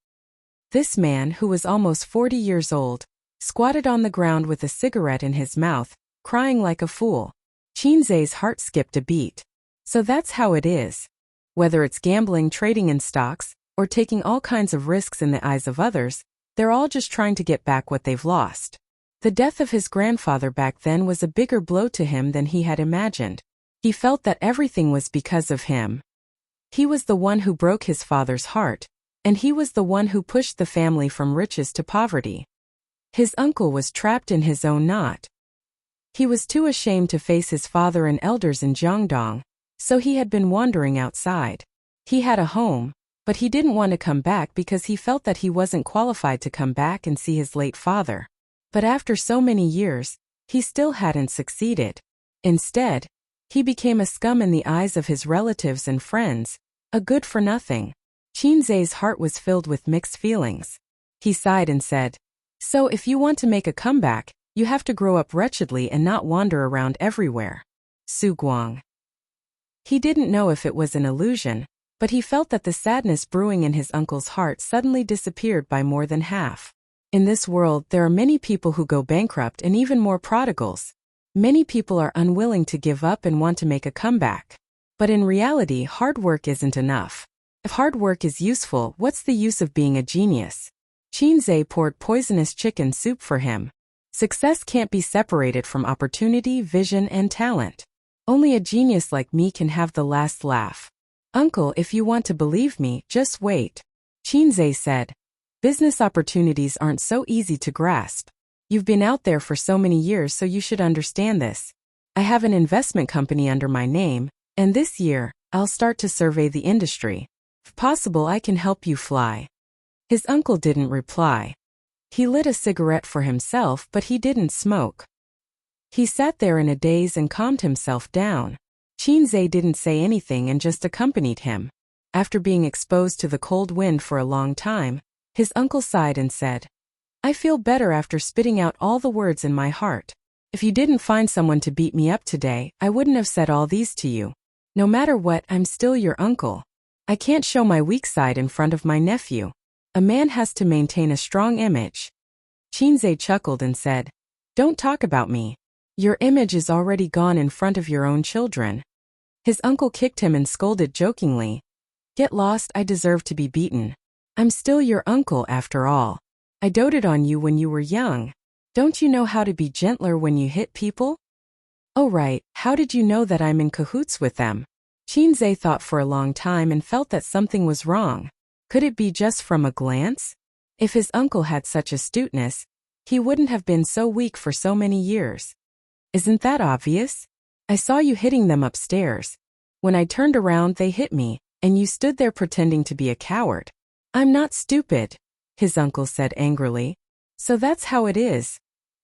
This man, who was almost 40 years old, squatted on the ground with a cigarette in his mouth, crying like a fool. Qinzhe's heart skipped a beat. So that's how it is. Whether it's gambling, trading in stocks, or taking all kinds of risks in the eyes of others, they're all just trying to get back what they've lost. The death of his grandfather back then was a bigger blow to him than he had imagined. He felt that everything was because of him. He was the one who broke his father's heart, and he was the one who pushed the family from riches to poverty. His uncle was trapped in his own knot. He was too ashamed to face his father and elders in Jiangdong, so he had been wandering outside. He had a home, but he didn't want to come back because he felt that he wasn't qualified to come back and see his late father. But after so many years, he still hadn't succeeded. Instead, he became a scum in the eyes of his relatives and friends, a good-for-nothing. Qinzhe's heart was filled with mixed feelings. He sighed and said, "So if you want to make a comeback, you have to grow up wretchedly and not wander around everywhere." Su Guang. He didn't know if it was an illusion, but he felt that the sadness brewing in his uncle's heart suddenly disappeared by more than half. In this world, there are many people who go bankrupt and even more prodigals. Many people are unwilling to give up and want to make a comeback. But in reality, hard work isn't enough. If hard work is useful, what's the use of being a genius? Qinzhe poured poisonous chicken soup for him. Success can't be separated from opportunity, vision, and talent. Only a genius like me can have the last laugh. Uncle, if you want to believe me, just wait. Qinzhe said. Business opportunities aren't so easy to grasp. You've been out there for so many years, so you should understand this. I have an investment company under my name, and this year, I'll start to survey the industry. If possible, I can help you fly. His uncle didn't reply. He lit a cigarette for himself, but he didn't smoke. He sat there in a daze and calmed himself down. Qinzhe didn't say anything and just accompanied him. After being exposed to the cold wind for a long time, his uncle sighed and said, "I feel better after spitting out all the words in my heart. If you didn't find someone to beat me up today, I wouldn't have said all these to you. No matter what, I'm still your uncle. I can't show my weak side in front of my nephew. A man has to maintain a strong image." Qinzhe chuckled and said, "Don't talk about me. Your image is already gone in front of your own children." His uncle kicked him and scolded jokingly, "Get lost, I deserve to be beaten. I'm still your uncle after all. I doted on you when you were young. Don't you know how to be gentler when you hit people?" "Oh right, how did you know that I'm in cahoots with them?" Qinzhe thought for a long time and felt that something was wrong. Could it be just from a glance? If his uncle had such astuteness, he wouldn't have been so weak for so many years. "Isn't that obvious? I saw you hitting them upstairs. When I turned around, they hit me, and you stood there pretending to be a coward." "I'm not stupid," his uncle said angrily. "So that's how it is.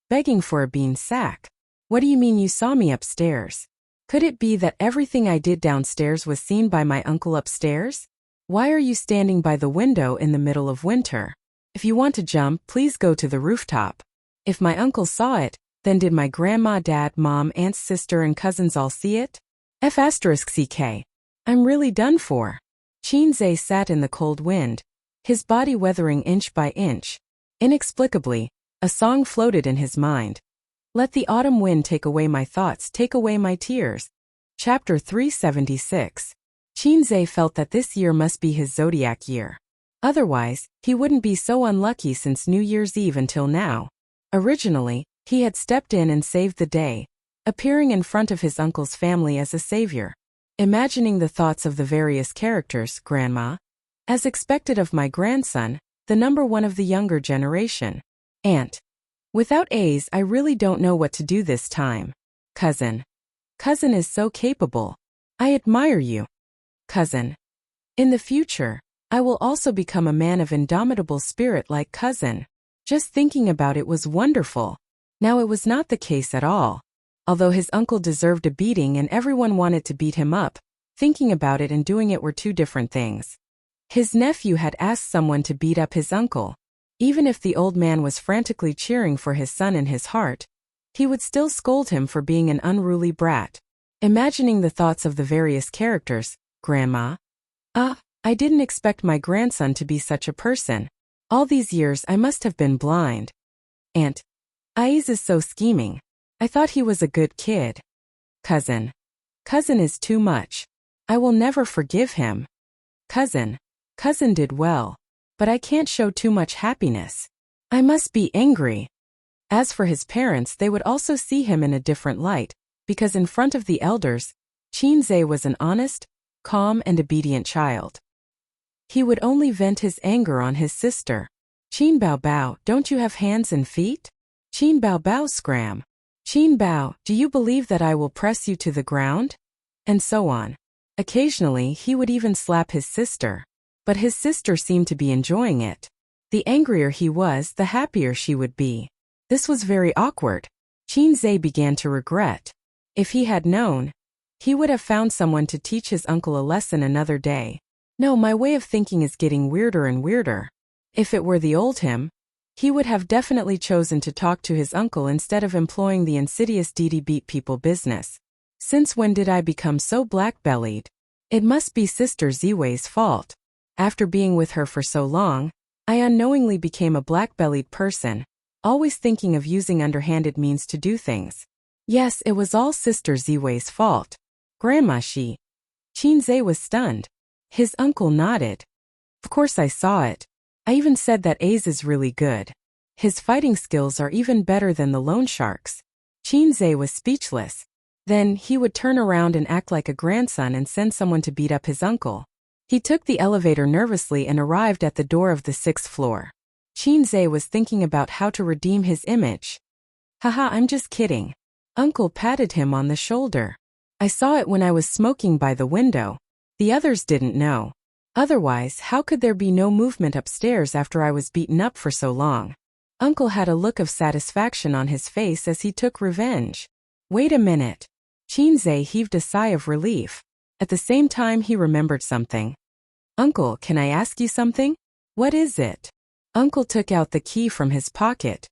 Begging for a bean sack. What do you mean you saw me upstairs? Could it be that everything I did downstairs was seen by my uncle upstairs? Why are you standing by the window in the middle of winter? If you want to jump, please go to the rooftop. If my uncle saw it, then did my grandma, dad, mom, aunt, sister, and cousins all see it? F***ck. I'm really done for." Qinzhe sat in the cold wind, his body weathering inch by inch. Inexplicably, a song floated in his mind. "Let the autumn wind take away my thoughts, take away my tears." Chapter 376. Qinzhe felt that this year must be his zodiac year. Otherwise, he wouldn't be so unlucky since New Year's Eve until now. Originally, he had stepped in and saved the day, appearing in front of his uncle's family as a savior. Imagining the thoughts of the various characters, Grandma. As expected of my grandson, the number one of the younger generation. Aunt. Without A's, I really don't know what to do this time. Cousin. Cousin is so capable. I admire you. Cousin. In the future, I will also become a man of indomitable spirit like Cousin. Just thinking about it was wonderful. Now it was not the case at all. Although his uncle deserved a beating and everyone wanted to beat him up, thinking about it and doing it were two different things. His nephew had asked someone to beat up his uncle. Even if the old man was frantically cheering for his son in his heart, he would still scold him for being an unruly brat. Imagining the thoughts of the various characters, Grandma. I didn't expect my grandson to be such a person. All these years I must have been blind. Aunt. Aiz is so scheming. I thought he was a good kid. Cousin. Cousin is too much. I will never forgive him. Cousin. Cousin did well. But I can't show too much happiness. I must be angry. As for his parents, they would also see him in a different light, because in front of the elders, Qinze was an honest, calm and obedient child. He would only vent his anger on his sister. Qin Bao Bao, don't you have hands and feet? Qin Bao Bao scram. Qin Bao, do you believe that I will press you to the ground? And so on. Occasionally he would even slap his sister. But his sister seemed to be enjoying it. The angrier he was, the happier she would be. This was very awkward. Qinze began to regret. If he had known, he would have found someone to teach his uncle a lesson another day. No, my way of thinking is getting weirder and weirder. If it were the old him, he would have definitely chosen to talk to his uncle instead of employing the insidious Didi beat people business. Since when did I become so black-bellied? It must be Sister Ziwei's fault. After being with her for so long, I unknowingly became a black-bellied person, always thinking of using underhanded means to do things. Yes, it was all Sister Ziwei's fault. Grandma, Qinze was stunned. His uncle nodded. Of course I saw it. I even said that Ace is really good. His fighting skills are even better than the loan sharks. Qinze was speechless. Then he would turn around and act like a grandson and send someone to beat up his uncle. He took the elevator nervously and arrived at the door of the 6th floor. Qinze was thinking about how to redeem his image. Haha, I'm just kidding. Uncle patted him on the shoulder. I saw it when I was smoking by the window. The others didn't know. Otherwise, how could there be no movement upstairs after I was beaten up for so long? Uncle had a look of satisfaction on his face as he took revenge. Wait a minute. Qinze heaved a sigh of relief. At the same time he remembered something. Uncle, can I ask you something? What is it? Uncle took out the key from his pocket.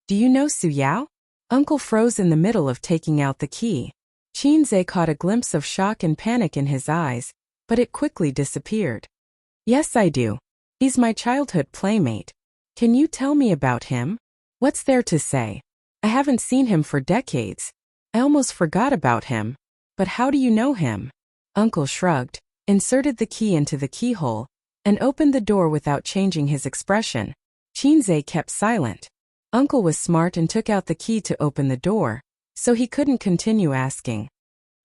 Do you know Su Yao? Uncle froze in the middle of taking out the key. Qinze caught a glimpse of shock and panic in his eyes, but it quickly disappeared. Yes, I do. He's my childhood playmate. Can you tell me about him? What's there to say? I haven't seen him for decades. I almost forgot about him. But how do you know him? Uncle shrugged, inserted the key into the keyhole, and opened the door without changing his expression. Qinze kept silent. Uncle was smart and took out the key to open the door, so he couldn't continue asking.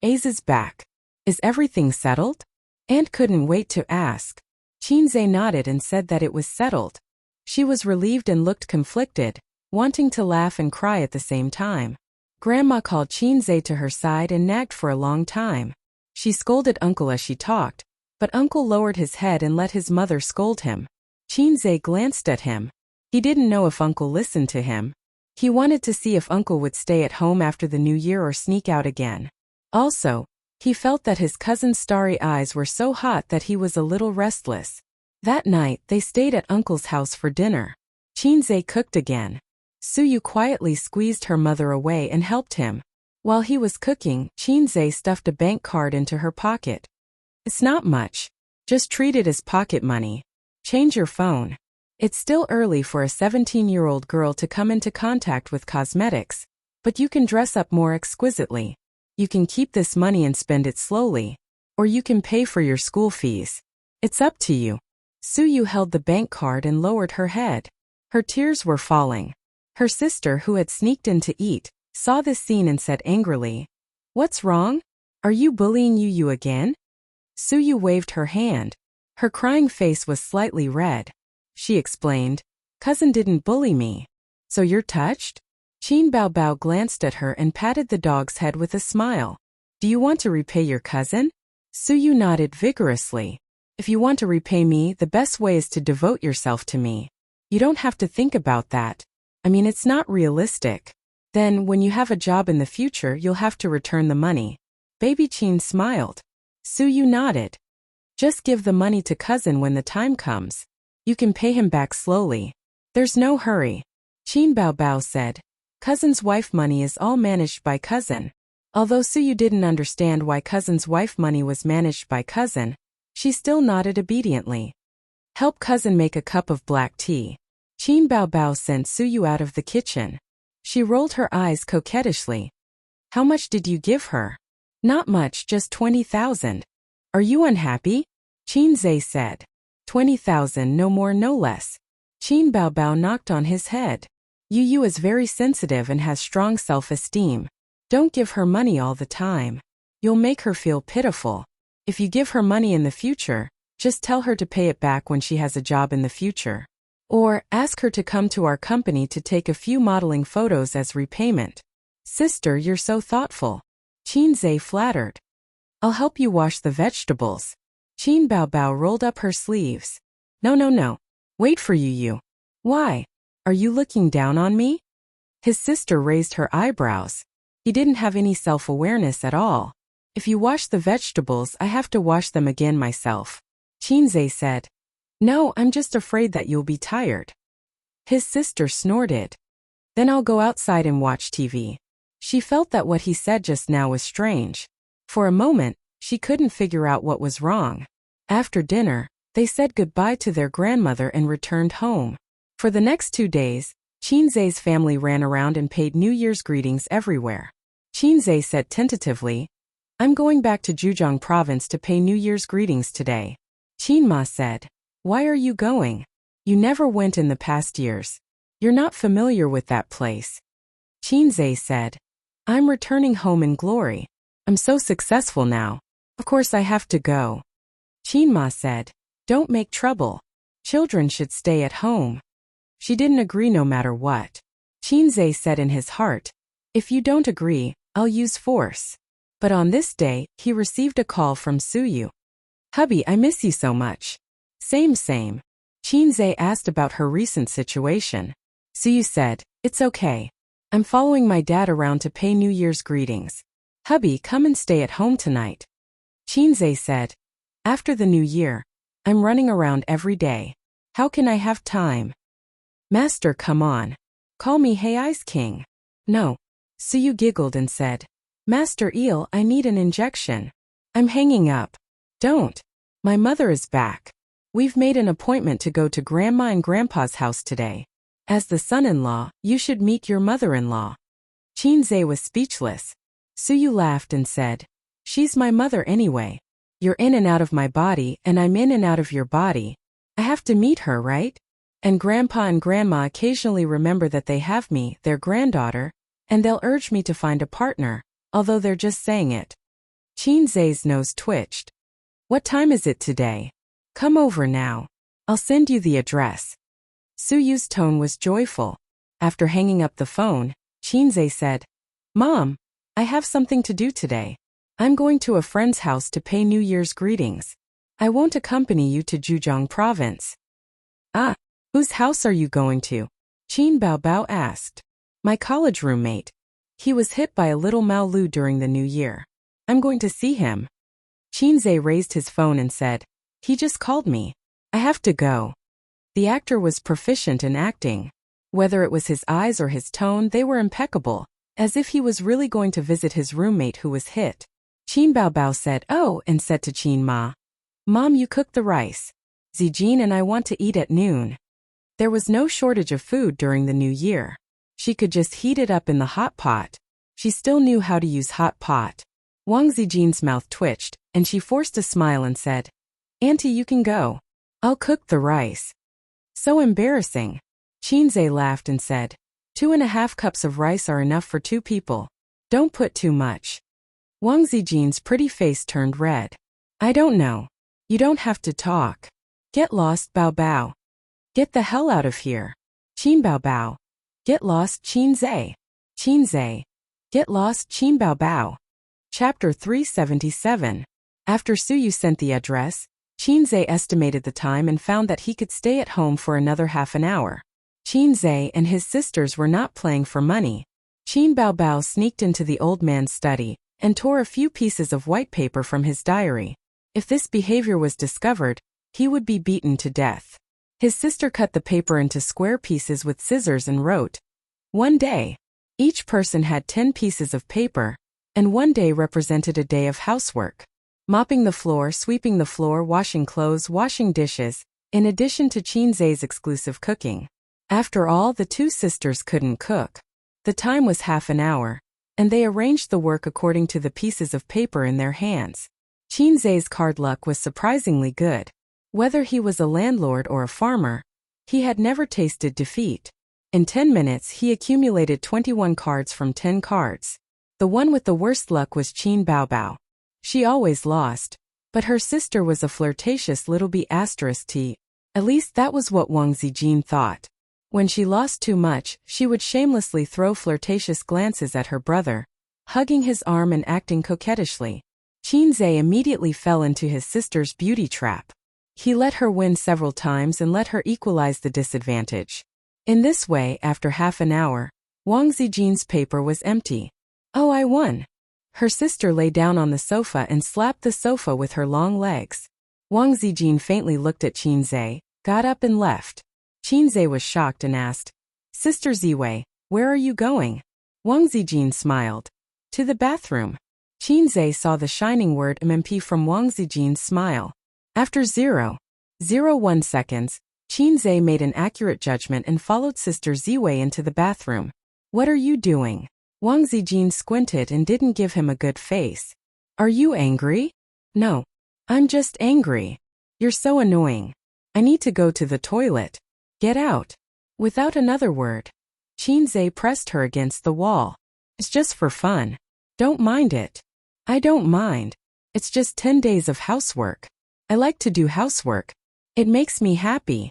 Ace is back. Is everything settled? Aunt couldn't wait to ask. Qinze nodded and said that it was settled. She was relieved and looked conflicted, wanting to laugh and cry at the same time. Grandma called Qinze to her side and nagged for a long time. She scolded Uncle as she talked, but Uncle lowered his head and let his mother scold him. Qinze glanced at him. He didn't know if Uncle listened to him. He wanted to see if Uncle would stay at home after the new year or sneak out again. Also, he felt that his cousin's starry eyes were so hot that he was a little restless. That night, they stayed at Uncle's house for dinner. Qinze cooked again. Suyu quietly squeezed her mother away and helped him. While he was cooking, Qinze stuffed a bank card into her pocket. It's not much. Just treat it as pocket money. Change your phone. It's still early for a 17-year-old girl to come into contact with cosmetics, but you can dress up more exquisitely. You can keep this money and spend it slowly, or you can pay for your school fees. It's up to you. Suyu held the bank card and lowered her head. Her tears were falling. Her sister, who had sneaked in to eat, saw this scene and said angrily, "What's wrong? Are you bullying Yu again?" Suyu waved her hand. Her crying face was slightly red. She explained, "Cousin didn't bully me." "So you're touched?" Qin Baobao glanced at her and patted the dog's head with a smile. "Do you want to repay your cousin?" Suyu nodded vigorously. "If you want to repay me, the best way is to devote yourself to me. You don't have to think about that. I mean, it's not realistic. Then, when you have a job in the future, you'll have to return the money." Baby Qin smiled. Suyu nodded. "Just give the money to cousin when the time comes. You can pay him back slowly. There's no hurry." Qin Baobao said, "Cousin's wife money is all managed by cousin." Although Suyu didn't understand why cousin's wife money was managed by cousin, she still nodded obediently. "Help cousin make a cup of black tea." Qin Baobao sent Suyu out of the kitchen. She rolled her eyes coquettishly. "How much did you give her?" "Not much, just 20,000. "Are you unhappy?" Qin Zhe said. 20,000, no more no less." Qin Baobao knocked on his head. Yu is very sensitive and has strong self-esteem. Don't give her money all the time. You'll make her feel pitiful. If you give her money in the future, just tell her to pay it back when she has a job in the future. Or, ask her to come to our company to take a few modeling photos as repayment. "Sister, you're so thoughtful." Qin Zhe flattered. "I'll help you wash the vegetables." Qin Baobao rolled up her sleeves. No. Wait for Yu. "Why? Are you looking down on me?" His sister raised her eyebrows. He didn't have any self-awareness at all. "If you wash the vegetables, I have to wash them again myself." Qin Zhe said. "No, I'm just afraid that you'll be tired." His sister snorted. "Then I'll go outside and watch TV." She felt that what he said just now was strange. For a moment, she couldn't figure out what was wrong. After dinner, they said goodbye to their grandmother and returned home. For the next 2 days, Qin Zhe's family ran around and paid New Year's greetings everywhere. Qin Zhe said tentatively, "I'm going back to Zhejiang province to pay New Year's greetings today." Qin Ma said, "Why are you going? You never went in the past years. You're not familiar with that place." Qin Zhe said, "I'm returning home in glory. I'm so successful now. Of course I have to go." Qin Ma said, "Don't make trouble. Children should stay at home." She didn't agree no matter what. Qin Zhe said in his heart, "If you don't agree, I'll use force." But on this day, he received a call from Suyu. "Hubby, I miss you so much." Same. Qin Zhe asked about her recent situation. Suyu said, "It's okay. I'm following my dad around to pay New Year's greetings. Hubby, come and stay at home tonight." Qin Zhe said, "After the new year, I'm running around every day. How can I have time?" "Master, come on. Call me Hey Ice King." "No." Suyu giggled and said, "Master Eel, I need an injection. I'm hanging up." "Don't. My mother is back. We've made an appointment to go to Grandma and Grandpa's house today. As the son-in-law, you should meet your mother-in-law." Qin Zhe was speechless. Suyu laughed and said, "She's my mother anyway. You're in and out of my body, and I'm in and out of your body. I have to meet her, right? And Grandpa and Grandma occasionally remember that they have me, their granddaughter, and they'll urge me to find a partner, although they're just saying it." Qin Zhe's nose twitched. "What time is it today? Come over now. I'll send you the address." Suyu's tone was joyful. After hanging up the phone, Qin Zhe said, "Mom, I have something to do today. I'm going to a friend's house to pay New Year's greetings. I won't accompany you to Zhejiang province." "Ah, whose house are you going to?" Qin Baobao asked. "My college roommate. He was hit by a little Maolu during the new year. I'm going to see him." Qin Zhe raised his phone and said, "He just called me. I have to go." The actor was proficient in acting. Whether it was his eyes or his tone, they were impeccable, as if he was really going to visit his roommate who was hit. Qin Baobao said, "Oh," and said to Qin Ma, "Mom, you cooked the rice. Zijin and I want to eat at noon." There was no shortage of food during the new year. She could just heat it up in the hot pot. She still knew how to use hot pot. Wang Zijin's mouth twitched, and she forced a smile and said, "Auntie, you can go." I'll cook the rice. So embarrassing. Qinze laughed and said, 2.5 cups of rice are enough for 2 people. Don't put too much. Wang Zijin's pretty face turned red. I don't know. You don't have to talk. Get lost, Bao Bao. Get the hell out of here. Qin Bao Bao. Get lost, Qinze. Qinze. Get lost, Qin Bao Bao. Chapter 377. After Suyu sent the address, Qinze estimated the time and found that he could stay at home for another half an hour. Qinze and his sisters were not playing for money. Qin Bao Bao sneaked into the old man's study and tore a few pieces of white paper from his diary. If this behavior was discovered, he would be beaten to death. His sister cut the paper into square pieces with scissors and wrote, "One day." Each person had 10 pieces of paper, and one day represented a day of housework. Mopping the floor, sweeping the floor, washing clothes, washing dishes, in addition to Qinze's exclusive cooking. After all, the 2 sisters couldn't cook. The time was half an hour, and they arranged the work according to the pieces of paper in their hands. Qinze's card luck was surprisingly good. Whether he was a landlord or a farmer, he had never tasted defeat. In 10 minutes he accumulated 21 cards from 10 cards. The one with the worst luck was Qin Bao Bao. She always lost, but her sister was a flirtatious little b****. At least that was what Wang Zijin thought. When she lost too much, she would shamelessly throw flirtatious glances at her brother, hugging his arm and acting coquettishly. Qinze immediately fell into his sister's beauty trap. He let her win several times and let her equalize the disadvantage. In this way, after half an hour, Wang Zijin's paper was empty. Oh, I won. Her sister lay down on the sofa and slapped the sofa with her long legs. Wang Zijin faintly looked at Qinze, got up and left. Qinze was shocked and asked, "Sister Ziwei, where are you going?" Wang Zijin smiled. "To the bathroom." Qinze saw the shining word MMP from Wang Zijin's smile. After 0.01 seconds, Qinze made an accurate judgment and followed Sister Ziwei into the bathroom. "What are you doing?" Wang Zijin squinted and didn't give him a good face. "Are you angry?" "No. I'm just angry. You're so annoying. I need to go to the toilet. Get out." Without another word, Qinze pressed her against the wall. "It's just for fun. Don't mind it." "I don't mind. It's just 10 days of housework. I like to do housework. It makes me happy."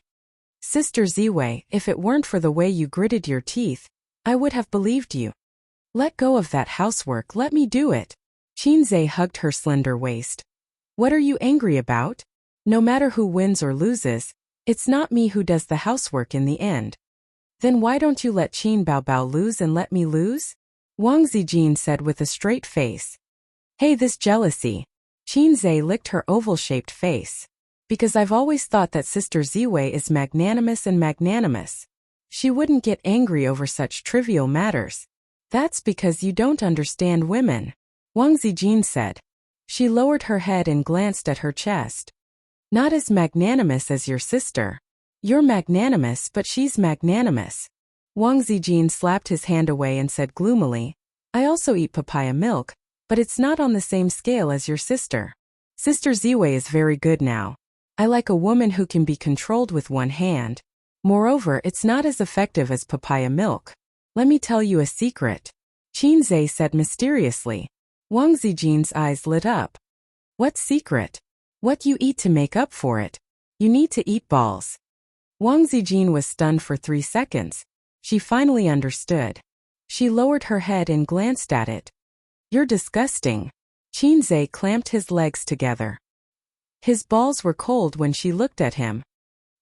"Sister Ziwei, if it weren't for the way you gritted your teeth, I would have believed you. Let go of that housework, let me do it." Qinze hugged her slender waist. "What are you angry about? No matter who wins or loses, it's not me who does the housework in the end." "Then why don't you let Qin Bao Bao lose and let me lose?" Wang Zijin said with a straight face. "Hey, this jealousy." Qinze licked her oval-shaped face. "Because I've always thought that Sister Ziwei is magnanimous and magnanimous. She wouldn't get angry over such trivial matters." "That's because you don't understand women," Wang Zijin said. She lowered her head and glanced at her chest. "Not as magnanimous as your sister. You're magnanimous, but she's magnanimous." Wang Zijin slapped his hand away and said gloomily, "I also eat papaya milk, but it's not on the same scale as your sister. Sister Ziwei is very good now. I like a woman who can be controlled with one hand. Moreover, it's not as effective as papaya milk. Let me tell you a secret," Qinze said mysteriously. Wang Zijin's eyes lit up. "What secret?" "What you eat to make up for it. You need to eat balls." Wang Zijin was stunned for 3 seconds. She finally understood. She lowered her head and glanced at it. "You're disgusting." Qinze clamped his legs together. His balls were cold when she looked at him.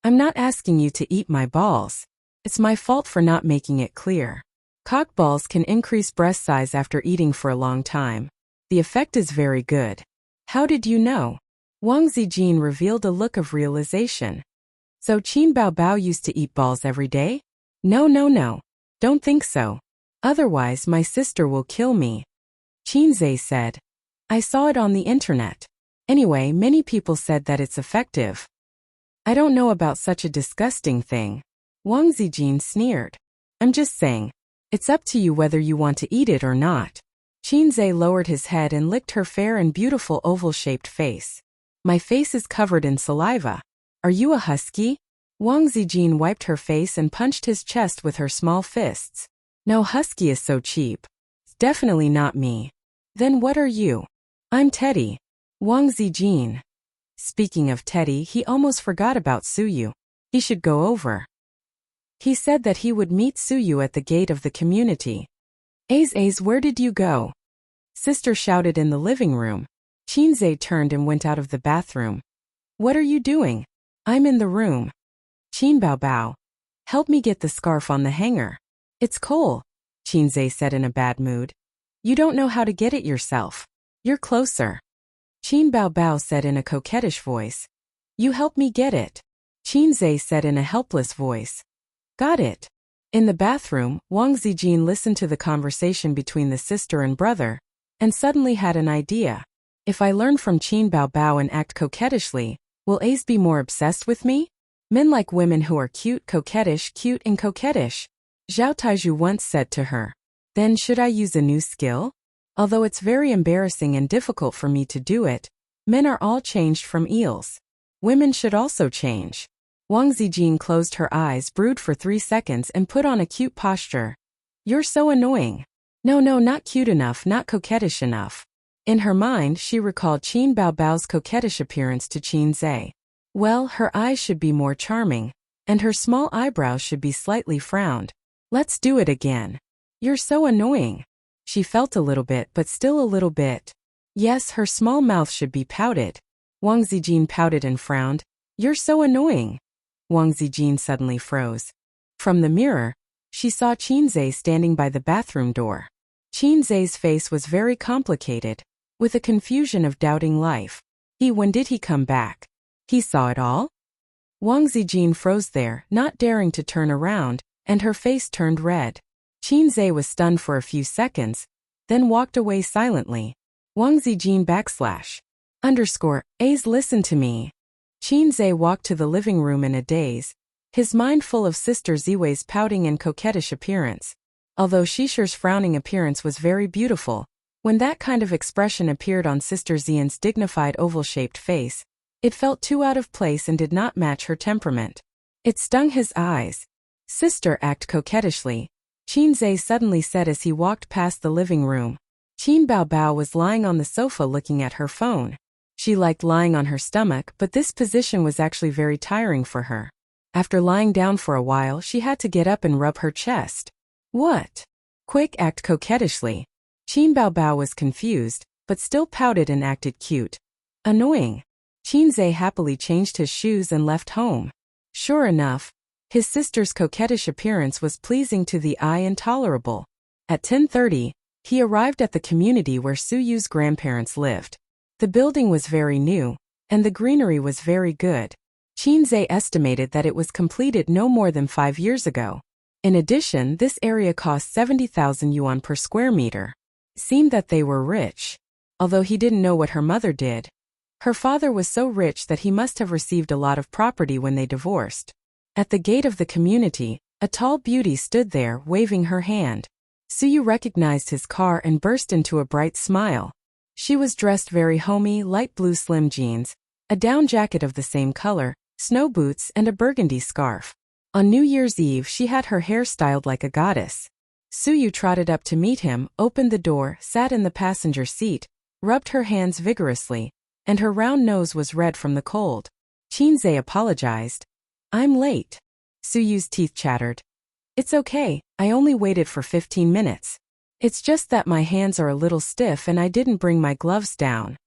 "I'm not asking you to eat my balls. It's my fault for not making it clear. Cock balls can increase breast size after eating for a long time. The effect is very good." "How did you know?" Wang Zijin revealed a look of realization. "So Qin Bao Bao used to eat balls every day?" No. Don't think so. Otherwise my sister will kill me," Qinze said. "I saw it on the internet. Anyway, many people said that it's effective." "I don't know about such a disgusting thing," Wang Zijin sneered. "I'm just saying, it's up to you whether you want to eat it or not." Qinze lowered his head and licked her fair and beautiful oval-shaped face. "My face is covered in saliva. Are you a husky? Wang Zijin wiped her face and punched his chest with her small fists. No, husky is so cheap. It's definitely not me. Then what are you? I'm Teddy. Wang Zijin. Speaking of Teddy, he almost forgot about Suyu. He should go over. He said that he would meet Suyu at the gate of the community. Aze, where did you go? Sister shouted in the living room. Qinzhe turned and went out of the bathroom. What are you doing? I'm in the room. Qin Bao, help me get the scarf on the hanger. It's cold, Qinzhe said in a bad mood. You don't know how to get it yourself. You're closer. Qin Bao said in a coquettish voice. You help me get it. Qinzhe said in a helpless voice. Got it. In the bathroom, Wang Zijin listened to the conversation between the sister and brother, and suddenly had an idea. If I learn from Qin Bao and act coquettishly, will Ace be more obsessed with me? Men like women who are cute and coquettish, Zhao Taiju once said to her. Then should I use a new skill? Although it's very embarrassing and difficult for me to do it, men are all changed from eels. Women should also change. Wang Zijin closed her eyes, brooded for 3 seconds and put on a cute posture. You're so annoying. No, not cute enough, not coquettish enough. In her mind, she recalled Qin Bao's coquettish appearance to Qinzhe. Well, her eyes should be more charming, and her small eyebrows should be slightly frowned. Let's do it again. You're so annoying. She felt a little bit, but still a little bit. Yes, her small mouth should be pouted. Wang Zijin pouted and frowned. You're so annoying. Wang Zijin suddenly froze. From the mirror, she saw Qinzhe standing by the bathroom door. Qinzhe's face was very complicated, with a confusion of doubting life. When did he come back? He saw it all? Wang Zijin froze there, not daring to turn around, and her face turned red. Qinzhe was stunned for a few seconds, then walked away silently. Wang Zijin _ A's listen to me. Qinzhe walked to the living room in a daze, his mind full of Sister Ziwei's pouting and coquettish appearance. Although Shisher's frowning appearance was very beautiful, when that kind of expression appeared on Sister Zian's dignified oval-shaped face, it felt too out of place and did not match her temperament. It stung his eyes. Sister, act coquettishly, Qinzhe suddenly said as he walked past the living room. Qin Bao was lying on the sofa looking at her phone. She liked lying on her stomach, but this position was actually very tiring for her. After lying down for a while, she had to get up and rub her chest. What? Quick, act coquettishly. Qin Bao was confused, but still pouted and acted cute. Annoying. Qinzhe happily changed his shoes and left home. Sure enough, his sister's coquettish appearance was pleasing to the eye and tolerable. At 10:30, he arrived at the community where Suyu's grandparents lived. The building was very new, and the greenery was very good. Qinzhe estimated that it was completed no more than 5 years ago. In addition, this area cost 70,000 yuan per square meter. It seemed that they were rich. Although he didn't know what her mother did. Her father was so rich that he must have received a lot of property when they divorced. At the gate of the community, a tall beauty stood there, waving her hand. Suyu recognized his car and burst into a bright smile. She was dressed very homey, light blue slim jeans, a down jacket of the same color, snow boots and a burgundy scarf. On New Year's Eve she had her hair styled like a goddess. Suyu trotted up to meet him, opened the door, sat in the passenger seat, rubbed her hands vigorously, and her round nose was red from the cold. Qinzhe apologized. I'm late. Suyu's teeth chattered. It's okay, I only waited for 15 minutes. It's just that my hands are a little stiff and I didn't bring my gloves down.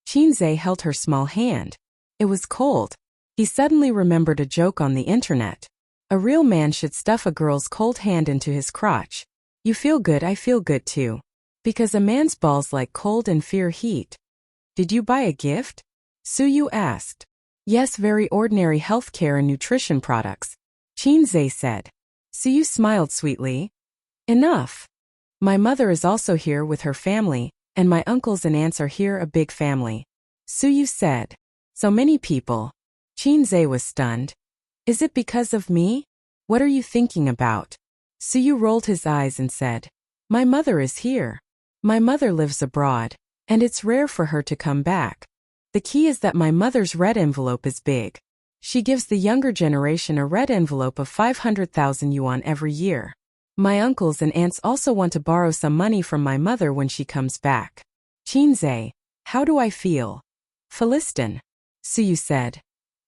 Qinzhe held her small hand. It was cold. He suddenly remembered a joke on the internet. A real man should stuff a girl's cold hand into his crotch. You feel good, I feel good too. Because a man's balls like cold and fear heat. Did you buy a gift? Suyu asked. Yes, very ordinary healthcare and nutrition products. Qinzhe said. Suyu smiled sweetly. Enough. My mother is also here with her family, and my uncles and aunts are here, a big family. Suyu said. So many people. Qinzhe was stunned. Is it because of me? What are you thinking about? Suyu rolled his eyes and said. My mother is here. My mother lives abroad, and it's rare for her to come back. The key is that my mother's red envelope is big. She gives the younger generation a red envelope of 500,000 yuan every year. My uncles and aunts also want to borrow some money from my mother when she comes back. Qinze, how do I feel? Philistin. Suyu said.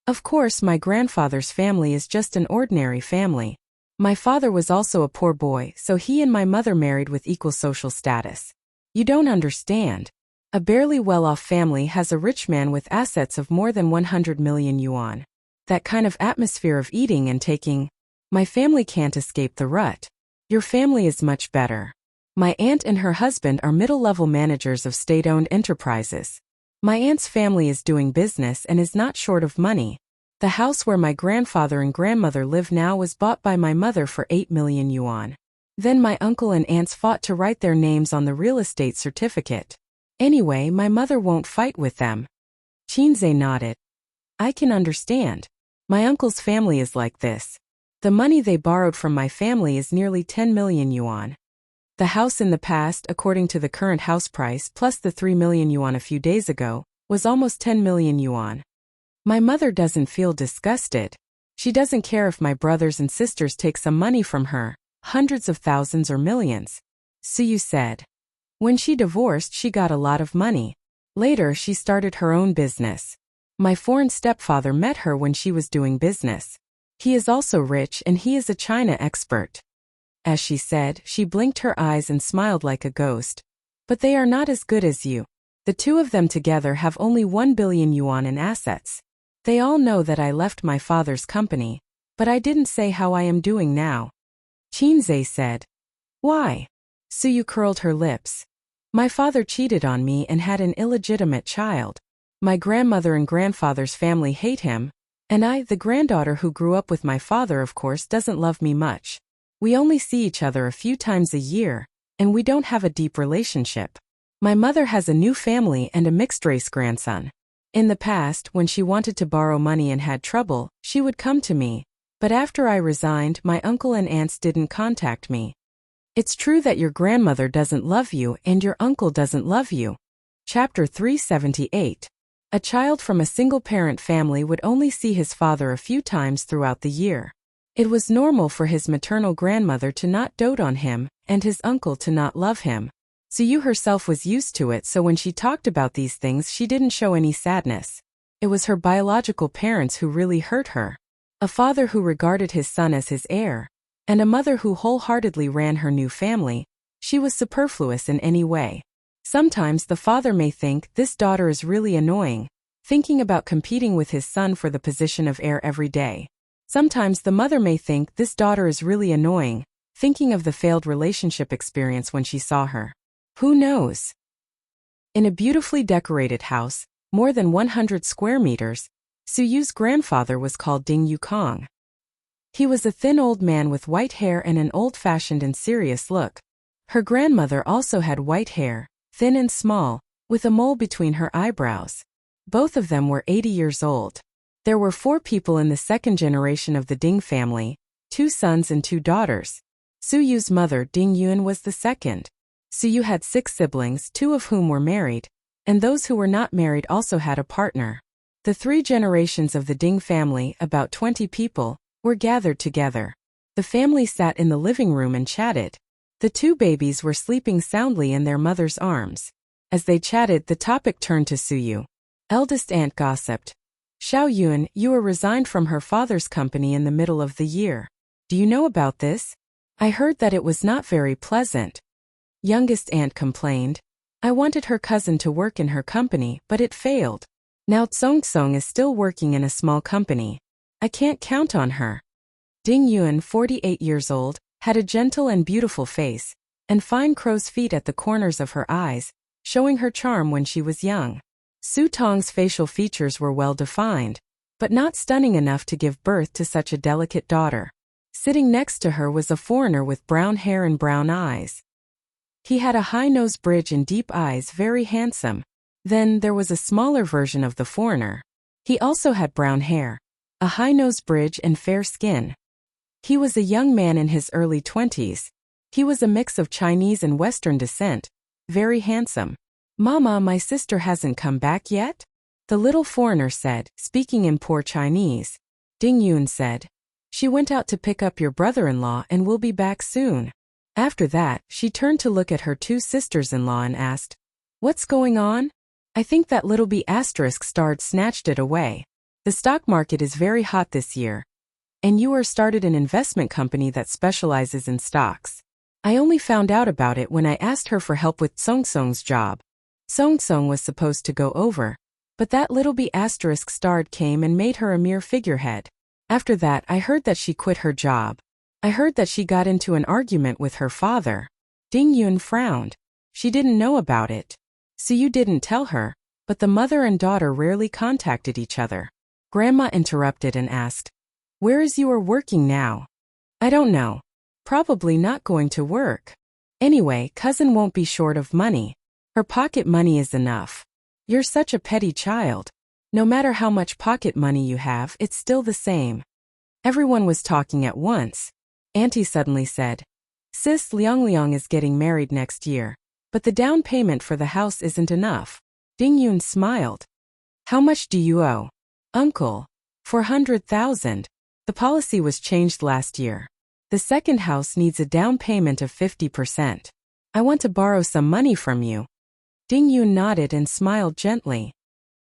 Of course, my grandfather's family is just an ordinary family. My father was also a poor boy, so he and my mother married with equal social status. You don't understand. A barely well-off family has a rich man with assets of more than 100 million yuan. That kind of atmosphere of eating and taking. My family can't escape the rut. Your family is much better. My aunt and her husband are middle-level managers of state-owned enterprises. My aunt's family is doing business and is not short of money. The house where my grandfather and grandmother live now was bought by my mother for 8 million yuan. Then my uncle and aunts fought to write their names on the real estate certificate. Anyway, my mother won't fight with them. Qinze nodded. I can understand. My uncle's family is like this. The money they borrowed from my family is nearly 10 million yuan. The house in the past, according to the current house price plus the 3 million yuan a few days ago, was almost 10 million yuan. My mother doesn't feel disgusted. She doesn't care if my brothers and sisters take some money from her, hundreds of thousands or millions. Suyu said. When she divorced, she got a lot of money. Later, she started her own business. My foreign stepfather met her when she was doing business. He is also rich and he is a China expert. As she said, she blinked her eyes and smiled like a ghost. But they are not as good as you. The two of them together have only 1 billion yuan in assets. They all know that I left my father's company, but I didn't say how I am doing now. Qinze said. Why? Suyu curled her lips. My father cheated on me and had an illegitimate child. My grandmother and grandfather's family hate him, and I, the granddaughter who grew up with my father, of course, doesn't love me much. We only see each other a few times a year, and we don't have a deep relationship. My mother has a new family and a mixed-race grandson. In the past, when she wanted to borrow money and had trouble, she would come to me, but after I resigned, my uncle and aunts didn't contact me. It's true that your grandmother doesn't love you and your uncle doesn't love you. Chapter 378. A child from a single-parent family would only see his father a few times throughout the year. It was normal for his maternal grandmother to not dote on him, and his uncle to not love him. Suyu herself was used to it, so when she talked about these things she didn't show any sadness. It was her biological parents who really hurt her. A father who regarded his son as his heir, and a mother who wholeheartedly ran her new family. She was superfluous in any way. Sometimes the father may think this daughter is really annoying, thinking about competing with his son for the position of heir every day. Sometimes the mother may think this daughter is really annoying, thinking of the failed relationship experience when she saw her. Who knows? In a beautifully decorated house, more than 100 square meters, Suyu's grandfather was called Ding Yukong. He was a thin old man with white hair and an old-fashioned and serious look. Her grandmother also had white hair, thin and small, with a mole between her eyebrows. Both of them were 80 years old. There were 4 people in the second generation of the Ding family, 2 sons and 2 daughters. Suyu's mother, Ding Yun, was the second. Suyu had 6 siblings, 2 of whom were married, and those who were not married also had a partner. The 3 generations of the Ding family, about 20 people, were gathered together. The family sat in the living room and chatted. The 2 babies were sleeping soundly in their mother's arms. As they chatted, the topic turned to Suyu. Eldest aunt gossiped. Xiao Yun, you were resigned from her father's company in the middle of the year. Do you know about this? I heard that it was not very pleasant. Youngest aunt complained. I wanted her cousin to work in her company, but it failed. Now Tsong is still working in a small company. I can't count on her. Ding Yun, 48 years old, had a gentle and beautiful face, and fine crow's feet at the corners of her eyes, showing her charm when she was young. Su Tong's facial features were well defined, but not stunning enough to give birth to such a delicate daughter. Sitting next to her was a foreigner with brown hair and brown eyes. He had a high nose bridge and deep eyes, very handsome. Then there was a smaller version of the foreigner. He also had brown hair, a high nose bridge and fair skin. He was a young man in his early 20s. He was a mix of Chinese and Western descent, very handsome. Mama, my sister hasn't come back yet? The little foreigner said, speaking in poor Chinese. Ding Yun said. She went out to pick up your brother-in-law and will be back soon. After that, she turned to look at her two sisters-in-law and asked, What's going on? I think that little B** starred snatched it away. The stock market is very hot this year. And you started an investment company that specializes in stocks. I only found out about it when I asked her for help with Song Song's job. Song Song was supposed to go over, but that little B** starred came and made her a mere figurehead. After that, I heard that she quit her job. I heard that she got into an argument with her father. Ding Yun frowned. She didn't know about it. So you didn't tell her, but the mother and daughter rarely contacted each other. Grandma interrupted and asked, Where is you working now? I don't know. Probably not going to work. Anyway, cousin won't be short of money. Her pocket money is enough. You're such a petty child. No matter how much pocket money you have, it's still the same. Everyone was talking at once. Auntie suddenly said, Sis, Liang is getting married next year, but the down payment for the house isn't enough. Ding Yun smiled. How much do you owe? Uncle. 400,000. The policy was changed last year. The second house needs a down payment of 50%. I want to borrow some money from you. Ding Yun nodded and smiled gently.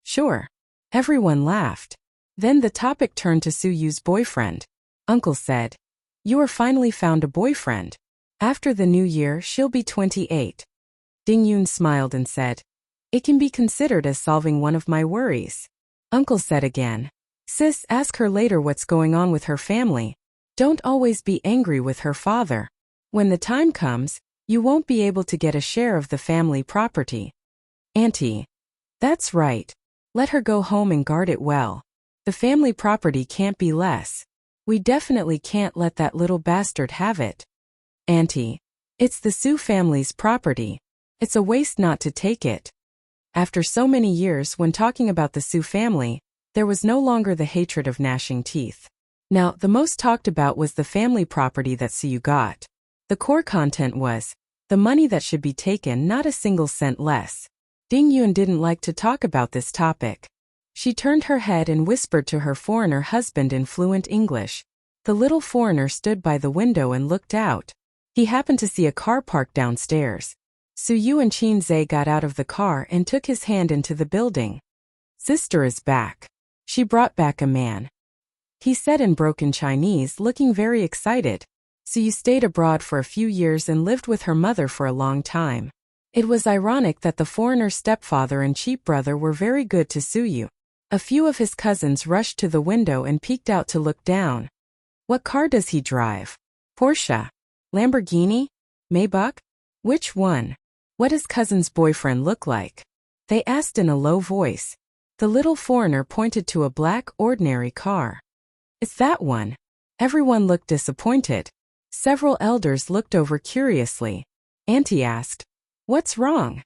Sure. Everyone laughed. Then the topic turned to Su Yu's boyfriend. Uncle said, You finally found a boyfriend. After the new year, she'll be 28. Ding Yun smiled and said, It can be considered as solving one of my worries. Uncle said again, Sis, ask her later what's going on with her family. Don't always be angry with her father. When the time comes, you won't be able to get a share of the family property. Auntie. That's right. Let her go home and guard it well. The family property can't be less. We definitely can't let that little bastard have it. Auntie. It's the Su family's property. It's a waste not to take it. After so many years, when talking about the Su family, there was no longer the hatred of gnashing teeth. Now, the most talked about was the family property that Su Yu got. The core content was the money that should be taken, not a single cent less. Ding Yun didn't like to talk about this topic. She turned her head and whispered to her foreigner husband in fluent English. The little foreigner stood by the window and looked out. He happened to see a car parked downstairs. Su Yu and Qin Zhe got out of the car and took his hand into the building. Sister is back. She brought back a man. He said in broken Chinese, looking very excited. Su Yu stayed abroad for a few years and lived with her mother for a long time. It was ironic that the foreigner's stepfather and cheap brother were very good to Su Yu. A few of his cousins rushed to the window and peeked out to look down. What car does he drive? Porsche? Lamborghini? Maybach? Which one? What does cousin's boyfriend look like? They asked in a low voice. The little foreigner pointed to a black, ordinary car. It's that one. Everyone looked disappointed. Several elders looked over curiously. Auntie asked, What's wrong?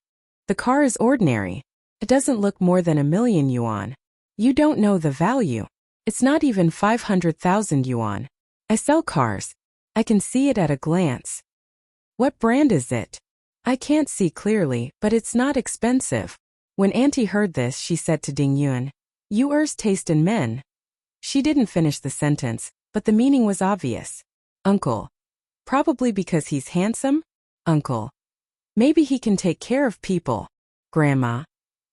The car is ordinary. It doesn't look more than 1,000,000 yuan. You don't know the value. It's not even 500,000 yuan. I sell cars. I can see it at a glance. What brand is it? I can't see clearly, but it's not expensive. When Auntie heard this, she said to Ding Yun, You taste in men. She didn't finish the sentence, but the meaning was obvious. Uncle. Probably because he's handsome? Uncle. Maybe he can take care of people. Grandma.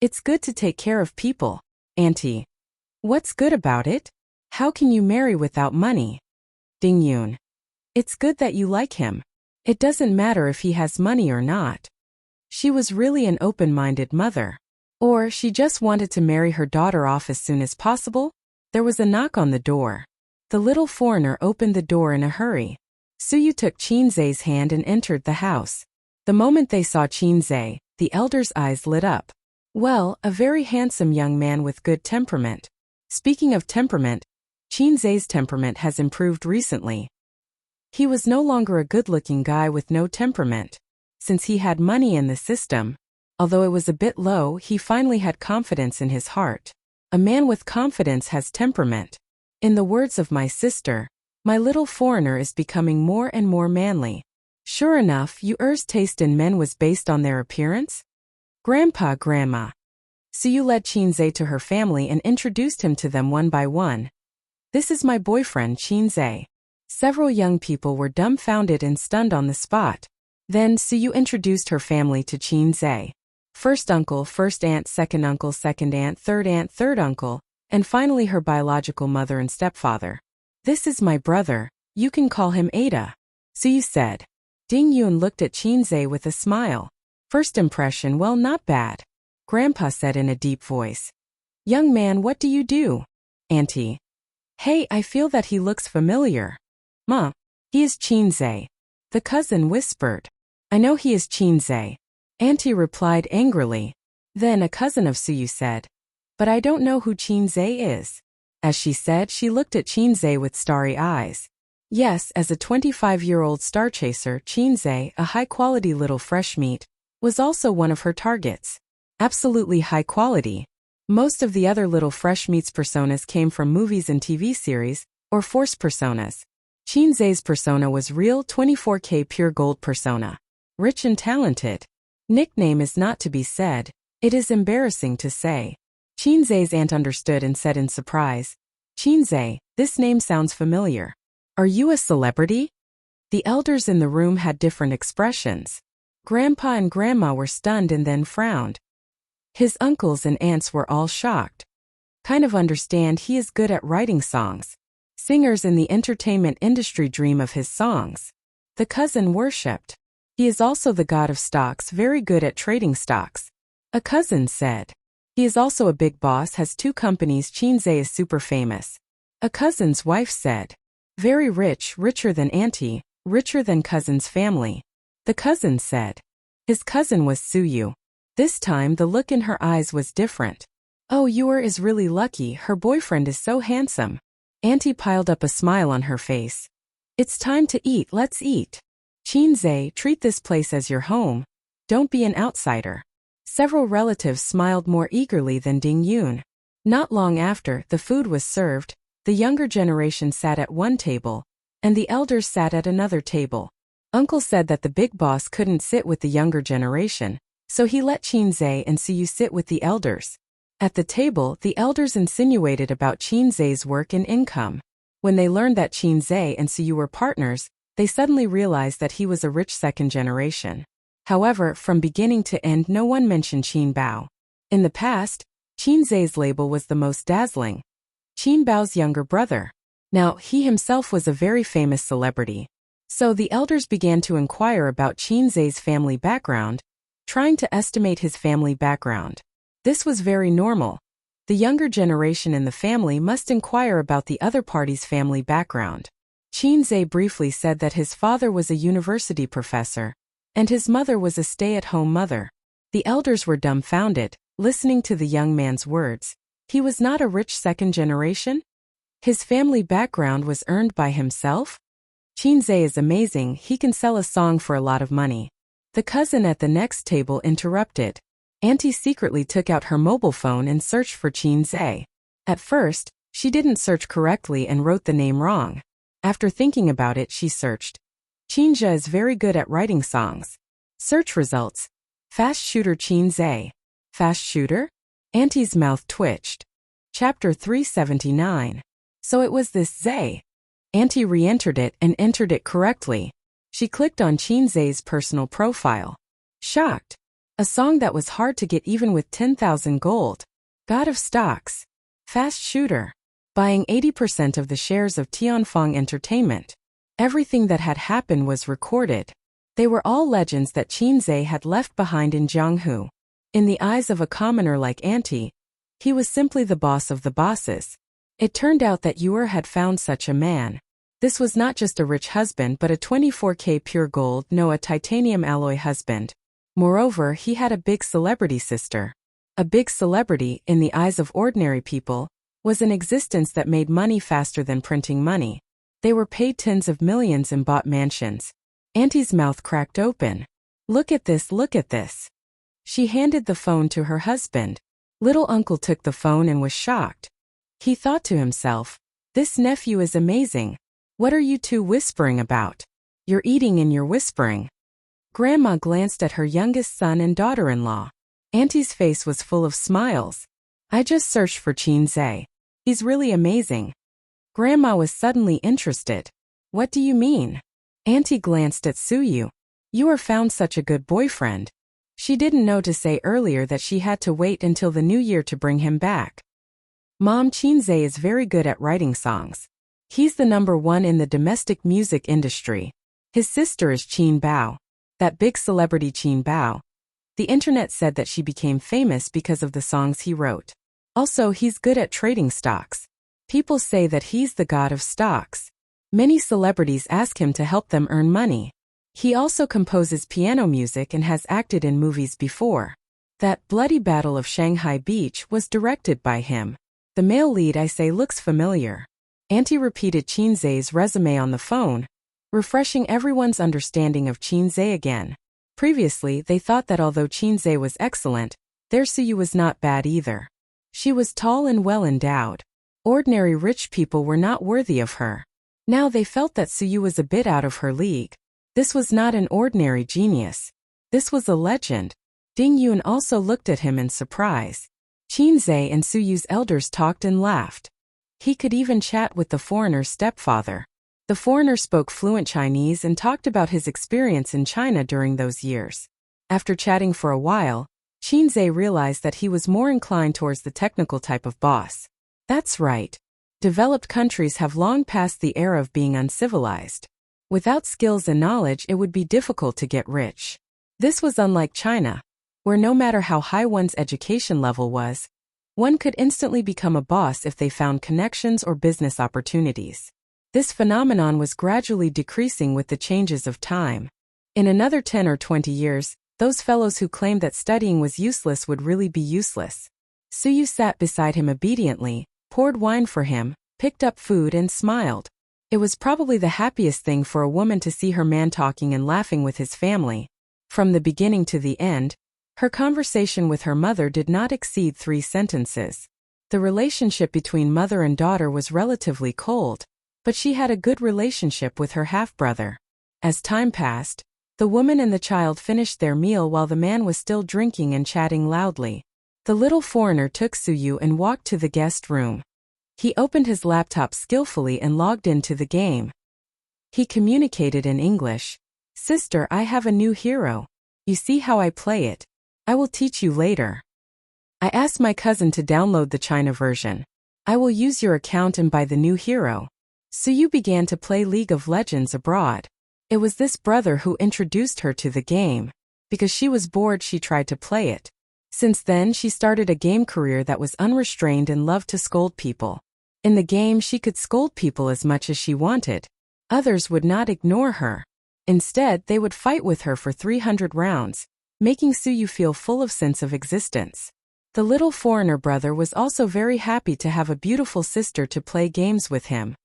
It's good to take care of people. Auntie. What's good about it? How can you marry without money? Ding Yun. It's good that you like him. It doesn't matter if he has money or not. She was really an open-minded mother. Or she just wanted to marry her daughter off as soon as possible? There was a knock on the door. The little foreigner opened the door in a hurry. Su Yu took Qin Zhe's hand and entered the house. The moment they saw Qin Zhe, the elder's eyes lit up. Well, a very handsome young man with good temperament. Speaking of temperament, Qin Zhe's temperament has improved recently. He was no longer a good-looking guy with no temperament. Since he had money in the system, although it was a bit low, he finally had confidence in his heart. A man with confidence has temperament. In the words of my sister, my little foreigner is becoming more and more manly. Sure enough, Yu's taste in men was based on their appearance? Grandpa, Grandma. Su Yu led Qin Zhe to her family and introduced him to them one by one. This is my boyfriend, Qinze. Several young people were dumbfounded and stunned on the spot. Then Suyu introduced her family to Qinze. First uncle, first aunt, second uncle, second aunt, third uncle, and finally her biological mother and stepfather. This is my brother, you can call him Ada, Suyu said. Ding Yun looked at Qinze with a smile. First impression, well, not bad. Grandpa said in a deep voice. Young man, what do you do? Auntie. Hey, I feel that he looks familiar. Ma, he is Qinze. The cousin whispered. I know he is Qinze. Auntie replied angrily. Then a cousin of Suyu said. But I don't know who Qinze is. As she said, she looked at Qinze with starry eyes. Yes, as a 25-year-old star chaser, Qinze, a high-quality little fresh meat, was also one of her targets. Absolutely high quality. Most of the other little fresh meats personas came from movies and TV series, or forced personas. Qinze's persona was real 24K pure gold persona. Rich and talented. Nickname is not to be said, it is embarrassing to say. Qinze's aunt understood and said in surprise, Qinze, this name sounds familiar. Are you a celebrity? The elders in the room had different expressions. Grandpa and Grandma were stunned and then frowned. His uncles and aunts were all shocked. Kind of understand, he is good at writing songs. Singers in the entertainment industry dream of his songs. The cousin worshipped. He is also the god of stocks, very good at trading stocks. A cousin said. He is also a big boss, has 2 companies. Qinze is super famous. A cousin's wife said. Very rich, richer than auntie, richer than cousin's family. The cousin said. His cousin was Suyu. This time the look in her eyes was different. Oh, Yuer is really lucky, her boyfriend is so handsome. Auntie piled up a smile on her face. It's time to eat, let's eat. Qinze, treat this place as your home. Don't be an outsider. Several relatives smiled more eagerly than Ding Yun. Not long after, the food was served, the younger generation sat at one table, and the elders sat at another table. Uncle said that the big boss couldn't sit with the younger generation, so he let Qinze and Suyu sit with the elders. At the table, the elders insinuated about Qinze's work and income. When they learned that Qinze and Suyu were partners, they suddenly realized that he was a rich second generation. However, from beginning to end, no one mentioned Qin Bao. In the past, Qinze's label was the most dazzling. Qin Bao's younger brother. Now, he himself was a very famous celebrity. So the elders began to inquire about Qinze's family background, trying to estimate his family background. This was very normal. The younger generation in the family must inquire about the other party's family background. Qinze briefly said that his father was a university professor, and his mother was a stay-at-home mother. The elders were dumbfounded, listening to the young man's words. He was not a rich second generation? His family background was earned by himself? Qinze is amazing, he can sell a song for a lot of money. The cousin at the next table interrupted. Auntie secretly took out her mobile phone and searched for Qinze. At first, she didn't search correctly and wrote the name wrong. After thinking about it, she searched. Qinze is very good at writing songs. Search results. Fast shooter Qinze. Fast shooter? Auntie's mouth twitched. Chapter 379. So it was this Zay. Auntie re-entered it and entered it correctly. She clicked on Qinze's personal profile. Shocked. A song that was hard to get even with 10,000 gold. God of stocks. Fast shooter. Buying 80% of the shares of Tianfeng Entertainment. Everything that had happened was recorded. They were all legends that Qinze had left behind in Jianghu. In the eyes of a commoner like Auntie, he was simply the boss of the bosses. It turned out that Yuer had found such a man. This was not just a rich husband but a 24K pure gold, no, a titanium alloy husband. Moreover, he had a big celebrity sister. A big celebrity, in the eyes of ordinary people, was an existence that made money faster than printing money. They were paid tens of millions and bought mansions. Auntie's mouth cracked open. Look at this, look at this. She handed the phone to her husband. Little uncle took the phone and was shocked. He thought to himself, this nephew is amazing. What are you two whispering about? You're eating and you're whispering. Grandma glanced at her youngest son and daughter-in-law. Auntie's face was full of smiles. I just searched for Qinze. He's really amazing. Grandma was suddenly interested. What do you mean? Auntie glanced at Suyu. You are found such a good boyfriend. She didn't know to say earlier that she had to wait until the new year to bring him back. Mom, Chinze is very good at writing songs. He's the #1 in the domestic music industry. His sister is Qin Bao. That big celebrity Qin Bao. The internet said that she became famous because of the songs he wrote. Also, he's good at trading stocks. People say that he's the god of stocks. Many celebrities ask him to help them earn money. He also composes piano music and has acted in movies before. That Bloody Battle of Shanghai Beach was directed by him. The male lead I say looks familiar. Auntie repeated Chinze's resume on the phone, refreshing everyone's understanding of Chinze again. Previously, they thought that although Chinze was excellent, their Suyu was not bad either. She was tall and well endowed. Ordinary rich people were not worthy of her. Now they felt that Suyu was a bit out of her league. This was not an ordinary genius. This was a legend. Ding Yun also looked at him in surprise. Chinze and Suyu's elders talked and laughed. He could even chat with the foreigner's stepfather. The foreigner spoke fluent Chinese and talked about his experience in China during those years. After chatting for a while, Chinze realized that he was more inclined towards the technical type of boss. That's right. Developed countries have long passed the era of being uncivilized. Without skills and knowledge, it would be difficult to get rich. This was unlike China, where no matter how high one's education level was, one could instantly become a boss if they found connections or business opportunities. This phenomenon was gradually decreasing with the changes of time. In another 10 or 20 years, those fellows who claimed that studying was useless would really be useless. Suyu sat beside him obediently, poured wine for him, picked up food and smiled. It was probably the happiest thing for a woman to see her man talking and laughing with his family. From the beginning to the end, her conversation with her mother did not exceed 3 sentences. The relationship between mother and daughter was relatively cold, but she had a good relationship with her half-brother. As time passed, the woman and the child finished their meal while the man was still drinking and chatting loudly. The little foreigner took Suyu and walked to the guest room. He opened his laptop skillfully and logged into the game. He communicated in English. Sister, I have a new hero. You see how I play it? I will teach you later. I asked my cousin to download the China version. I will use your account and buy the new hero. Suyu began to play League of Legends abroad. It was this brother who introduced her to the game. Because she was bored, she tried to play it. Since then, she started a game career that was unrestrained and loved to scold people. In the game, she could scold people as much as she wanted. Others would not ignore her. Instead, they would fight with her for 300 rounds, making Suyu feel full of sense of existence. The little foreigner brother was also very happy to have a beautiful sister to play games with him.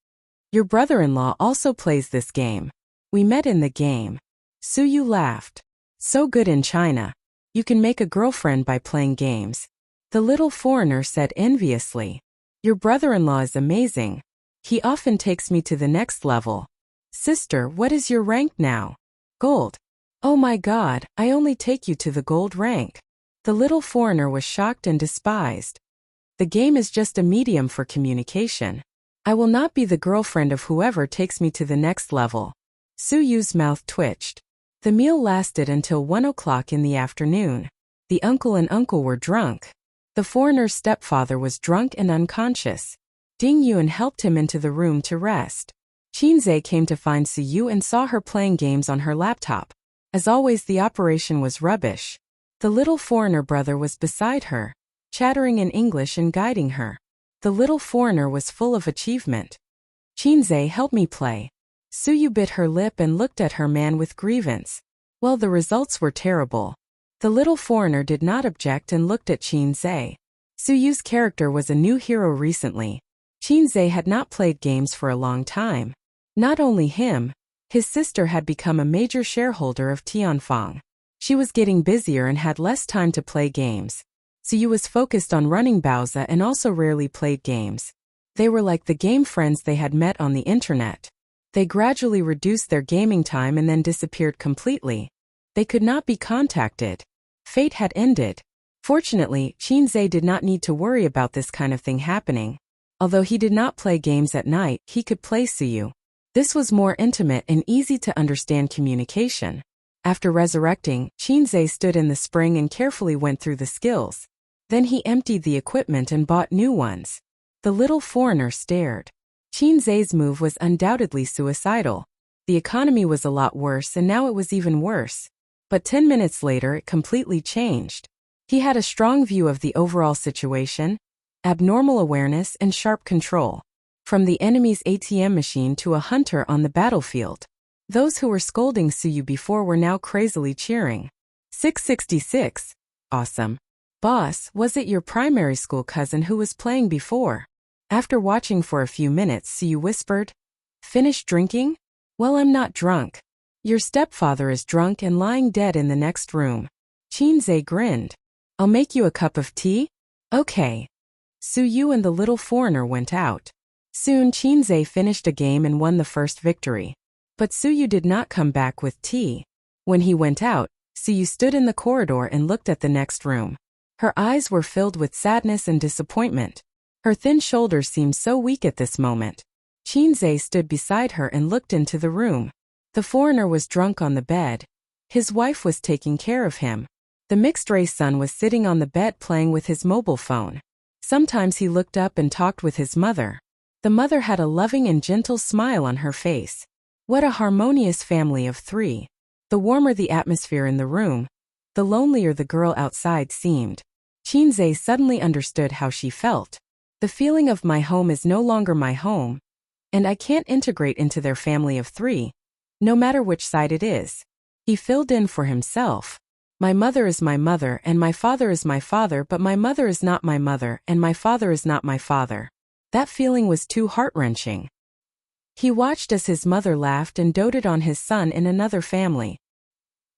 Your brother-in-law also plays this game. We met in the game. Suyu laughed. So good in China. You can make a girlfriend by playing games. The little foreigner said enviously. Your brother-in-law is amazing. He often takes me to the next level. Sister, what is your rank now? Gold. Oh my God, I only take you to the gold rank. The little foreigner was shocked and despised. The game is just a medium for communication. I will not be the girlfriend of whoever takes me to the next level. Suyu's mouth twitched. The meal lasted until 1 o'clock in the afternoon. The uncle and uncle were drunk. The foreigner's stepfather was drunk and unconscious. Ding Yun helped him into the room to rest. Chinze came to find Suyu and saw her playing games on her laptop. As always, the operation was rubbish. The little foreigner brother was beside her, chattering in English and guiding her. The little foreigner was full of achievement. Chinze, help me play. Suyu bit her lip and looked at her man with grievance. Well, the results were terrible. The little foreigner did not object and looked at Chinze. Suyu's character was a new hero recently. Chinze had not played games for a long time. Not only him, his sister had become a major shareholder of Tianfang. She was getting busier and had less time to play games. Suyu was focused on running Baoza and also rarely played games. They were like the game friends they had met on the internet. They gradually reduced their gaming time and then disappeared completely. They could not be contacted. Fate had ended. Fortunately, Chinze did not need to worry about this kind of thing happening. Although he did not play games at night, he could play Suyu. This was more intimate and easy to understand communication. After resurrecting, Shinzei stood in the spring and carefully went through the skills. Then he emptied the equipment and bought new ones. The little foreigner stared. Shinzei's move was undoubtedly suicidal. The economy was a lot worse and now it was even worse. But 10 minutes later it completely changed. He had a strong view of the overall situation, abnormal awareness and sharp control. From the enemy's ATM machine to a hunter on the battlefield. Those who were scolding Suyu before were now crazily cheering. 666. Awesome. Boss, was it your primary school cousin who was playing before? After watching for a few minutes, Suyu whispered. Finished drinking? Well, I'm not drunk. Your stepfather is drunk and lying dead in the next room. Shinzei grinned. I'll make you a cup of tea? Okay. Suyu and the little foreigner went out. Soon Shinzei finished a game and won the first victory. But Suyu did not come back with tea. When he went out, Suyu stood in the corridor and looked at the next room. Her eyes were filled with sadness and disappointment. Her thin shoulders seemed so weak at this moment. Shinzei stood beside her and looked into the room. The foreigner was drunk on the bed. His wife was taking care of him. The mixed-race son was sitting on the bed playing with his mobile phone. Sometimes he looked up and talked with his mother. The mother had a loving and gentle smile on her face. What a harmonious family of three. The warmer the atmosphere in the room, the lonelier the girl outside seemed. Shinzei suddenly understood how she felt. The feeling of my home is no longer my home, and I can't integrate into their family of three, no matter which side it is. He filled in for himself. My mother is my mother and my father is my father, but my mother is not my mother and my father is not my father. That feeling was too heart-wrenching. He watched as his mother laughed and doted on his son in another family.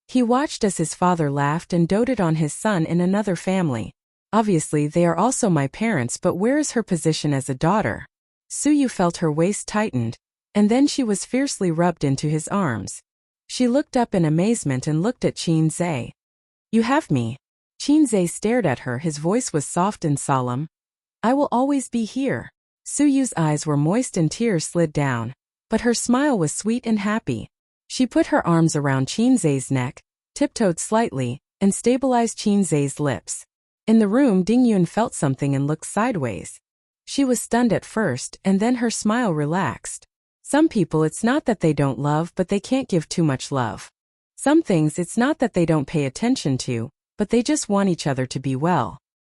He watched as his father laughed and doted on his son in another family. Obviously they are also my parents, but where is her position as a daughter? Suyu felt her waist tightened, and then she was fiercely rubbed into his arms. She looked up in amazement and looked at Shinzei. You have me. Shinzei stared at her, his voice was soft and solemn. I will always be here. Suyu's eyes were moist and tears slid down, but her smile was sweet and happy. She put her arms around Shinzei's neck, tiptoed slightly, and stabilized Shinzei's lips. In the room, Dingyun felt something and looked sideways. She was stunned at first, and then her smile relaxed. Some people it's not that they don't love, but they can't give too much love. Some things it's not that they don't pay attention to, but they just want each other to be well.